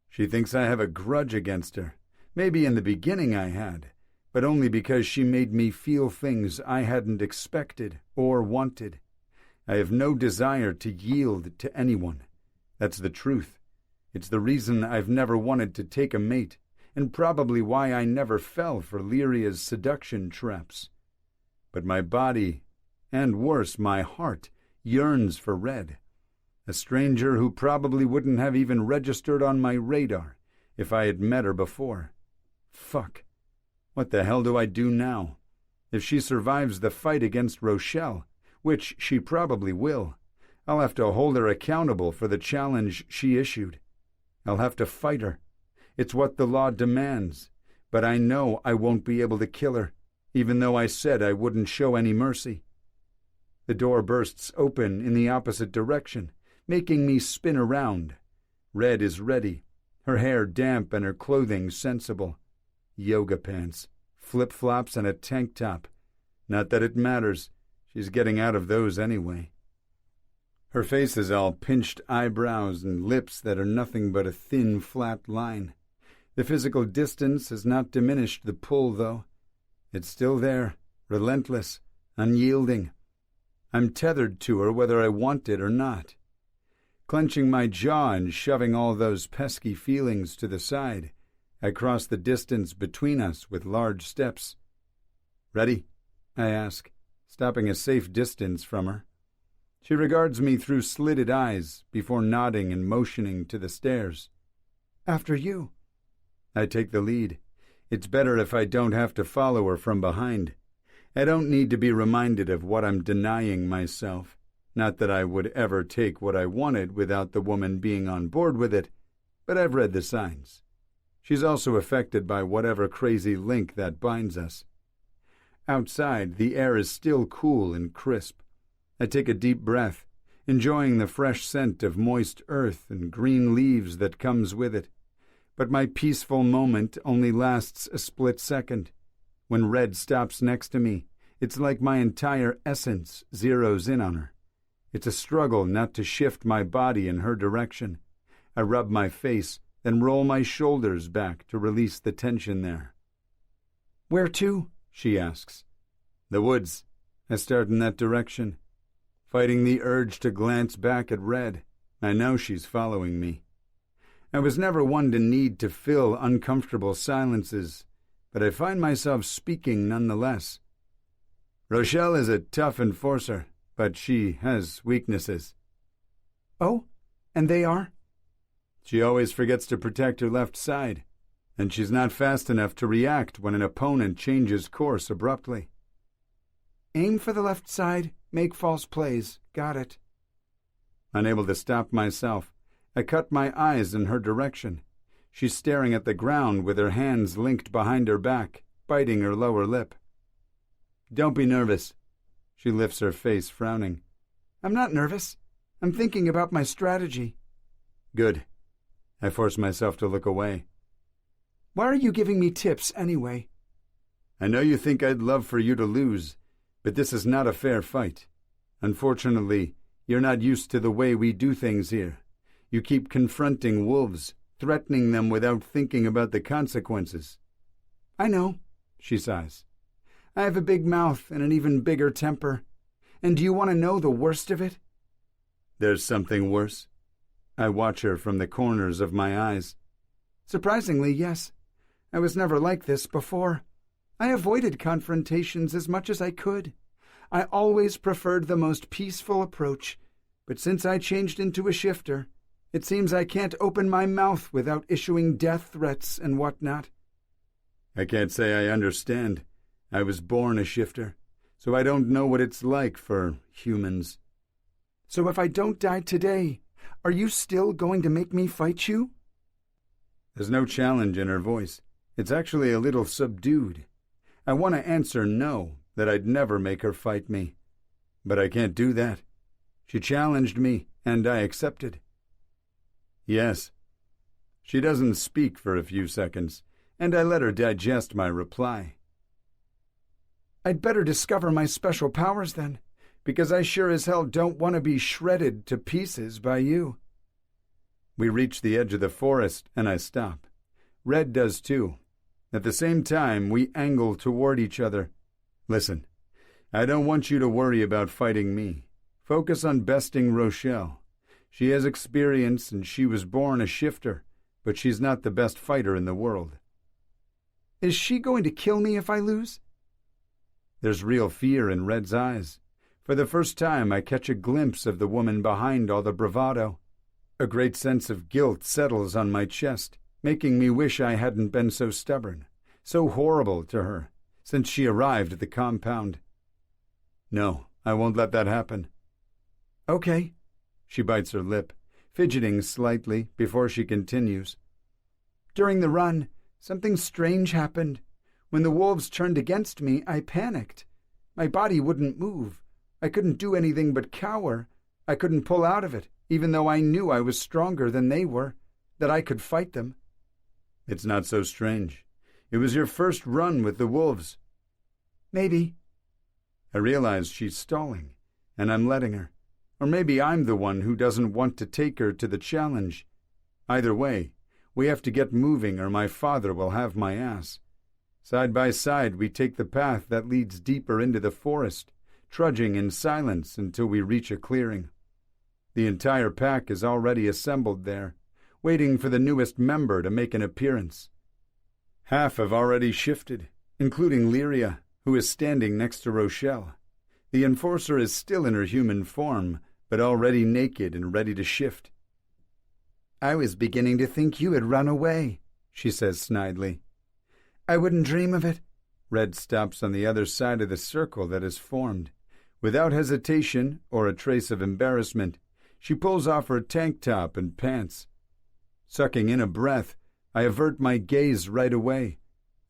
She thinks I have a grudge against her. Maybe in the beginning I had, but only because she made me feel things I hadn't expected or wanted. I have no desire to yield to anyone. That's the truth. It's the reason I've never wanted to take a mate, and probably why I never fell for Lyria's seduction traps. But my body, and worse, my heart, yearns for Red, a stranger who probably wouldn't have even registered on my radar if I had met her before. Fuck. What the hell do I do now? If she survives the fight against Rochelle, which she probably will, I'll have to hold her accountable for the challenge she issued. I'll have to fight her. It's what the law demands, but I know I won't be able to kill her, even though I said I wouldn't show any mercy. The door bursts open in the opposite direction, making me spin around. Red is ready. her hair damp and her clothing sensible. Yoga pants, flip-flops, and a tank top. Not that it matters. She's getting out of those anyway. Her face is all pinched eyebrows and lips that are nothing but a thin, flat line. The physical distance has not diminished the pull, though. It's still there, relentless, unyielding. I'm tethered to her whether I want it or not. Clenching my jaw and shoving all those pesky feelings to the side, I cross the distance between us with large steps. "Ready?" I ask, stopping a safe distance from her. She regards me through slitted eyes before nodding and motioning to the stairs. "After you." I take the lead. It's better if I don't have to follow her from behind. I don't need to be reminded of what I'm denying myself. Not that I would ever take what I wanted without the woman being on board with it, but I've read the signs. She's also affected by whatever crazy link that binds us. Outside, the air is still cool and crisp. I take a deep breath, enjoying the fresh scent of moist earth and green leaves that comes with it. But my peaceful moment only lasts a split second. When Red stops next to me, it's like my entire essence zeroes in on her. It's a struggle not to shift my body in her direction. I rub my face, then roll my shoulders back to release the tension there. "Where to?" she asks. "The woods." I start in that direction. Fighting the urge to glance back at Red, I know she's following me. I was never one to need to fill uncomfortable silences, but I find myself speaking nonetheless. Rochelle is a tough enforcer, but she has weaknesses. "Oh, and they are?" She always forgets to protect her left side, and she's not fast enough to react when an opponent changes course abruptly. "Aim for the left side, make false plays. Got it." Unable to stop myself, I cut my eyes in her direction. She's staring at the ground with her hands linked behind her back, biting her lower lip. "Don't be nervous." She lifts her face, frowning. "I'm not nervous. I'm thinking about my strategy." "Good." I force myself to look away. "Why are you giving me tips anyway?" "I know you think I'd love for you to lose, but this is not a fair fight. Unfortunately, you're not used to the way we do things here. You keep confronting wolves, threatening them without thinking about the consequences." "I know," she sighs. "I have a big mouth and an even bigger temper. And do you want to know the worst of it?" "There's something worse." I watch her from the corners of my eyes. "Surprisingly, yes. I was never like this before. I avoided confrontations as much as I could. I always preferred the most peaceful approach, but since I changed into a shifter, it seems I can't open my mouth without issuing death threats and whatnot." "I can't say I understand. I was born a shifter, so I don't know what it's like for humans." "So if I don't die today, are you still going to make me fight you?" There's no challenge in her voice. It's actually a little subdued. I want to answer no, that I'd never make her fight me. But I can't do that. She challenged me, and I accepted. "Yes." She doesn't speak for a few seconds, and I let her digest my reply. "I'd better discover my special powers then, because I sure as hell don't want to be shredded to pieces by you." We reach the edge of the forest, and I stop. Red does too. At the same time, we angle toward each other. "Listen, I don't want you to worry about fighting me. Focus on besting Rochelle. She has experience, and she was born a shifter, but she's not the best fighter in the world." "Is she going to kill me if I lose?" There's real fear in Red's eyes. For the first time, I catch a glimpse of the woman behind all the bravado. A great sense of guilt settles on my chest, making me wish I hadn't been so stubborn, so horrible to her, since she arrived at the compound. "No, I won't let that happen." "Okay." She bites her lip, fidgeting slightly before she continues. "During the run, something strange happened. When the wolves turned against me, I panicked. My body wouldn't move. I couldn't do anything but cower. I couldn't pull out of it, even though I knew I was stronger than they were, that I could fight them. It's not so strange. It was your first run with the wolves. Maybe. I realize she's stalling, and I'm letting her. Or maybe I'm the one who doesn't want to take her to the challenge. Either way, we have to get moving or my father will have my ass. Side by side, we take the path that leads deeper into the forest, trudging in silence until we reach a clearing. The entire pack is already assembled there, waiting for the newest member to make an appearance. Half have already shifted, including Lyria, who is standing next to Rochelle. The enforcer is still in her human form, but already naked and ready to shift. I was beginning to think you had run away, she says snidely. I wouldn't dream of it. Red stops on the other side of the circle that is formed. Without hesitation or a trace of embarrassment, she pulls off her tank top and pants. Sucking in a breath, I avert my gaze right away.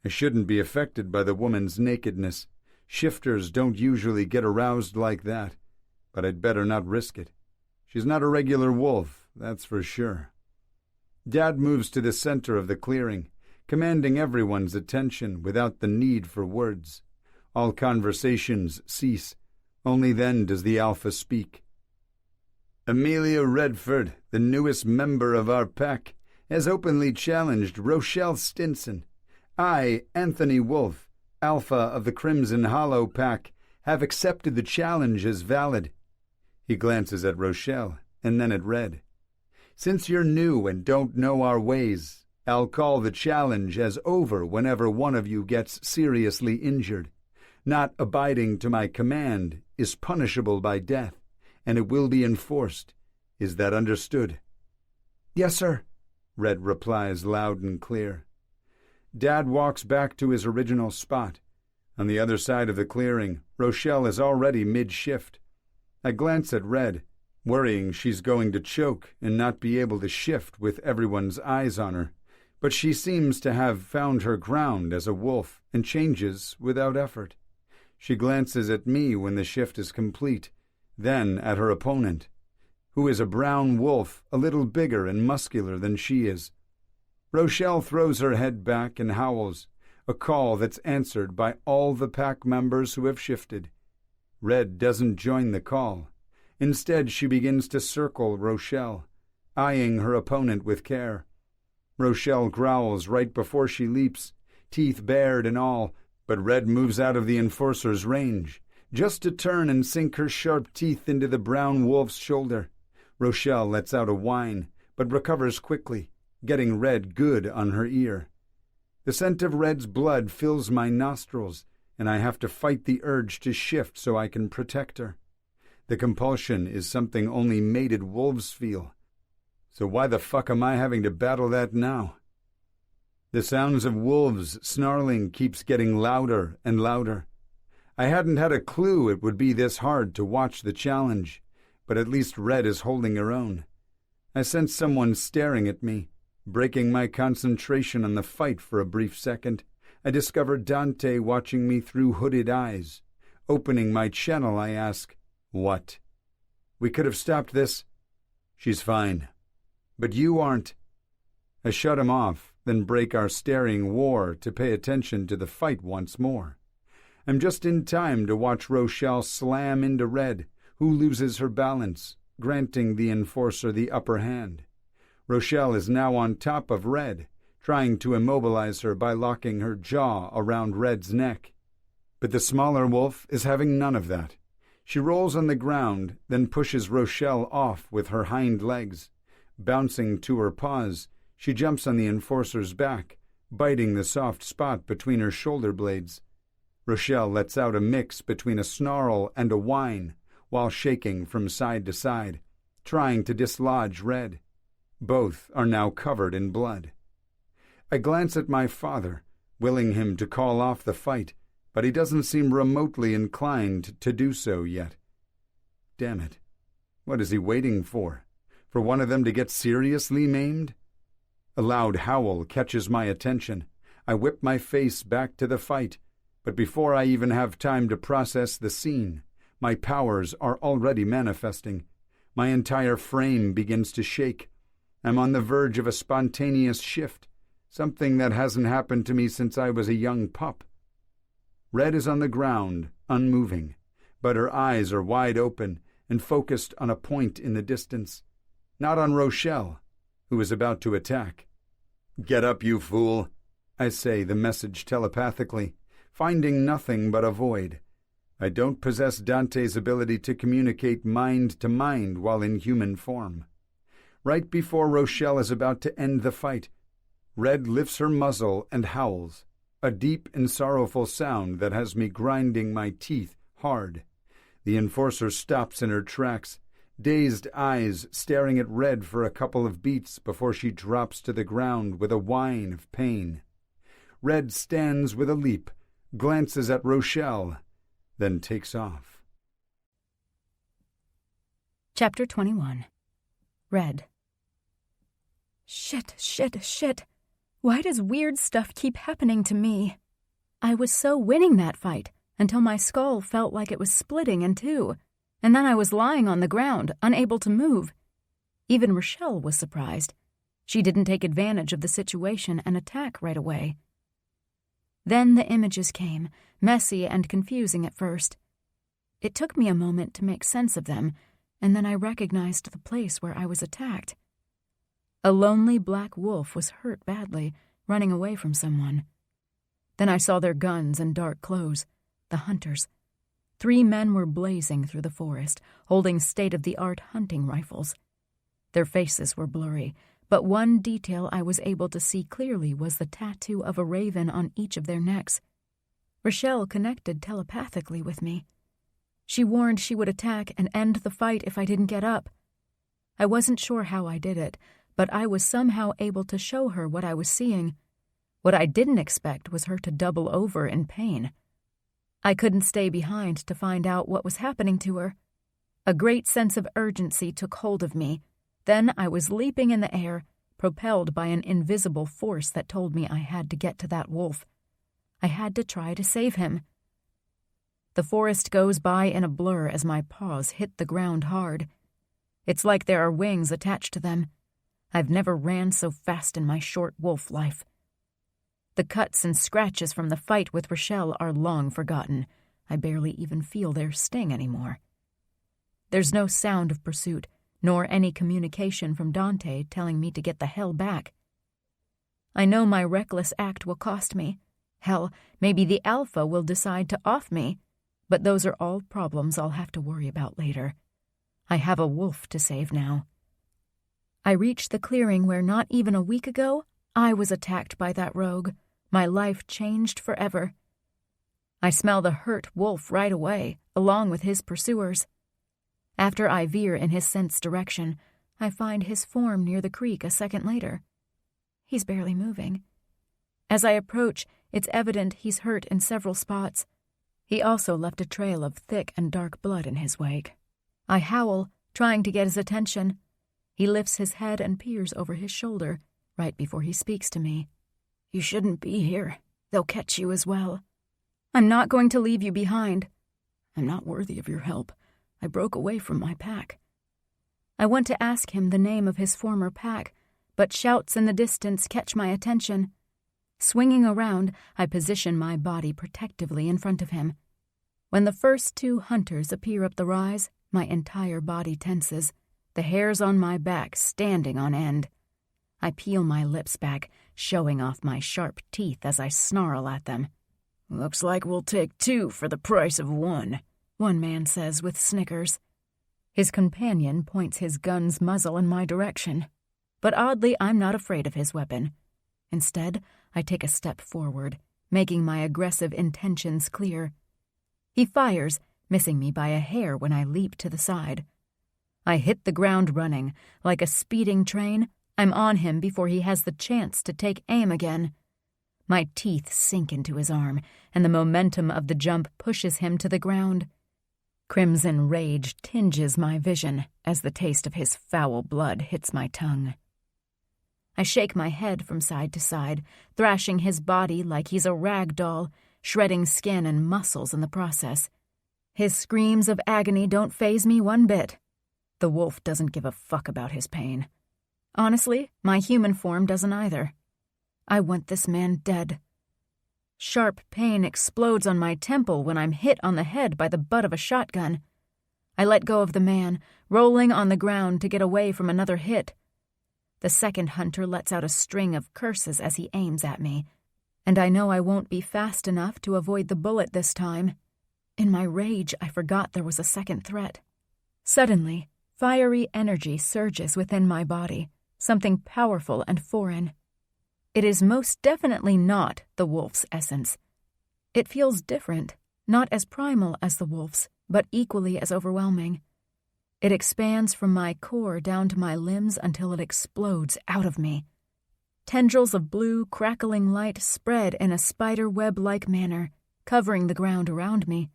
I shouldn't be affected by the woman's nakedness. Shifters don't usually get aroused like that, but I'd better not risk it. She's not a regular wolf, that's for sure. Dad moves to the center of the clearing, commanding everyone's attention without the need for words. All conversations cease. Only then does the Alpha speak. Amelia Redford, the newest member of our pack, has openly challenged Rochelle Stinson. I, Anthony Wolfe, Alpha of the Crimson Hollow Pack, have accepted the challenge as valid. He glances at Rochelle, and then at Red. Since you're new and don't know our ways, I'll call the challenge as over whenever one of you gets seriously injured. Not abiding to my command is punishable by death, and it will be enforced. Is that understood? Yes, sir, Red replies loud and clear. Dad walks back to his original spot. On the other side of the clearing, Rochelle is already mid-shift. I glance at Red, worrying she's going to choke and not be able to shift with everyone's eyes on her, but she seems to have found her ground as a wolf and changes without effort. She glances at me when the shift is complete, then at her opponent, who is a brown wolf a little bigger and muscular than she is. Rochelle throws her head back and howls, a call that's answered by all the pack members who have shifted. Red doesn't join the call. Instead, she begins to circle Rochelle, eyeing her opponent with care. Rochelle growls right before she leaps, teeth bared and all, but Red moves out of the enforcer's range, just to turn and sink her sharp teeth into the brown wolf's shoulder. Rochelle lets out a whine, but recovers quickly, getting Red good on her ear. The scent of Red's blood fills my nostrils, and I have to fight the urge to shift so I can protect her. The compulsion is something only mated wolves feel. So why the fuck am I having to battle that now? The sounds of wolves snarling keeps getting louder and louder. I hadn't had a clue it would be this hard to watch the challenge, but at least Red is holding her own. I sense someone staring at me, breaking my concentration on the fight for a brief second. I discover Dante watching me through hooded eyes. Opening my channel, I ask, "What?" "We could have stopped this." "She's fine. But you aren't." I shut him off, then break our staring war to pay attention to the fight once more. I'm just in time to watch Rochelle slam into Red, who loses her balance, granting the enforcer the upper hand. Rochelle is now on top of Red, trying to immobilize her by locking her jaw around Red's neck. But the smaller wolf is having none of that. She rolls on the ground, then pushes Rochelle off with her hind legs. Bouncing to her paws, she jumps on the enforcer's back, biting the soft spot between her shoulder blades. Rochelle lets out a mix between a snarl and a whine, while shaking from side to side, trying to dislodge Red. Both are now covered in blood. I glance at my father, willing him to call off the fight, but he doesn't seem remotely inclined to do so yet. Damn it. What is he waiting for? For one of them to get seriously maimed? A loud howl catches my attention. I whip my face back to the fight, but before I even have time to process the scene, my powers are already manifesting. My entire frame begins to shake. I'm on the verge of a spontaneous shift. something that hasn't happened to me since I was a young pup. Red is on the ground, unmoving, but her eyes are wide open and focused on a point in the distance, not on Rochelle, who is about to attack. "Get up, you fool," I say the message telepathically, finding nothing but a void. I don't possess Dante's ability to communicate mind to mind while in human form. Right before Rochelle is about to end the fight, Red lifts her muzzle and howls, a deep and sorrowful sound that has me grinding my teeth hard. The enforcer stops in her tracks, dazed eyes staring at Red for a couple of beats before she drops to the ground with a whine of pain. Red stands with a leap, glances at Rochelle, then takes off. Chapter 21. Red. Shit. Why does weird stuff keep happening to me? I was so winning that fight until my skull felt like it was splitting in two, and then I was lying on the ground, unable to move. Even Rochelle was surprised. She didn't take advantage of the situation and attack right away. Then the images came, messy and confusing at first. It took me a moment to make sense of them, and then I recognized the place where I was attacked. A lonely black wolf was hurt badly, running away from someone. Then I saw their guns and dark clothes, the hunters. 3 men were blazing through the forest, holding state-of-the-art hunting rifles. Their faces were blurry, but one detail I was able to see clearly was the tattoo of a raven on each of their necks. Rochelle connected telepathically with me. She warned she would attack and end the fight if I didn't get up. I wasn't sure how I did it, but I was somehow able to show her what I was seeing. What I didn't expect was her to double over in pain. I couldn't stay behind to find out what was happening to her. A great sense of urgency took hold of me. Then I was leaping in the air, propelled by an invisible force that told me I had to get to that wolf. I had to try to save him. The forest goes by in a blur as my paws hit the ground hard. It's like there are wings attached to them. I've never ran so fast in my short wolf life. The cuts and scratches from the fight with Rochelle are long forgotten. I barely even feel their sting anymore. There's no sound of pursuit, nor any communication from Dante telling me to get the hell back. I know my reckless act will cost me. Hell, maybe the Alpha will decide to off me, but those are all problems I'll have to worry about later. I have a wolf to save now. I reached the clearing where not even a week ago I was attacked by that rogue. My life changed forever. I smell the hurt wolf right away, along with his pursuers. After I veer in his scent's direction, I find his form near the creek a second later. He's barely moving. As I approach, it's evident he's hurt in several spots. He also left a trail of thick and dark blood in his wake. I howl, trying to get his attention. He lifts his head and peers over his shoulder, right before he speaks to me. "You shouldn't be here. They'll catch you as well." "I'm not going to leave you behind." "I'm not worthy of your help. I broke away from my pack." I want to ask him the name of his former pack, but shouts in the distance catch my attention. Swinging around, I position my body protectively in front of him. When the first 2 hunters appear up the rise, my entire body tenses, the hairs on my back standing on end. I peel my lips back, showing off my sharp teeth as I snarl at them. "Looks like we'll take 2 for the price of 1, one man says with snickers. His companion points his gun's muzzle in my direction. But oddly, I'm not afraid of his weapon. Instead, I take a step forward, making my aggressive intentions clear. He fires, missing me by a hair when I leap to the side. I hit the ground running. Like a speeding train, I'm on him before he has the chance to take aim again. My teeth sink into his arm, and the momentum of the jump pushes him to the ground. Crimson rage tinges my vision as the taste of his foul blood hits my tongue. I shake my head from side to side, thrashing his body like he's a rag doll, shredding skin and muscles in the process. His screams of agony don't faze me one bit. The wolf doesn't give a fuck about his pain. Honestly, my human form doesn't either. I want this man dead. Sharp pain explodes on my temple when I'm hit on the head by the butt of a shotgun. I let go of the man, rolling on the ground to get away from another hit. The second hunter lets out a string of curses as he aims at me, and I know I won't be fast enough to avoid the bullet this time. In my rage, I forgot there was a second threat. Suddenly, fiery energy surges within my body, something powerful and foreign. It is most definitely not the wolf's essence. It feels different, not as primal as the wolf's, but equally as overwhelming. It expands from my core down to my limbs until it explodes out of me. Tendrils of blue, crackling light spread in a spider web-like manner, covering the ground around me.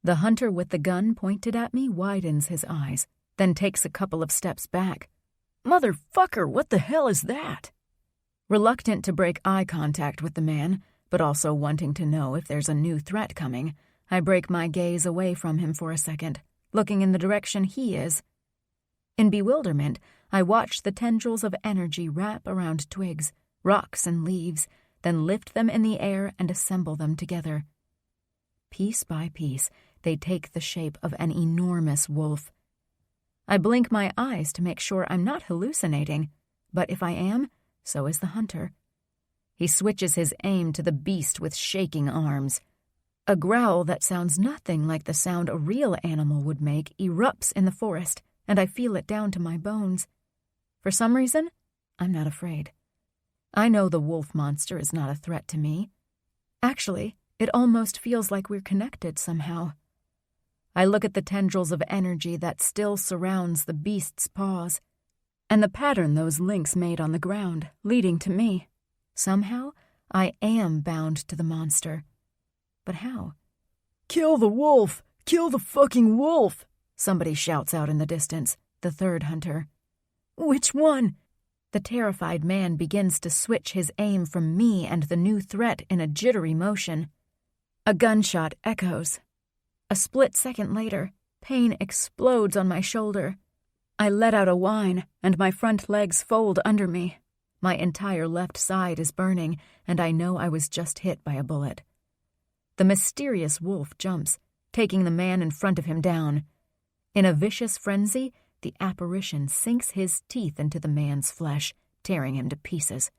The hunter with the gun pointed at me widens his eyes, then takes a couple of steps back. "Motherfucker, what the hell is that?" Reluctant to break eye contact with the man, but also wanting to know if there's a new threat coming, I break my gaze away from him for a second, looking in the direction he is. In bewilderment, I watch the tendrils of energy wrap around twigs, rocks, and leaves, then lift them in the air and assemble them together. Piece by piece, they take the shape of an enormous wolf. I blink my eyes to make sure I'm not hallucinating, but if I am, so is the hunter. He switches his aim to the beast with shaking arms. A growl that sounds nothing like the sound a real animal would make erupts in the forest, and I feel it down to my bones. For some reason, I'm not afraid. I know the wolf monster is not a threat to me. Actually, it almost feels like we're connected somehow. I look at the tendrils of energy that still surrounds the beast's paws, and the pattern those links made on the ground, leading to me. Somehow, I am bound to the monster. But how? "Kill the wolf! Kill the fucking wolf!" Somebody shouts out in the distance, the third hunter. "Which one?" The terrified man begins to switch his aim from me and the new threat in a jittery motion. A gunshot echoes. A split second later, pain explodes on my shoulder. I let out a whine, and my front legs fold under me. My entire left side is burning, and I know I was just hit by a bullet. The mysterious wolf jumps, taking the man in front of him down. In a vicious frenzy, the apparition sinks his teeth into the man's flesh, tearing him to pieces.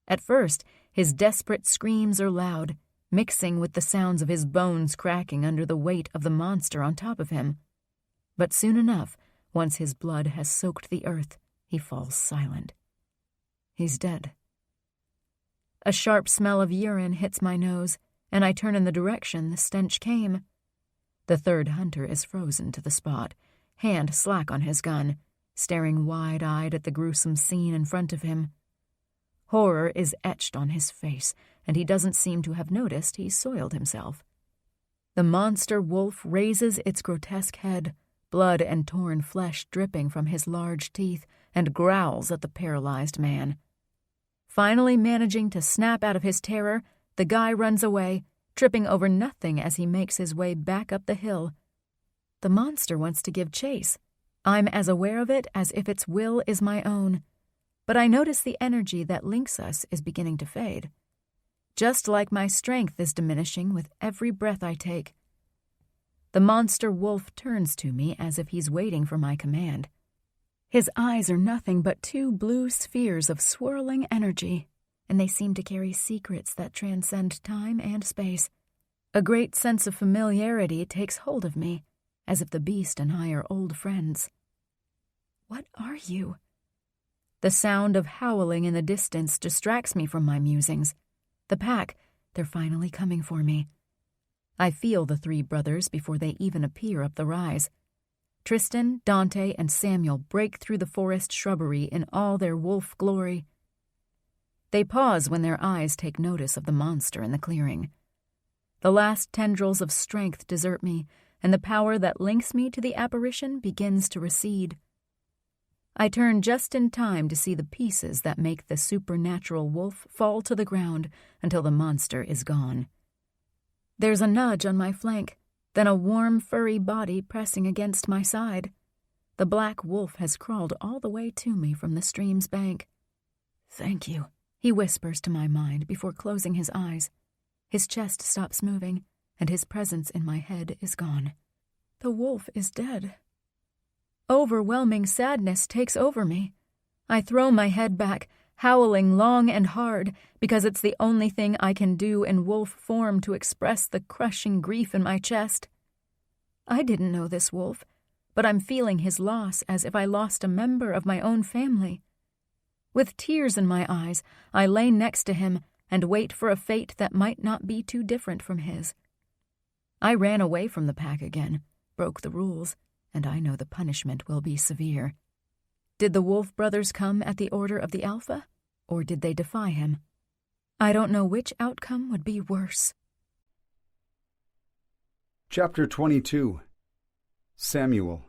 At first, his desperate screams are loud, mixing with the sounds of his bones cracking under the weight of the monster on top of him. But soon enough, once his blood has soaked the earth, he falls silent. He's dead. A sharp smell of urine hits my nose, and I turn in the direction the stench came. The third hunter is frozen to the spot, hand slack on his gun, staring wide-eyed at the gruesome scene in front of him. Horror is etched on his face, and he doesn't seem to have noticed he's soiled himself. The monster wolf raises its grotesque head, blood and torn flesh dripping from his large teeth, and growls at the paralyzed man. Finally managing to snap out of his terror, the guy runs away, tripping over nothing as he makes his way back up the hill. The monster wants to give chase. I'm as aware of it as if its will is my own. But I notice the energy that links us is beginning to fade. Just like my strength is diminishing with every breath I take. The monster wolf turns to me as if he's waiting for my command. His eyes are nothing but two blue spheres of swirling energy, and they seem to carry secrets that transcend time and space. A great sense of familiarity takes hold of me, as if the beast and I are old friends. What are you? The sound of howling in the distance distracts me from my musings. The pack, they're finally coming for me. I feel the three brothers before they even appear up the rise. Tristan, Dante, and Samuel break through the forest shrubbery in all their wolf glory. They pause when their eyes take notice of the monster in the clearing. The last tendrils of strength desert me, and the power that links me to the apparition begins to recede. I turn just in time to see the pieces that make the supernatural wolf fall to the ground until the monster is gone. There's a nudge on my flank, then a warm, furry body pressing against my side. The black wolf has crawled all the way to me from the stream's bank. "Thank you," He whispers to my mind before closing his eyes. His chest stops moving, and his presence in my head is gone. The wolf is dead. Overwhelming sadness takes over me. I throw my head back, howling long and hard, because it's the only thing I can do in wolf form to express the crushing grief in my chest. I didn't know this wolf, but I'm feeling his loss as if I lost a member of my own family. With tears in my eyes, I lay next to him and wait for a fate that might not be too different from his. I ran away from the pack again, broke the rules, and I know the punishment will be severe. Did the Wolf brothers come at the order of the Alpha, or did they defy him? I don't know which outcome would be worse. Chapter 22. Samuel.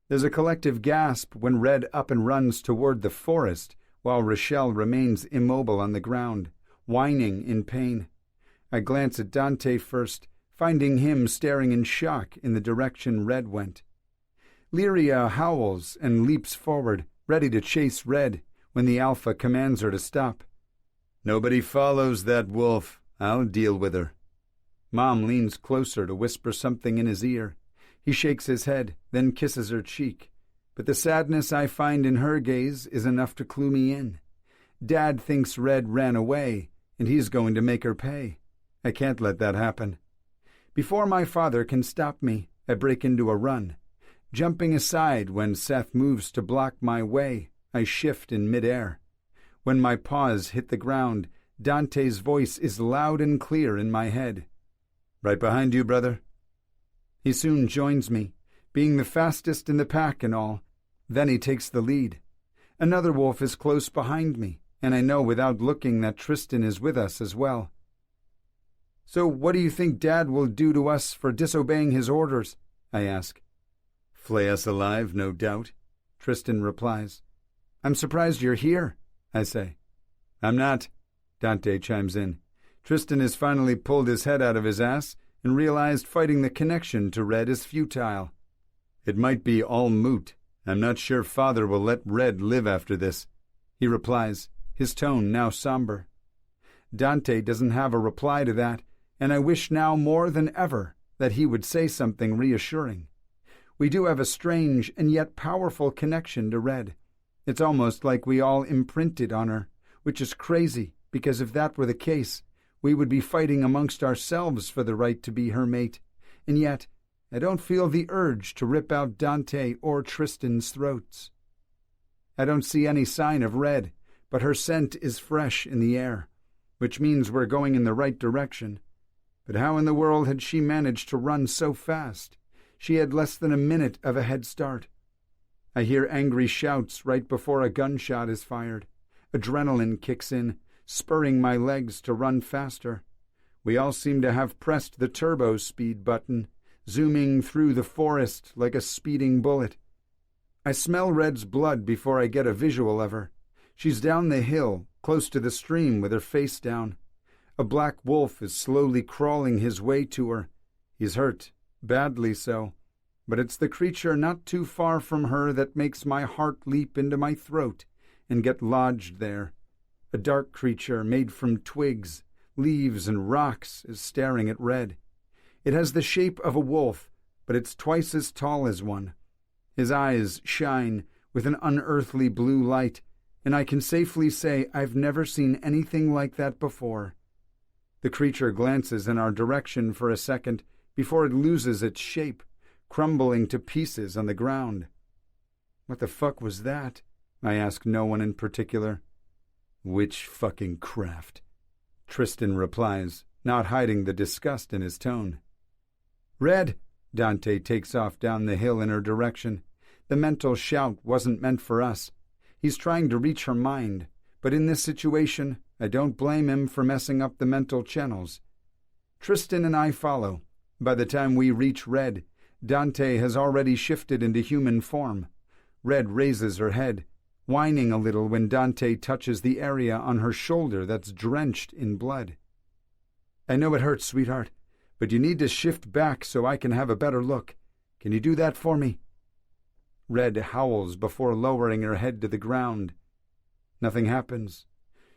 There's a collective gasp when Red up and runs toward the forest, while Rochelle remains immobile on the ground, whining in pain. I glance at Dante first, finding him staring in shock in the direction Red went. Lyria howls and leaps forward, ready to chase Red, when the Alpha commands her to stop. "Nobody follows that wolf. I'll deal with her." Mom leans closer to whisper something in his ear. He shakes his head, then kisses her cheek. But the sadness I find in her gaze is enough to clue me in. Dad thinks Red ran away, and he's going to make her pay. I can't let that happen. Before my father can stop me, I break into a run. Jumping aside when Seth moves to block my way, I shift in midair. When my paws hit the ground, Dante's voice is loud and clear in my head. "Right behind you, brother." He soon joins me, being the fastest in the pack and all. Then he takes the lead. Another wolf is close behind me, and I know without looking that Tristan is with us as well. "So what do you think Dad will do to us for disobeying his orders?" I ask. "Flay us alive, no doubt," Tristan replies. "I'm surprised you're here," I say. "I'm not," Dante chimes in. Tristan has finally pulled his head out of his ass and realized fighting the connection to Red is futile. "It might be all moot. I'm not sure Father will let Red live after this," he replies, his tone now somber. Dante doesn't have a reply to that, and I wish now more than ever that he would say something reassuring. We do have a strange and yet powerful connection to Red. It's almost like we all imprinted on her, which is crazy, because if that were the case, we would be fighting amongst ourselves for the right to be her mate, and yet I don't feel the urge to rip out Dante or Tristan's throats. I don't see any sign of Red, but her scent is fresh in the air, which means we're going in the right direction. But how in the world had she managed to run so fast? She had less than a minute of a head start. I hear angry shouts right before a gunshot is fired. Adrenaline kicks in, spurring my legs to run faster. We all seem to have pressed the turbo speed button, zooming through the forest like a speeding bullet. I smell Red's blood before I get a visual of her. She's down the hill, close to the stream with her face down. A black wolf is slowly crawling his way to her. He's hurt, badly so, but it's the creature not too far from her that makes my heart leap into my throat and get lodged there. A dark creature made from twigs, leaves, and rocks is staring at Red. It has the shape of a wolf, but it's twice as tall as one. His eyes shine with an unearthly blue light, and I can safely say I've never seen anything like that before. The creature glances in our direction for a second before it loses its shape, crumbling to pieces on the ground. "What the fuck was that?" I ask no one in particular. "Witch fucking craft," Tristan replies, not hiding the disgust in his tone. "Red!" Dante takes off down the hill in her direction. The mental shout wasn't meant for us. He's trying to reach her mind, but in this situation, I don't blame him for messing up the mental channels. Tristan and I follow. By the time we reach Red, Dante has already shifted into human form. Red raises her head, whining a little when Dante touches the area on her shoulder that's drenched in blood. "I know it hurts, sweetheart, but you need to shift back so I can have a better look. Can you do that for me?" Red howls before lowering her head to the ground. Nothing happens,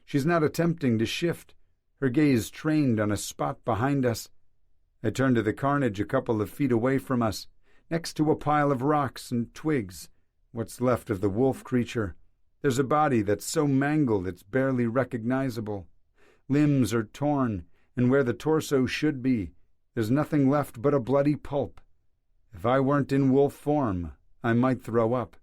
She's not attempting to shift, her gaze trained on a spot behind us. I turn to the carnage a couple of feet away from us, next to a pile of rocks and twigs, what's left of the wolf creature. There's a body that's so mangled it's barely recognizable. Limbs are torn, and where the torso should be, there's nothing left but a bloody pulp. If I weren't in wolf form, I might throw up.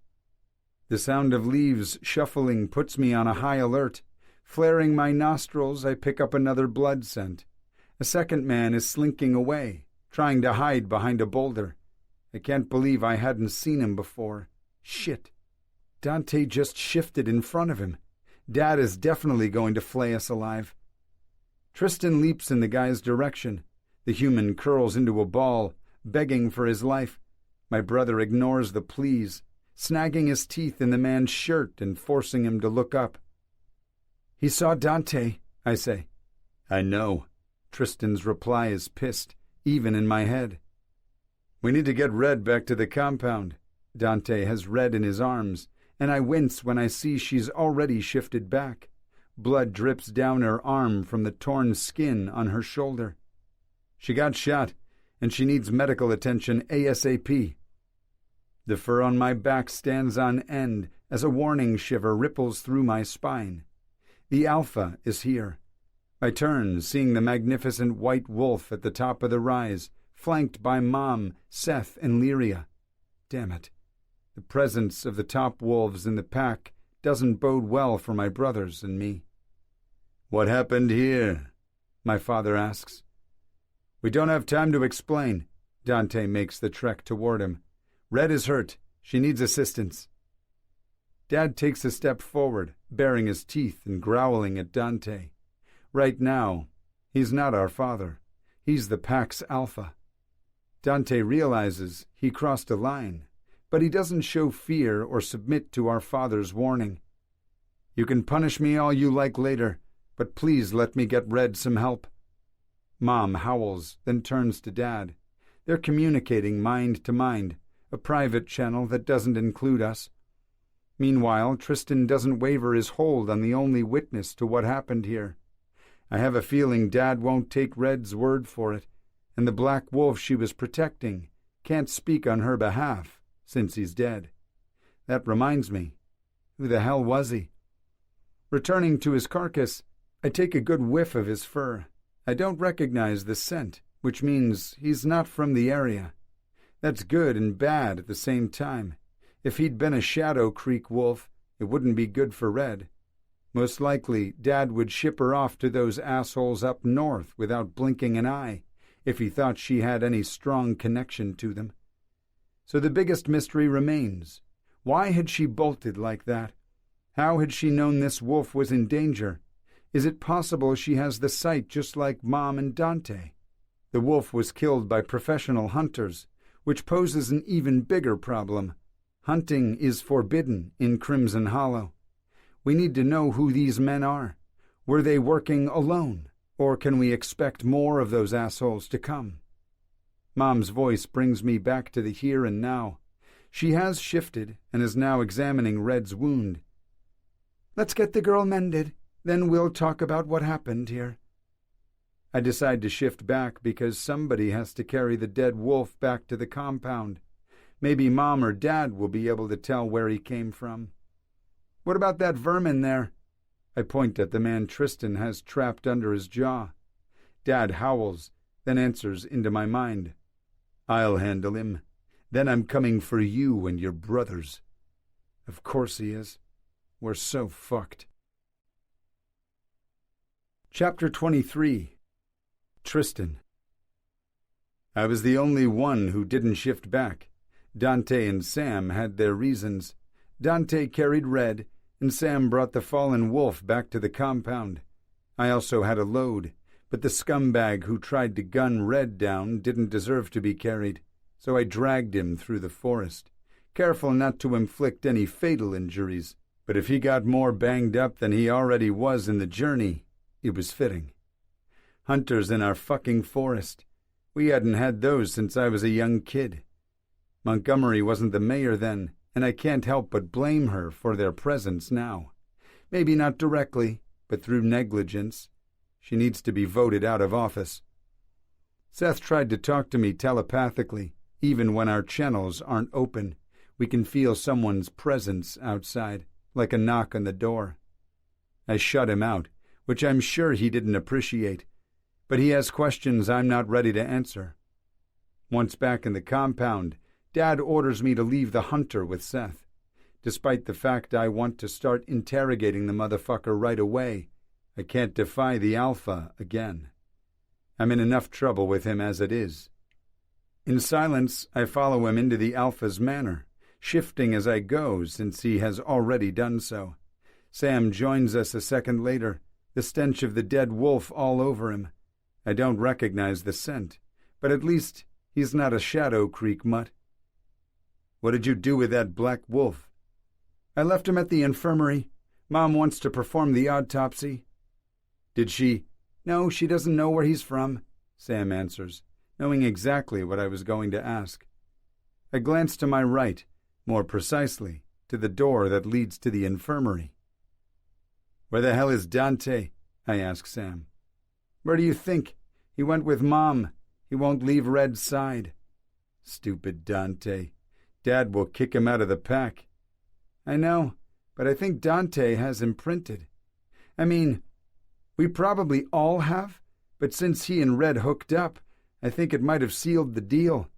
The sound of leaves shuffling puts me on a high alert. Flaring my nostrils, I pick up another blood scent. A second man is slinking away, trying to hide behind a boulder. I can't believe I hadn't seen him before. Shit. Dante just shifted in front of him. Dad is definitely going to flay us alive. Tristan leaps in the guy's direction. The human curls into a ball, begging for his life. My brother ignores the pleas, snagging his teeth in the man's shirt and forcing him to look up. "He saw Dante," I say. "I know." Tristan's reply is pissed, even in my head. "We need to get Red back to the compound." Dante has Red in his arms, and I wince when I see she's already shifted back. Blood drips down her arm from the torn skin on her shoulder. She got shot, and she needs medical attention ASAP. The fur on my back stands on end as a warning shiver ripples through my spine. The Alpha is here. I turn, seeing the magnificent white wolf at the top of the rise, flanked by Mom, Seth, and Lyria. Damn it. The presence of the top wolves in the pack doesn't bode well for my brothers and me. "What happened here?" my father asks. "We don't have time to explain." Dante makes the trek toward him. "Red is hurt. She needs assistance." Dad takes a step forward, baring his teeth and growling at Dante. Right now, he's not our father. He's the pack's alpha. Dante realizes he crossed a line, but he doesn't show fear or submit to our father's warning. "You can punish me all you like later, but please let me get Red some help." Mom howls, then turns to Dad. They're communicating mind to mind, a private channel that doesn't include us. Meanwhile, Tristan doesn't waver his hold on the only witness to what happened here. I have a feeling Dad won't take Red's word for it, and the black wolf she was protecting can't speak on her behalf, since he's dead. That reminds me, who the hell was he? Returning to his carcass, I take a good whiff of his fur. I don't recognize the scent, which means he's not from the area. That's good and bad at the same time. If he'd been a Shadow Creek wolf, it wouldn't be good for Red. Most likely, Dad would ship her off to those assholes up north without blinking an eye, if he thought she had any strong connection to them. So the biggest mystery remains. Why had she bolted like that? How had she known this wolf was in danger? Is it possible she has the sight just like Mom and Dante? The wolf was killed by professional hunters, which poses an even bigger problem. Hunting is forbidden in Crimson Hollow. We need to know who these men are. Were they working alone, or can we expect more of those assholes to come? Mom's voice brings me back to the here and now. She has shifted and is now examining Red's wound. "Let's get the girl mended, then we'll talk about what happened here." I decide to shift back because somebody has to carry the dead wolf back to the compound. Maybe Mom or Dad will be able to tell where he came from. "What about that vermin there?" I point at the man Tristan has trapped under his jaw. Dad howls, then answers into my mind. "I'll handle him. Then I'm coming for you and your brothers." Of course he is. We're so fucked. Chapter 23. Tristan. I was the only one who didn't shift back. Dante and Sam had their reasons. Dante carried Red, and Sam brought the fallen wolf back to the compound. I also had a load, but the scumbag who tried to gun Red down didn't deserve to be carried, so I dragged him through the forest, careful not to inflict any fatal injuries. But if he got more banged up than he already was in the journey, it was fitting. Hunters in our fucking forest. We hadn't had those since I was a young kid. Montgomery wasn't the mayor then, and I can't help but blame her for their presence now. Maybe not directly, but through negligence, she needs to be voted out of office. Seth tried to talk to me telepathically. Even when our channels aren't open, we can feel someone's presence outside, like a knock on the door. I shut him out, which I'm sure he didn't appreciate, but he has questions I'm not ready to answer. Once back in the compound, Dad orders me to leave the hunter with Seth. Despite the fact I want to start interrogating the motherfucker right away, I can't defy the Alpha again. I'm in enough trouble with him as it is. In silence, I follow him into the Alpha's manor, shifting as I go since he has already done so. Sam joins us a second later, the stench of the dead wolf all over him. I don't recognize the scent, but at least he's not a Shadow Creek mutt. What did you do with that black wolf? I left him at the infirmary. Mom wants to perform the autopsy. Did she? No, she doesn't know where he's from, Sam answers, knowing exactly what I was going to ask. I glance to my right, more precisely, to the door that leads to the infirmary. Where the hell is Dante? I ask Sam. Where do you think? He went with Mom. He won't leave Red's side. Stupid Dante. Dad will kick him out of the pack. I know, but I think Dante has imprinted. I mean, we probably all have, but since he and Red hooked up, I think it might have sealed the deal.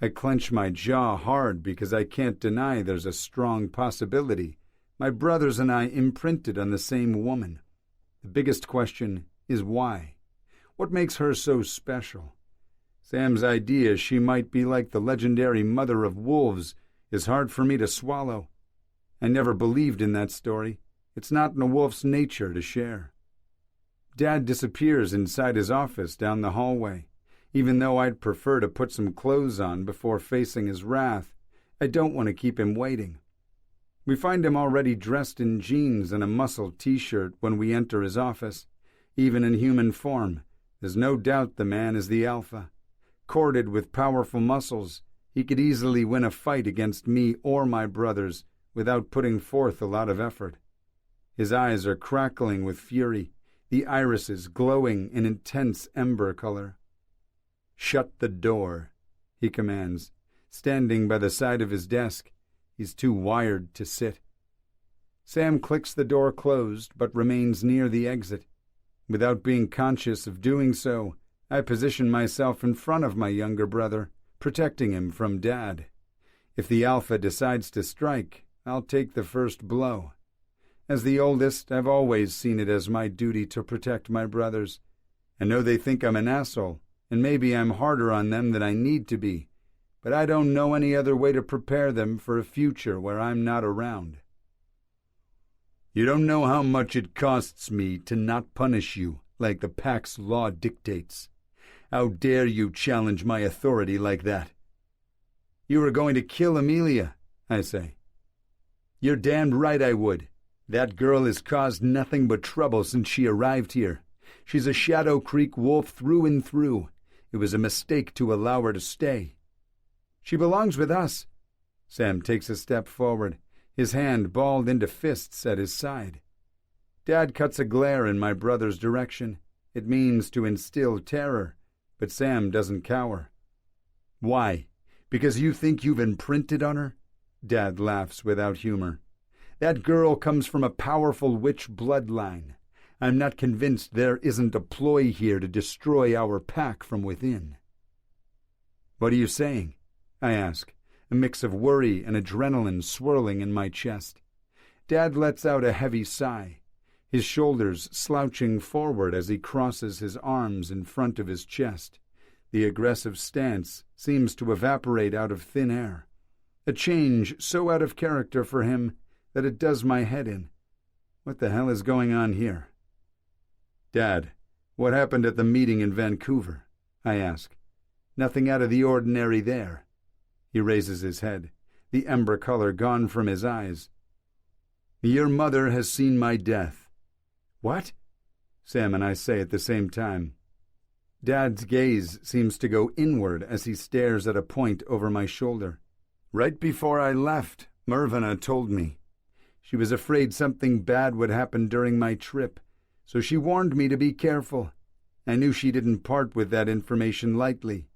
I clench my jaw hard because I can't deny there's a strong possibility my brothers and I imprinted on the same woman. The biggest question is why? What makes her so special? Sam's idea she might be like the legendary mother of wolves is hard for me to swallow. I never believed in that story. It's not in a wolf's nature to share. Dad disappears inside his office down the hallway. Even though I'd prefer to put some clothes on before facing his wrath, I don't want to keep him waiting. We find him already dressed in jeans and a muscle t-shirt when we enter his office. Even in human form, there's no doubt the man is the Alpha. Corded with powerful muscles, he could easily win a fight against me or my brothers without putting forth a lot of effort. His eyes are crackling with fury, the irises glowing in intense ember color. Shut the door, he commands, standing by the side of his desk. He's too wired to sit. Sam clicks the door closed but remains near the exit. Without being conscious of doing so, I position myself in front of my younger brother, protecting him from Dad. If the Alpha decides to strike, I'll take the first blow. As the oldest, I've always seen it as my duty to protect my brothers. I know they think I'm an asshole, and maybe I'm harder on them than I need to be, but I don't know any other way to prepare them for a future where I'm not around. You don't know how much it costs me to not punish you like the Pack's law dictates. How dare you challenge my authority like that? You were going to kill Amelia, I say. You're damned right I would. That girl has caused nothing but trouble since she arrived here. She's a Shadow Creek wolf through and through. It was a mistake to allow her to stay. She belongs with us. Sam takes a step forward, his hand balled into fists at his side. Dad cuts a glare in my brother's direction. It means to instill terror, but Sam doesn't cower. Why? Because you think you've imprinted on her? Dad laughs without humor. That girl comes from a powerful witch bloodline. I'm not convinced there isn't a ploy here to destroy our pack from within. What are you saying? I ask, a mix of worry and adrenaline swirling in my chest. Dad lets out a heavy sigh, his shoulders slouching forward as he crosses his arms in front of his chest. The aggressive stance seems to evaporate out of thin air, a change so out of character for him that it does my head in. What the hell is going on here? Dad, what happened at the meeting in Vancouver? I ask. Nothing out of the ordinary there. He raises his head, the ember color gone from his eyes. Your mother has seen my death. What? Sam and I say at the same time. Dad's gaze seems to go inward as he stares at a point over my shoulder. Right before I left, Mervina told me. She was afraid something bad would happen during my trip, so she warned me to be careful. I knew she didn't part with that information lightly.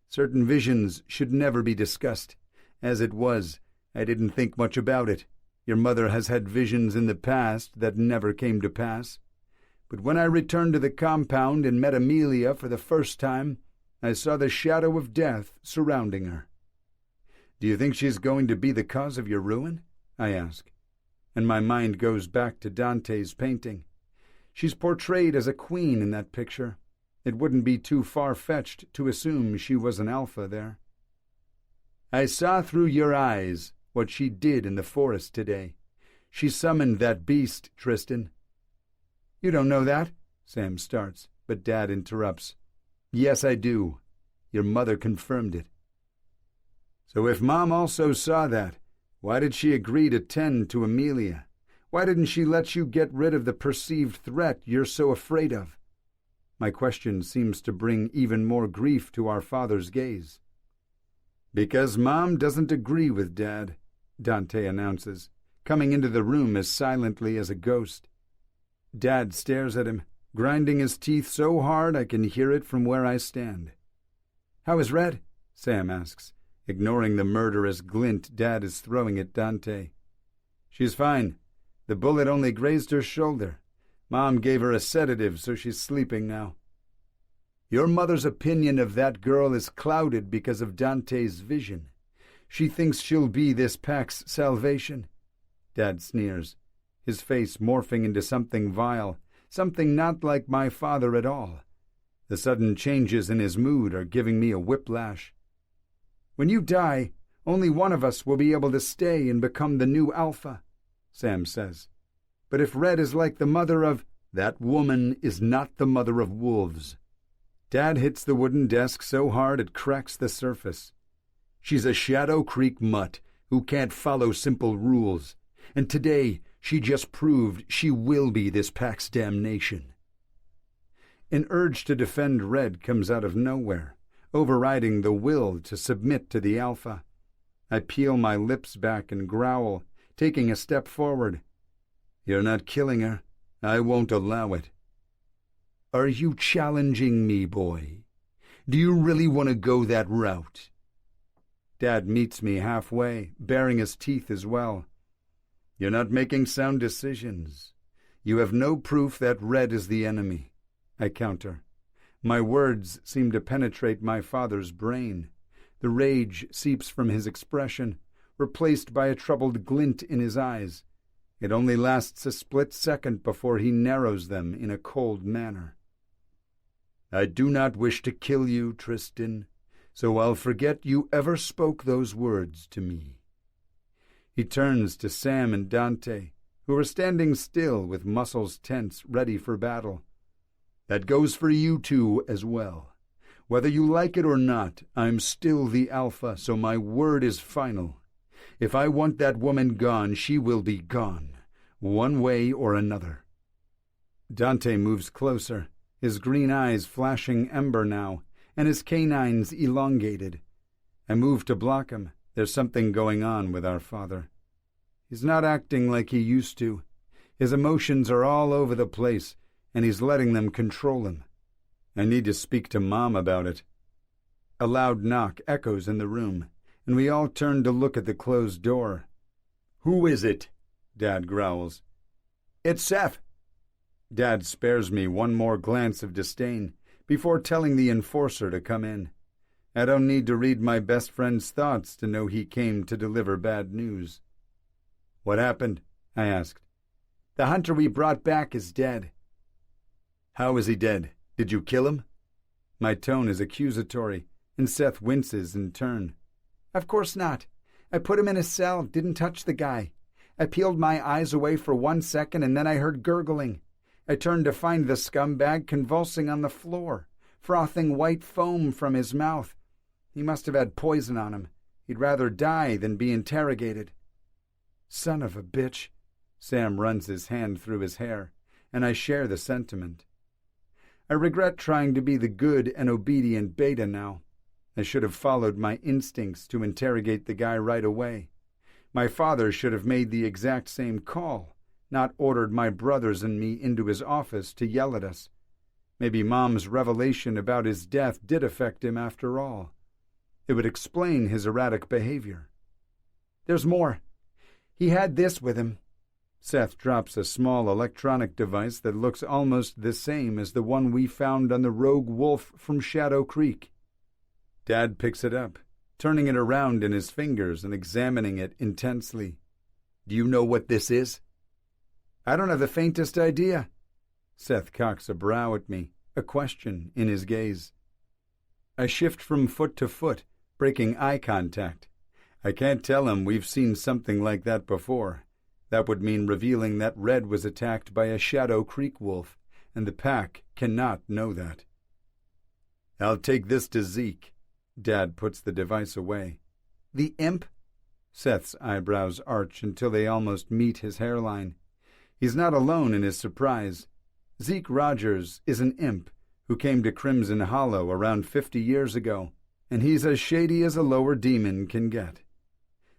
Certain visions should never be discussed. As it was, I didn't think much about it. Your mother has had visions in the past that never came to pass. But when I returned to the compound and met Amelia for the first time, I saw the shadow of death surrounding her. Do you think she's going to be the cause of your ruin? I ask, and my mind goes back to Dante's painting. She's portrayed as a queen in that picture. It wouldn't be too far-fetched to assume she was an alpha there. I saw through your eyes what she did in the forest today. She summoned that beast, Tristan. You don't know that? Sam starts, but Dad interrupts. Yes, I do. Your mother confirmed it. So if Mom also saw that, why did she agree to tend to Amelia? Why didn't she let you get rid of the perceived threat you're so afraid of? My question seems to bring even more grief to our father's gaze. Because Mom doesn't agree with Dad, Dante announces, coming into the room as silently as a ghost. Dad stares at him, grinding his teeth so hard I can hear it from where I stand. How is Red? Sam asks, ignoring the murderous glint Dad is throwing at Dante. She's fine. The bullet only grazed her shoulder. Mom gave her a sedative, so she's sleeping now. Your mother's opinion of that girl is clouded because of Dante's vision. She thinks she'll be this pack's salvation. Dad sneers, his face morphing into something vile, something not like my father at all. The sudden changes in his mood are giving me a whiplash. When you die, only one of us will be able to stay and become the new alpha, Sam says. But if Red is like the mother of... That woman is not the mother of wolves. Dad hits the wooden desk so hard it cracks the surface. She's a Shadow Creek mutt who can't follow simple rules. And today, she just proved she will be this pack's damnation. An urge to defend Red comes out of nowhere, overriding the will to submit to the alpha. I peel my lips back and growl, taking a step forward. You're not killing her. I won't allow it. Are you challenging me, boy? Do you really want to go that route? Dad meets me halfway, baring his teeth as well. You're not making sound decisions. You have no proof that Red is the enemy, I counter. My words seem to penetrate my father's brain. The rage seeps from his expression, replaced by a troubled glint in his eyes. It only lasts a split second before he narrows them in a cold manner. I do not wish to kill you, Tristan, so I'll forget you ever spoke those words to me. He turns to Sam and Dante, who are standing still with muscles tense, ready for battle. That goes for you two as well. Whether you like it or not, I'm still the alpha, so my word is final. If I want that woman gone, she will be gone, one way or another. Dante moves closer, his green eyes flashing ember now, and his canines elongated. I move to block him. There's something going on with our father. He's not acting like he used to. His emotions are all over the place, and he's letting them control him. I need to speak to Mom about it. A loud knock echoes in the room, and we all turn to look at the closed door. Who is it? Dad growls. It's Seth. Dad spares me one more glance of disdain before telling the enforcer to come in. I don't need to read my best friend's thoughts to know he came to deliver bad news. What happened? I asked. The hunter we brought back is dead. How is he dead? Did you kill him? My tone is accusatory, and Seth winces in turn. Of course not. I put him in a cell, didn't touch the guy. I peeled my eyes away for 1 second, and then I heard gurgling. I turned to find the scumbag convulsing on the floor, frothing white foam from his mouth. He must have had poison on him. He'd rather die than be interrogated. Son of a bitch. Sam runs his hand through his hair, and I share the sentiment. I regret trying to be the good and obedient beta now. I should have followed my instincts to interrogate the guy right away. My father should have made the exact same call, not ordered my brothers and me into his office to yell at us. Maybe Mom's revelation about his death did affect him after all. It would explain his erratic behavior. There's more. He had this with him. Seth drops a small electronic device that looks almost the same as the one we found on the rogue wolf from Shadow Creek. Dad picks it up, turning it around in his fingers and examining it intensely. Do you know what this is? I don't have the faintest idea. Seth cocks a brow at me, a question in his gaze. I shift from foot to foot, breaking eye contact. I can't tell him we've seen something like that before. That would mean revealing that Red was attacked by a Shadow Creek wolf, and the pack cannot know that. I'll take this to Zeke. Dad puts the device away. The imp? Seth's eyebrows arch until they almost meet his hairline. He's not alone in his surprise. Zeke Rogers is an imp who came to Crimson Hollow around 50 years ago, and he's as shady as a lower demon can get.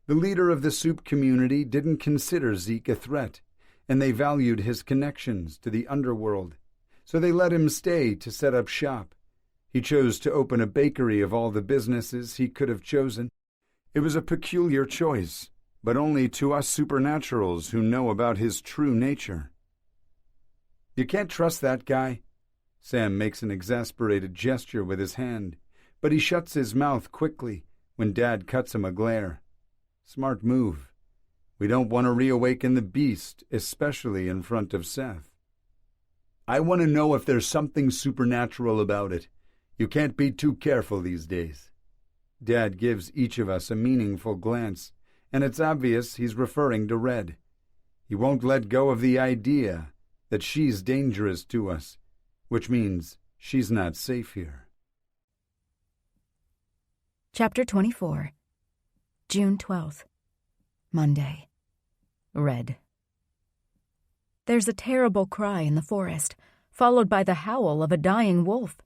The leader of the soup community didn't consider Zeke a threat, and they valued his connections to the underworld, so they let him stay to set up shop. He chose to open a bakery of all the businesses he could have chosen. It was a peculiar choice, but only to us supernaturals who know about his true nature. You can't trust that guy. Sam makes an exasperated gesture with his hand, but he shuts his mouth quickly when Dad cuts him a glare. Smart move. We don't want to reawaken the beast, especially in front of Seth. I want to know if there's something supernatural about it. You can't be too careful these days. Dad gives each of us a meaningful glance, and it's obvious he's referring to Red. He won't let go of the idea that she's dangerous to us, which means she's not safe here. Chapter 24. June 12th. Monday. Red. There's a terrible cry in the forest, followed by the howl of a dying wolf.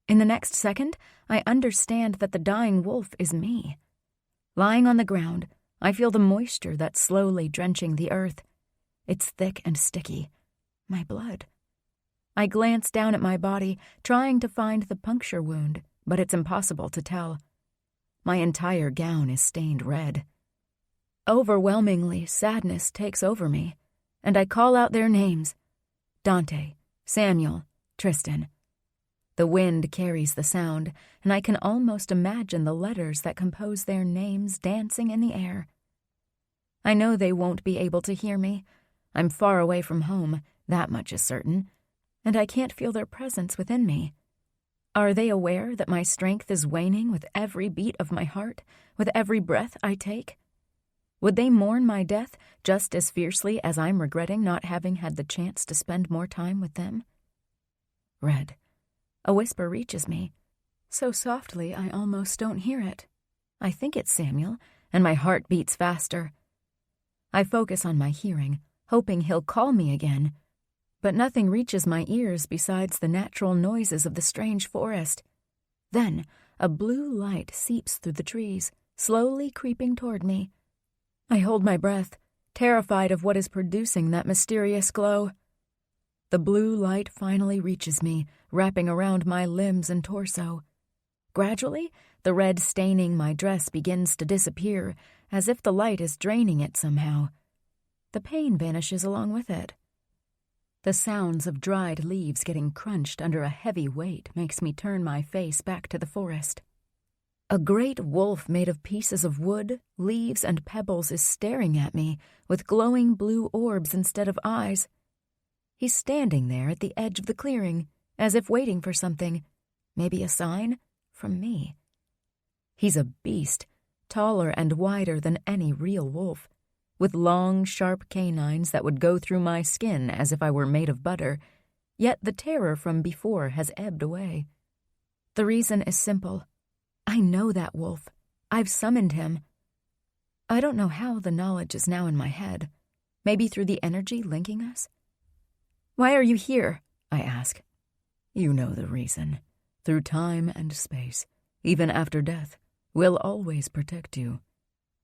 In the next second, I understand that the dying wolf is me. Lying on the ground, I feel the moisture that's slowly drenching the earth. It's thick and sticky. My blood. I glance down at my body, trying to find the puncture wound, but it's impossible to tell. My entire gown is stained red. Overwhelmingly, sadness takes over me, and I call out their names. Dante, Samuel, Tristan. The wind carries the sound, and I can almost imagine the letters that compose their names dancing in the air. I know they won't be able to hear me. I'm far away from home, that much is certain, and I can't feel their presence within me. Are they aware that my strength is waning with every beat of my heart, with every breath I take? Would they mourn my death just as fiercely as I'm regretting not having had the chance to spend more time with them? Red. A whisper reaches me, so softly I almost don't hear it. I think it's Samuel, and my heart beats faster. I focus on my hearing, hoping he'll call me again, but nothing reaches my ears besides the natural noises of the strange forest. Then a blue light seeps through the trees, slowly creeping toward me. I hold my breath, terrified of what is producing that mysterious glow. The blue light finally reaches me, wrapping around my limbs and torso. Gradually, the red staining my dress begins to disappear, as if the light is draining it somehow. The pain vanishes along with it. The sounds of dried leaves getting crunched under a heavy weight makes me turn my face back to the forest. A great wolf made of pieces of wood, leaves, and pebbles is staring at me with glowing blue orbs instead of eyes. He's standing there at the edge of the clearing, as if waiting for something, maybe a sign from me. He's a beast, taller and wider than any real wolf, with long, sharp canines that would go through my skin as if I were made of butter, yet the terror from before has ebbed away. The reason is simple. I know that wolf. I've summoned him. I don't know how the knowledge is now in my head. Maybe through the energy linking us? Why are you here? I ask. You know the reason. Through time and space, even after death, we'll always protect you.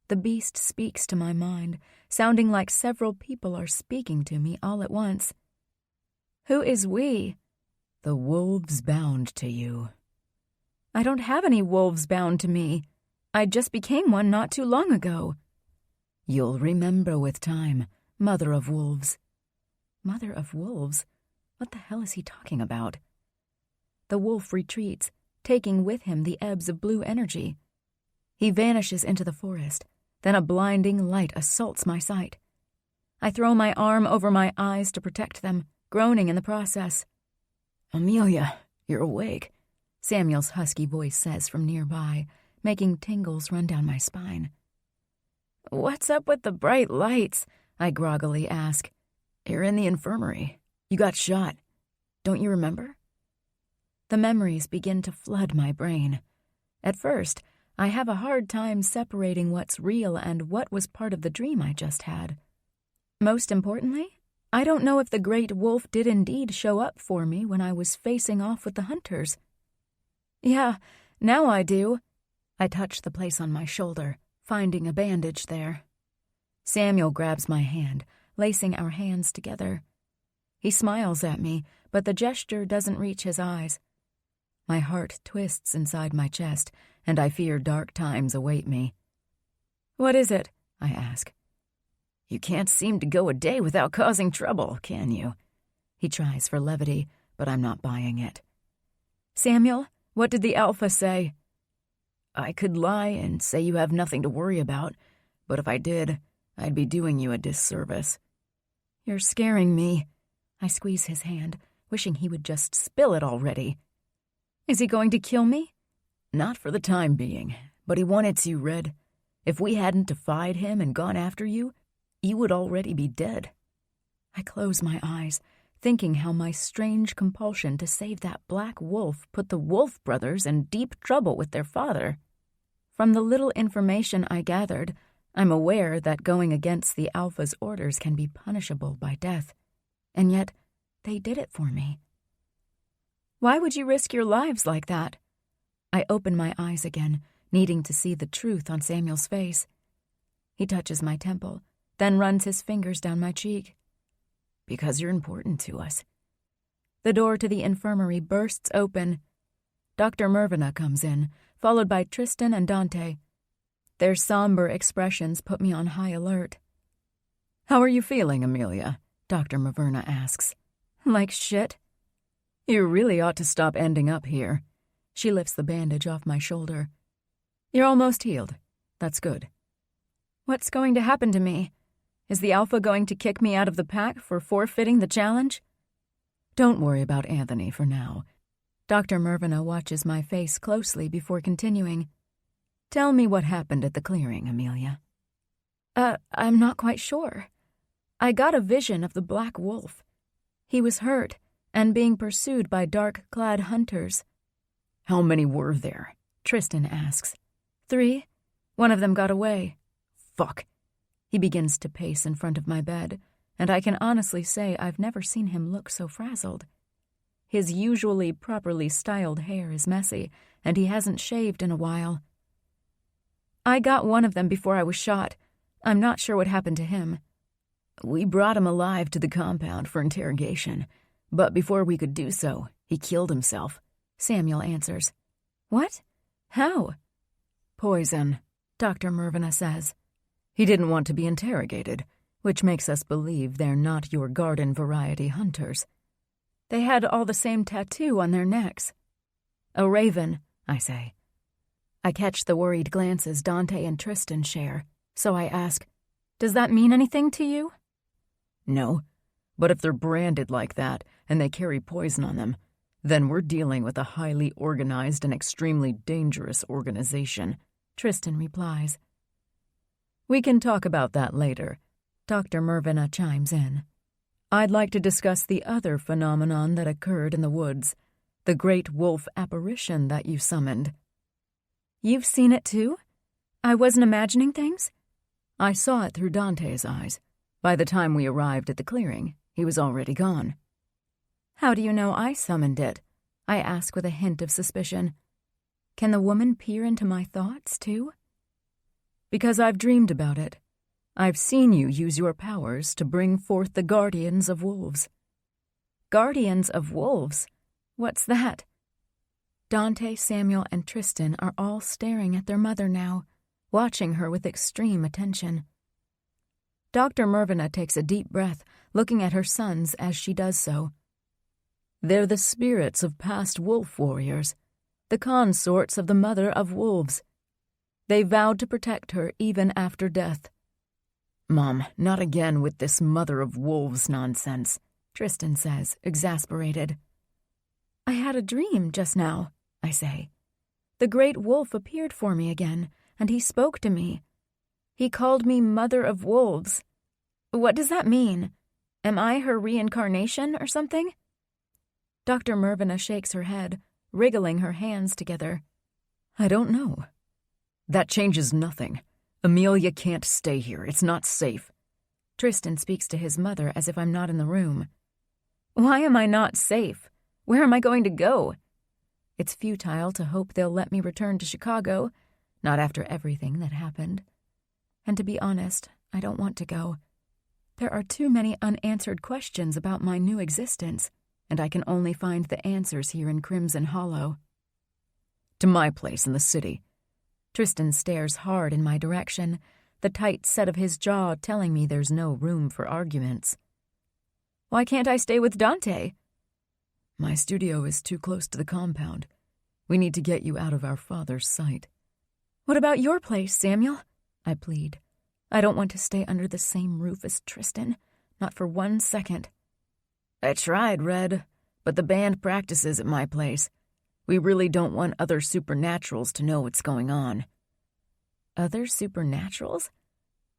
The beast speaks to my mind, sounding like several people are speaking to me all at once. Who is we? The wolves bound to you. I don't have any wolves bound to me. I just became one not too long ago. You'll remember with time, Mother of Wolves. Mother of Wolves? What the hell is he talking about? The wolf retreats, taking with him the ebbs of blue energy. He vanishes into the forest. Then a blinding light assaults my sight. I throw my arm over my eyes to protect them, groaning in the process. Amelia, you're awake, Samuel's husky voice says from nearby, making tingles run down my spine. What's up with the bright lights? I groggily ask. You're in the infirmary. You got shot. Don't you remember? The memories begin to flood my brain. At first, I have a hard time separating what's real and what was part of the dream I just had. Most importantly, I don't know if the great wolf did indeed show up for me when I was facing off with the hunters. Yeah, now I do. I touch the place on my shoulder, finding a bandage there. Samuel grabs my hand, lacing our hands together. He smiles at me, but the gesture doesn't reach his eyes. My heart twists inside my chest, and I fear dark times await me. What is it? I ask. You can't seem to go a day without causing trouble, can you? He tries for levity, but I'm not buying it. Samuel, what did the Alpha say? I could lie and say you have nothing to worry about, but if I did, I'd be doing you a disservice. You're scaring me. I squeeze his hand, wishing he would just spill it already. Is he going to kill me? Not for the time being, but he wanted to, Red. If we hadn't defied him and gone after you, you would already be dead. I close my eyes, thinking how my strange compulsion to save that black wolf put the Wolf brothers in deep trouble with their father. From the little information I gathered, I'm aware that going against the Alpha's orders can be punishable by death. And yet, they did it for me. Why would you risk your lives like that? I open my eyes again, needing to see the truth on Samuel's face. He touches my temple, then runs his fingers down my cheek. Because you're important to us. The door to the infirmary bursts open. Dr. Mervina comes in, followed by Tristan and Dante. Their somber expressions put me on high alert. How are you feeling, Amelia? Dr. Mervina asks. Like shit. You really ought to stop ending up here. She lifts the bandage off my shoulder. You're almost healed. That's good. What's going to happen to me? Is the Alpha going to kick me out of the pack for forfeiting the challenge? Don't worry about Anthony for now. Dr. Mervina watches my face closely before continuing. Tell me what happened at the clearing, Amelia. I'm not quite sure. I got a vision of the Black Wolf. He was hurt and being pursued by dark-clad hunters. How many were there? Tristan asks. 3. One of them got away. Fuck. He begins to pace in front of my bed, and I can honestly say I've never seen him look so frazzled. His usually properly styled hair is messy, and he hasn't shaved in a while. I got one of them before I was shot. I'm not sure what happened to him. We brought him alive to the compound for interrogation, but before we could do so, he killed himself, Samuel answers. What? How? Poison, Dr. Mervina says. He didn't want to be interrogated, which makes us believe they're not your garden variety hunters. They had all the same tattoo on their necks. A raven, I say. I catch the worried glances Dante and Tristan share, so I ask, does that mean anything to you? No, but if they're branded like that and they carry poison on them, then we're dealing with a highly organized and extremely dangerous organization, Tristan replies. We can talk about that later, Dr. Mervina chimes in. I'd like to discuss the other phenomenon that occurred in the woods, the great wolf apparition that you summoned. You've seen it too? I wasn't imagining things? I saw it through Dante's eyes. By the time we arrived at the clearing, he was already gone. How do you know I summoned it? I ask with a hint of suspicion. Can the woman peer into my thoughts too? Because I've dreamed about it. I've seen you use your powers to bring forth the guardians of wolves. Guardians of wolves? What's that? Dante, Samuel, and Tristan are all staring at their mother now, watching her with extreme attention. Dr. Mervina takes a deep breath, looking at her sons as she does so. They're the spirits of past wolf warriors, the consorts of the mother of wolves. They vowed to protect her even after death. Mom, not again with this mother of wolves nonsense, Tristan says, exasperated. I had a dream just now, I say. The great wolf appeared for me again, and he spoke to me. He called me Mother of Wolves. What does that mean? Am I her reincarnation or something? Dr. Mervina shakes her head, wriggling her hands together. I don't know. That changes nothing. Amelia can't stay here. It's not safe. Tristan speaks to his mother as if I'm not in the room. Why am I not safe? Where am I going to go? It's futile to hope they'll let me return to Chicago, not after everything that happened. And to be honest, I don't want to go. There are too many unanswered questions about my new existence, and I can only find the answers here in Crimson Hollow. To my place in the city. Tristan stares hard in my direction, the tight set of his jaw telling me there's no room for arguments. Why can't I stay with Dante? My studio is too close to the compound. We need to get you out of our father's sight. What about your place, Samuel? I plead. I don't want to stay under the same roof as Tristan, not for 1 second. I tried, Red, but the band practices at my place. We really don't want other supernaturals to know what's going on. Other supernaturals?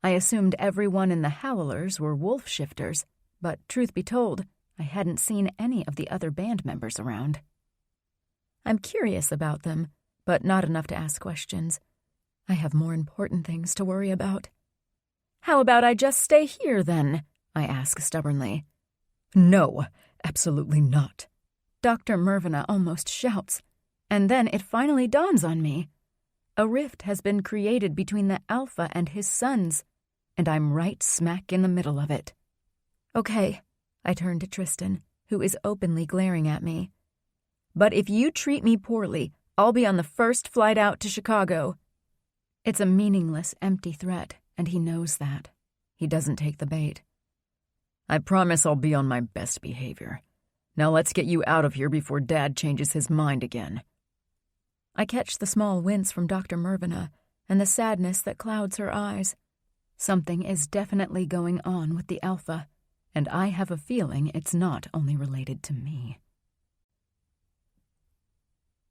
I assumed everyone in the Howlers were wolf shifters, but truth be told, I hadn't seen any of the other band members around. I'm curious about them, but not enough to ask questions. I have more important things to worry about. How about I just stay here, then? I ask stubbornly. No, absolutely not. Dr. Mervina almost shouts, and then it finally dawns on me. A rift has been created between the Alpha and his sons, and I'm right smack in the middle of it. Okay, I turn to Tristan, who is openly glaring at me. But if you treat me poorly, I'll be on the first flight out to Chicago. It's a meaningless, empty threat, and he knows that. He doesn't take the bait. I promise I'll be on my best behavior. Now let's get you out of here before Dad changes his mind again. I catch the small wince from Dr. Mervina and the sadness that clouds her eyes. Something is definitely going on with the Alpha, and I have a feeling it's not only related to me.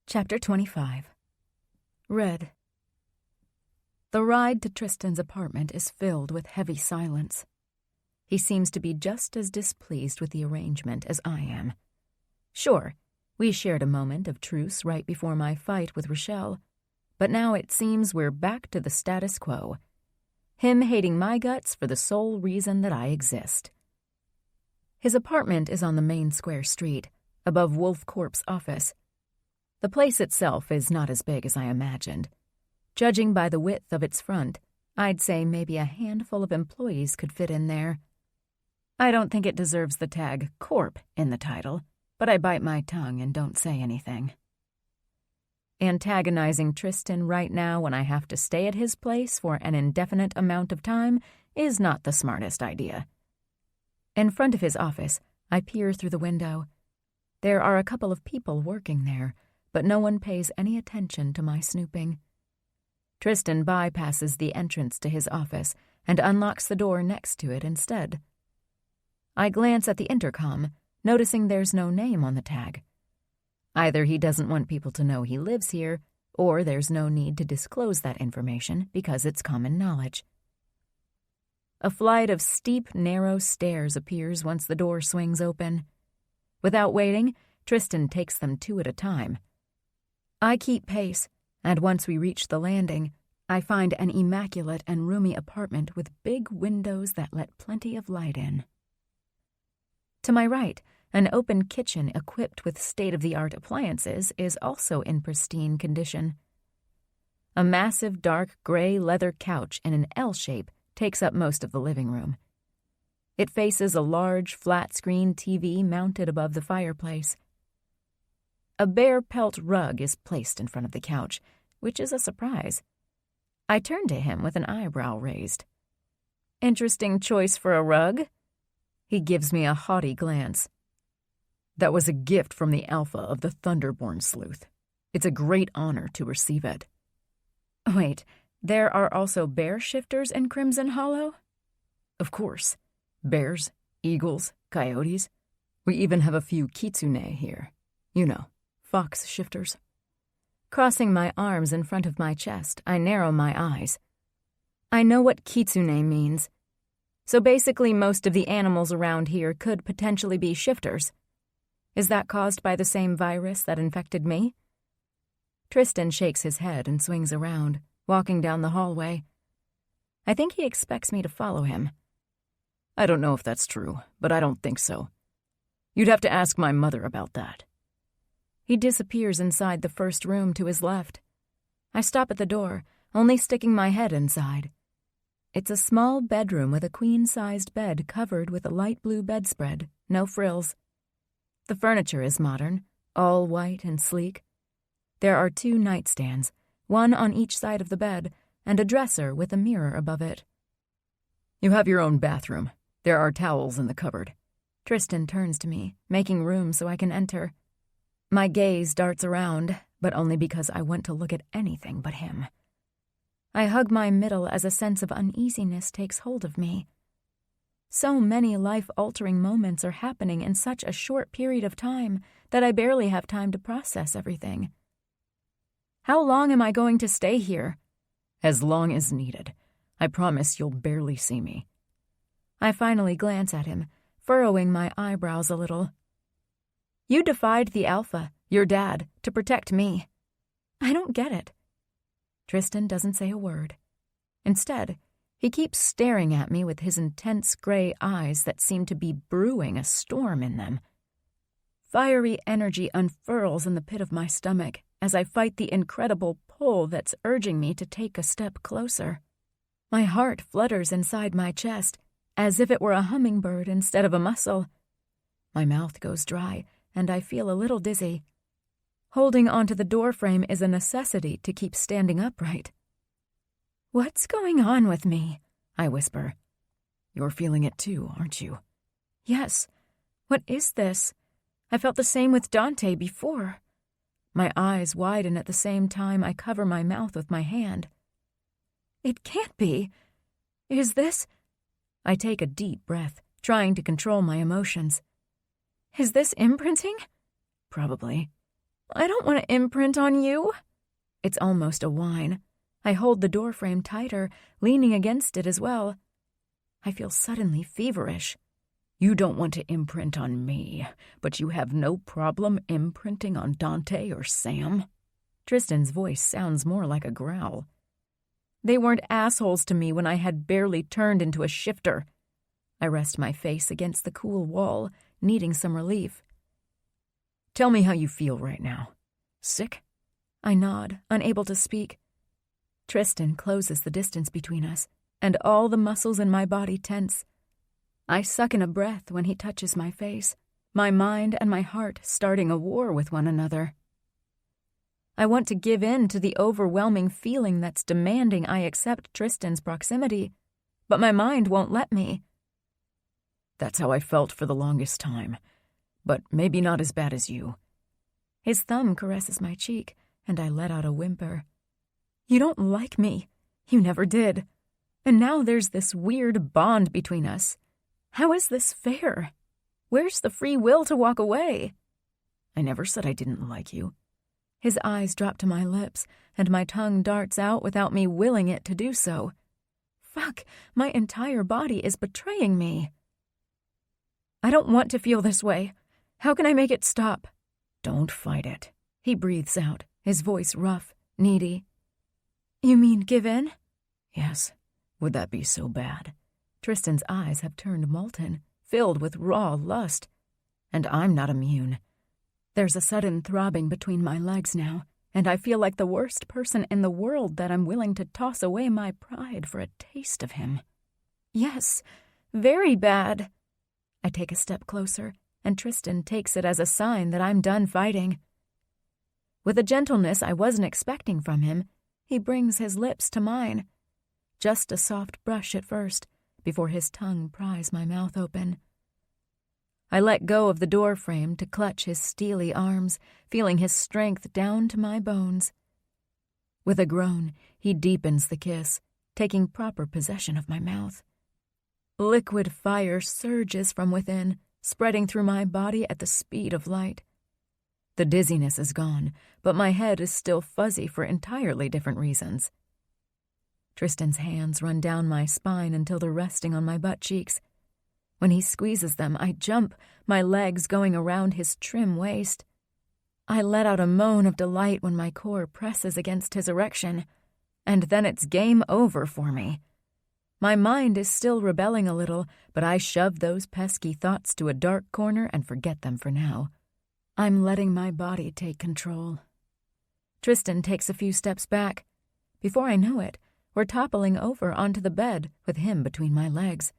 Chapter 25. Red. The ride to Tristan's apartment is filled with heavy silence. He seems to be just as displeased with the arrangement as I am. Sure, we shared a moment of truce right before my fight with Rochelle, but now it seems we're back to the status quo. Him hating my guts for the sole reason that I exist. His apartment is on the main square street, above Wolf Corp's office. The place itself is not as big as I imagined. Judging by the width of its front, I'd say maybe a handful of employees could fit in there. I don't think it deserves the tag Corp in the title, but I bite my tongue and don't say anything. Antagonizing Tristan right now when I have to stay at his place for an indefinite amount of time is not the smartest idea. In front of his office, I peer through the window. There are a couple of people working there, but no one pays any attention to my snooping. Tristan bypasses the entrance to his office and unlocks the door next to it instead. I glance at the intercom, noticing there's no name on the tag. Either he doesn't want people to know he lives here, or there's no need to disclose that information because it's common knowledge. A flight of steep, narrow stairs appears once the door swings open. Without waiting, Tristan takes them 2 at a time. I keep pace, and once we reach the landing, I find an immaculate and roomy apartment with big windows that let plenty of light in. To my right, an open kitchen equipped with state-of-the-art appliances is also in pristine condition. A massive dark gray leather couch in an L shape takes up most of the living room. It faces a large, flat-screen TV mounted above the fireplace. A bear pelt rug is placed in front of the couch, which is a surprise. I turn to him with an eyebrow raised. "Interesting choice for a rug?" He gives me a haughty glance. "That was a gift from the Alpha of the Thunderborn Sleuth. It's a great honor to receive it." Wait, there are also bear shifters in Crimson Hollow? Of course. Bears, eagles, coyotes. We even have a few kitsune here. You know, fox shifters. Crossing my arms in front of my chest, I narrow my eyes. I know what kitsune means. So basically most of the animals around here could potentially be shifters. Is that caused by the same virus that infected me? Tristan shakes his head and swings around, walking down the hallway. I think he expects me to follow him. "I don't know if that's true, but I don't think so. You'd have to ask my mother about that." He disappears inside the first room to his left. I stop at the door, only sticking my head inside. It's a small bedroom with a queen-sized bed covered with a light blue bedspread, no frills. The furniture is modern, all white and sleek. There are 2 nightstands, one on each side of the bed, and a dresser with a mirror above it. "You have your own bathroom. There are towels in the cupboard." Tristan turns to me, making room so I can enter. My gaze darts around, but only because I want to look at anything but him. I hug my middle as a sense of uneasiness takes hold of me. So many life-altering moments are happening in such a short period of time that I barely have time to process everything. How long am I going to stay here? "As long as needed. I promise you'll barely see me." I finally glance at him, furrowing my eyebrows a little. You defied the Alpha, your dad, to protect me. I don't get it. Tristan doesn't say a word. Instead, he keeps staring at me with his intense gray eyes that seem to be brewing a storm in them. Fiery energy unfurls in the pit of my stomach as I fight the incredible pull that's urging me to take a step closer. My heart flutters inside my chest, as if it were a hummingbird instead of a mussel. My mouth goes dry, and I feel a little dizzy. Holding onto the doorframe is a necessity to keep standing upright. "What's going on with me?" I whisper. "You're feeling it too, aren't you?" "Yes. What is this? I felt the same with Dante before." My eyes widen at the same time I cover my mouth with my hand. "It can't be. Is this—" I take a deep breath, trying to control my emotions. "Is this imprinting?" "Probably." "I don't want to imprint on you." It's almost a whine. I hold the doorframe tighter, leaning against it as well. I feel suddenly feverish. "You don't want to imprint on me, but you have no problem imprinting on Dante or Sam?" Tristan's voice sounds more like a growl. "They weren't assholes to me when I had barely turned into a shifter." I rest my face against the cool wall, needing some relief. "Tell me how you feel right now. Sick?" I nod, unable to speak. Tristan closes the distance between us, and all the muscles in my body tense. I suck in a breath when he touches my face, my mind and my heart starting a war with one another. I want to give in to the overwhelming feeling that's demanding I accept Tristan's proximity, but my mind won't let me. "That's how I felt for the longest time, but maybe not as bad as you." His thumb caresses my cheek, and I let out a whimper. "You don't like me. You never did. And now there's this weird bond between us. How is this fair? Where's the free will to walk away?" "I never said I didn't like you." His eyes drop to my lips, and my tongue darts out without me willing it to do so. Fuck, my entire body is betraying me. "I don't want to feel this way. How can I make it stop?" "Don't fight it," he breathes out, his voice rough, needy. "You mean give in?" "Yes. Would that be so bad?" Tristan's eyes have turned molten, filled with raw lust. And I'm not immune. There's a sudden throbbing between my legs now, and I feel like the worst person in the world that I'm willing to toss away my pride for a taste of him. Yes, very bad. I take a step closer, and Tristan takes it as a sign that I'm done fighting. With a gentleness I wasn't expecting from him, he brings his lips to mine. Just a soft brush at first, before his tongue pries my mouth open. I let go of the door frame to clutch his steely arms, feeling his strength down to my bones. With a groan, he deepens the kiss, taking proper possession of my mouth. Liquid fire surges from within, spreading through my body at the speed of light. The dizziness is gone, but my head is still fuzzy for entirely different reasons. Tristan's hands run down my spine until they're resting on my butt cheeks. When he squeezes them, I jump, my legs going around his trim waist. I let out a moan of delight when my core presses against his erection, and then it's game over for me. My mind is still rebelling a little, but I shove those pesky thoughts to a dark corner and forget them for now. I'm letting my body take control. Tristan takes a few steps back. Before I know it, we're toppling over onto the bed with him between my legs.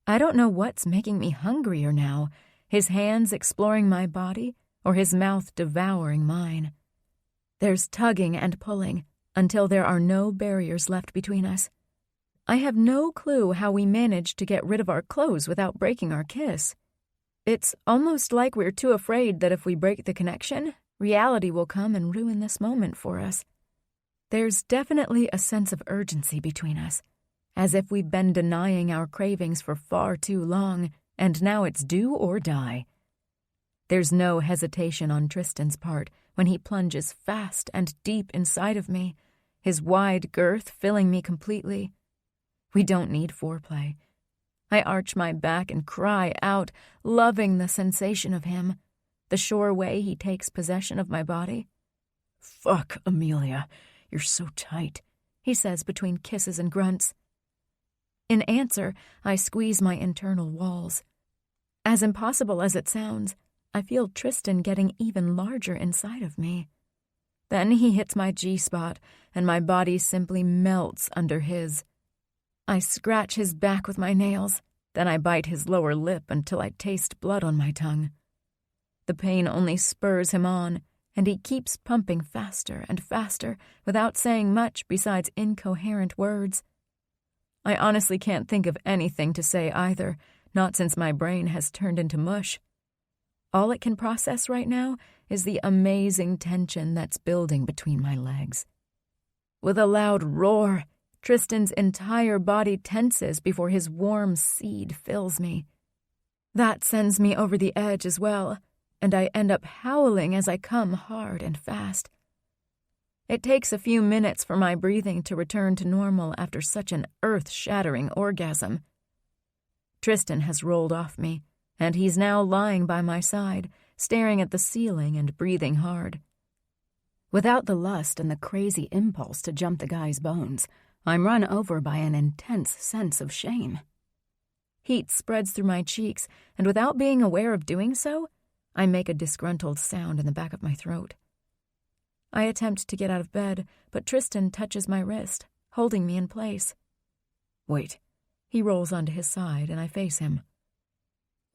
I don't know what's making me hungrier now, his hands exploring my body or his mouth devouring mine. There's tugging and pulling until there are no barriers left between us. I have no clue how we managed to get rid of our clothes without breaking our kiss. It's almost like we're too afraid that if we break the connection, reality will come and ruin this moment for us. There's definitely a sense of urgency between us, as if we've been denying our cravings for far too long, and now it's do or die. There's no hesitation on Tristan's part when he plunges fast and deep inside of me, his wide girth filling me completely. We don't need foreplay. I arch my back and cry out, loving the sensation of him, the sure way he takes possession of my body. "Fuck, Amelia, you're so tight," he says between kisses and grunts. In answer, I squeeze my internal walls. As impossible as it sounds, I feel Tristan getting even larger inside of me. Then he hits my G-spot, and my body simply melts under his. I scratch his back with my nails, then I bite his lower lip until I taste blood on my tongue. The pain only spurs him on, and he keeps pumping faster and faster without saying much besides incoherent words. I honestly can't think of anything to say either, not since my brain has turned into mush. All it can process right now is the amazing tension that's building between my legs. With a loud roar, Tristan's entire body tenses before his warm seed fills me. That sends me over the edge as well, and I end up howling as I come hard and fast. It takes a few minutes for my breathing to return to normal after such an earth-shattering orgasm. Tristan has rolled off me, and he's now lying by my side, staring at the ceiling and breathing hard. Without the lust and the crazy impulse to jump the guy's bones, I'm run over by an intense sense of shame. Heat spreads through my cheeks, and without being aware of doing so, I make a disgruntled sound in the back of my throat. I attempt to get out of bed, but Tristan touches my wrist, holding me in place. "Wait." He rolls onto his side, and I face him.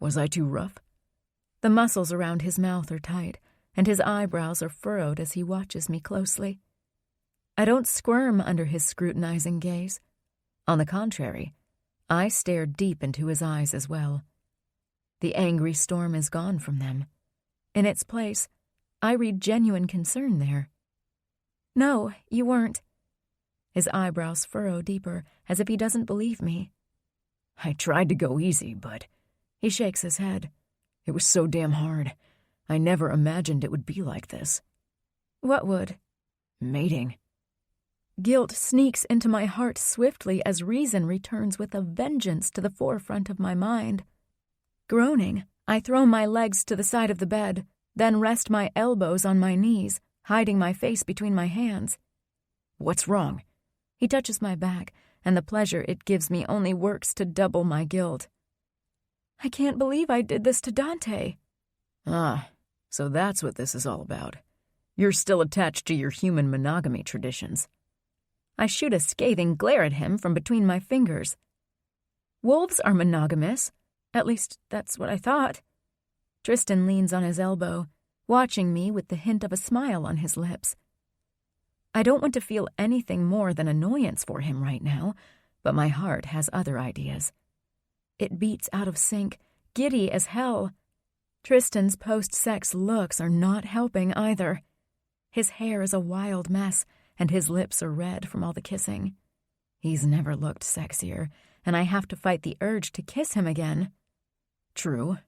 "Was I too rough?" The muscles around his mouth are tight, and his eyebrows are furrowed as he watches me closely. I don't squirm under his scrutinizing gaze. On the contrary, I stare deep into his eyes as well. The angry storm is gone from them. In its place, I read genuine concern there. "No, you weren't." His eyebrows furrow deeper, as if he doesn't believe me. "I tried to go easy, but..." He shakes his head. "It was so damn hard. I never imagined it would be like this." "What would?" "Mating." Guilt sneaks into my heart swiftly as reason returns with a vengeance to the forefront of my mind. Groaning, I throw my legs to the side of the bed, then rest my elbows on my knees, hiding my face between my hands. "What's wrong?" He touches my back, and the pleasure it gives me only works to double my guilt. "I can't believe I did this to Dante." "Ah, so that's what this is all about. You're still attached to your human monogamy traditions. I shoot a scathing glare at him from between my fingers. Wolves are monogamous. At least, that's what I thought. Tristan leans on his elbow, watching me with the hint of a smile on his lips. I don't want to feel anything more than annoyance for him right now, but my heart has other ideas. It beats out of sync, giddy as hell. Tristan's post-sex looks are not helping either. His hair is a wild mess, and his lips are red from all the kissing. He's never looked sexier, and I have to fight the urge to kiss him again. True,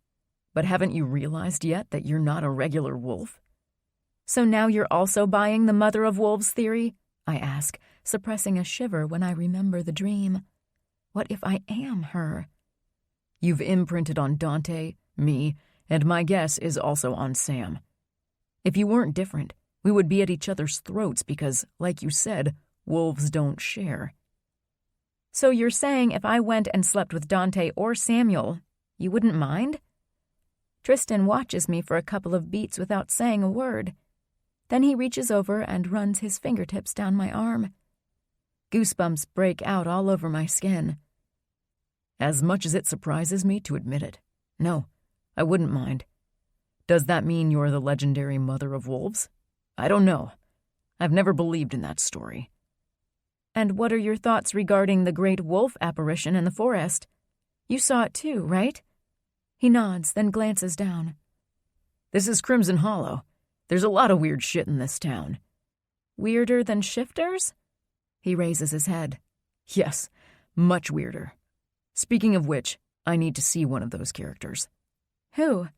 but haven't you realized yet that you're not a regular wolf? So now you're also buying the mother of wolves theory? I ask, suppressing a shiver when I remember the dream. What if I am her? You've imprinted on Dante, me, and my guess is also on Sam. If you weren't different, we would be at each other's throats because, like you said, wolves don't share. So you're saying if I went and slept with Dante or Samuel, you wouldn't mind? Tristan watches me for a couple of beats without saying a word. Then he reaches over and runs his fingertips down my arm. Goosebumps break out all over my skin. As much as it surprises me to admit it, no, I wouldn't mind. Does that mean you're the legendary mother of wolves? I don't know. I've never believed in that story. And what are your thoughts regarding the great wolf apparition in the forest? You saw it too, right? He nods, then glances down. This is Crimson Hollow. There's a lot of weird shit in this town. Weirder than shifters? He raises his head. Yes, much weirder. Speaking of which, I need to see one of those characters. Who?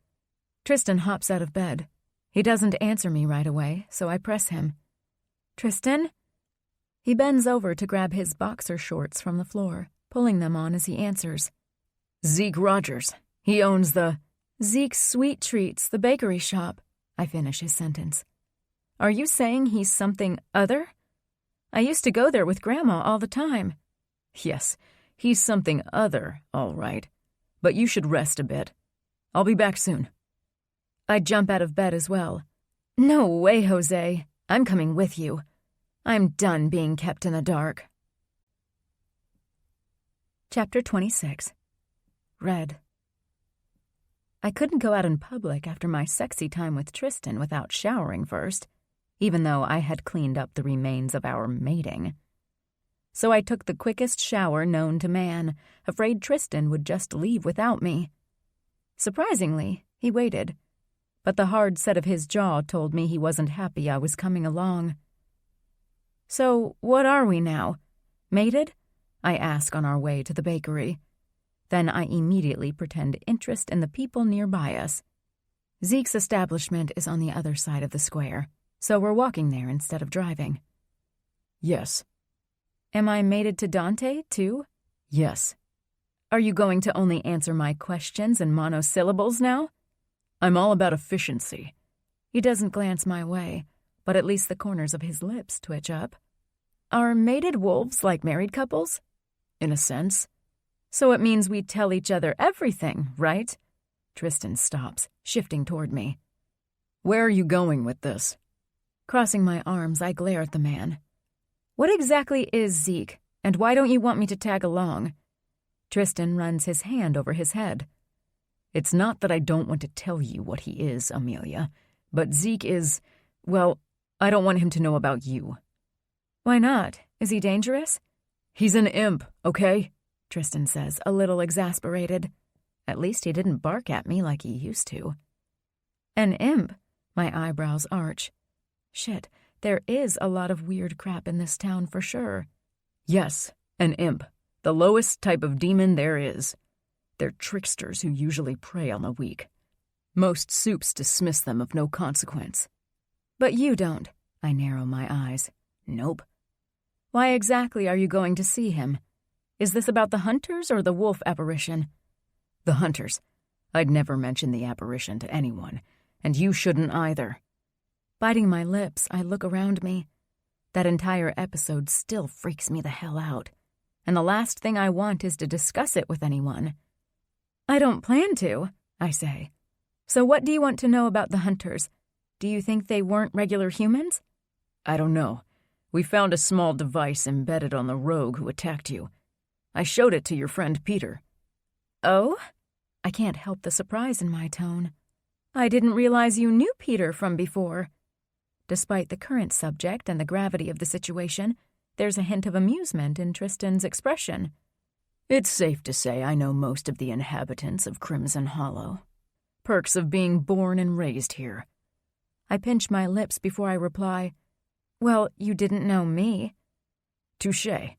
Tristan hops out of bed. He doesn't answer me right away, so I press him. Tristan? He bends over to grab his boxer shorts from the floor, pulling them on as he answers. Zeke Rogers. He owns the... Zeke's Sweet Treats, the bakery shop. I finish his sentence. Are you saying he's something other? I used to go there with Grandma all the time. Yes, he's something other, all right. But you should rest a bit. I'll be back soon. I jump out of bed as well. No way, Jose. I'm coming with you. I'm done being kept in the dark. Chapter 26. Red. I couldn't go out in public after my sexy time with Tristan without showering first, even though I had cleaned up the remains of our mating. So I took the quickest shower known to man, afraid Tristan would just leave without me. Surprisingly, he waited, but the hard set of his jaw told me he wasn't happy I was coming along. So what are we now? Mated? I ask on our way to the bakery. Then I immediately pretend interest in the people nearby us. Zeke's establishment is on the other side of the square, so we're walking there instead of driving. Yes. Am I mated to Dante, too? Yes. Are you going to only answer my questions in monosyllables now? I'm all about efficiency. He doesn't glance my way, but at least the corners of his lips twitch up. Are mated wolves like married couples? In a sense. So it means we tell each other everything, right? Tristan stops, shifting toward me. Where are you going with this? Crossing my arms, I glare at the man. What exactly is Zeke, and why don't you want me to tag along? Tristan runs his hand over his head. It's not that I don't want to tell you what he is, Amelia, but Zeke is, well, I don't want him to know about you. Why not? Is he dangerous? He's an imp, okay? Tristan says, a little exasperated. At least he didn't bark at me like he used to. An imp? My eyebrows arch. Shit, there is a lot of weird crap in this town for sure. Yes, an imp. The lowest type of demon there is. They're tricksters who usually prey on the weak. Most soups dismiss them of no consequence. But you don't. I narrow my eyes. Nope. Why exactly are you going to see him? Is this about the hunters or the wolf apparition? The hunters. I'd never mention the apparition to anyone, and you shouldn't either. Biting my lips, I look around me. That entire episode still freaks me the hell out, and the last thing I want is to discuss it with anyone. I don't plan to, I say. So what do you want to know about the hunters? Do you think they weren't regular humans? I don't know. We found a small device embedded on the rogue who attacked you. I showed it to your friend Peter. Oh? I can't help the surprise in my tone. I didn't realize you knew Peter from before. Despite the current subject and the gravity of the situation, there's a hint of amusement in Tristan's expression. It's safe to say I know most of the inhabitants of Crimson Hollow. Perks of being born and raised here. I pinch my lips before I reply, Well, you didn't know me. Touché.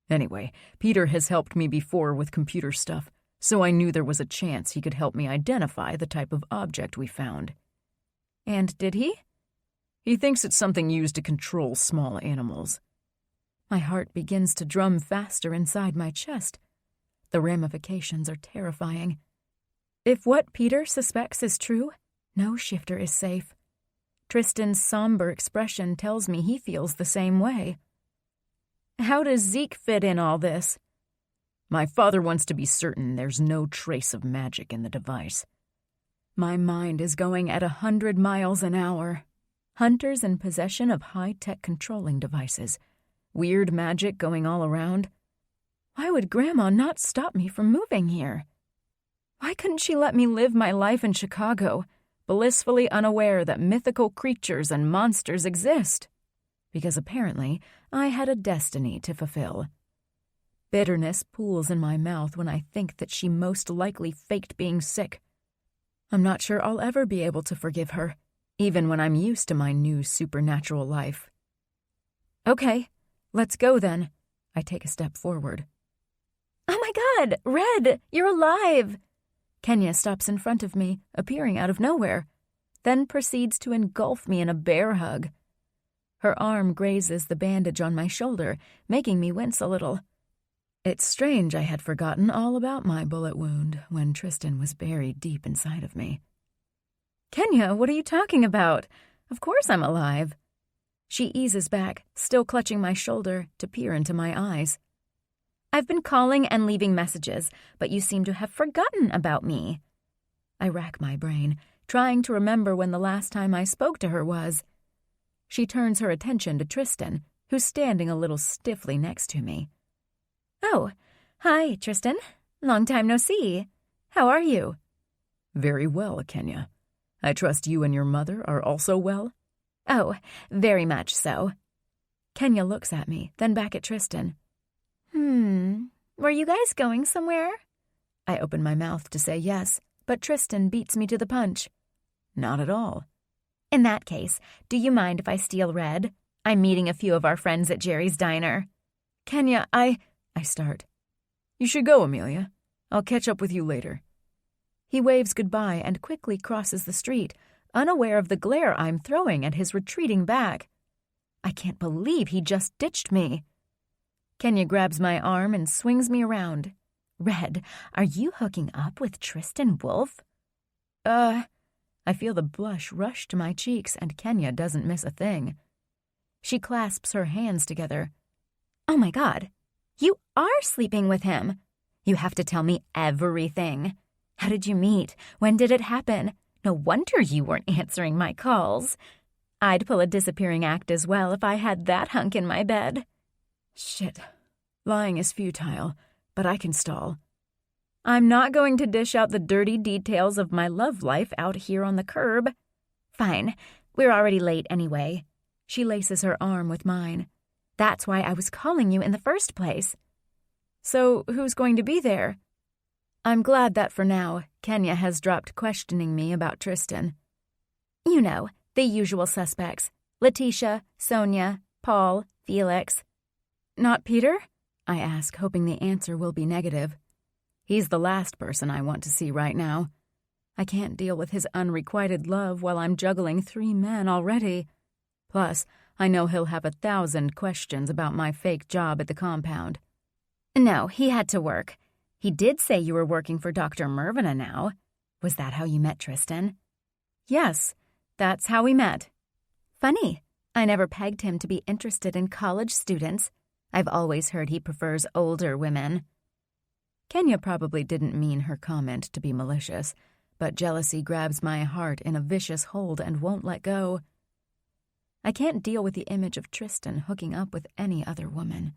Anyway, Peter has helped me before with computer stuff, so I knew there was a chance he could help me identify the type of object we found. And did he? He thinks it's something used to control small animals. My heart begins to drum faster inside my chest. The ramifications are terrifying. If what Peter suspects is true, no shifter is safe. Tristan's somber expression tells me he feels the same way. How does Zeke fit in all this? My father wants to be certain there's no trace of magic in the device. My mind is going at 100 miles an hour. Hunters in possession of high-tech controlling devices. Weird magic going all around. Why would Grandma not stop me from moving here? Why couldn't she let me live my life in Chicago, blissfully unaware that mythical creatures and monsters exist? Because apparently I had a destiny to fulfill. Bitterness pools in my mouth when I think that she most likely faked being sick. I'm not sure I'll ever be able to forgive her, even when I'm used to my new supernatural life. Okay, let's go then. I take a step forward. Oh my God, Red, you're alive! Kenya stops in front of me, appearing out of nowhere, then proceeds to engulf me in a bear hug. Her arm grazes the bandage on my shoulder, making me wince a little. It's strange I had forgotten all about my bullet wound when Tristan was buried deep inside of me. Kenya, what are you talking about? Of course I'm alive. She eases back, still clutching my shoulder, to peer into my eyes. I've been calling and leaving messages, but you seem to have forgotten about me. I rack my brain, trying to remember when the last time I spoke to her was. She turns her attention to Tristan, who's standing a little stiffly next to me. Oh, hi, Tristan. Long time no see. How are you? Very well, Kenya. I trust you and your mother are also well? Oh, very much so. Kenya looks at me, then back at Tristan. Were you guys going somewhere? I open my mouth to say yes, but Tristan beats me to the punch. Not at all. In that case, do you mind if I steal Red? I'm meeting a few of our friends at Jerry's diner. Kenya, I start. You should go, Amelia. I'll catch up with you later. He waves goodbye and quickly crosses the street, unaware of the glare I'm throwing at his retreating back. I can't believe he just ditched me. Kenya grabs my arm and swings me around. Red, are you hooking up with Tristan Wolfe? I feel the blush rush to my cheeks, and Kenya doesn't miss a thing. She clasps her hands together. Oh my God, you are sleeping with him. You have to tell me everything. How did you meet? When did it happen? No wonder you weren't answering my calls. I'd pull a disappearing act as well if I had that hunk in my bed. Shit. Lying is futile, but I can stall. I'm not going to dish out the dirty details of my love life out here on the curb. Fine. We're already late anyway. She laces her arm with mine. That's why I was calling you in the first place. So who's going to be there? I'm glad that for now, Kenya has dropped questioning me about Tristan. You know, the usual suspects. Letitia, Sonia, Paul, Felix. Not Peter? I ask, hoping the answer will be negative. He's the last person I want to see right now. I can't deal with his unrequited love while I'm juggling 3 men already. Plus, I know he'll have 1,000 questions about my fake job at the compound. No, he had to work. He did say you were working for Dr. Mervina now. Was that how you met Tristan? Yes, that's how we met. Funny. I never pegged him to be interested in college students. I've always heard he prefers older women. Kenya probably didn't mean her comment to be malicious, but jealousy grabs my heart in a vicious hold and won't let go. I can't deal with the image of Tristan hooking up with any other woman.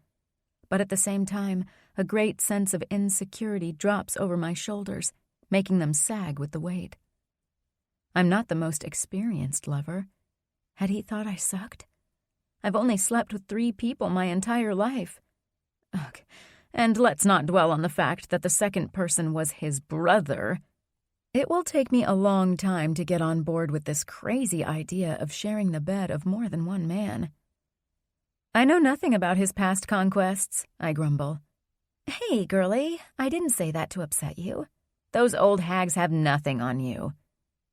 But at the same time, a great sense of insecurity drops over my shoulders, making them sag with the weight. I'm not the most experienced lover. Had he thought I sucked? I've only slept with 3 people my entire life. Ugh. And let's not dwell on the fact that the second person was his brother. It will take me a long time to get on board with this crazy idea of sharing the bed of more than one man. I know nothing about his past conquests, I grumble. Hey, girlie, I didn't say that to upset you. Those old hags have nothing on you.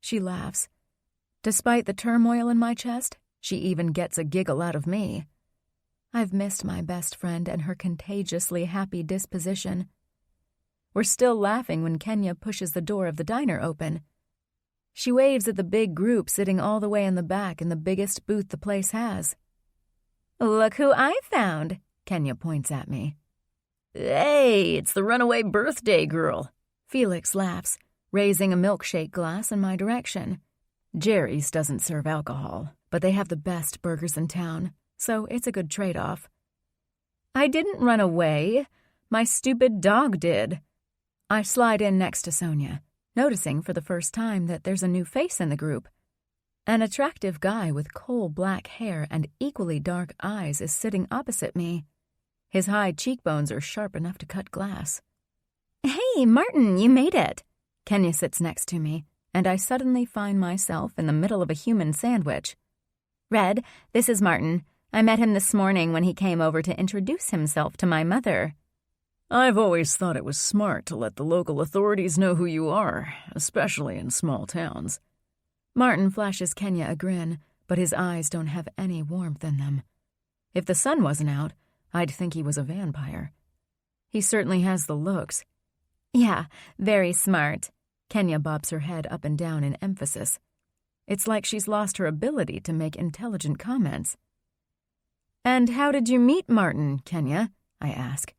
She laughs. Despite the turmoil in my chest, she even gets a giggle out of me. I've missed my best friend and her contagiously happy disposition. We're still laughing when Kenya pushes the door of the diner open. She waves at the big group sitting all the way in the back in the biggest booth the place has. Look who I found, Kenya points at me. Hey, it's the runaway birthday girl. Felix laughs, raising a milkshake glass in my direction. Jerry's doesn't serve alcohol, but they have the best burgers in town, so it's a good trade-off. I didn't run away. My stupid dog did. I slide in next to Sonia, noticing for the first time that there's a new face in the group. An attractive guy with coal-black hair and equally dark eyes is sitting opposite me. His high cheekbones are sharp enough to cut glass. Hey, Martin, you made it. Kenya sits next to me, and I suddenly find myself in the middle of a human sandwich. Red, this is Martin. I met him this morning when he came over to introduce himself to my mother. I've always thought it was smart to let the local authorities know who you are, especially in small towns. Martin flashes Kenya a grin, but his eyes don't have any warmth in them. If the sun wasn't out, I'd think he was a vampire. He certainly has the looks. Yeah, very smart. Kenya bobs her head up and down in emphasis. It's like she's lost her ability to make intelligent comments. And how did you meet Martin, Kenya? I ask.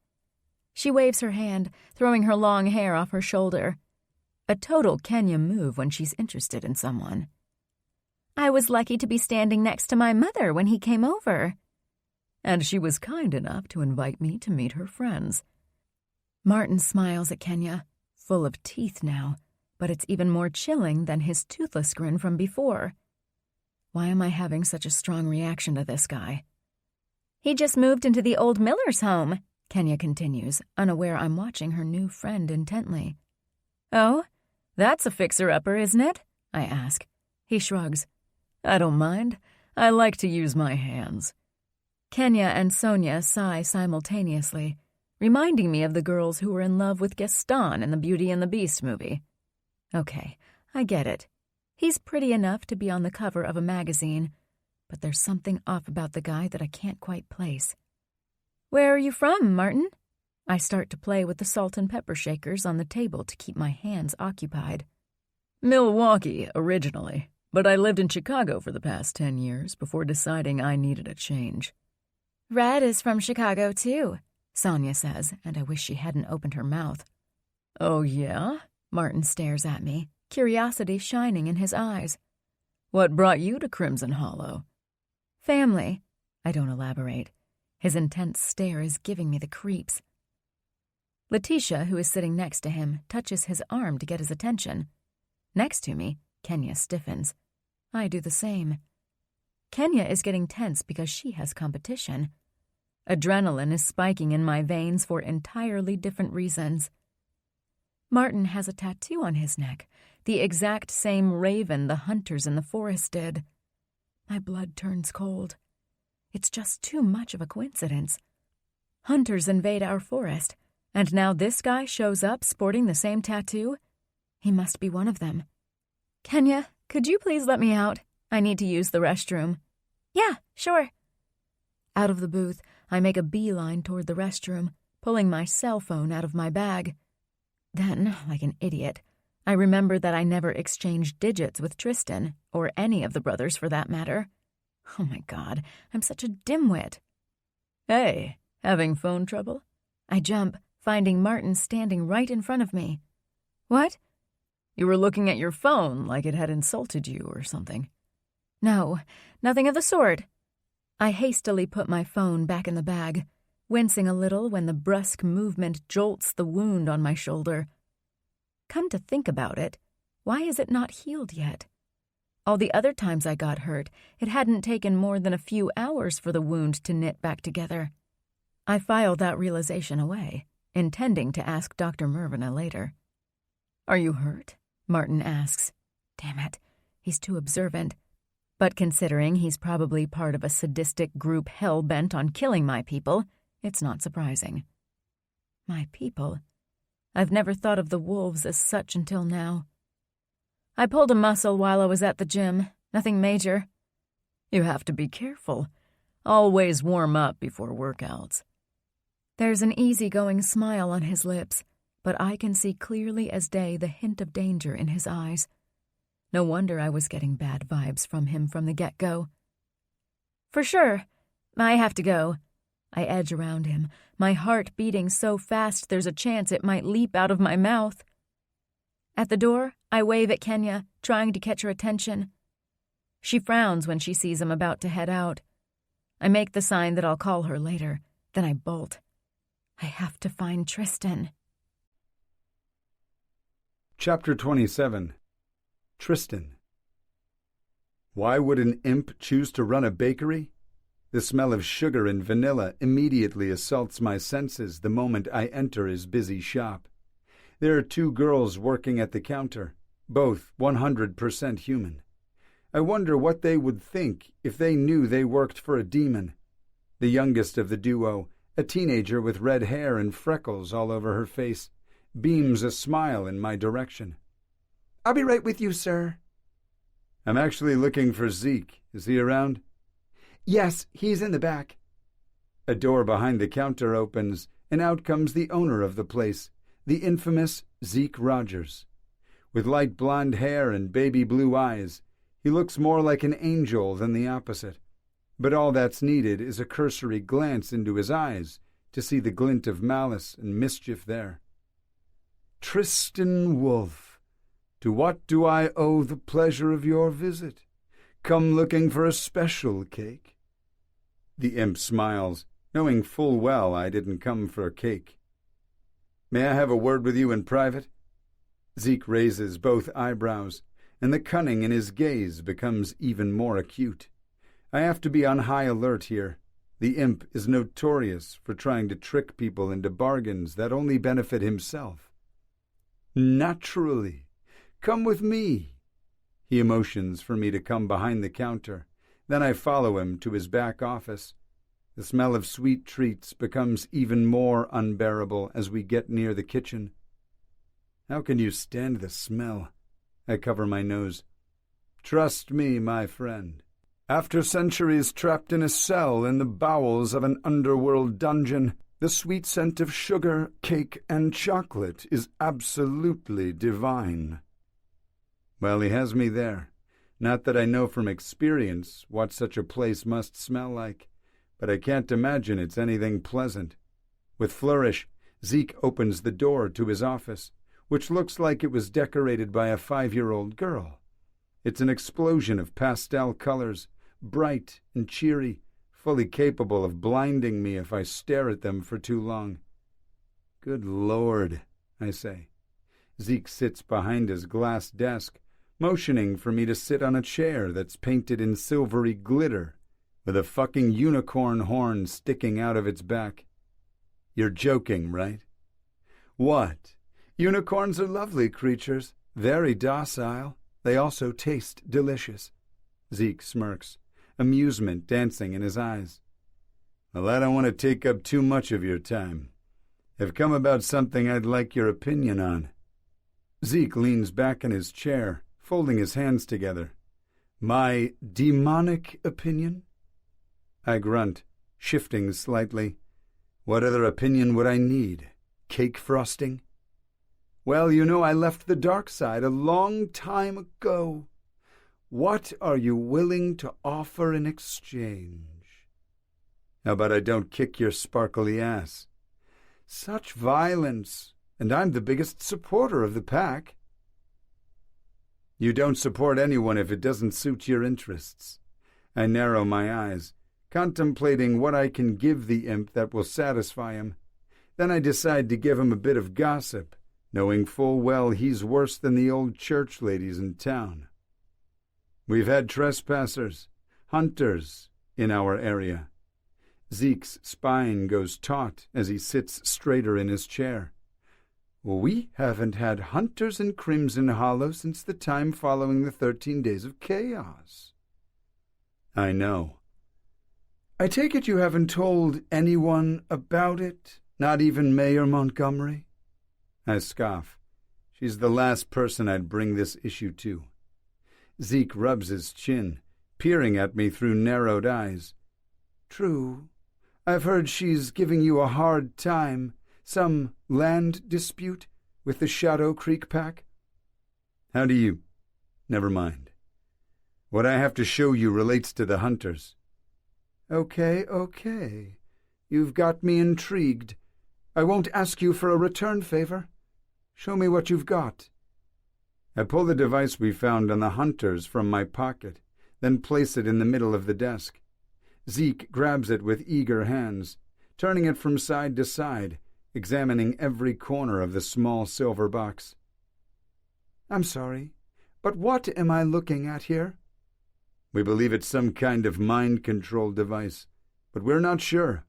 She waves her hand, throwing her long hair off her shoulder. A total Kenya move when she's interested in someone. I was lucky to be standing next to my mother when he came over. And she was kind enough to invite me to meet her friends. Martin smiles at Kenya, full of teeth now, but it's even more chilling than his toothless grin from before. Why am I having such a strong reaction to this guy? He just moved into the old Miller's home, Kenya continues, unaware I'm watching her new friend intently. Oh, that's a fixer-upper, isn't it? I ask. He shrugs. I don't mind. I like to use my hands. Kenya and Sonia sigh simultaneously, reminding me of the girls who were in love with Gaston in the Beauty and the Beast movie. Okay, I get it. He's pretty enough to be on the cover of a magazine, but there's something off about the guy that I can't quite place. Where are you from, Martin? I start to play with the salt and pepper shakers on the table to keep my hands occupied. Milwaukee, originally, but I lived in Chicago for the past 10 years before deciding I needed a change. Red is from Chicago, too, Sonia says, and I wish she hadn't opened her mouth. Oh, yeah? Martin stares at me, curiosity shining in his eyes. What brought you to Crimson Hollow? Family. I don't elaborate. His intense stare is giving me the creeps. Letitia, who is sitting next to him, touches his arm to get his attention. Next to me, Kenya stiffens. I do the same. Kenya is getting tense because she has competition. Adrenaline is spiking in my veins for entirely different reasons. Martin has a tattoo on his neck, the exact same raven the hunters in the forest did. My blood turns cold. It's just too much of a coincidence. Hunters invade our forest, and now this guy shows up sporting the same tattoo? He must be one of them. Kenya, could you please let me out? I need to use the restroom. Yeah, sure. Out of the booth, I make a beeline toward the restroom, pulling my cell phone out of my bag. Then, like an idiot, I remember that I never exchanged digits with Tristan, or any of the brothers for that matter. Oh my God, I'm such a dimwit. Hey, having phone trouble? I jump, finding Martin standing right in front of me. What? You were looking at your phone like it had insulted you or something. No, nothing of the sort. I hastily put my phone back in the bag, wincing a little when the brusque movement jolts the wound on my shoulder. Come to think about it, why is it not healed yet? All the other times I got hurt, it hadn't taken more than a few hours for the wound to knit back together. I filed that realization away, intending to ask Dr. Mervina later. Are you hurt? Martin asks. Damn it, he's too observant. But considering he's probably part of a sadistic group hell-bent on killing my people, it's not surprising. My people? I've never thought of the wolves as such until now. I pulled a muscle while I was at the gym. Nothing major. You have to be careful. Always warm up before workouts. There's an easygoing smile on his lips, but I can see clearly as day the hint of danger in his eyes. No wonder I was getting bad vibes from him from the get-go. For sure. I have to go. I edge around him, my heart beating so fast there's a chance it might leap out of my mouth. At the door, I wave at Kenya, trying to catch her attention. She frowns when she sees I'm about to head out. I make the sign that I'll call her later, then I bolt. I have to find Tristan. Chapter 27. Tristan. Why would an imp choose to run a bakery? The smell of sugar and vanilla immediately assaults my senses the moment I enter his busy shop. There are 2 girls working at the counter, both 100% human. I wonder what they would think if they knew they worked for a demon. The youngest of the duo, a teenager with red hair and freckles all over her face, beams a smile in my direction. I'll be right with you, sir. I'm actually looking for Zeke. Is he around? Yes, he's in the back. A door behind the counter opens, and out comes the owner of the place, the infamous Zeke Rogers. With light blonde hair and baby blue eyes, he looks more like an angel than the opposite. But all that's needed is a cursory glance into his eyes to see the glint of malice and mischief there. Tristan Wolfe, to what do I owe the pleasure of your visit? Come looking for a special cake? The imp smiles, knowing full well I didn't come for a cake. May I have a word with you in private? Zeke raises both eyebrows, and the cunning in his gaze becomes even more acute. I have to be on high alert here. The imp is notorious for trying to trick people into bargains that only benefit himself. Naturally. Come with me. He motions for me to come behind the counter. Then I follow him to his back office. The smell of sweet treats becomes even more unbearable as we get near the kitchen. How can you stand the smell? I cover my nose. Trust me, my friend. After centuries trapped in a cell in the bowels of an underworld dungeon, the sweet scent of sugar, cake, and chocolate is absolutely divine. Well, he has me there. Not that I know from experience what such a place must smell like, but I can't imagine it's anything pleasant. With flourish, Zeke opens the door to his office, which looks like it was decorated by a 5-year-old girl. It's an explosion of pastel colors, bright and cheery, fully capable of blinding me if I stare at them for too long. Good Lord, I say. Zeke sits behind his glass desk, motioning for me to sit on a chair that's painted in silvery glitter, with a fucking unicorn horn sticking out of its back. You're joking, right? What? Unicorns are lovely creatures, very docile. They also taste delicious. Zeke smirks, amusement dancing in his eyes. Well, I don't want to take up too much of your time. I've come about something I'd like your opinion on. Zeke leans back in his chair, folding his hands together. My demonic opinion? I grunt, shifting slightly. What other opinion would I need? Cake frosting? Well, you know I left the dark side a long time ago. What are you willing to offer in exchange? How about I don't kick your sparkly ass? Such violence, and I'm the biggest supporter of the pack. You don't support anyone if it doesn't suit your interests. I narrow my eyes, contemplating what I can give the imp that will satisfy him. Then I decide to give him a bit of gossip, knowing full well he's worse than the old church ladies in town. We've had trespassers, hunters, in our area. Zeke's spine goes taut as he sits straighter in his chair. We haven't had hunters in Crimson Hollow since the time following the 13 Days of Chaos. I know. I take it you haven't told anyone about it, not even Mayor Montgomery? I scoff. She's the last person I'd bring this issue to. Zeke rubs his chin, peering at me through narrowed eyes. True. I've heard she's giving you a hard time. Some land dispute with the Shadow Creek Pack? How do you... Never mind. What I have to show you relates to the hunters. Okay. You've got me intrigued. I won't ask you for a return favor. Show me what you've got. I pull the device we found on the hunters from my pocket, then place it in the middle of the desk. Zeke grabs it with eager hands, turning it from side to side, examining every corner of the small silver box. I'm sorry, but what am I looking at here? We believe it's some kind of mind control device, but we're not sure.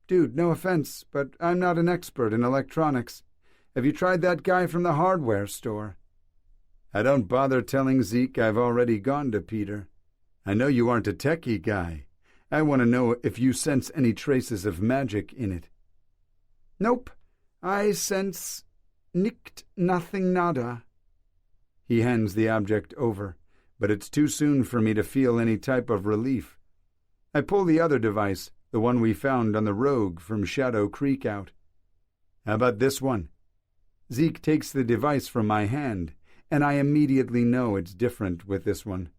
Dude, no offense, but I'm not an expert in electronics. Have you tried that guy from the hardware store? I don't bother telling Zeke I've already gone to Peter. I know you aren't a techie guy. I want to know if you sense any traces of magic in it. Nope. I sense nothing nada. He hands the object over, but it's too soon for me to feel any type of relief. I pull the other device, the one we found on the rogue from Shadow Creek, out. How about this one? Zeke takes the device from my hand, and I immediately know it's different with this one.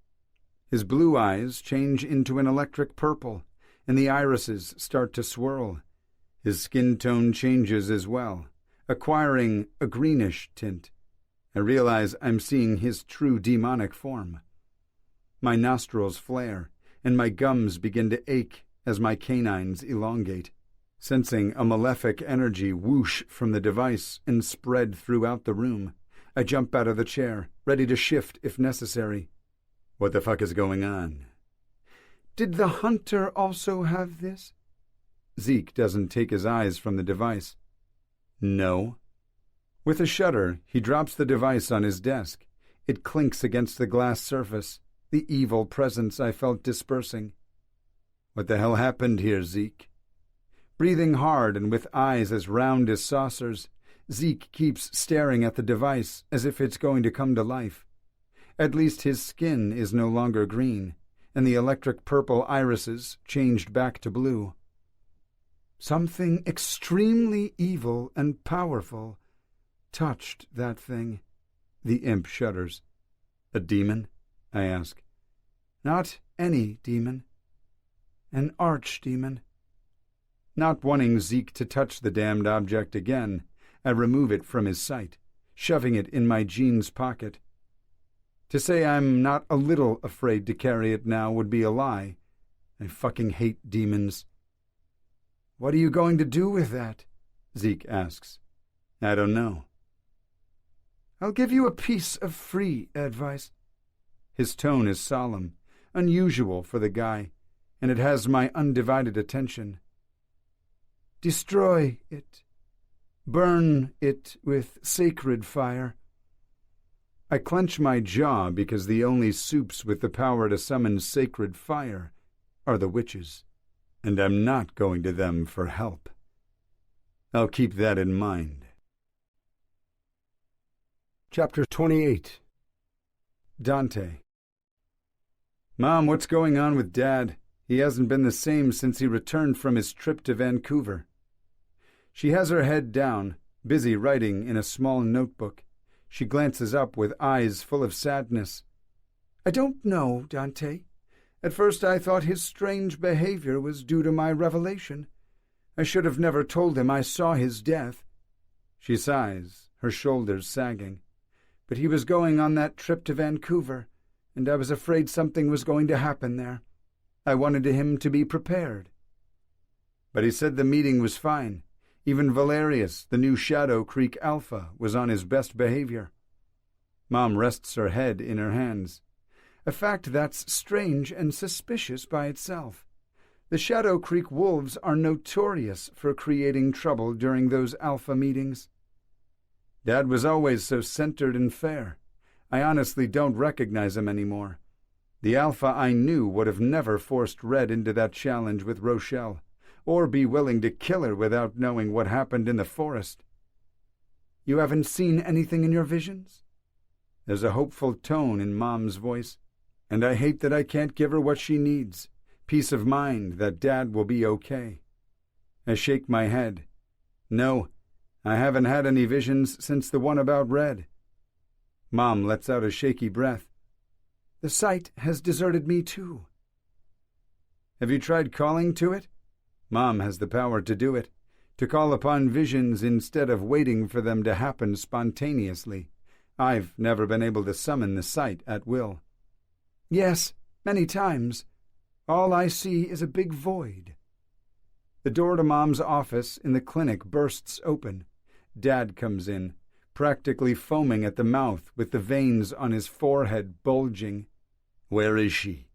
His blue eyes change into an electric purple, and the irises start to swirl. His skin tone changes as well, acquiring a greenish tint. I realize I'm seeing his true demonic form. My nostrils flare, and my gums begin to ache as my canines elongate. Sensing a malefic energy whoosh from the device and spread throughout the room, I jump out of the chair, ready to shift if necessary. What the fuck is going on? Did the hunter also have this? Zeke doesn't take his eyes from the device. No. With a shudder, he drops the device on his desk. It clinks against the glass surface, the evil presence I felt dispersing. What the hell happened here, Zeke? Breathing hard and with eyes as round as saucers, Zeke keeps staring at the device as if it's going to come to life. At least his skin is no longer green, and the electric purple irises changed back to blue. Something extremely evil and powerful touched that thing. The imp shudders. A demon? I ask. Not any demon. An archdemon. Not wanting Zeke to touch the damned object again, I remove it from his sight, shoving it in my jeans pocket. To say I'm not a little afraid to carry it now would be a lie. I fucking hate demons. What are you going to do with that? Zeke asks. I don't know. I'll give you a piece of free advice. His tone is solemn, unusual for the guy, and it has my undivided attention. Destroy it. Burn it with sacred fire. I clench my jaw because the only soups with the power to summon sacred fire are the witches, and I'm not going to them for help. I'll keep that in mind. Chapter 28. Dante. Mom, what's going on with Dad? He hasn't been the same since he returned from his trip to Vancouver. She has her head down, busy writing in a small notebook. She glances up with eyes full of sadness. I don't know, Dante. At first I thought his strange behavior was due to my revelation. I should have never told him I saw his death. She sighs, her shoulders sagging. but he was going on that trip to Vancouver, and I was afraid something was going to happen there. I wanted him to be prepared." "But he said the meeting was fine. Even Valerius, the new Shadow Creek Alpha, was on his best behavior." Mom rests her head in her hands. "A fact that's strange and suspicious by itself. The Shadow Creek wolves are notorious for creating trouble during those alpha meetings." "Dad was always so centered and fair. I honestly don't recognize him anymore. The alpha I knew would have never forced Red into that challenge with Rochelle, or be willing to kill her without knowing what happened in the forest." "You haven't seen anything in your visions?" There's a hopeful tone in Mom's voice, and I hate that I can't give her what she needs, peace of mind that Dad will be okay. I shake my head. "No, I haven't had any visions since the one about Red." Mom lets out a shaky breath. "The sight has deserted me too." "Have you tried calling to it? Mom has the power to do it, to call upon visions instead of waiting for them to happen spontaneously. I've never been able to summon the sight at will." "Yes, many times. All I see is a big void." The door to Mom's office in the clinic bursts open. Dad comes in, practically foaming at the mouth with the veins on his forehead bulging. "Where is she?"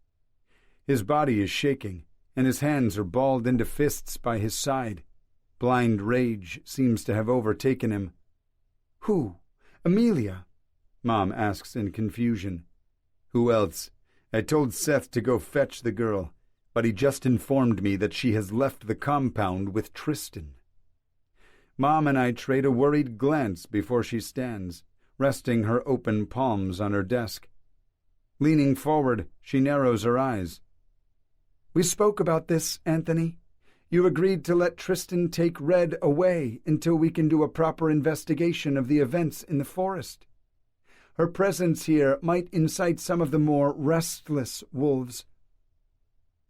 His body is shaking, and his hands are balled into fists by his side. Blind rage seems to have overtaken him. "Who? Amelia?" Mom asks in confusion. "Who else? I told Seth to go fetch the girl, but he just informed me that she has left the compound with Tristan." Mom and I trade a worried glance before she stands, resting her open palms on her desk. Leaning forward, she narrows her eyes. "We spoke about this, Anthony. You agreed to let Tristan take Red away until we can do a proper investigation of the events in the forest. Her presence here might incite some of the more restless wolves."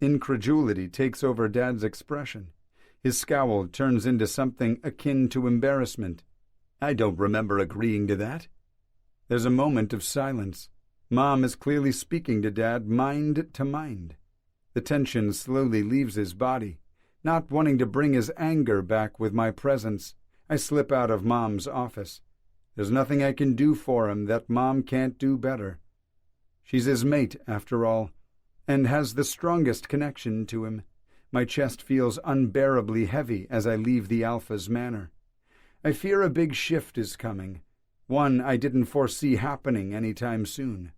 Incredulity takes over Dad's expression. His scowl turns into something akin to embarrassment. "I don't remember agreeing to that." There's a moment of silence. Mom is clearly speaking to Dad mind to mind. The tension slowly leaves his body. Not wanting to bring his anger back with my presence, I slip out of Mom's office. There's nothing I can do for him that Mom can't do better. She's his mate, after all, and has the strongest connection to him. My chest feels unbearably heavy as I leave the Alpha's manor. I fear a big shift is coming, one I didn't foresee happening any time soon.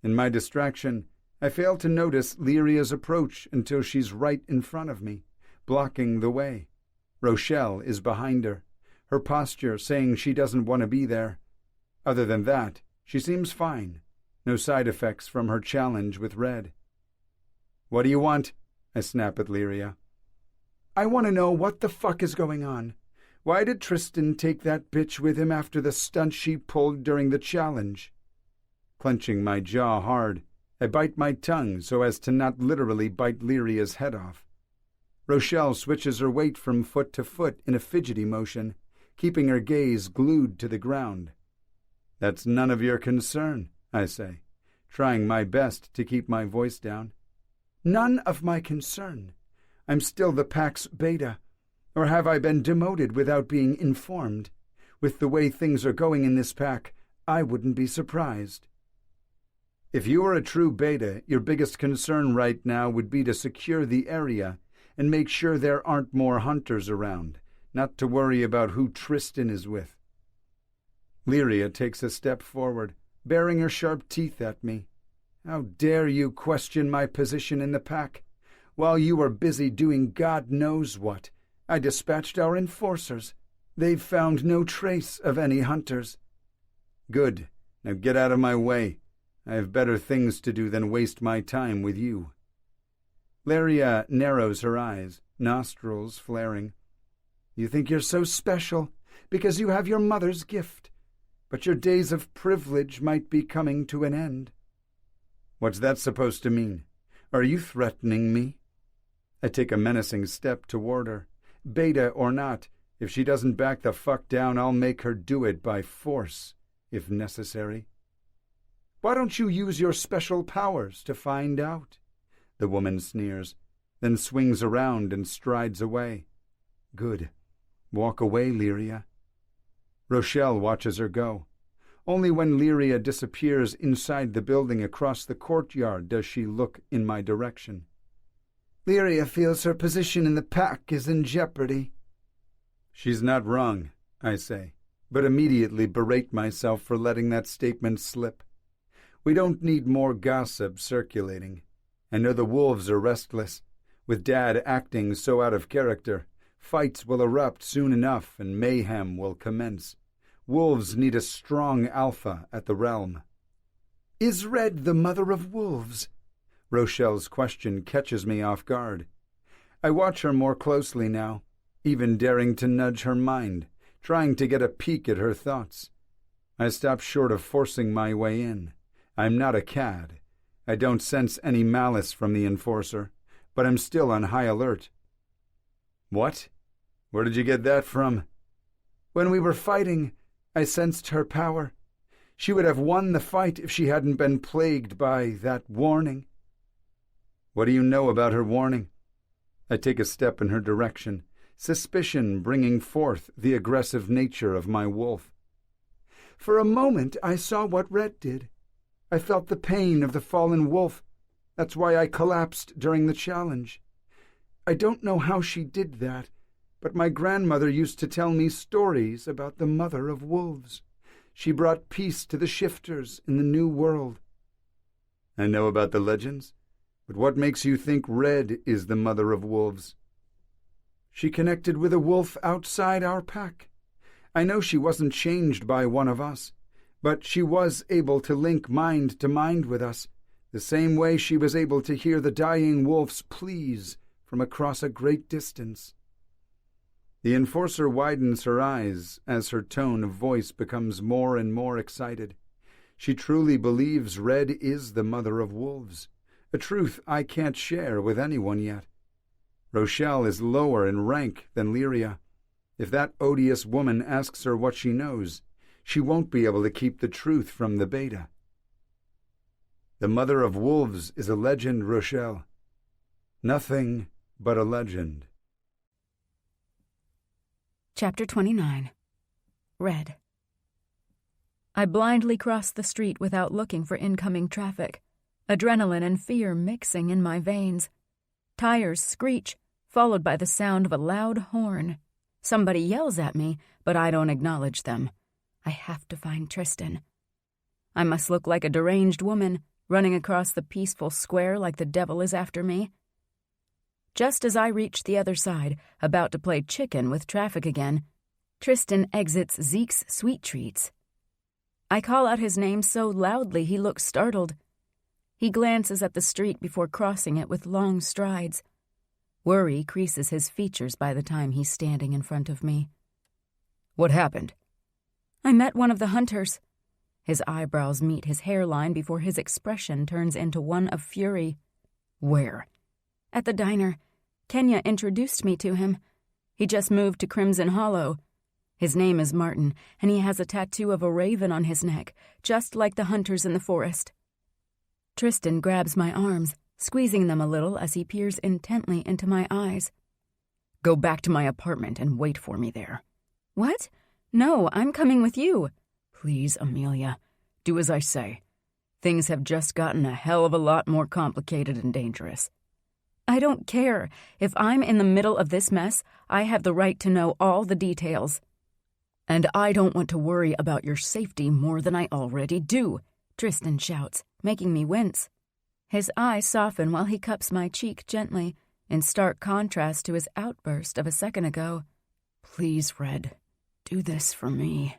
In my distraction, I fail to notice Lyria's approach until she's right in front of me, blocking the way. Rochelle is behind her, her posture saying she doesn't want to be there. Other than that, she seems fine. No side effects from her challenge with Red. "What do you want?" I snap at Lyria. "I want to know what the fuck is going on. Why did Tristan take that bitch with him after the stunt she pulled during the challenge?" Clenching my jaw hard, I bite my tongue so as to not literally bite Lyria's head off. Rochelle switches her weight from foot to foot in a fidgety motion, keeping her gaze glued to the ground. "That's none of your concern," I say, trying my best to keep my voice down. "None of my concern. I'm still the Pax Beta. Or have I been demoted without being informed? With the way things are going in this pack, I wouldn't be surprised." "If you were a true Beta, your biggest concern right now would be to secure the area and make sure there aren't more hunters around, not to worry about who Tristan is with." Lyria takes a step forward, baring her sharp teeth at me. "How dare you question my position in the pack? While you were busy doing God knows what, I dispatched our enforcers. They've found no trace of any hunters." "Good. Now get out of my way. I have better things to do than waste my time with you." Lyria narrows her eyes, nostrils flaring. "You think you're so special because you have your mother's gift, but your days of privilege might be coming to an end." "What's that supposed to mean? Are you threatening me?" I take a menacing step toward her. Beta or not, if she doesn't back the fuck down, I'll make her do it by force. if necessary. Why don't you use your special powers to find out? The woman sneers, then swings around and strides away. Good. Walk away, Lyria. Rochelle watches her go. Only when Lyria disappears inside the building across the courtyard does she look in my direction. Lyria feels her position in the pack is in jeopardy. She's not wrong, I say, but immediately berate myself for letting that statement slip. We don't need more gossip circulating. I know the wolves are restless. With Dad acting so out of character, fights will erupt soon enough and mayhem will commence. Wolves need a strong alpha at the realm. Is Red the mother of wolves? Rochelle's question catches me off guard. I watch her more closely now, even daring to nudge her mind, trying to get a peek at her thoughts. I stop short of forcing my way in. I'm not a cad. I don't sense any malice from the enforcer, but I'm still on high alert. What? Where did you get that from? When we were fighting, I sensed her power. She would have won the fight if she hadn't been plagued by that warning. What do you know about her warning? I take a step in her direction, suspicion bringing forth the aggressive nature of my wolf. For a moment I saw what Red did. I felt the pain of the fallen wolf. That's why I collapsed during the challenge. I don't know how she did that, but my grandmother used to tell me stories about the mother of wolves. She brought peace to the shifters in the New World. I know about the legends, but what makes you think Red is the mother of wolves? She connected with a wolf outside our pack. I know she wasn't changed by one of us, but she was able to link mind to mind with us, the same way she was able to hear the dying wolf's pleas from across a great distance. The enforcer widens her eyes as her tone of voice becomes more and more excited. She truly believes Red is the mother of wolves, a truth I can't share with anyone yet. Rochelle is lower in rank than Lyria. If that odious woman asks her what she knows, she won't be able to keep the truth from the beta. The mother of wolves is a legend, Rochelle. Nothing but a legend. Chapter 29. Red. I blindly cross the street without looking for incoming traffic, adrenaline and fear mixing in my veins. Tires screech, followed by the sound of a loud horn. Somebody yells at me, but I don't acknowledge them. I have to find Tristan. I must look like a deranged woman, running across the peaceful square like the devil is after me. Just as I reach the other side, about to play chicken with traffic again, Tristan exits Zeke's Sweet Treats. I call out his name so loudly he looks startled. He glances at the street before crossing it with long strides. Worry creases his features by the time he's standing in front of me. What happened? I met one of the hunters. His eyebrows meet his hairline before his expression turns into one of fury. Where? At the diner. Kenya introduced me to him. He just moved to Crimson Hollow. His name is Martin, and he has a tattoo of a raven on his neck, just like the hunters in the forest. Tristan grabs my arms, squeezing them a little as he peers intently into my eyes. Go back to my apartment and wait for me there. What? No, I'm coming with you. Please, Amelia, do as I say. Things have just gotten a hell of a lot more complicated and dangerous. I don't care. If I'm in the middle of this mess, I have the right to know all the details. And I don't want to worry about your safety more than I already do, Tristan shouts, making me wince. His eyes soften while he cups my cheek gently, in stark contrast to his outburst of a second ago. Please, Red, do this for me.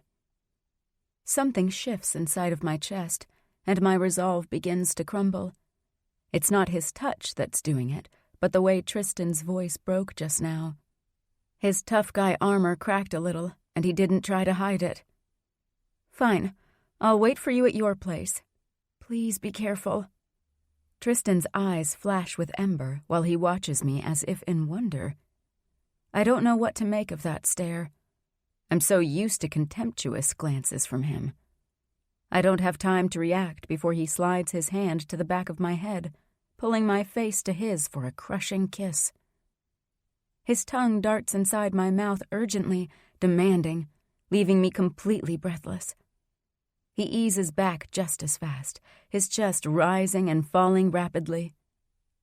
Something shifts inside of my chest, and my resolve begins to crumble. It's not his touch that's doing it, but the way Tristan's voice broke just now. His tough guy armor cracked a little, and he didn't try to hide it. Fine, I'll wait for you at your place. Please be careful. Tristan's eyes flash with ember while he watches me as if in wonder. I don't know what to make of that stare. I'm so used to contemptuous glances from him. I don't have time to react before he slides his hand to the back of my head, pulling my face to his for a crushing kiss. His tongue darts inside my mouth urgently, demanding, leaving me completely breathless. He eases back just as fast, his chest rising and falling rapidly.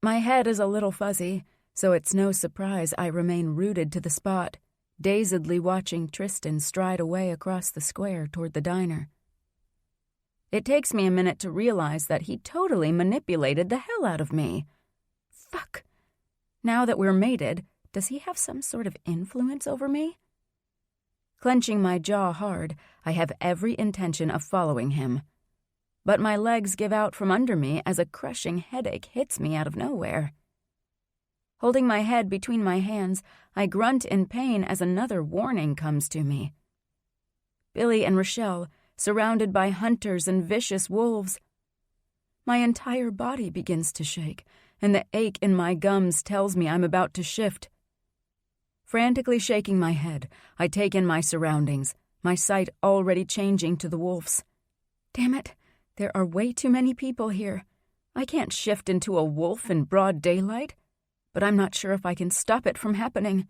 My head is a little fuzzy, so it's no surprise I remain rooted to the spot, dazedly watching Tristan stride away across the square toward the diner. It takes me a minute to realize that he totally manipulated the hell out of me. Fuck. Now that we're mated, does he have some sort of influence over me? Clenching my jaw hard, I have every intention of following him. But my legs give out from under me as a crushing headache hits me out of nowhere. Holding my head between my hands, I grunt in pain as another warning comes to me. Billy and Rochelle, surrounded by hunters and vicious wolves. My entire body begins to shake, and the ache in my gums tells me I'm about to shift. Frantically shaking my head, I take in my surroundings, my sight already changing to the wolves. Damn it, there are way too many people here. I can't shift into a wolf in broad daylight, but I'm not sure if I can stop it from happening.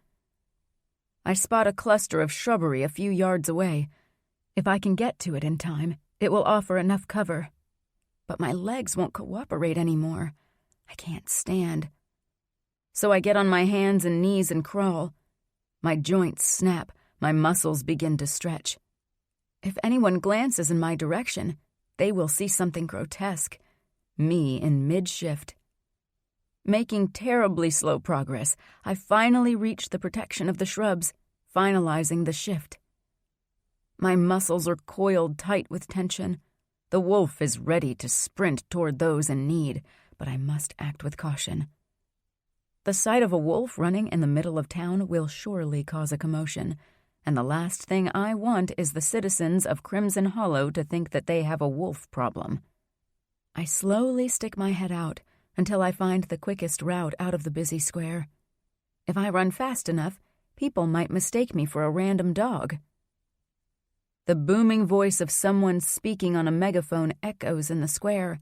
I spot a cluster of shrubbery a few yards away. If I can get to it in time, it will offer enough cover. But my legs won't cooperate anymore. I can't stand. So I get on my hands and knees and crawl. My joints snap, my muscles begin to stretch. If anyone glances in my direction, they will see something grotesque. Me in mid-shift. Making terribly slow progress, I finally reach the protection of the shrubs, finalizing the shift. My muscles are coiled tight with tension. The wolf is ready to sprint toward those in need, but I must act with caution. The sight of a wolf running in the middle of town will surely cause a commotion, and the last thing I want is the citizens of Crimson Hollow to think that they have a wolf problem. I slowly stick my head out until I find the quickest route out of the busy square. If I run fast enough, people might mistake me for a random dog. The booming voice of someone speaking on a megaphone echoes in the square.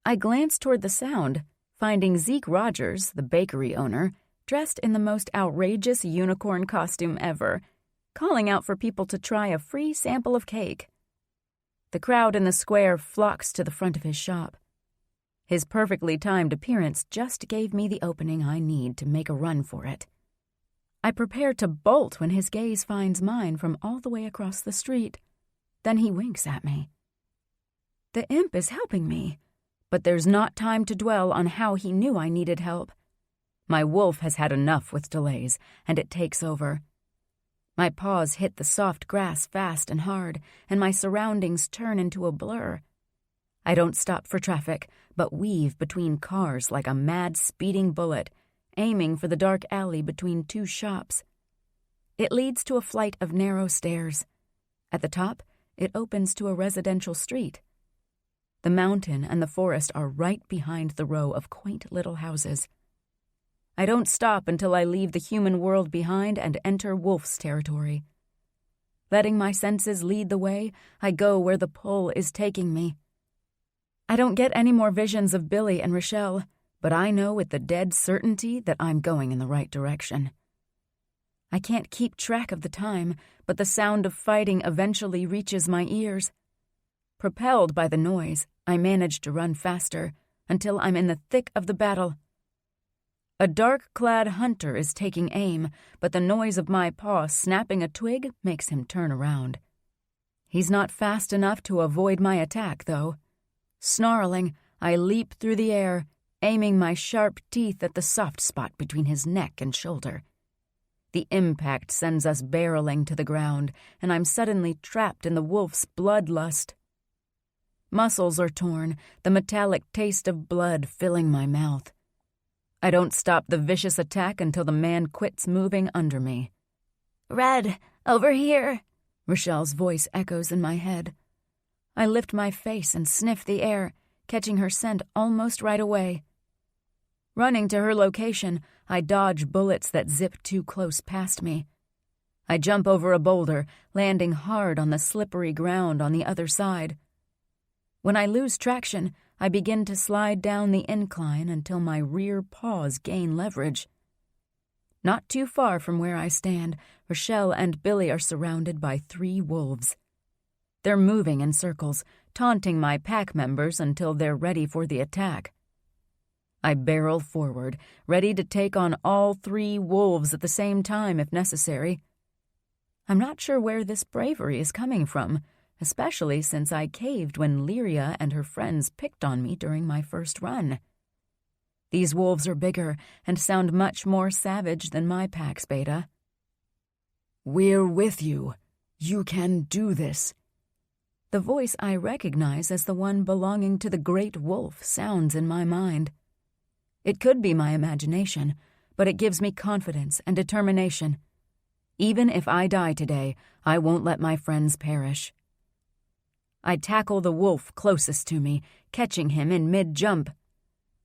I glance toward the sound, finding Zeke Rogers, the bakery owner, dressed in the most outrageous unicorn costume ever, calling out for people to try a free sample of cake. The crowd in the square flocks to the front of his shop. His perfectly timed appearance just gave me the opening I need to make a run for it. I prepare to bolt when his gaze finds mine from all the way across the street. Then he winks at me. The imp is helping me, but there's not time to dwell on how he knew I needed help. My wolf has had enough with delays, and it takes over. My paws hit the soft grass fast and hard, and my surroundings turn into a blur. I don't stop for traffic, but weave between cars like a mad speeding bullet, aiming for the dark alley between two shops. It leads to a flight of narrow stairs. At the top, it opens to a residential street. The mountain and the forest are right behind the row of quaint little houses. I don't stop until I leave the human world behind and enter wolf's territory. Letting my senses lead the way, I go where the pull is taking me. I don't get any more visions of Billy and Rochelle, but I know with the dead certainty that I'm going in the right direction. I can't keep track of the time, but the sound of fighting eventually reaches my ears. Propelled by the noise, I manage to run faster until I'm in the thick of the battle. A dark-clad hunter is taking aim, but the noise of my paw snapping a twig makes him turn around. He's not fast enough to avoid my attack, though. Snarling, I leap through the air, aiming my sharp teeth at the soft spot between his neck and shoulder. The impact sends us barreling to the ground, and I'm suddenly trapped in the wolf's bloodlust. Muscles are torn, the metallic taste of blood filling my mouth. I don't stop the vicious attack until the man quits moving under me. "Red, over here!" Rochelle's voice echoes in my head. I lift my face and sniff the air, catching her scent almost right away. Running to her location, I dodge bullets that zip too close past me. I jump over a boulder, landing hard on the slippery ground on the other side. When I lose traction, I begin to slide down the incline until my rear paws gain leverage. Not too far from where I stand, Rochelle and Billy are surrounded by 3 wolves. They're moving in circles, taunting my pack members until they're ready for the attack. I barrel forward, ready to take on all 3 wolves at the same time if necessary. I'm not sure where this bravery is coming from, especially since I caved when Lyria and her friends picked on me during my first run. These wolves are bigger and sound much more savage than my pack's beta. "We're with you. You can do this." The voice I recognize as the one belonging to the great wolf sounds in my mind. It could be my imagination, but it gives me confidence and determination. Even if I die today, I won't let my friends perish. I tackle the wolf closest to me, catching him in mid-jump.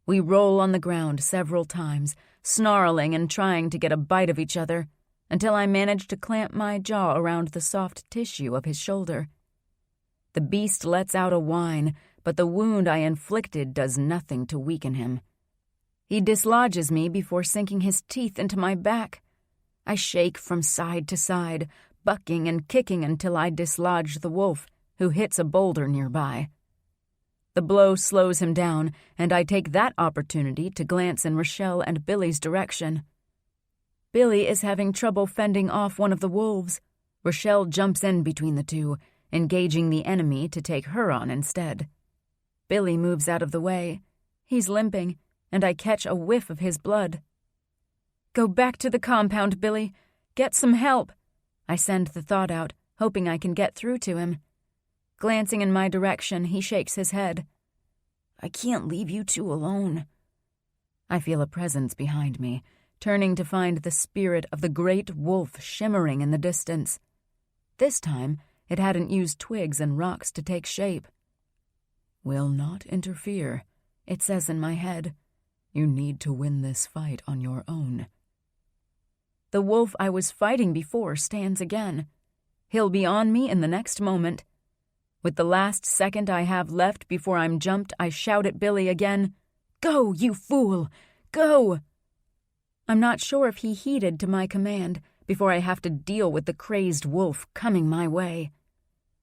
We roll on the ground several times, snarling and trying to get a bite of each other, until I manage to clamp my jaw around the soft tissue of his shoulder. The beast lets out a whine, but the wound I inflicted does nothing to weaken him. He dislodges me before sinking his teeth into my back. I shake from side to side, bucking and kicking until I dislodge the wolf, who hits a boulder nearby. The blow slows him down, and I take that opportunity to glance in Rochelle and Billy's direction. Billy is having trouble fending off one of the wolves. Rochelle jumps in between the two, engaging the enemy to take her on instead. Billy moves out of the way. He's limping, and I catch a whiff of his blood. "Go back to the compound, Billy. Get some help." I send the thought out, hoping I can get through to him. Glancing in my direction, he shakes his head. "I can't leave you two alone." I feel a presence behind me, turning to find the spirit of the great wolf shimmering in the distance. This time, it hadn't used twigs and rocks to take shape. "Will not interfere," it says in my head. "You need to win this fight on your own." The wolf I was fighting before stands again. He'll be on me in the next moment. With the last second I have left before I'm jumped, I shout at Billy again, "Go, you fool! Go!" I'm not sure if he heeded to my command before I have to deal with the crazed wolf coming my way.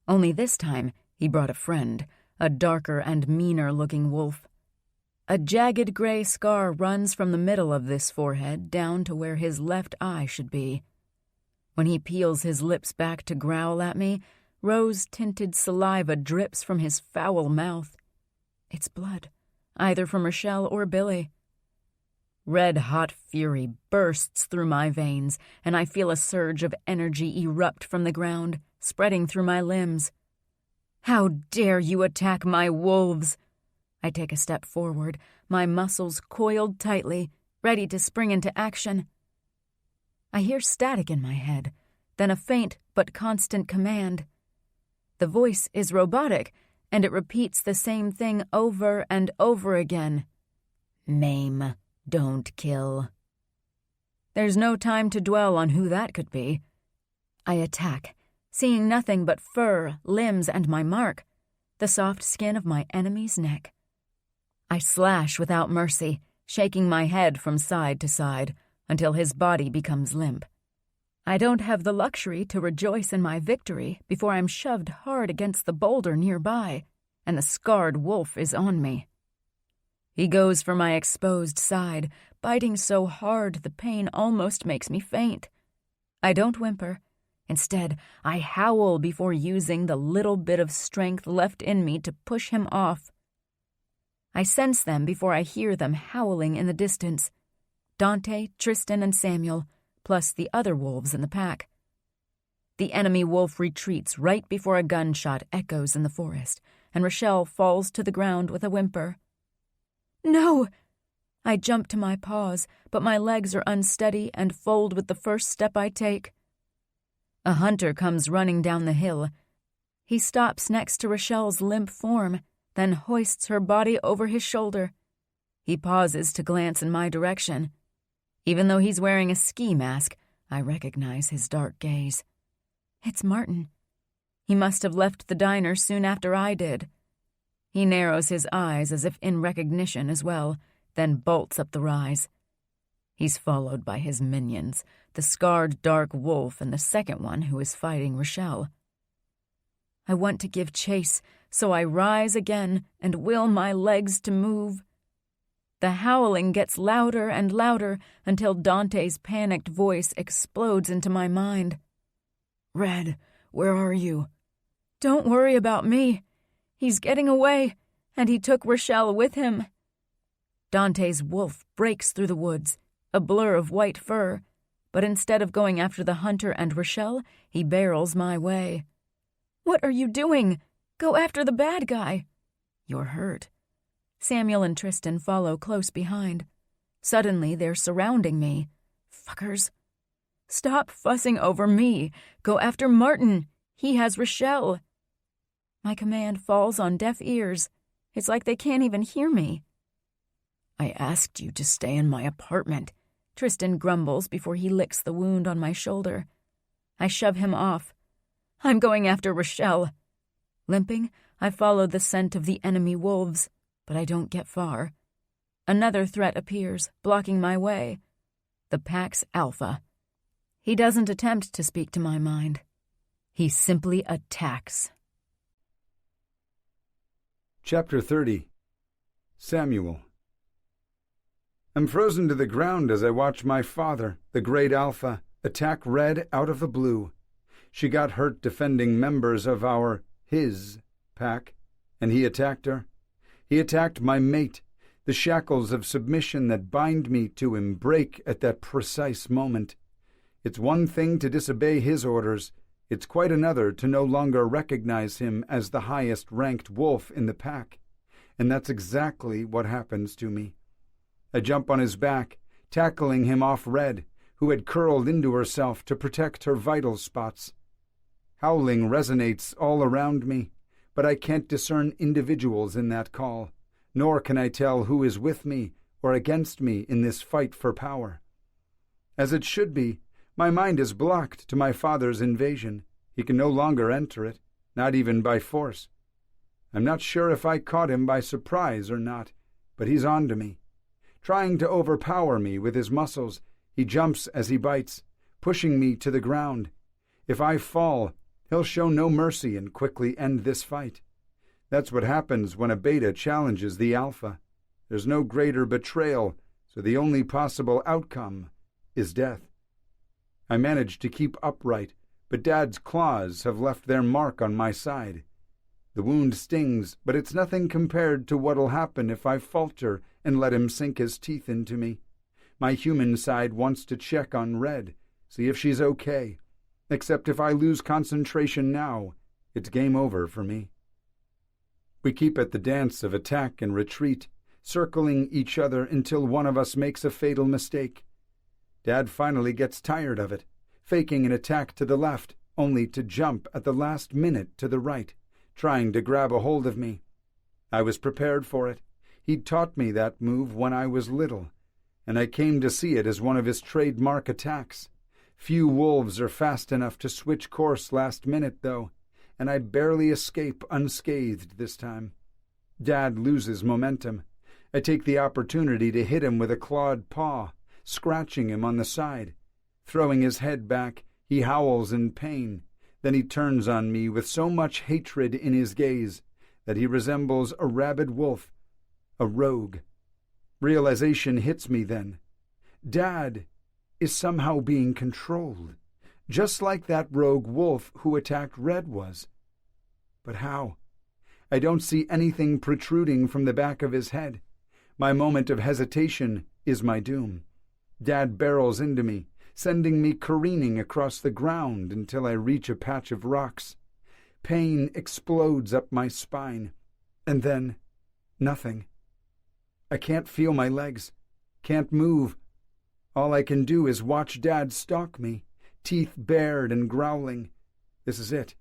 Only this time, he brought a friend, a darker and meaner-looking wolf. A jagged gray scar runs from the middle of this forehead down to where his left eye should be. When he peels his lips back to growl at me, rose-tinted saliva drips from his foul mouth. It's blood, either from Rochelle or Billy. Red-hot fury bursts through my veins, and I feel a surge of energy erupt from the ground, spreading through my limbs. "How dare you attack my wolves!" I take a step forward, my muscles coiled tightly, ready to spring into action. I hear static in my head, then a faint but constant command. The voice is robotic, and it repeats the same thing over and over again. "Maim, don't kill." There's no time to dwell on who that could be. I attack, seeing nothing but fur, limbs, and my mark, the soft skin of my enemy's neck. I slash without mercy, shaking my head from side to side until his body becomes limp. I don't have the luxury to rejoice in my victory before I'm shoved hard against the boulder nearby, and the scarred wolf is on me. He goes for my exposed side, biting so hard the pain almost makes me faint. I don't whimper. Instead, I howl before using the little bit of strength left in me to push him off. I sense them before I hear them howling in the distance. Dante, Tristan, and Samuel, plus the other wolves in the pack. The enemy wolf retreats right before a gunshot echoes in the forest, and Rochelle falls to the ground with a whimper. "No!" I jump to my paws, but my legs are unsteady and fold with the first step I take. A hunter comes running down the hill. He stops next to Rochelle's limp form, then hoists her body over his shoulder. He pauses to glance in my direction. Even though he's wearing a ski mask, I recognize his dark gaze. It's Martin. He must have left the diner soon after I did. He narrows his eyes as if in recognition as well, then bolts up the rise. He's followed by his minions, the scarred dark wolf and the second one who is fighting Rochelle. I want to give chase, so I rise again and will my legs to move. The howling gets louder and louder until Dante's panicked voice explodes into my mind. "Red, where are you?" "Don't worry about me. He's getting away, and he took Rochelle with him." Dante's wolf breaks through the woods, a blur of white fur, but instead of going after the hunter and Rochelle, he barrels my way. "What are you doing? Go after the bad guy." "You're hurt." Samuel and Tristan follow close behind. Suddenly, they're surrounding me. Fuckers. "Stop fussing over me. Go after Martin. He has Rochelle." My command falls on deaf ears. It's like they can't even hear me. "I asked you to stay in my apartment," Tristan grumbles before he licks the wound on my shoulder. I shove him off. "I'm going after Rochelle." Limping, I follow the scent of the enemy wolves, but I don't get far. Another threat appears, blocking my way. The pack's alpha. He doesn't attempt to speak to my mind. He simply attacks. Chapter 30. Samuel. I'm frozen to the ground as I watch my father, the great alpha, attack Red out of the blue. She got hurt defending members of his pack, and he attacked her. He attacked my mate. The shackles of submission that bind me to him break at that precise moment. It's one thing to disobey his orders. It's quite another to no longer recognize him as the highest-ranked wolf in the pack. And that's exactly what happens to me. I jump on his back, tackling him off Red, who had curled into herself to protect her vital spots. Howling resonates all around me, but I can't discern individuals in that call, nor can I tell who is with me or against me in this fight for power. As it should be, my mind is blocked to my father's invasion. He can no longer enter it, not even by force. I'm not sure if I caught him by surprise or not, but he's on to me. Trying to overpower me with his muscles, he jumps as he bites, pushing me to the ground. If I fall, he'll show no mercy and quickly end this fight. That's what happens when a beta challenges the alpha. There's no greater betrayal, so the only possible outcome is death. I manage to keep upright, but Dad's claws have left their mark on my side. The wound stings, but it's nothing compared to what'll happen if I falter and let him sink his teeth into me. My human side wants to check on Red, see if she's okay. Except if I lose concentration now, it's game over for me. We keep at the dance of attack and retreat, circling each other until one of us makes a fatal mistake. Dad finally gets tired of it, faking an attack to the left, only to jump at the last minute to the right, trying to grab a hold of me. I was prepared for it. He'd taught me that move when I was little, and I came to see it as one of his trademark attacks. Few wolves are fast enough to switch course last minute, though, and I barely escape unscathed this time. Dad loses momentum. I take the opportunity to hit him with a clawed paw, scratching him on the side. Throwing his head back, he howls in pain. Then he turns on me with so much hatred in his gaze that he resembles a rabid wolf, a rogue. Realization hits me then. Dad is somehow being controlled, just like that rogue wolf who attacked Red was. But how? I don't see anything protruding from the back of his head. My moment of hesitation is my doom. Dad barrels into me, sending me careening across the ground until I reach a patch of rocks. Pain explodes up my spine, and then nothing. I can't feel my legs, can't move. All I can do is watch Dad stalk me, teeth bared and growling. This is it.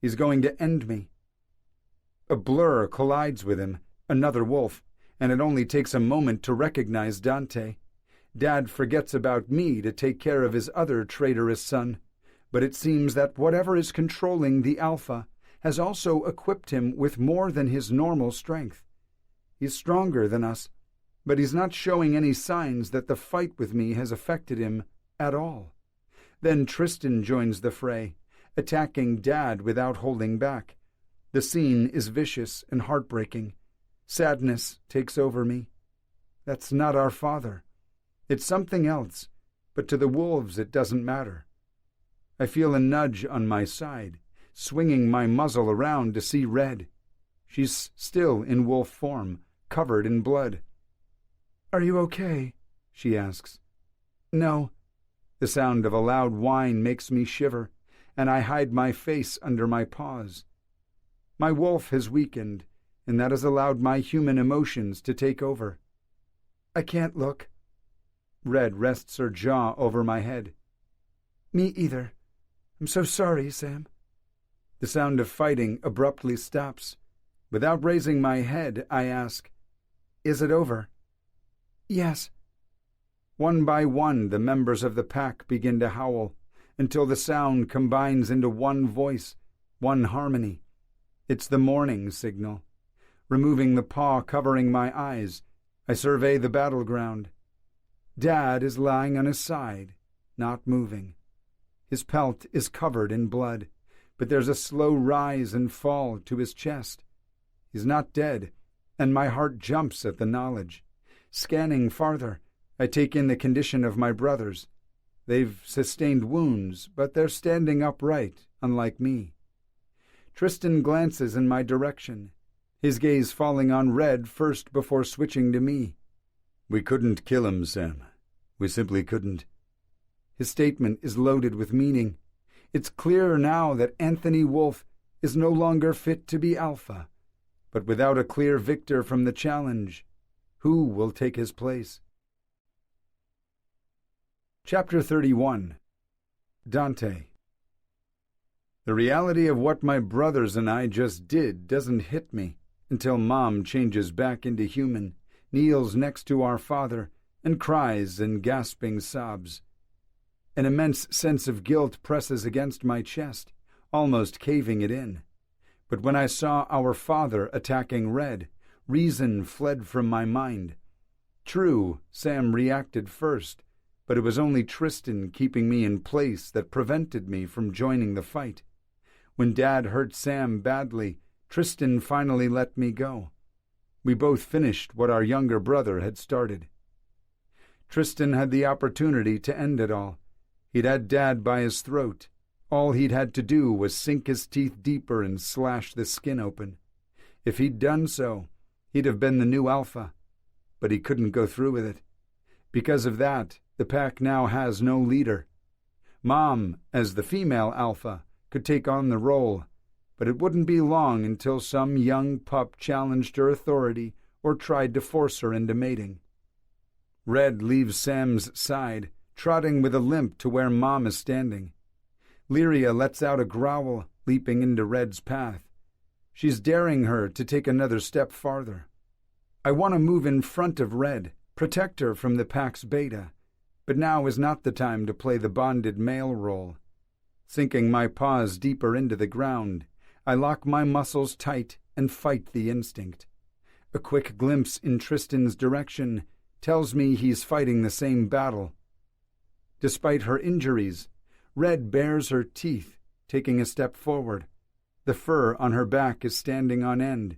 He's going to end me. A blur collides with him, another wolf, and it only takes a moment to recognize Dante. Dad forgets about me to take care of his other traitorous son, but it seems that whatever is controlling the alpha has also equipped him with more than his normal strength. He's stronger than us, but he's not showing any signs that the fight with me has affected him at all. Then Tristan joins the fray, attacking Dad without holding back. The scene is vicious and heartbreaking. Sadness takes over me. That's not our father. It's something else, but to the wolves it doesn't matter. I feel a nudge on my side, swinging my muzzle around to see Red. She's still in wolf form, covered in blood. "Are you okay?" she asks. "No." The sound of a loud whine makes me shiver, and I hide my face under my paws. My wolf has weakened, and that has allowed my human emotions to take over. "I can't look." Red rests her jaw over my head. "Me either. I'm so sorry, Sam." The sound of fighting abruptly stops. Without raising my head, I ask, "Is it over?" "Yes." One by one, the members of the pack begin to howl, until the sound combines into one voice, one harmony. It's the morning signal. Removing the paw covering my eyes, I survey the battleground. Dad is lying on his side, not moving. His pelt is covered in blood, but there's a slow rise and fall to his chest. He's not dead, and my heart jumps at the knowledge. Scanning farther, I take in the condition of my brothers. They've sustained wounds, but they're standing upright, unlike me. Tristan glances in my direction, his gaze falling on Red first before switching to me. "We couldn't kill him, Sam. We simply couldn't." His statement is loaded with meaning. It's clear now that Anthony Wolfe is no longer fit to be alpha. But without a clear victor from the challenge, who will take his place? Chapter 31. Dante. The reality of what my brothers and I just did doesn't hit me until Mom changes back into human, kneels next to our father, and cries in gasping sobs. An immense sense of guilt presses against my chest, almost caving it in. But when I saw our father attacking Red, reason fled from my mind. True, Sam reacted first, but it was only Tristan keeping me in place that prevented me from joining the fight. When Dad hurt Sam badly, Tristan finally let me go. We both finished what our younger brother had started. Tristan had the opportunity to end it all. He'd had Dad by his throat. All he'd had to do was sink his teeth deeper and slash the skin open. If he'd done so, he'd have been the new alpha. But he couldn't go through with it. Because of that, the pack now has no leader. Mom, as the female alpha, could take on the role, but it wouldn't be long until some young pup challenged her authority or tried to force her into mating. Red leaves Sam's side, trotting with a limp to where Mom is standing. Lyria lets out a growl, leaping into Red's path. She's daring her to take another step farther. I want to move in front of Red, protect her from the pack's beta, but now is not the time to play the bonded male role. Sinking my paws deeper into the ground, I lock my muscles tight and fight the instinct. A quick glimpse in Tristan's direction tells me he's fighting the same battle. Despite her injuries, Red bares her teeth, taking a step forward. The fur on her back is standing on end.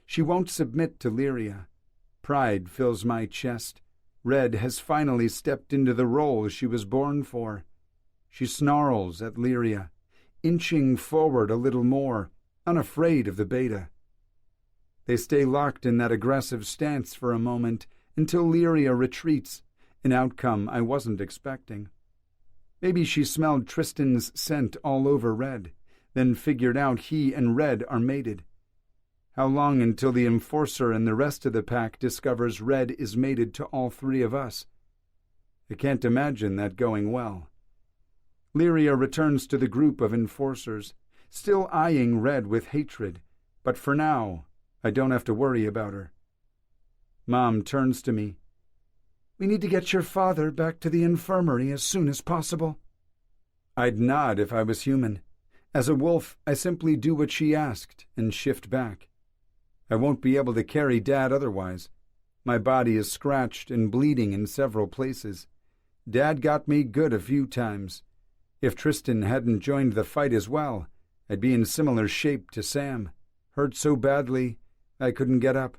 She won't submit to Lyria. Pride fills my chest. Red has finally stepped into the role she was born for. She snarls at Lyria, inching forward a little more, unafraid of the beta. They stay locked in that aggressive stance for a moment until Lyria retreats, an outcome I wasn't expecting. Maybe she smelled Tristan's scent all over Red, then figured out he and Red are mated. How long until the enforcer and the rest of the pack discovers Red is mated to all three of us? I can't imagine that going well. Lyria returns to the group of enforcers, still eyeing Red with hatred, but for now, I don't have to worry about her. Mom turns to me. "We need to get your father back to the infirmary as soon as possible." I'd nod if I was human. As a wolf, I simply do what she asked and shift back. I won't be able to carry Dad otherwise. My body is scratched and bleeding in several places. Dad got me good a few times. If Tristan hadn't joined the fight as well, I'd be in similar shape to Sam, hurt so badly I couldn't get up.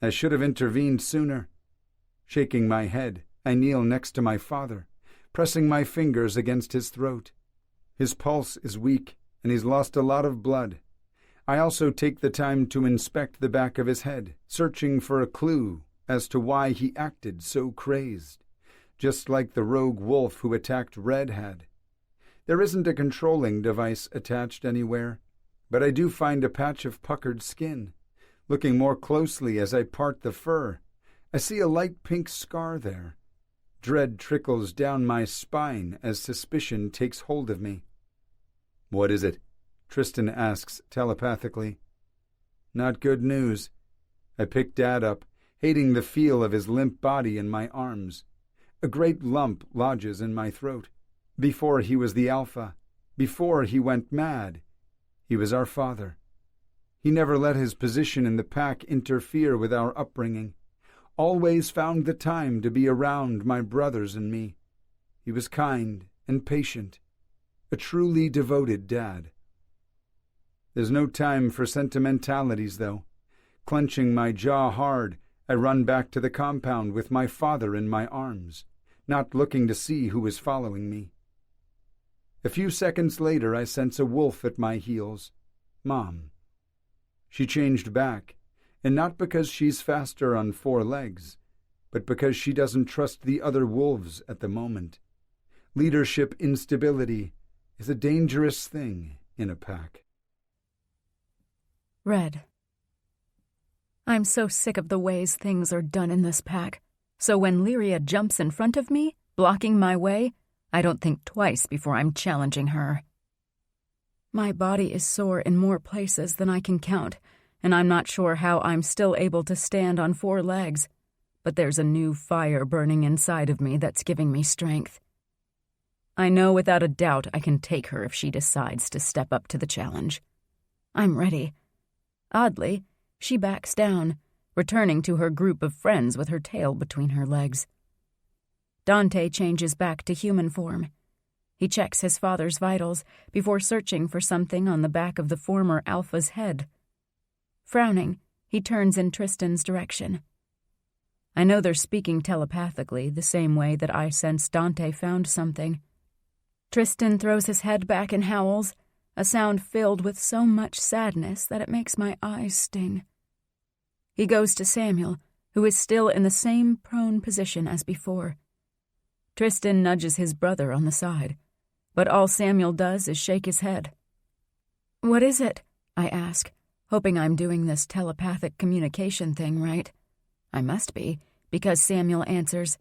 I should have intervened sooner. Shaking my head, I kneel next to my father, pressing my fingers against his throat. His pulse is weak, and he's lost a lot of blood. I also take the time to inspect the back of his head, searching for a clue as to why he acted so crazed, just like the rogue wolf who attacked Red had. There isn't a controlling device attached anywhere, but I do find a patch of puckered skin. Looking more closely as I part the fur, I see a light pink scar there. Dread trickles down my spine as suspicion takes hold of me. "What is it?" Tristan asks telepathically. Not good news. I pick Dad up, hating the feel of his limp body in my arms. A great lump lodges in my throat. Before he was the alpha, before he went mad, he was our father. He never let his position in the pack interfere with our upbringing. Always found the time to be around my brothers and me. He was kind and patient. A truly devoted dad. There's no time for sentimentalities, though. Clenching my jaw hard, I run back to the compound with my father in my arms, not looking to see who is following me. A few seconds later, I sense a wolf at my heels. Mom. She changed back, and not because she's faster on 4 legs, but because she doesn't trust the other wolves at the moment. Leadership instability is a dangerous thing in a pack. Red. I'm so sick of the ways things are done in this pack, so when Lyria jumps in front of me, blocking my way, I don't think twice before I'm challenging her. My body is sore in more places than I can count, and I'm not sure how I'm still able to stand on 4 legs, but there's a new fire burning inside of me that's giving me strength. I know without a doubt I can take her if she decides to step up to the challenge. I'm ready. Oddly, she backs down, returning to her group of friends with her tail between her legs. Dante changes back to human form. He checks his father's vitals before searching for something on the back of the former alpha's head. Frowning, he turns in Tristan's direction. I know they're speaking telepathically the same way that I sense Dante found something. Tristan throws his head back and howls, a sound filled with so much sadness that it makes my eyes sting. He goes to Samuel, who is still in the same prone position as before. Tristan nudges his brother on the side, but all Samuel does is shake his head. "What is it?" I ask, hoping I'm doing this telepathic communication thing right. I must be, because Samuel answers,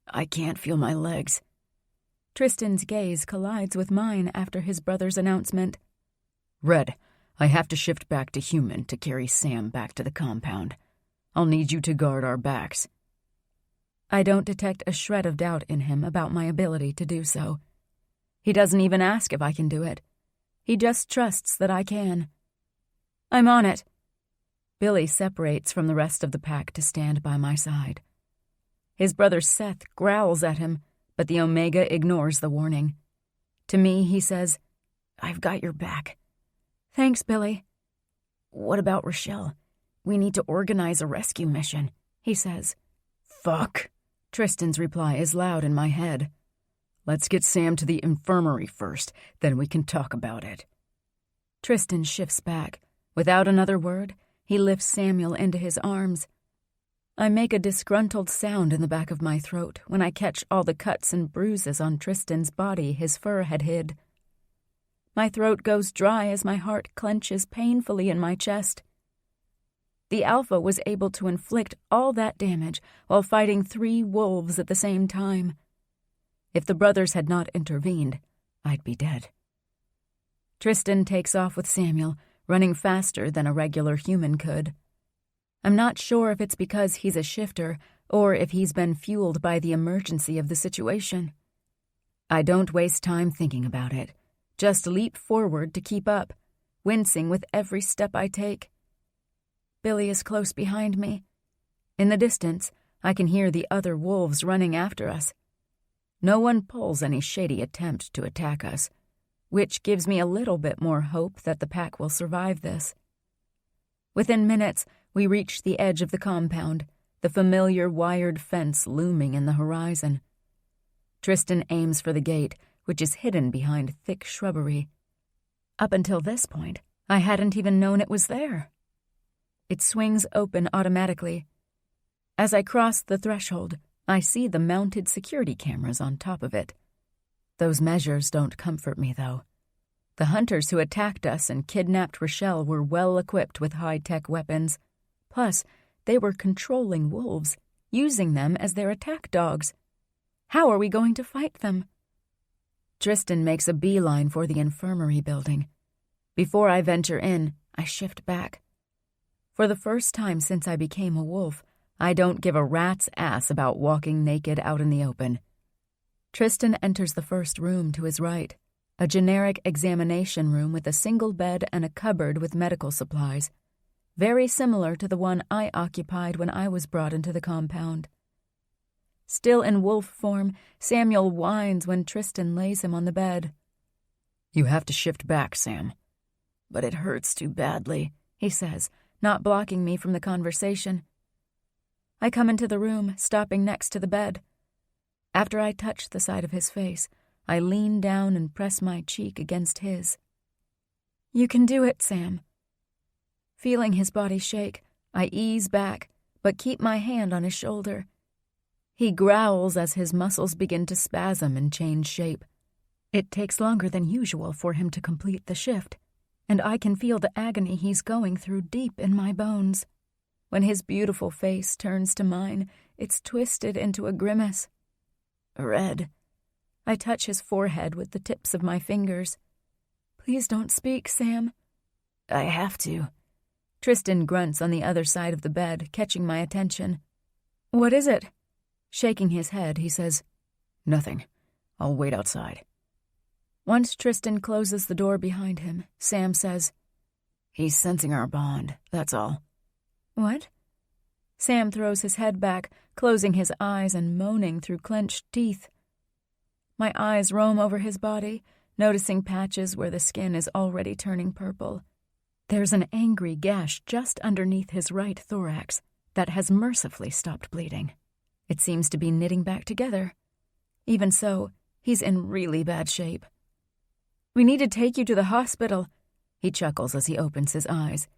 "I can't feel my legs." Tristan's gaze collides with mine after his brother's announcement. "Red, I have to shift back to human to carry Sam back to the compound. I'll need you to guard our backs." I don't detect a shred of doubt in him about my ability to do so. He doesn't even ask if I can do it. He just trusts that I can. "I'm on it." Billy separates from the rest of the pack to stand by my side. His brother Seth growls at him, but the Omega ignores the warning. To me, he says, "I've got your back." "Thanks, Billy." "What about Rochelle? We need to organize a rescue mission," he says. "Fuck." Tristan's reply is loud in my head. "Let's get Sam to the infirmary first, then we can talk about it." Tristan shifts back. Without another word, he lifts Samuel into his arms. I make a disgruntled sound in the back of my throat when I catch all the cuts and bruises on Tristan's body his fur had hid. My throat goes dry as my heart clenches painfully in my chest. The Alpha was able to inflict all that damage while fighting 3 wolves at the same time. If the brothers had not intervened, I'd be dead. Tristan takes off with Samuel, running faster than a regular human could. I'm not sure if it's because he's a shifter or if he's been fueled by the emergency of the situation. I don't waste time thinking about it, just leap forward to keep up, wincing with every step I take. Billy is close behind me. In the distance, I can hear the other wolves running after us. No one pulls any shady attempt to attack us, which gives me a little bit more hope that the pack will survive this. Within minutes, we reach the edge of the compound, the familiar wired fence looming in the horizon. Tristan aims for the gate, which is hidden behind thick shrubbery. Up until this point, I hadn't even known it was there. It swings open automatically. As I cross the threshold, I see the mounted security cameras on top of it. Those measures don't comfort me, though. The hunters who attacked us and kidnapped Rochelle were well equipped with high-tech weapons. Plus, they were controlling wolves, using them as their attack dogs. How are we going to fight them? Tristan makes a beeline for the infirmary building. Before I venture in, I shift back. For the first time since I became a wolf, I don't give a rat's ass about walking naked out in the open. Tristan enters the first room to his right, a generic examination room with a single bed and a cupboard with medical supplies, very similar to the one I occupied when I was brought into the compound. Still in wolf form, Samuel whines when Tristan lays him on the bed. "You have to shift back, Sam." "But it hurts too badly," he says, not blocking me from the conversation. I come into the room, stopping next to the bed. After I touch the side of his face, I lean down and press my cheek against his. "You can do it, Sam." Feeling his body shake, I ease back, but keep my hand on his shoulder. He growls as his muscles begin to spasm and change shape. It takes longer than usual for him to complete the shift, and I can feel the agony he's going through deep in my bones. When his beautiful face turns to mine, it's twisted into a grimace. Red. I touch his forehead with the tips of my fingers. "Please don't speak, Sam." "I have to." Tristan grunts on the other side of the bed, catching my attention. "What is it?" Shaking his head, he says, "Nothing. I'll wait outside." Once Tristan closes the door behind him, Sam says, "He's sensing our bond, that's all." "What?" Sam throws his head back, closing his eyes and moaning through clenched teeth. My eyes roam over his body, noticing patches where the skin is already turning purple. There's an angry gash just underneath his right thorax that has mercifully stopped bleeding. It seems to be knitting back together. Even so, he's in really bad shape. "We need to take you to the hospital," he chuckles as he opens his eyes.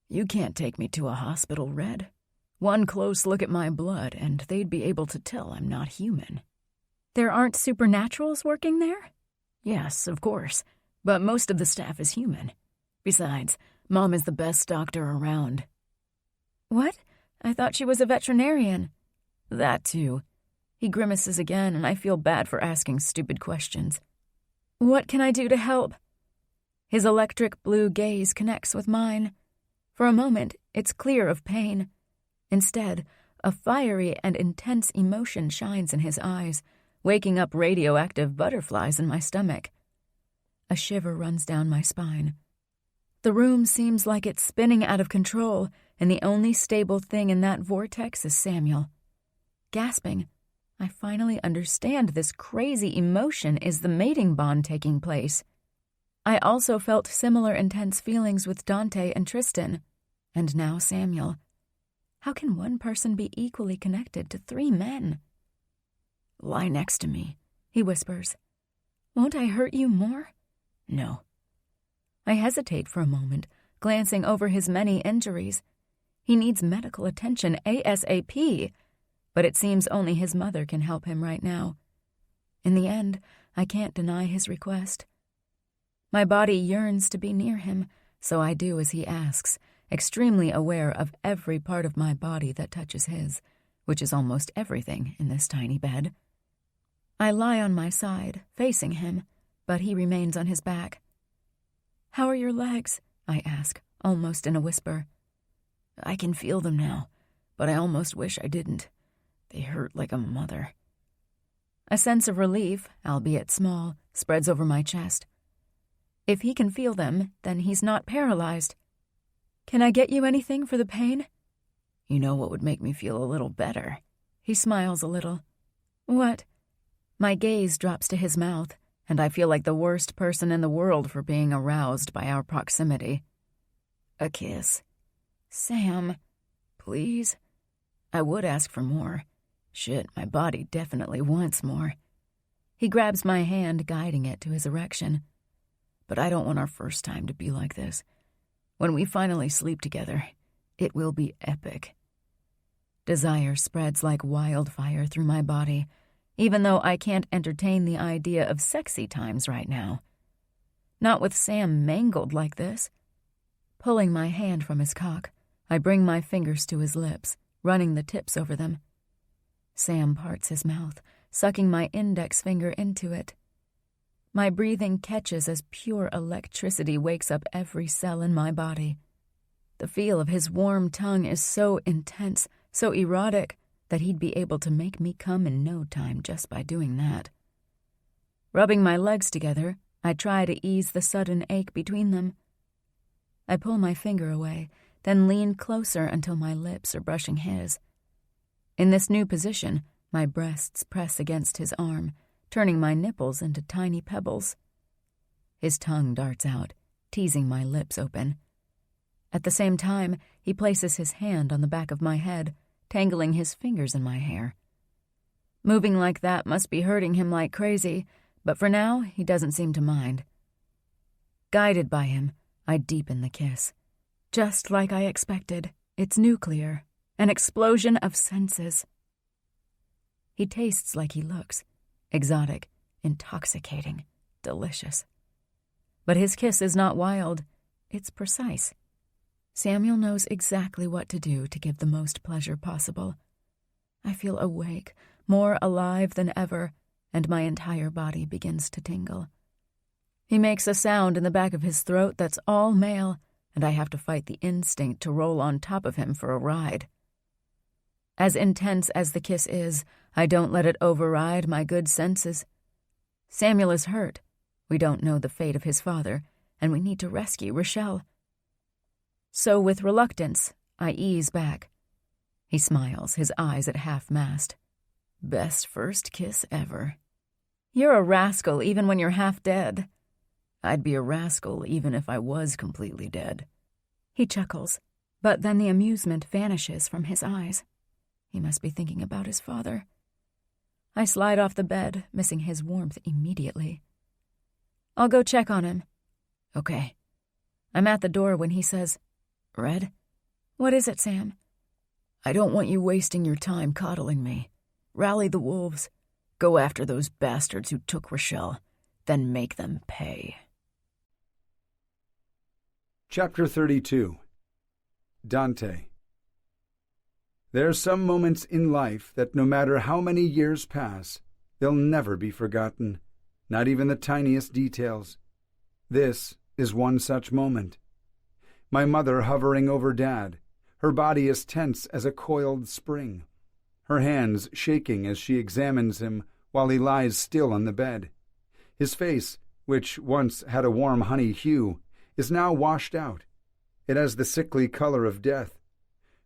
"You can't take me to a hospital, Red. One close look at my blood, and they'd be able to tell I'm not human." "There aren't supernaturals working there?" "Yes, of course, but most of the staff is human. Besides, Mom is the best doctor around." "What? I thought she was a veterinarian." "That too." He grimaces again, and I feel bad for asking stupid questions. "What can I do to help?" His electric blue gaze connects with mine. For a moment, it's clear of pain. Instead, a fiery and intense emotion shines in his eyes, waking up radioactive butterflies in my stomach. A shiver runs down my spine. The room seems like it's spinning out of control, and the only stable thing in that vortex is Samuel. Gasping, I finally understand this crazy emotion is the mating bond taking place. I also felt similar intense feelings with Dante and Tristan, and now Samuel. How can one person be equally connected to 3 men? "Lie next to me," he whispers. "Won't I hurt you more?" "No." I hesitate for a moment, glancing over his many injuries. He needs medical attention ASAP, but it seems only his mother can help him right now. In the end, I can't deny his request. My body yearns to be near him, so I do as he asks, extremely aware of every part of my body that touches his, which is almost everything in this tiny bed. I lie on my side, facing him, but he remains on his back. "How are your legs?" I ask, almost in a whisper. "I can feel them now, but I almost wish I didn't. They hurt like a mother." A sense of relief, albeit small, spreads over my chest. If he can feel them, then he's not paralyzed. Can I get you anything for the pain? You know what would make me feel a little better? He smiles a little. What? My gaze drops to his mouth, and I feel like the worst person in the world for being aroused by our proximity. A kiss. Sam, please. I would ask for more. Shit, my body definitely wants more. He grabs my hand, guiding it to his erection. But I don't want our first time to be like this. When we finally sleep together, it will be epic. Desire spreads like wildfire through my body, even though I can't entertain the idea of sexy times right now. Not with Sam mangled like this. Pulling my hand from his cock, I bring my fingers to his lips, running the tips over them. Sam parts his mouth, sucking my index finger into it. My breathing catches as pure electricity wakes up every cell in my body. The feel of his warm tongue is so intense, so erotic, that he'd be able to make me come in no time just by doing that. Rubbing my legs together, I try to ease the sudden ache between them. I pull my finger away, then lean closer until my lips are brushing his. In this new position, my breasts press against his arm, turning my nipples into tiny pebbles. His tongue darts out, teasing my lips open. At the same time, he places his hand on the back of my head, tangling his fingers in my hair. Moving like that must be hurting him like crazy, but for now, he doesn't seem to mind. Guided by him, I deepen the kiss. Just like I expected, it's nuclear, an explosion of senses. He tastes like he looks, exotic, intoxicating, delicious. But his kiss is not wild, it's precise. Samuel knows exactly what to do to give the most pleasure possible. I feel awake, more alive than ever, and my entire body begins to tingle. He makes a sound in the back of his throat that's all male, and I have to fight the instinct to roll on top of him for a ride. As intense as the kiss is, I don't let it override my good senses. Samuel is hurt. We don't know the fate of his father, and we need to rescue Rochelle. So with reluctance, I ease back. He smiles, his eyes at half-mast. Best first kiss ever. You're a rascal even when you're half dead. I'd be a rascal even if I was completely dead. He chuckles, but then the amusement vanishes from his eyes. He must be thinking about his father. I slide off the bed, missing his warmth immediately. I'll go check on him. Okay. I'm at the door when he says, Red? What is it, Sam? I don't want you wasting your time coddling me. Rally the wolves. Go after those bastards who took Rochelle. Then make them pay. Chapter 32. Dante. There are some moments in life that no matter how many years pass, they'll never be forgotten, not even the tiniest details. This is one such moment. My mother hovering over Dad, her body as tense as a coiled spring, her hands shaking as she examines him while he lies still on the bed. His face, which once had a warm honey hue, is now washed out. It has the sickly color of death.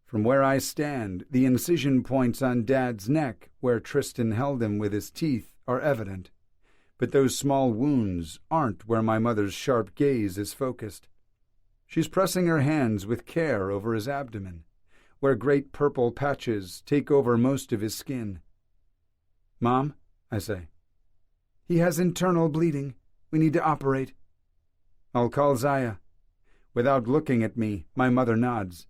From where I stand, the incision points on Dad's neck, where Tristan held him with his teeth, are evident. But those small wounds aren't where my mother's sharp gaze is focused. She's pressing her hands with care over his abdomen, where great purple patches take over most of his skin. "Mom," I say. "He has internal bleeding. We need to operate." "I'll call Zaya." Without looking at me, my mother nods.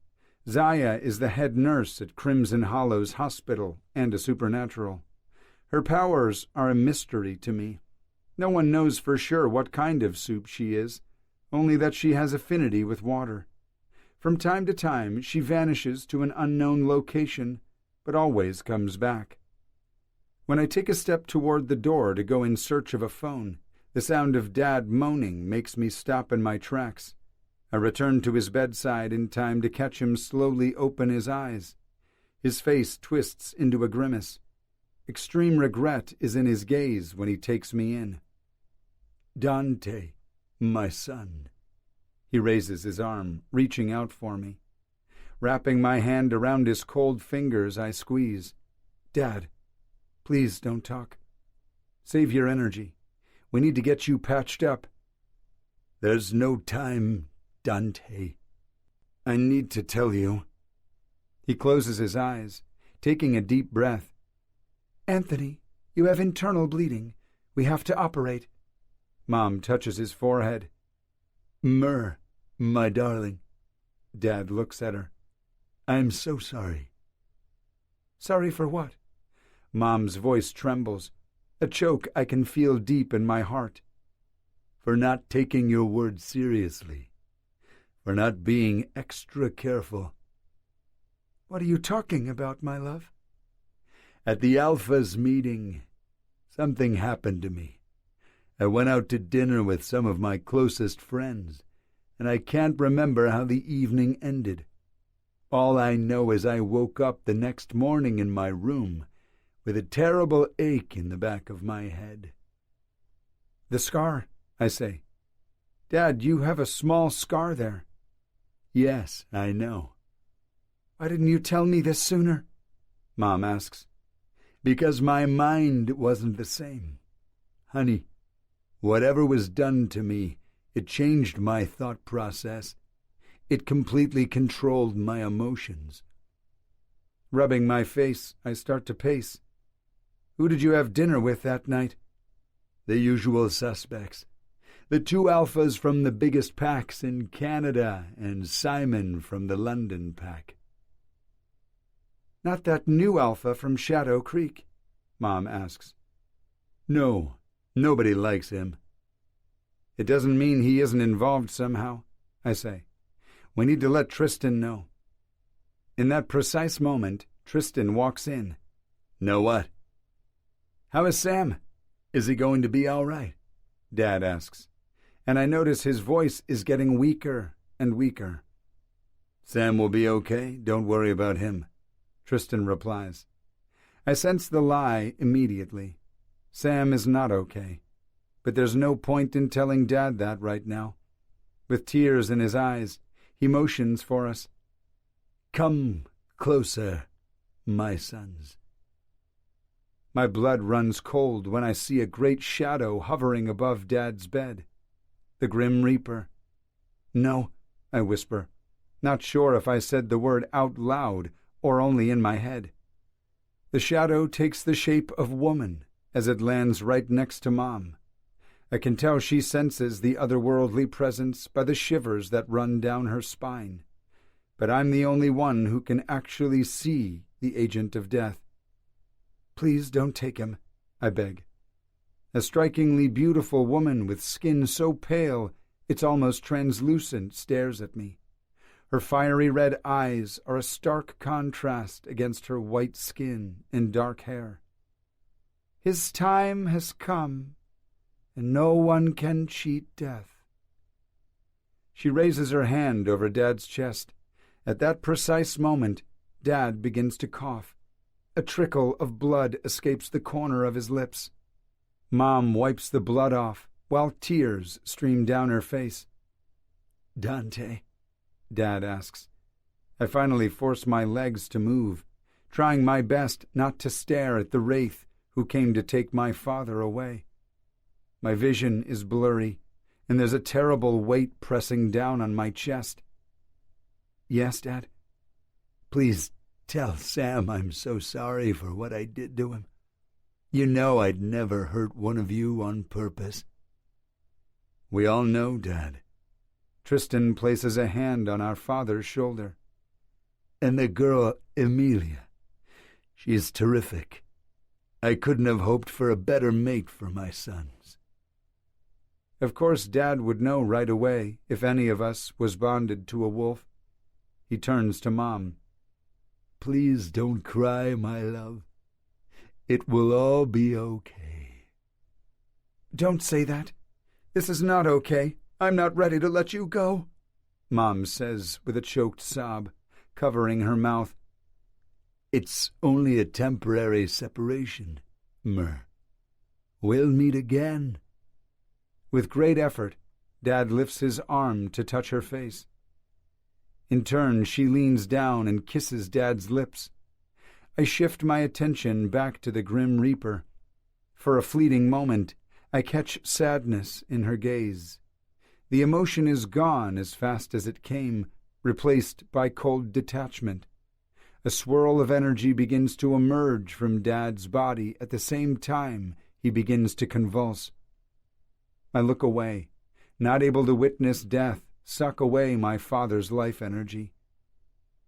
Zaya is the head nurse at Crimson Hollows Hospital and a supernatural. Her powers are a mystery to me. No one knows for sure what kind of soup she is, only that she has affinity with water. From time to time she vanishes to an unknown location, but always comes back. When I take a step toward the door to go in search of a phone, the sound of Dad moaning makes me stop in my tracks. I return to his bedside in time to catch him slowly open his eyes. His face twists into a grimace. Extreme regret is in his gaze when he takes me in. "Dante," my son. He raises his arm, reaching out for me. Wrapping my hand around his cold fingers, I squeeze. Dad, please don't talk. Save your energy. We need to get you patched up. There's no time, Dante. I need to tell you. He closes his eyes, taking a deep breath. Anthony, you have internal bleeding. We have to operate. Mom touches his forehead. Myrrh, my darling. Dad looks at her. I'm so sorry. Sorry for what? Mom's voice trembles. A choke I can feel deep in my heart. For not taking your word seriously. For not being extra careful. What are you talking about, my love? At the Alphas meeting, something happened to me. I went out to dinner with some of my closest friends, and I can't remember how the evening ended. All I know is I woke up the next morning in my room with a terrible ache in the back of my head. The scar, I say. Dad, you have a small scar there. Yes, I know. Why didn't you tell me this sooner? Mom asks. Because my mind wasn't the same. Honey, whatever was done to me, it changed my thought process. It completely controlled my emotions. Rubbing my face, I start to pace. Who did you have dinner with that night? The usual suspects. The 2 alphas from the biggest packs in Canada and Simon from the London pack. Not that new alpha from Shadow Creek? Mom asks. No, nobody likes him. It doesn't mean he isn't involved somehow, I say. We need to let Tristan know. In that precise moment, Tristan walks in. Know what? How is Sam? Is he going to be all right? Dad asks, and I notice his voice is getting weaker and weaker. Sam will be okay. Don't worry about him, Tristan replies. I sense the lie immediately. Sam is not okay. But there's no point in telling Dad that right now. With tears in his eyes, he motions for us. Come closer, my sons. My blood runs cold when I see a great shadow hovering above Dad's bed. The Grim Reaper. No, I whisper, not sure if I said the word out loud or only in my head. The shadow takes the shape of woman as it lands right next to Mom. I can tell she senses the otherworldly presence by the shivers that run down her spine. But I'm the only one who can actually see the agent of death. Please don't take him, I beg. A strikingly beautiful woman with skin so pale it's almost translucent stares at me. Her fiery red eyes are a stark contrast against her white skin and dark hair. His time has come, and no one can cheat death. She raises her hand over Dad's chest. At that precise moment, Dad begins to cough. A trickle of blood escapes the corner of his lips. Mom wipes the blood off, while tears stream down her face. Dante? Dad asks. I finally force my legs to move, trying my best not to stare at the wraith who came to take my father away. My vision is blurry, and there's a terrible weight pressing down on my chest. Yes, Dad? Please tell Sam I'm so sorry for what I did to him. You know I'd never hurt one of you on purpose. We all know, Dad. Tristan places a hand on our father's shoulder. And the girl, Emilia, she's terrific. I couldn't have hoped for a better mate for my sons. Of course, Dad would know right away if any of us was bonded to a wolf. He turns to Mom. Please don't cry, my love. It will all be okay. Don't say that. This is not okay. I'm not ready to let you go, Mom says with a choked sob, covering her mouth. It's only a temporary separation, Myr. We'll meet again. With great effort, Dad lifts his arm to touch her face. In turn, she leans down and kisses Dad's lips. I shift my attention back to the Grim Reaper. For a fleeting moment, I catch sadness in her gaze. The emotion is gone as fast as it came, replaced by cold detachment. A swirl of energy begins to emerge from Dad's body at the same time he begins to convulse. I look away, not able to witness death suck away my father's life energy.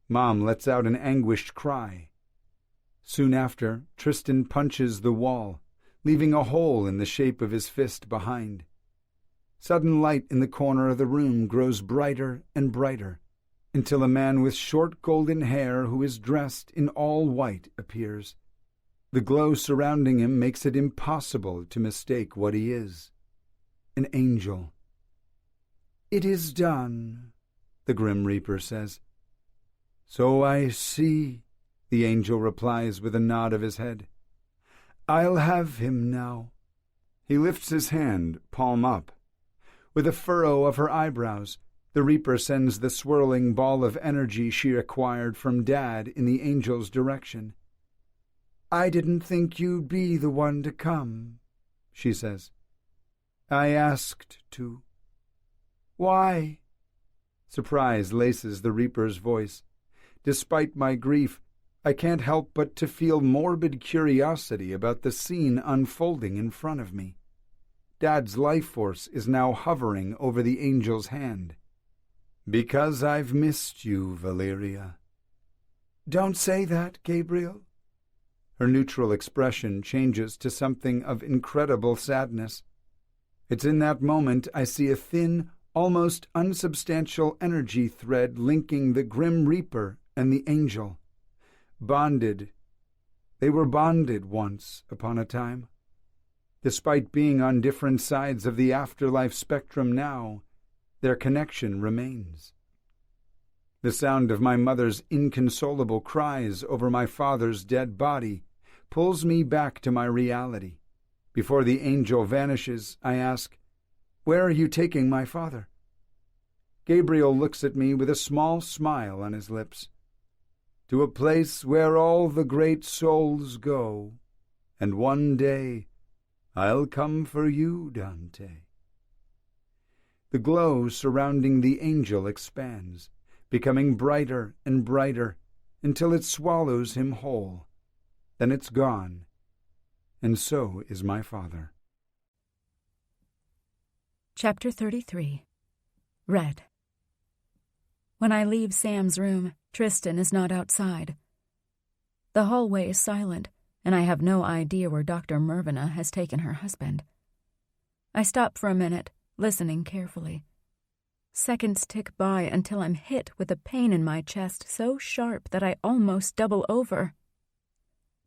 Mom lets out an anguished cry. Soon after, Tristan punches the wall, leaving a hole in the shape of his fist behind. Sudden light in the corner of the room grows brighter and brighter, until a man with short golden hair who is dressed in all white appears. The glow surrounding him makes it impossible to mistake what he is. An angel. "It is done," the Grim Reaper says. "So I see," the angel replies with a nod of his head. "I'll have him now." He lifts his hand, palm up. With a furrow of her eyebrows, the Reaper sends the swirling ball of energy she acquired from Dad in the angel's direction. "I didn't think you'd be the one to come," she says. "I asked to." "Why?" Surprise laces the Reaper's voice. Despite my grief, I can't help but to feel morbid curiosity about the scene unfolding in front of me. Dad's life force is now hovering over the angel's hand. "Because I've missed you, Valeria." "Don't say that, Gabriel." Her neutral expression changes to something of incredible sadness. It's in that moment I see a thin, almost unsubstantial energy thread linking the Grim Reaper and the angel. Bonded. They were bonded once upon a time. Despite being on different sides of the afterlife spectrum now, their connection remains. The sound of my mother's inconsolable cries over my father's dead body pulls me back to my reality. Before the angel vanishes, I ask, "Where are you taking my father?" Gabriel looks at me with a small smile on his lips. "To a place where all the great souls go, and one day I'll come for you, Dante." The glow surrounding the angel expands, becoming brighter and brighter until it swallows him whole. Then it's gone, and so is my father. Chapter 33. Red. When I leave Sam's room, Tristan is not outside. The hallway is silent, and I have no idea where Dr. Mervina has taken her husband. I stop for a minute, listening carefully. Seconds tick by until I'm hit with a pain in my chest so sharp that I almost double over.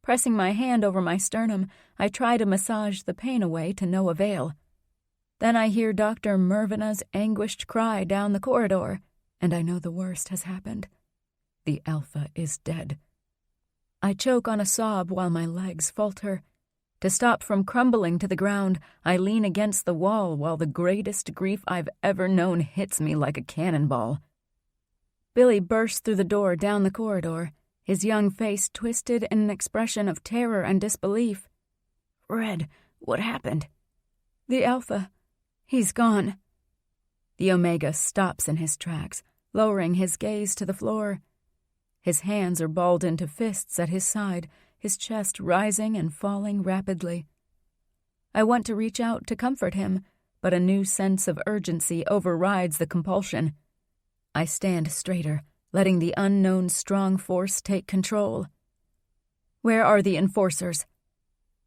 Pressing my hand over my sternum, I try to massage the pain away to no avail. Then I hear Dr. Mervina's anguished cry down the corridor, and I know the worst has happened. The Alpha is dead. I choke on a sob while my legs falter. To stop from crumbling to the ground, I lean against the wall while the greatest grief I've ever known hits me like a cannonball. Billy bursts through the door down the corridor, his young face twisted in an expression of terror and disbelief. "Red, what happened?" "The Alpha. He's gone." The Omega stops in his tracks, lowering his gaze to the floor. His hands are balled into fists at his side, his chest rising and falling rapidly. I want to reach out to comfort him, but a new sense of urgency overrides the compulsion. I stand straighter, letting the unknown strong force take control. "Where are the enforcers?"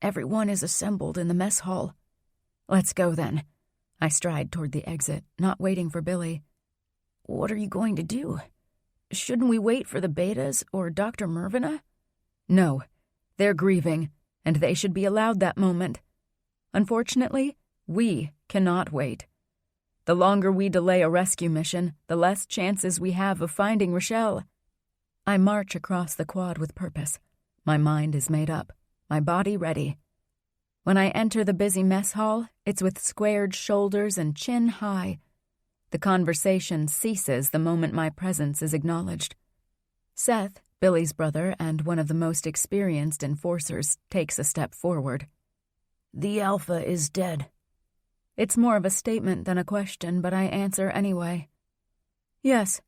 "Everyone is assembled in the mess hall." "Let's go then." I stride toward the exit, not waiting for Billy. "What are you going to do? Shouldn't we wait for the betas or Dr. Mervina?" "No. They're grieving, and they should be allowed that moment. Unfortunately, we cannot wait. The longer we delay a rescue mission, the less chances we have of finding Rochelle." I march across the quad with purpose. My mind is made up, my body ready. When I enter the busy mess hall, it's with squared shoulders and chin high, The conversation ceases the moment my presence is acknowledged. Seth, Billy's brother and one of the most experienced enforcers, takes a step forward. The Alpha is dead. It's more of a statement than a question, but I answer anyway. Yes.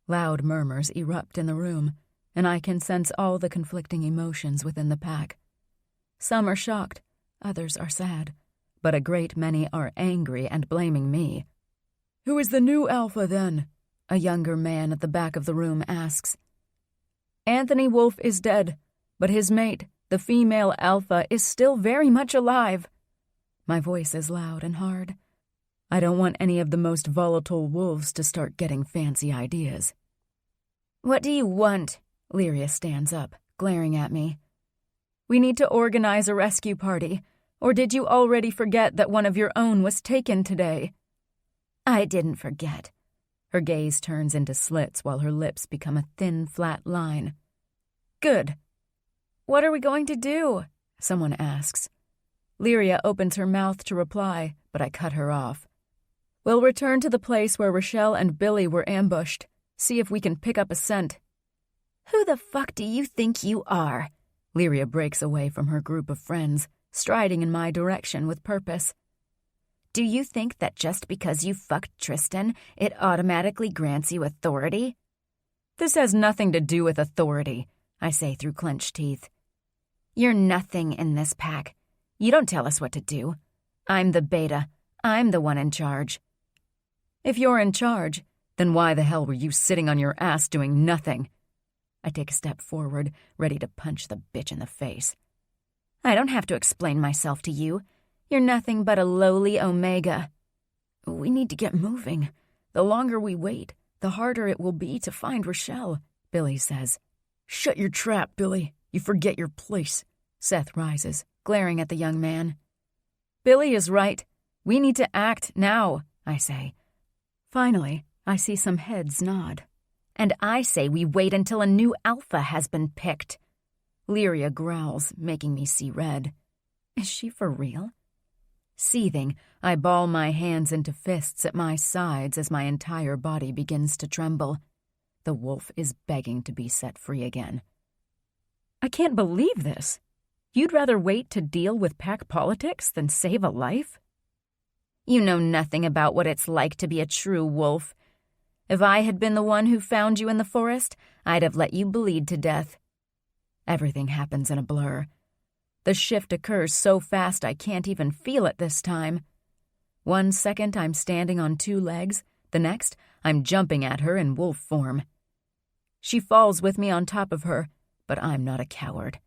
Loud murmurs erupt in the room, and I can sense all the conflicting emotions within the pack. Some are shocked, others are sad, but a great many are angry and blaming me. "Who is the new Alpha, then?" a younger man at the back of the room asks. "Anthony Wolf is dead, but his mate, the female Alpha, is still very much alive." My voice is loud and hard. I don't want any of the most volatile wolves to start getting fancy ideas. "What do you want?" Lyria stands up, glaring at me. "We need to organize a rescue party. Or did you already forget that one of your own was taken today?" "I didn't forget." Her gaze turns into slits while her lips become a thin, flat line. "Good. What are we going to do?" someone asks. Lyria opens her mouth to reply, but I cut her off. "We'll return to the place where Rochelle and Billy were ambushed. See if we can pick up a scent." "Who the fuck do you think you are?" Lyria breaks away from her group of friends, striding in my direction with purpose. "Do you think that just because you fucked Tristan, it automatically grants you authority?" "This has nothing to do with authority," I say through clenched teeth. "You're nothing in this pack. You don't tell us what to do. I'm the beta. I'm the one in charge." "If you're in charge, then why the hell were you sitting on your ass doing nothing?" I take a step forward, ready to punch the bitch in the face. "I don't have to explain myself to you. You're nothing but a lowly Omega." "We need to get moving. The longer we wait, the harder it will be to find Rochelle," Billy says. "Shut your trap, Billy. You forget your place." Seth rises, glaring at the young man. "Billy is right. We need to act now," I say. Finally, I see some heads nod. "And I say we wait until a new Alpha has been picked." Lyria growls, making me see red. Is she for real? Seething, I ball my hands into fists at my sides as my entire body begins to tremble. The wolf is begging to be set free again. "I can't believe this. You'd rather wait to deal with pack politics than save a life?" "You know nothing about what it's like to be a true wolf. If I had been the one who found you in the forest, I'd have let you bleed to death." Everything happens in a blur. The shift occurs so fast I can't even feel it this time. 1 second I'm standing on 2 legs, the next I'm jumping at her in wolf form. She falls with me on top of her, but I'm not a coward.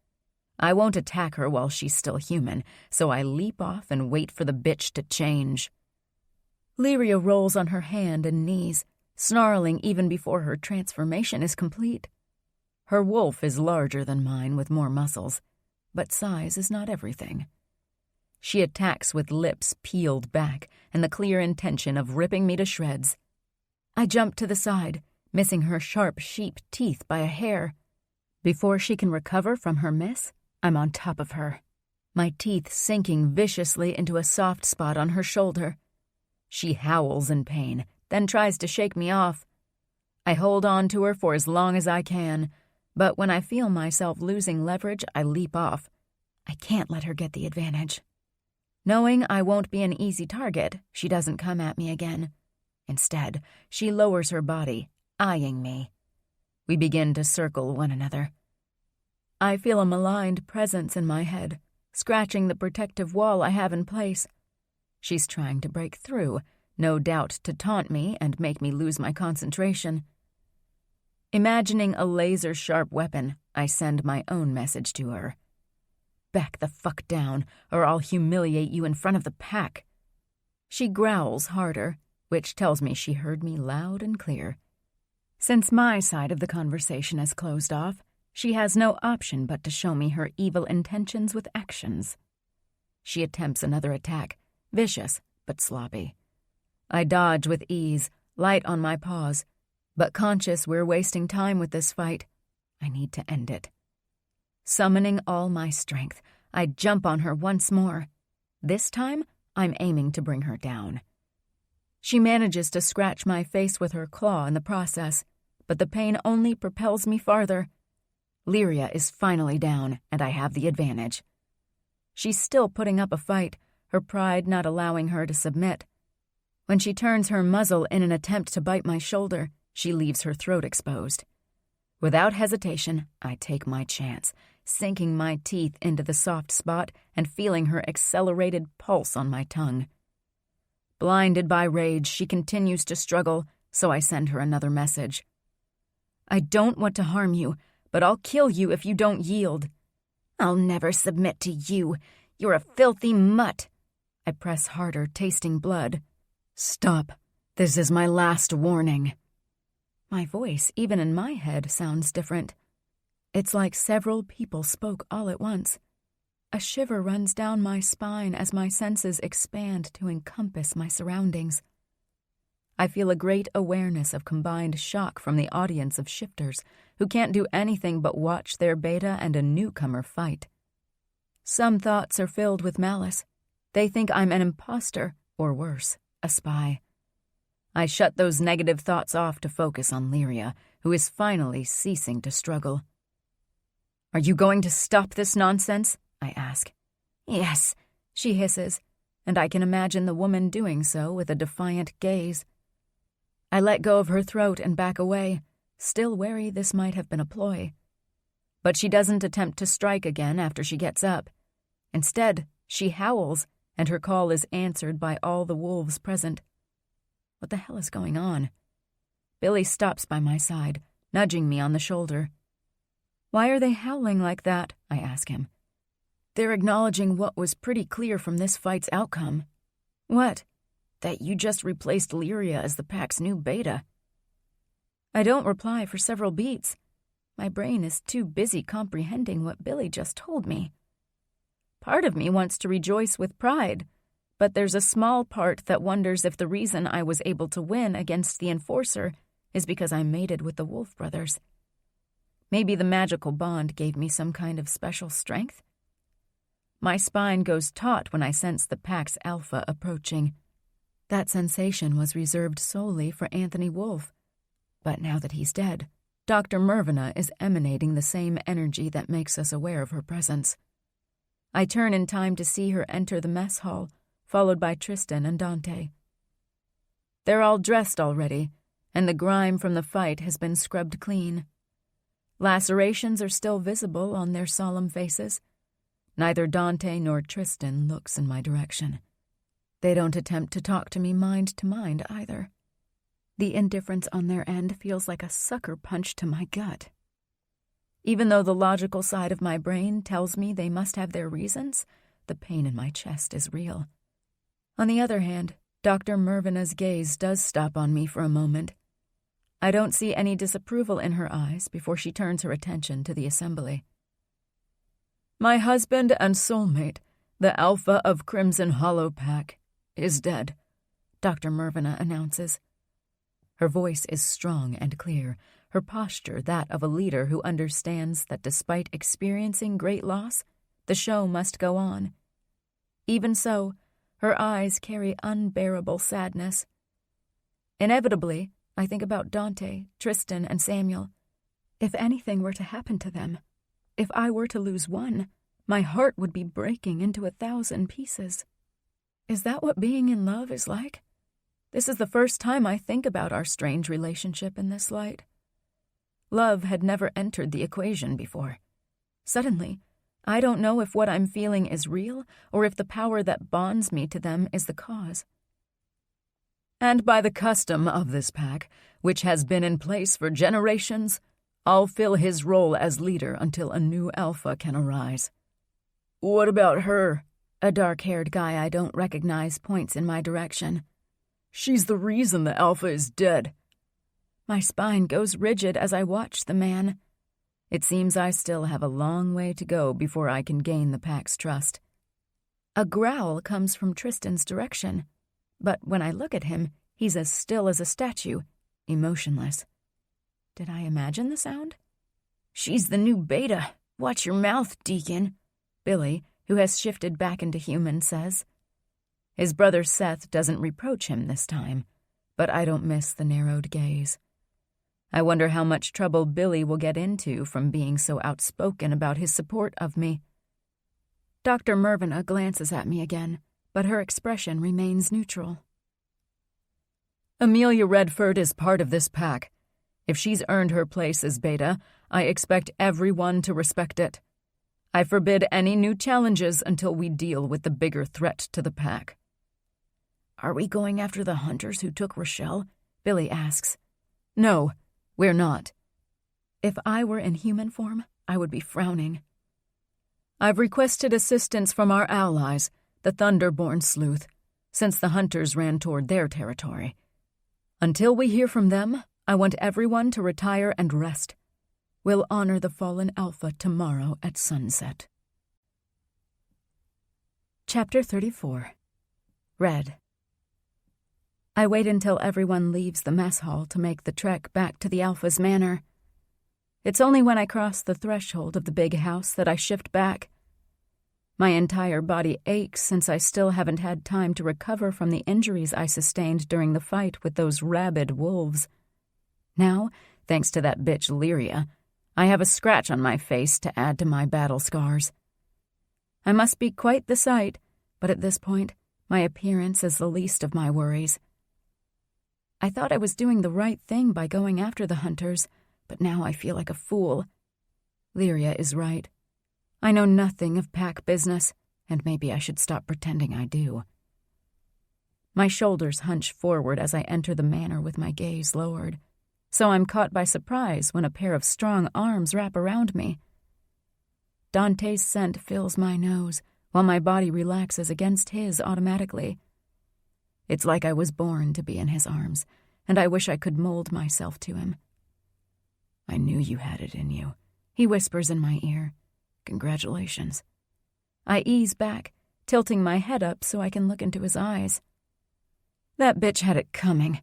I won't attack her while she's still human, so I leap off and wait for the bitch to change. Lyria rolls on her hand and knees, snarling even before her transformation is complete. Her wolf is larger than mine with more muscles, but size is not everything. She attacks with lips peeled back and the clear intention of ripping me to shreds. I jump to the side, missing her sharp sheep teeth by a hair. Before she can recover from her miss, I'm on top of her, my teeth sinking viciously into a soft spot on her shoulder. She howls in pain, then tries to shake me off. I hold on to her for as long as I can, but when I feel myself losing leverage, I leap off. I can't let her get the advantage. Knowing I won't be an easy target, she doesn't come at me again. Instead, she lowers her body, eyeing me. We begin to circle one another. I feel a maligned presence in my head, scratching the protective wall I have in place. She's trying to break through, no doubt to taunt me and make me lose my concentration. Imagining a laser-sharp weapon, I send my own message to her. Back the fuck down, or I'll humiliate you in front of the pack. She growls harder, which tells me she heard me loud and clear. Since my side of the conversation is closed off, she has no option but to show me her evil intentions with actions. She attempts another attack, vicious but sloppy. I dodge with ease, light on my paws, but conscious we're wasting time with this fight, I need to end it. Summoning all my strength, I jump on her once more. This time, I'm aiming to bring her down. She manages to scratch my face with her claw in the process, but the pain only propels me farther. Lyria is finally down, and I have the advantage. She's still putting up a fight, her pride not allowing her to submit. When she turns her muzzle in an attempt to bite my shoulder, she leaves her throat exposed. Without hesitation, I take my chance, sinking my teeth into the soft spot and feeling her accelerated pulse on my tongue. Blinded by rage, she continues to struggle, so I send her another message. I don't want to harm you, but I'll kill you if you don't yield. I'll never submit to you. You're a filthy mutt. I press harder, tasting blood. Stop. This is my last warning. My voice, even in my head, sounds different. It's like several people spoke all at once. A shiver runs down my spine as my senses expand to encompass my surroundings. I feel a great awareness of combined shock from the audience of shifters who can't do anything but watch their beta and a newcomer fight. Some thoughts are filled with malice. They think I'm an imposter, or worse, a spy. I shut those negative thoughts off to focus on Lyria, who is finally ceasing to struggle. Are you going to stop this nonsense? I ask. Yes, she hisses, and I can imagine the woman doing so with a defiant gaze. I let go of her throat and back away, still wary this might have been a ploy. But she doesn't attempt to strike again after she gets up. Instead, she howls, and her call is answered by all the wolves present. What the hell is going on? Billy stops by my side, nudging me on the shoulder. Why are they howling like that? I ask him. They're acknowledging what was pretty clear from this fight's outcome. What? That you just replaced Lyria as the pack's new beta. I don't reply for several beats. My brain is too busy comprehending what Billy just told me. Part of me wants to rejoice with pride, but there's a small part that wonders if the reason I was able to win against the Enforcer is because I mated with the Wolf Brothers. Maybe the magical bond gave me some kind of special strength? My spine goes taut when I sense the pack's alpha approaching. That sensation was reserved solely for Anthony Wolfe. But now that he's dead, Dr. Mervina is emanating the same energy that makes us aware of her presence. I turn in time to see her enter the mess hall, followed by Tristan and Dante. They're all dressed already, and the grime from the fight has been scrubbed clean. Lacerations are still visible on their solemn faces. Neither Dante nor Tristan looks in my direction. They don't attempt to talk to me mind to mind either. The indifference on their end feels like a sucker punch to my gut. Even though the logical side of my brain tells me they must have their reasons, the pain in my chest is real. On the other hand, Dr. Mervina's gaze does stop on me for a moment. I don't see any disapproval in her eyes before she turns her attention to the assembly. My husband and soulmate, the Alpha of Crimson Hollow Pack, is dead, Dr. Mervina announces. Her voice is strong and clear, her posture that of a leader who understands that despite experiencing great loss, the show must go on. Even so, her eyes carry unbearable sadness. Inevitably, I think about Dante, Tristan, and Samuel. If anything were to happen to them, if I were to lose one, my heart would be breaking into 1,000 pieces. Is that what being in love is like? This is the first time I think about our strange relationship in this light. Love had never entered the equation before. Suddenly, I don't know if what I'm feeling is real or if the power that bonds me to them is the cause. And by the custom of this pack, which has been in place for generations, I'll fill his role as leader until a new alpha can arise. What about her? A dark-haired guy I don't recognize points in my direction. She's the reason the alpha is dead. My spine goes rigid as I watch the man. It seems I still have a long way to go before I can gain the pack's trust. A growl comes from Tristan's direction, but when I look at him, he's as still as a statue, emotionless. Did I imagine the sound? She's the new beta. Watch your mouth, Deacon, Billy, who has shifted back into human, says. His brother Seth doesn't reproach him this time, but I don't miss the narrowed gaze. I wonder how much trouble Billy will get into from being so outspoken about his support of me. Dr. Mervina glances at me again, but her expression remains neutral. Amelia Redford is part of this pack. If she's earned her place as Beta, I expect everyone to respect it. I forbid any new challenges until we deal with the bigger threat to the pack. Are we going after the hunters who took Rochelle? Billy asks. No, we're not. If I were in human form, I would be frowning. I've requested assistance from our allies, the Thunderborn Sleuth, since the hunters ran toward their territory. Until we hear from them, I want everyone to retire and rest. We'll honor the fallen Alpha tomorrow at sunset. Chapter 34. Red. I wait until everyone leaves the mess hall to make the trek back to the Alpha's manor. It's only when I cross the threshold of the big house that I shift back. My entire body aches since I still haven't had time to recover from the injuries I sustained during the fight with those rabid wolves. Now, thanks to that bitch Lyria, I have a scratch on my face to add to my battle scars. I must be quite the sight, but at this point, my appearance is the least of my worries. I thought I was doing the right thing by going after the hunters, but now I feel like a fool. Lyria is right. I know nothing of pack business, and maybe I should stop pretending I do. My shoulders hunch forward as I enter the manor with my gaze lowered, so I'm caught by surprise when a pair of strong arms wrap around me. Dante's scent fills my nose, while my body relaxes against his automatically. It's like I was born to be in his arms, and I wish I could mold myself to him. I knew you had it in you, he whispers in my ear. Congratulations. I ease back, tilting my head up so I can look into his eyes. That bitch had it coming.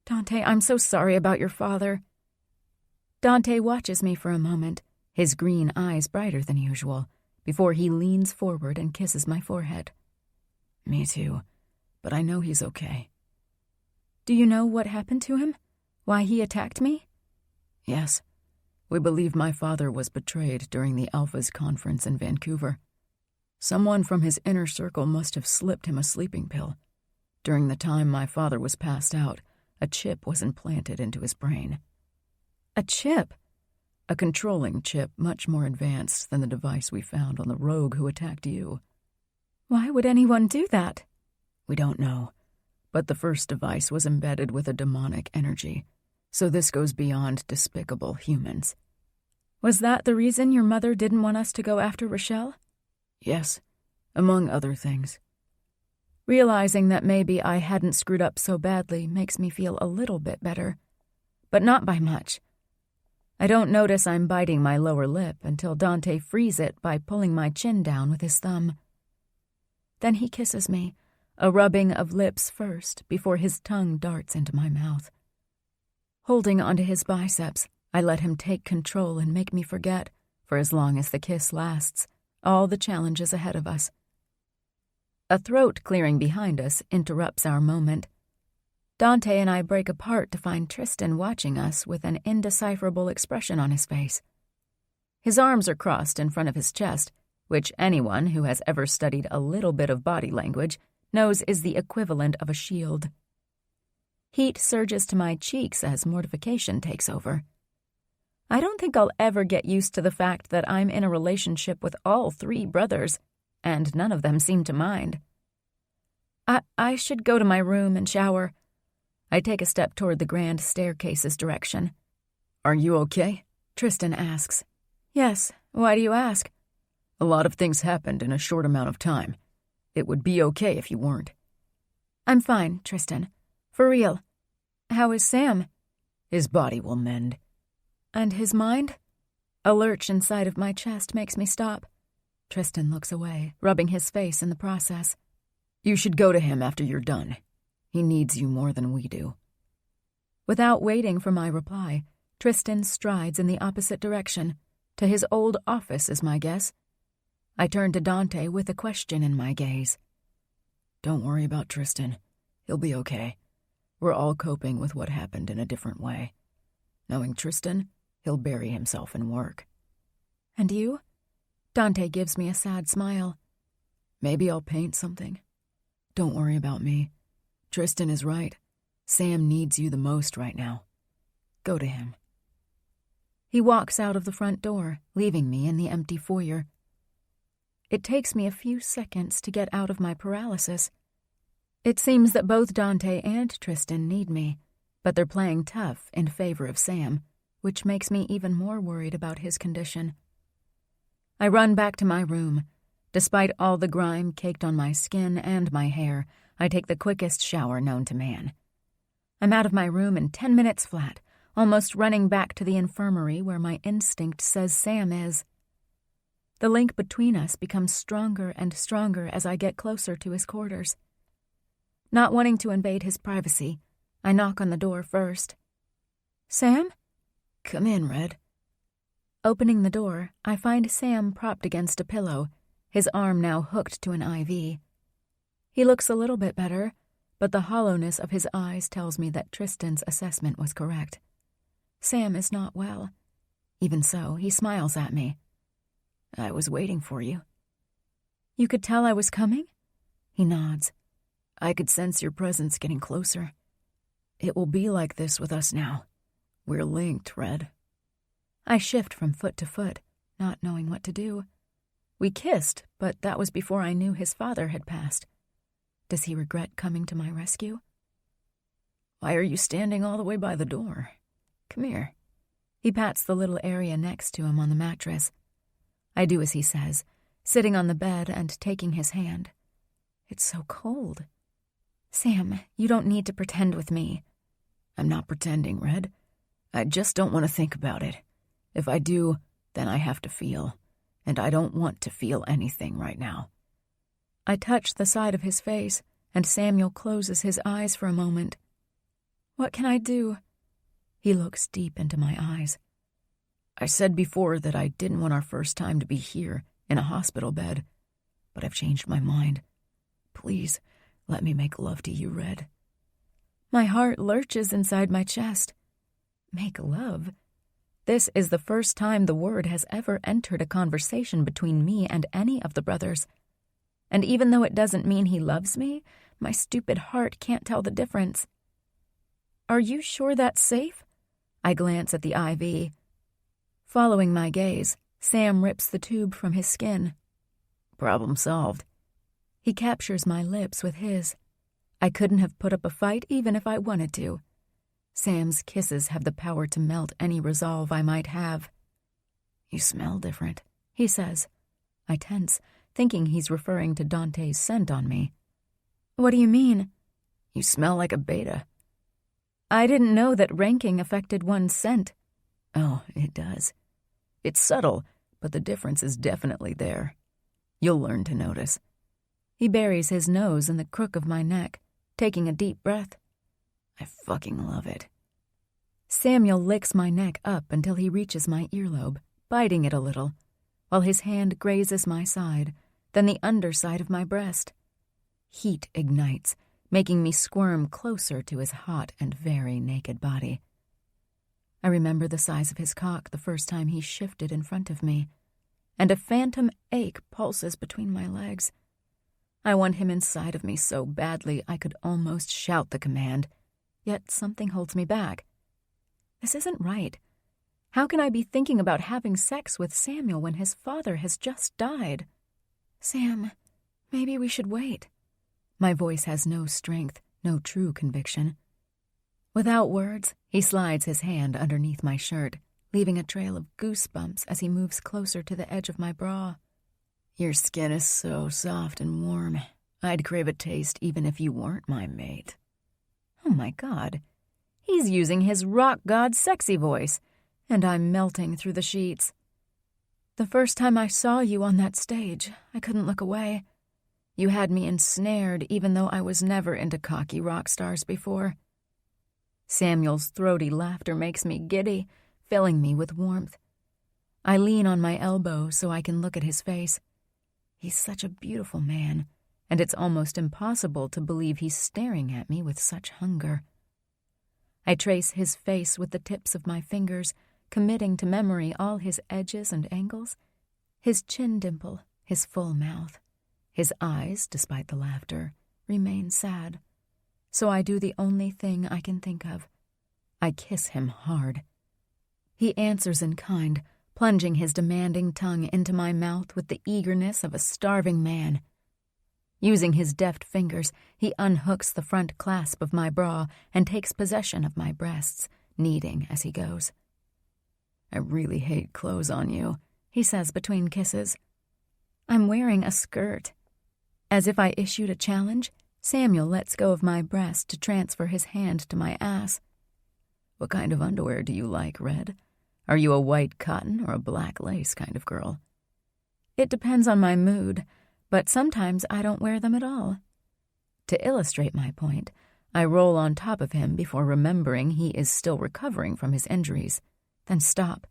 Dante, I'm so sorry about your father. Dante watches me for a moment, his green eyes brighter than usual, before he leans forward and kisses my forehead. Me too, but I know he's okay. Do you know what happened to him? Why he attacked me? Yes. We believe my father was betrayed during the Alpha's conference in Vancouver. Someone from his inner circle must have slipped him a sleeping pill. During the time my father was passed out, a chip was implanted into his brain. A chip? A controlling chip much more advanced than the device we found on the rogue who attacked you. Why would anyone do that? We don't know, but the first device was embedded with a demonic energy, so this goes beyond despicable humans. Was that the reason your mother didn't want us to go after Rochelle? Yes, among other things. Realizing that maybe I hadn't screwed up so badly makes me feel a little bit better, but not by much. I don't notice I'm biting my lower lip until Dante frees it by pulling my chin down with his thumb. Then he kisses me, a rubbing of lips first before his tongue darts into my mouth. Holding onto his biceps, I let him take control and make me forget, for as long as the kiss lasts, all the challenges ahead of us. A throat clearing behind us interrupts our moment. Dante and I break apart to find Tristan watching us with an indecipherable expression on his face. His arms are crossed in front of his chest, which anyone who has ever studied a little bit of body language knows is the equivalent of a shield. Heat surges to my cheeks as mortification takes over. I don't think I'll ever get used to the fact that I'm in a relationship with all three brothers, and none of them seem to mind. I should go to my room and shower. I take a step toward the grand staircase's direction. Are you okay? Tristan asks. Yes, why do you ask? A lot of things happened in a short amount of time. It would be okay if you weren't. I'm fine, Tristan. For real. How is Sam? His body will mend. And his mind? A lurch inside of my chest makes me stop. Tristan looks away, rubbing his face in the process. You should go to him after you're done. He needs you more than we do. Without waiting for my reply, Tristan strides in the opposite direction. To his old office is my guess. I turn to Dante with a question in my gaze. Don't worry about Tristan. He'll be okay. We're all coping with what happened in a different way. Knowing Tristan, he'll bury himself in work. And you? Dante gives me a sad smile. Maybe I'll paint something. Don't worry about me. Tristan is right. Sam needs you the most right now. Go to him. He walks out of the front door, leaving me in the empty foyer. It takes me a few seconds to get out of my paralysis. It seems that both Dante and Tristan need me, but they're playing tough in favor of Sam, which makes me even more worried about his condition. I run back to my room. Despite all the grime caked on my skin and my hair, I take the quickest shower known to man. I'm out of my room in 10 minutes flat, almost running back to the infirmary where my instinct says Sam is. The link between us becomes stronger and stronger as I get closer to his quarters. Not wanting to invade his privacy, I knock on the door first. Sam? Come in, Red. Opening the door, I find Sam propped against a pillow, his arm now hooked to an IV. He looks a little bit better, but the hollowness of his eyes tells me that Tristan's assessment was correct. Sam is not well. Even so, he smiles at me. I was waiting for you. You could tell I was coming? He nods. I could sense your presence getting closer. It will be like this with us now. We're linked, Red. I shift from foot to foot, not knowing what to do. We kissed, but that was before I knew his father had passed. Does he regret coming to my rescue? Why are you standing all the way by the door? Come here. He pats the little area next to him on the mattress. I do as he says, sitting on the bed and taking his hand. It's so cold. Sam, you don't need to pretend with me. I'm not pretending, Red. I just don't want to think about it. If I do, then I have to feel, and I don't want to feel anything right now. I touch the side of his face, and Samuel closes his eyes for a moment. What can I do? He looks deep into my eyes. I said before that I didn't want our first time to be here, in a hospital bed, but I've changed my mind. Please, let me make love to you, Red. My heart lurches inside my chest. Make love? This is the first time the word has ever entered a conversation between me and any of the brothers. And even though it doesn't mean he loves me, my stupid heart can't tell the difference. Are you sure that's safe? I glance at the IV. Following my gaze, Sam rips the tube from his skin. Problem solved. He captures my lips with his. I couldn't have put up a fight even if I wanted to. Sam's kisses have the power to melt any resolve I might have. You smell different, he says. I tense, thinking he's referring to Dante's scent on me. What do you mean? You smell like a beta. I didn't know that ranking affected one's scent. Oh, it does. It's subtle, but the difference is definitely there. You'll learn to notice. He buries his nose in the crook of my neck, taking a deep breath. I fucking love it. Samuel licks my neck up until he reaches my earlobe, biting it a little, while his hand grazes my side, then the underside of my breast. Heat ignites, making me squirm closer to his hot and very naked body. I remember the size of his cock the first time he shifted in front of me, and a phantom ache pulses between my legs. I want him inside of me so badly I could almost shout the command, yet something holds me back. This isn't right. How can I be thinking about having sex with Samuel when his father has just died? Sam, maybe we should wait. My voice has no strength, no true conviction. Without words, he slides his hand underneath my shirt, leaving a trail of goosebumps as he moves closer to the edge of my bra. Your skin is so soft and warm. I'd crave a taste even if you weren't my mate. Oh my God. He's using his rock god sexy voice, and I'm melting through the sheets. The first time I saw you on that stage, I couldn't look away. You had me ensnared even though I was never into cocky rock stars before. Samuel's throaty laughter makes me giddy, filling me with warmth. I lean on my elbow so I can look at his face. He's such a beautiful man, and it's almost impossible to believe he's staring at me with such hunger. I trace his face with the tips of my fingers, committing to memory all his edges and angles, his chin dimple, his full mouth. His eyes, despite the laughter, remain sad. So I do the only thing I can think of. I kiss him hard. He answers in kind, plunging his demanding tongue into my mouth with the eagerness of a starving man. Using his deft fingers, he unhooks the front clasp of my bra and takes possession of my breasts, kneading as he goes. "I really hate clothes on you," he says between kisses. I'm wearing a skirt. As if I issued a challenge, Samuel lets go of my breast to transfer his hand to my ass. "What kind of underwear do you like, Red? Are you a white cotton or a black lace kind of girl?" "It depends on my mood, but sometimes I don't wear them at all." To illustrate my point, I roll on top of him before remembering he is still recovering from his injuries, then stop.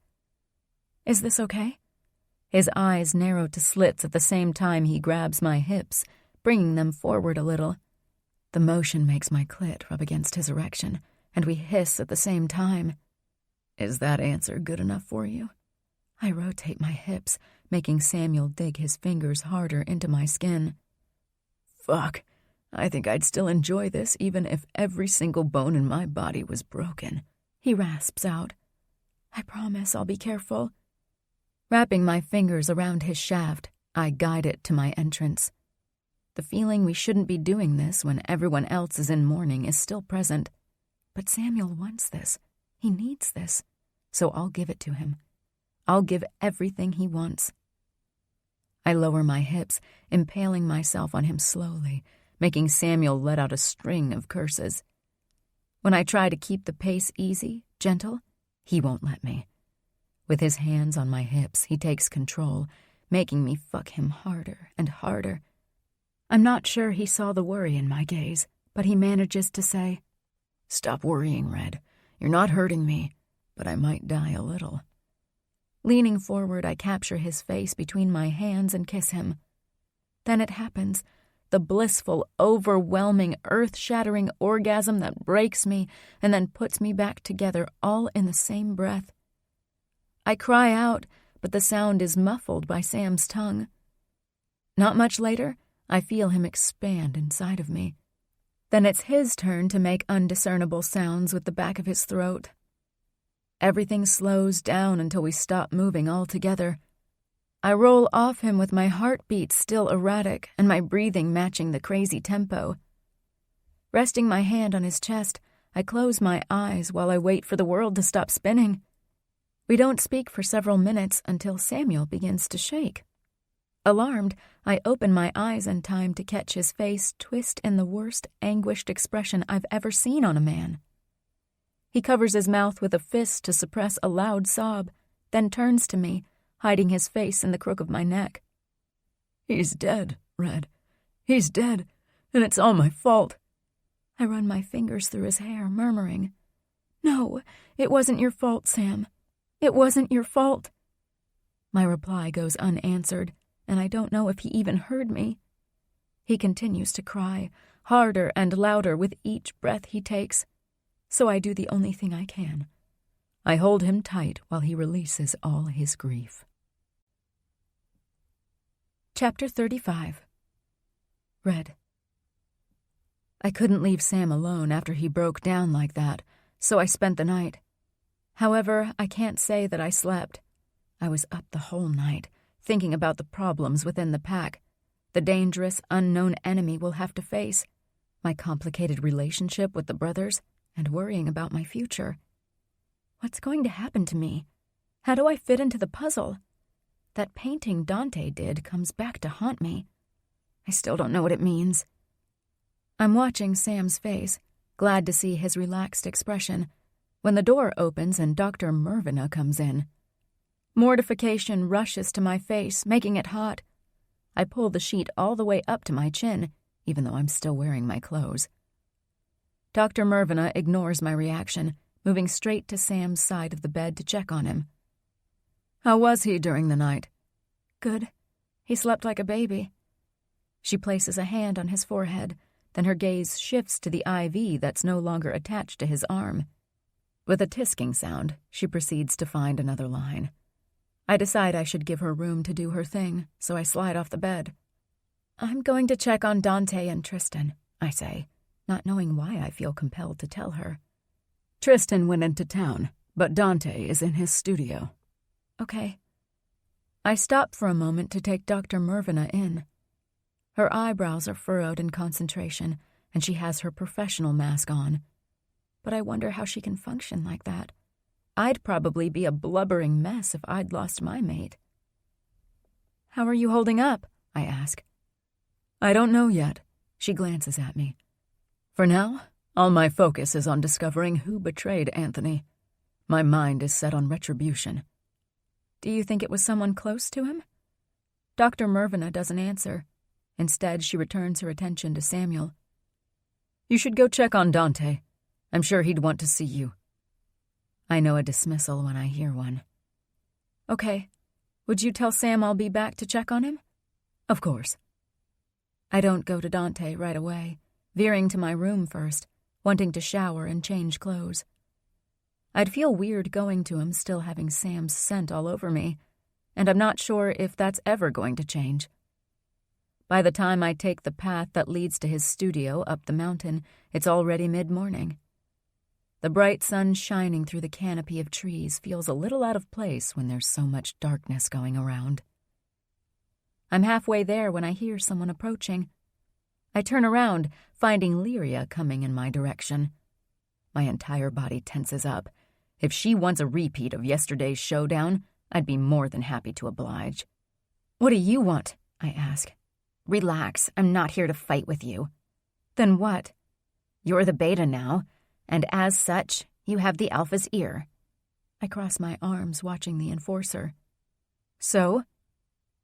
"Is this okay?" His eyes narrow to slits at the same time he grabs my hips, bringing them forward a little. The motion makes my clit rub against his erection, and we hiss at the same time. "Is that answer good enough for you?" I rotate my hips, making Samuel dig his fingers harder into my skin. "Fuck, I think I'd still enjoy this even if every single bone in my body was broken," he rasps out. "I promise I'll be careful." Wrapping my fingers around his shaft, I guide it to my entrance. The feeling we shouldn't be doing this when everyone else is in mourning is still present. But Samuel wants this. He needs this. So I'll give it to him. I'll give everything he wants. I lower my hips, impaling myself on him slowly, making Samuel let out a string of curses. When I try to keep the pace easy, gentle, he won't let me. With his hands on my hips, he takes control, making me fuck him harder and harder. I'm not sure he saw the worry in my gaze, but he manages to say, "Stop worrying, Red. You're not hurting me, but I might die a little." Leaning forward, I capture his face between my hands and kiss him. Then it happens, the blissful, overwhelming, earth-shattering orgasm that breaks me and then puts me back together all in the same breath. I cry out, but the sound is muffled by Sam's tongue. Not much later, I feel him expand inside of me. Then it's his turn to make undiscernible sounds with the back of his throat. Everything slows down until we stop moving altogether. I roll off him with my heartbeat still erratic and my breathing matching the crazy tempo. Resting my hand on his chest, I close my eyes while I wait for the world to stop spinning. We don't speak for several minutes until Samuel begins to shake. Alarmed, I open my eyes in time to catch his face twist in the worst anguished expression I've ever seen on a man. He covers his mouth with a fist to suppress a loud sob, then turns to me, hiding his face in the crook of my neck. "He's dead, Red. He's dead, and it's all my fault." I run my fingers through his hair, murmuring, "No, it wasn't your fault, Sam. It wasn't your fault." My reply goes unanswered, and I don't know if he even heard me. He continues to cry, harder and louder with each breath he takes. So I do the only thing I can. I hold him tight while he releases all his grief. Chapter 35. Red. I couldn't leave Sam alone after he broke down like that, so I spent the night. However, I can't say that I slept. I was up the whole night, thinking about the problems within the pack, the dangerous, unknown enemy we'll have to face, my complicated relationship with the brothers, and worrying about my future. What's going to happen to me? How do I fit into the puzzle? That painting Dante did comes back to haunt me. I still don't know what it means. I'm watching Sam's face, glad to see his relaxed expression, when the door opens and Dr. Mervina comes in. Mortification rushes to my face, making it hot. I pull the sheet all the way up to my chin, even though I'm still wearing my clothes. Dr. Mervina ignores my reaction, moving straight to Sam's side of the bed to check on him. "How was he during the night?" "Good. He slept like a baby." She places a hand on his forehead, then her gaze shifts to the IV that's no longer attached to his arm. With a tisking sound, she proceeds to find another line. I decide I should give her room to do her thing, so I slide off the bed. I'm going to check on Dante and Tristan, I say, not knowing why I feel compelled to tell her. Tristan went into town, but Dante is in his studio. Okay. I stop for a moment to take Dr. Mervina in. Her eyebrows are furrowed in concentration, and she has her professional mask on. But I wonder how she can function like that. I'd probably be a blubbering mess if I'd lost my mate. How are you holding up? I ask. I don't know yet. She glances at me. For now, all my focus is on discovering who betrayed Anthony. My mind is set on retribution. Do you think it was someone close to him? Dr. Mervina doesn't answer. Instead, she returns her attention to Samuel. You should go check on Dante. I'm sure he'd want to see you. I know a dismissal when I hear one. Okay. Would you tell Sam I'll be back to check on him? Of course. I don't go to Dante right away, veering to my room first, wanting to shower and change clothes. I'd feel weird going to him still having Sam's scent all over me, and I'm not sure if that's ever going to change. By the time I take the path that leads to his studio up the mountain, it's already mid-morning. The bright sun shining through the canopy of trees feels a little out of place when there's so much darkness going around. I'm halfway there when I hear someone approaching. I turn around, finding Lyria coming in my direction. My entire body tenses up. If she wants a repeat of yesterday's showdown, I'd be more than happy to oblige. What do you want? I ask. Relax, I'm not here to fight with you. Then what? You're the beta now, and as such, you have the alpha's ear. I cross my arms, watching the enforcer. So?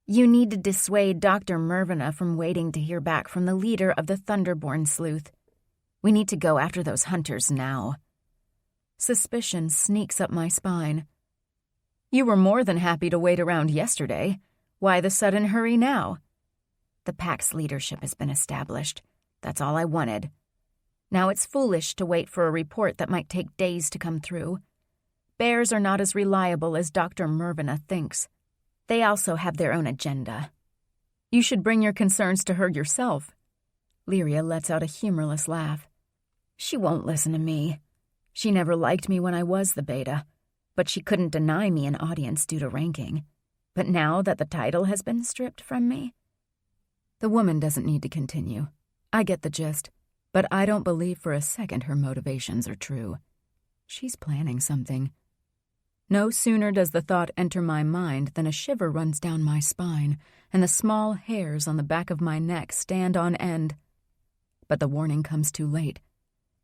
You need to dissuade Dr. Mervina from waiting to hear back from the leader of the Thunderborn sleuth. We need to go after those hunters now. Suspicion sneaks up my spine. You were more than happy to wait around yesterday. Why the sudden hurry now? The pack's leadership has been established. That's all I wanted. Now it's foolish to wait for a report that might take days to come through. Bears are not as reliable as Dr. Mervina thinks. They also have their own agenda. You should bring your concerns to her yourself. Lyria lets out a humorless laugh. She won't listen to me. She never liked me when I was the beta, but she couldn't deny me an audience due to ranking. But now that the title has been stripped from me... The woman doesn't need to continue. I get the gist, but I don't believe for a second her motivations are true. She's planning something. No sooner does the thought enter my mind than a shiver runs down my spine, and the small hairs on the back of my neck stand on end. But the warning comes too late.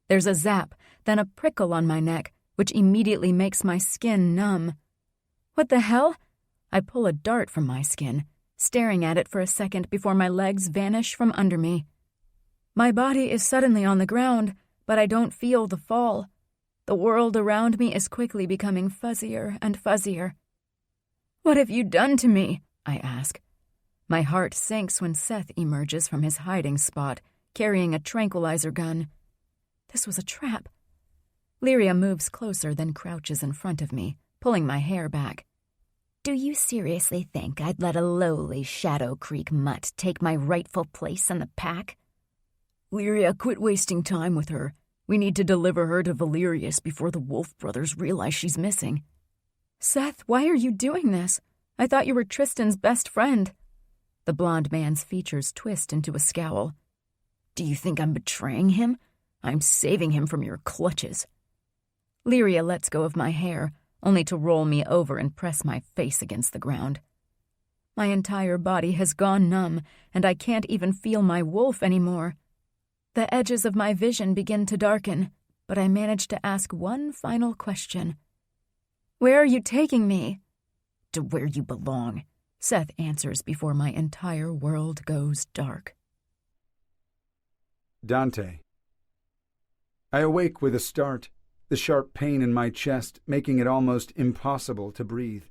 There's a zap, then a prickle on my neck, which immediately makes my skin numb. What the hell? I pull a dart from my skin, staring at it for a second before my legs vanish from under me. My body is suddenly on the ground, but I don't feel the fall. The world around me is quickly becoming fuzzier and fuzzier. What have you done to me? I ask. My heart sinks when Seth emerges from his hiding spot, carrying a tranquilizer gun. This was a trap. Lyria moves closer, then crouches in front of me, pulling my hair back. Do you seriously think I'd let a lowly Shadow Creek mutt take my rightful place in the pack? Lyria, quit wasting time with her. We need to deliver her to Valerius before the Wolf brothers realize she's missing. Seth, why are you doing this? I thought you were Tristan's best friend. The blonde man's features twist into a scowl. Do you think I'm betraying him? I'm saving him from your clutches. Lyria lets go of my hair, only to roll me over and press my face against the ground. My entire body has gone numb, and I can't even feel my wolf anymore. The edges of my vision begin to darken, but I manage to ask one final question. Where are you taking me? To where you belong, Seth answers before my entire world goes dark. Dante. I awake with a start, the sharp pain in my chest making it almost impossible to breathe.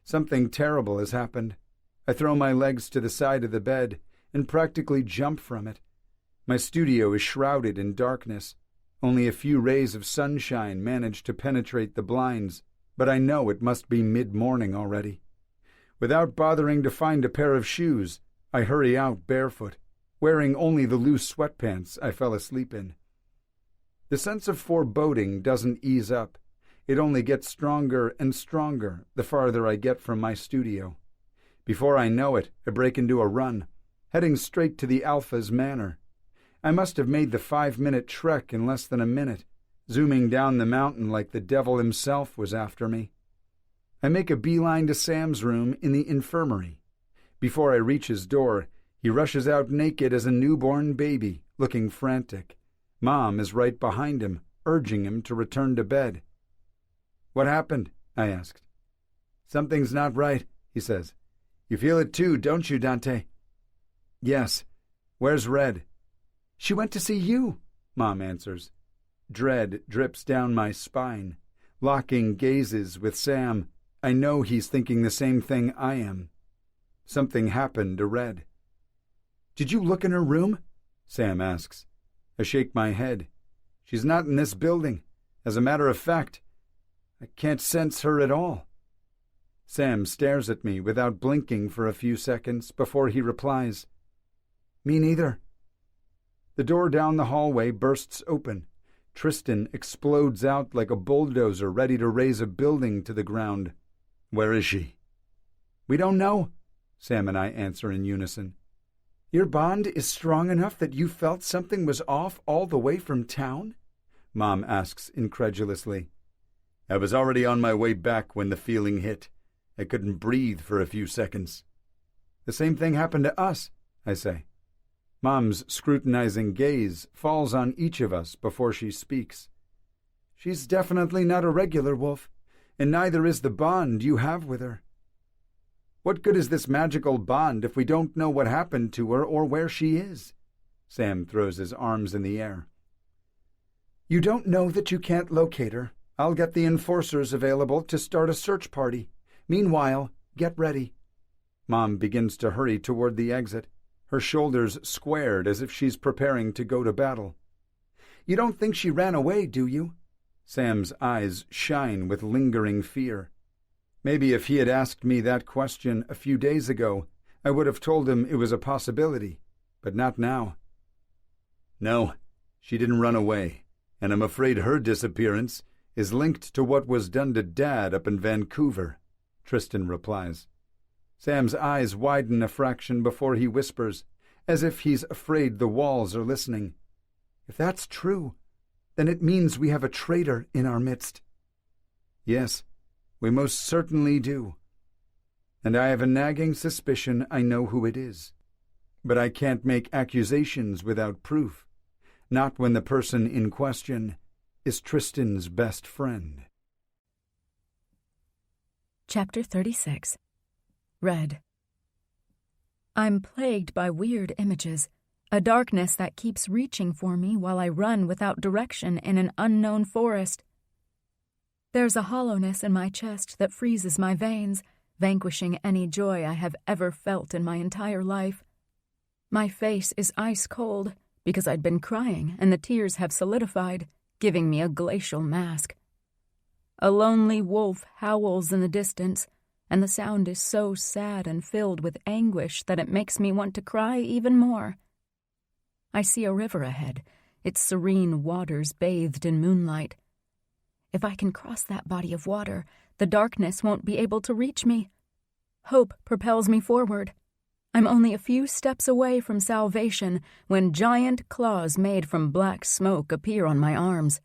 Something terrible has happened. I throw my legs to the side of the bed and practically jump from it. My studio is shrouded in darkness. Only a few rays of sunshine manage to penetrate the blinds, but I know it must be mid-morning already. Without bothering to find a pair of shoes, I hurry out barefoot, wearing only the loose sweatpants I fell asleep in. The sense of foreboding doesn't ease up. It only gets stronger and stronger the farther I get from my studio. Before I know it, I break into a run, heading straight to the Alpha's manor. I must have made the 5-minute trek in less than a minute, zooming down the mountain like the devil himself was after me. I make a beeline to Sam's room in the infirmary. Before I reach his door, he rushes out naked as a newborn baby, looking frantic. Mom is right behind him, urging him to return to bed. "What happened?" I asked. "Something's not right," he says. "You feel it too, don't you, Dante?" "Yes. Where's Red?" "She went to see you," Mom answers. Dread drips down my spine. Locking gazes with Sam, I know he's thinking the same thing I am. Something happened to Red. "Did you look in her room?" Sam asks. I shake my head. "She's not in this building. As a matter of fact, I can't sense her at all." Sam stares at me without blinking for a few seconds before he replies, "Me neither." The door down the hallway bursts open. Tristan explodes out like a bulldozer ready to raze a building to the ground. "Where is she?" "We don't know," Sam and I answer in unison. "Your bond is strong enough that you felt something was off all the way from town?" Mom asks incredulously. "I was already on my way back when the feeling hit. I couldn't breathe for a few seconds." "The same thing happened to us," I say. Mom's scrutinizing gaze falls on each of us before she speaks. "She's definitely not a regular wolf, and neither is the bond you have with her." "What good is this magical bond if we don't know what happened to her or where she is?" Sam throws his arms in the air. "You don't know that you can't locate her. I'll get the enforcers available to start a search party. Meanwhile, get ready." Mom begins to hurry toward the exit, her shoulders squared as if she's preparing to go to battle. "You don't think she ran away, do you?" Sam's eyes shine with lingering fear. Maybe if he had asked me that question a few days ago, I would have told him it was a possibility, but not now. "No, she didn't run away, and I'm afraid her disappearance is linked to what was done to Dad up in Vancouver," Tristan replies. Sam's eyes widen a fraction before he whispers, as if he's afraid the walls are listening. "If that's true, then it means we have a traitor in our midst." "Yes, we most certainly do. And I have a nagging suspicion I know who it is. But I can't make accusations without proof, not when the person in question is Tristan's best friend." Chapter 36. Red. I'm plagued by weird images, a darkness that keeps reaching for me while I run without direction in an unknown forest. There's a hollowness in my chest that freezes my veins, vanquishing any joy I have ever felt in my entire life. My face is ice cold because I'd been crying and the tears have solidified, giving me a glacial mask. A lonely wolf howls in the distance, and the sound is so sad and filled with anguish that it makes me want to cry even more. I see a river ahead, its serene waters bathed in moonlight. If I can cross that body of water, the darkness won't be able to reach me. Hope propels me forward. I'm only a few steps away from salvation when giant claws made from black smoke appear on my arms.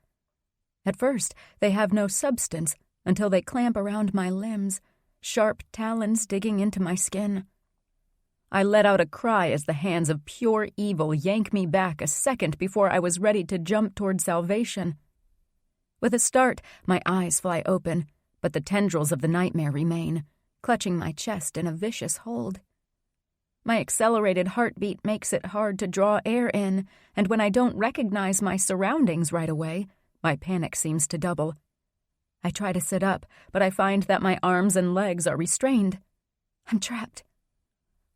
At first, they have no substance until they clamp around my limbs, sharp talons digging into my skin. I let out a cry as the hands of pure evil yank me back a second before I was ready to jump toward salvation. With a start, my eyes fly open, but the tendrils of the nightmare remain, clutching my chest in a vicious hold. My accelerated heartbeat makes it hard to draw air in, and when I don't recognize my surroundings right away, my panic seems to double. I try to sit up, but I find that my arms and legs are restrained. I'm trapped.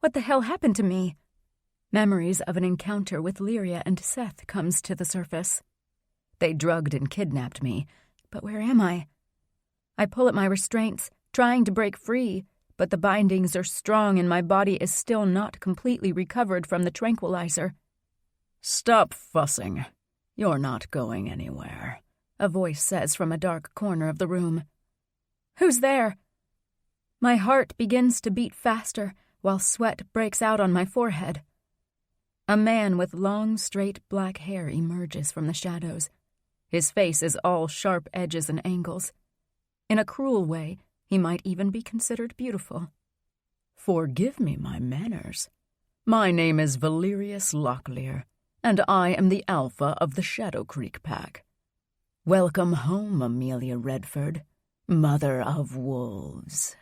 What the hell happened to me? Memories of an encounter with Lyria and Seth comes to the surface. They drugged and kidnapped me. But where am I? I pull at my restraints, trying to break free, but the bindings are strong and my body is still not completely recovered from the tranquilizer. "Stop fussing. You're not going anywhere," a voice says from a dark corner of the room. Who's there? My heart begins to beat faster while sweat breaks out on my forehead. A man with long, straight black hair emerges from the shadows. His face is all sharp edges and angles. In a cruel way, he might even be considered beautiful. "Forgive me my manners. My name is Valerius Locklear, and I am the alpha of the Shadow Creek Pack. Welcome home, Amelia Redford, mother of wolves."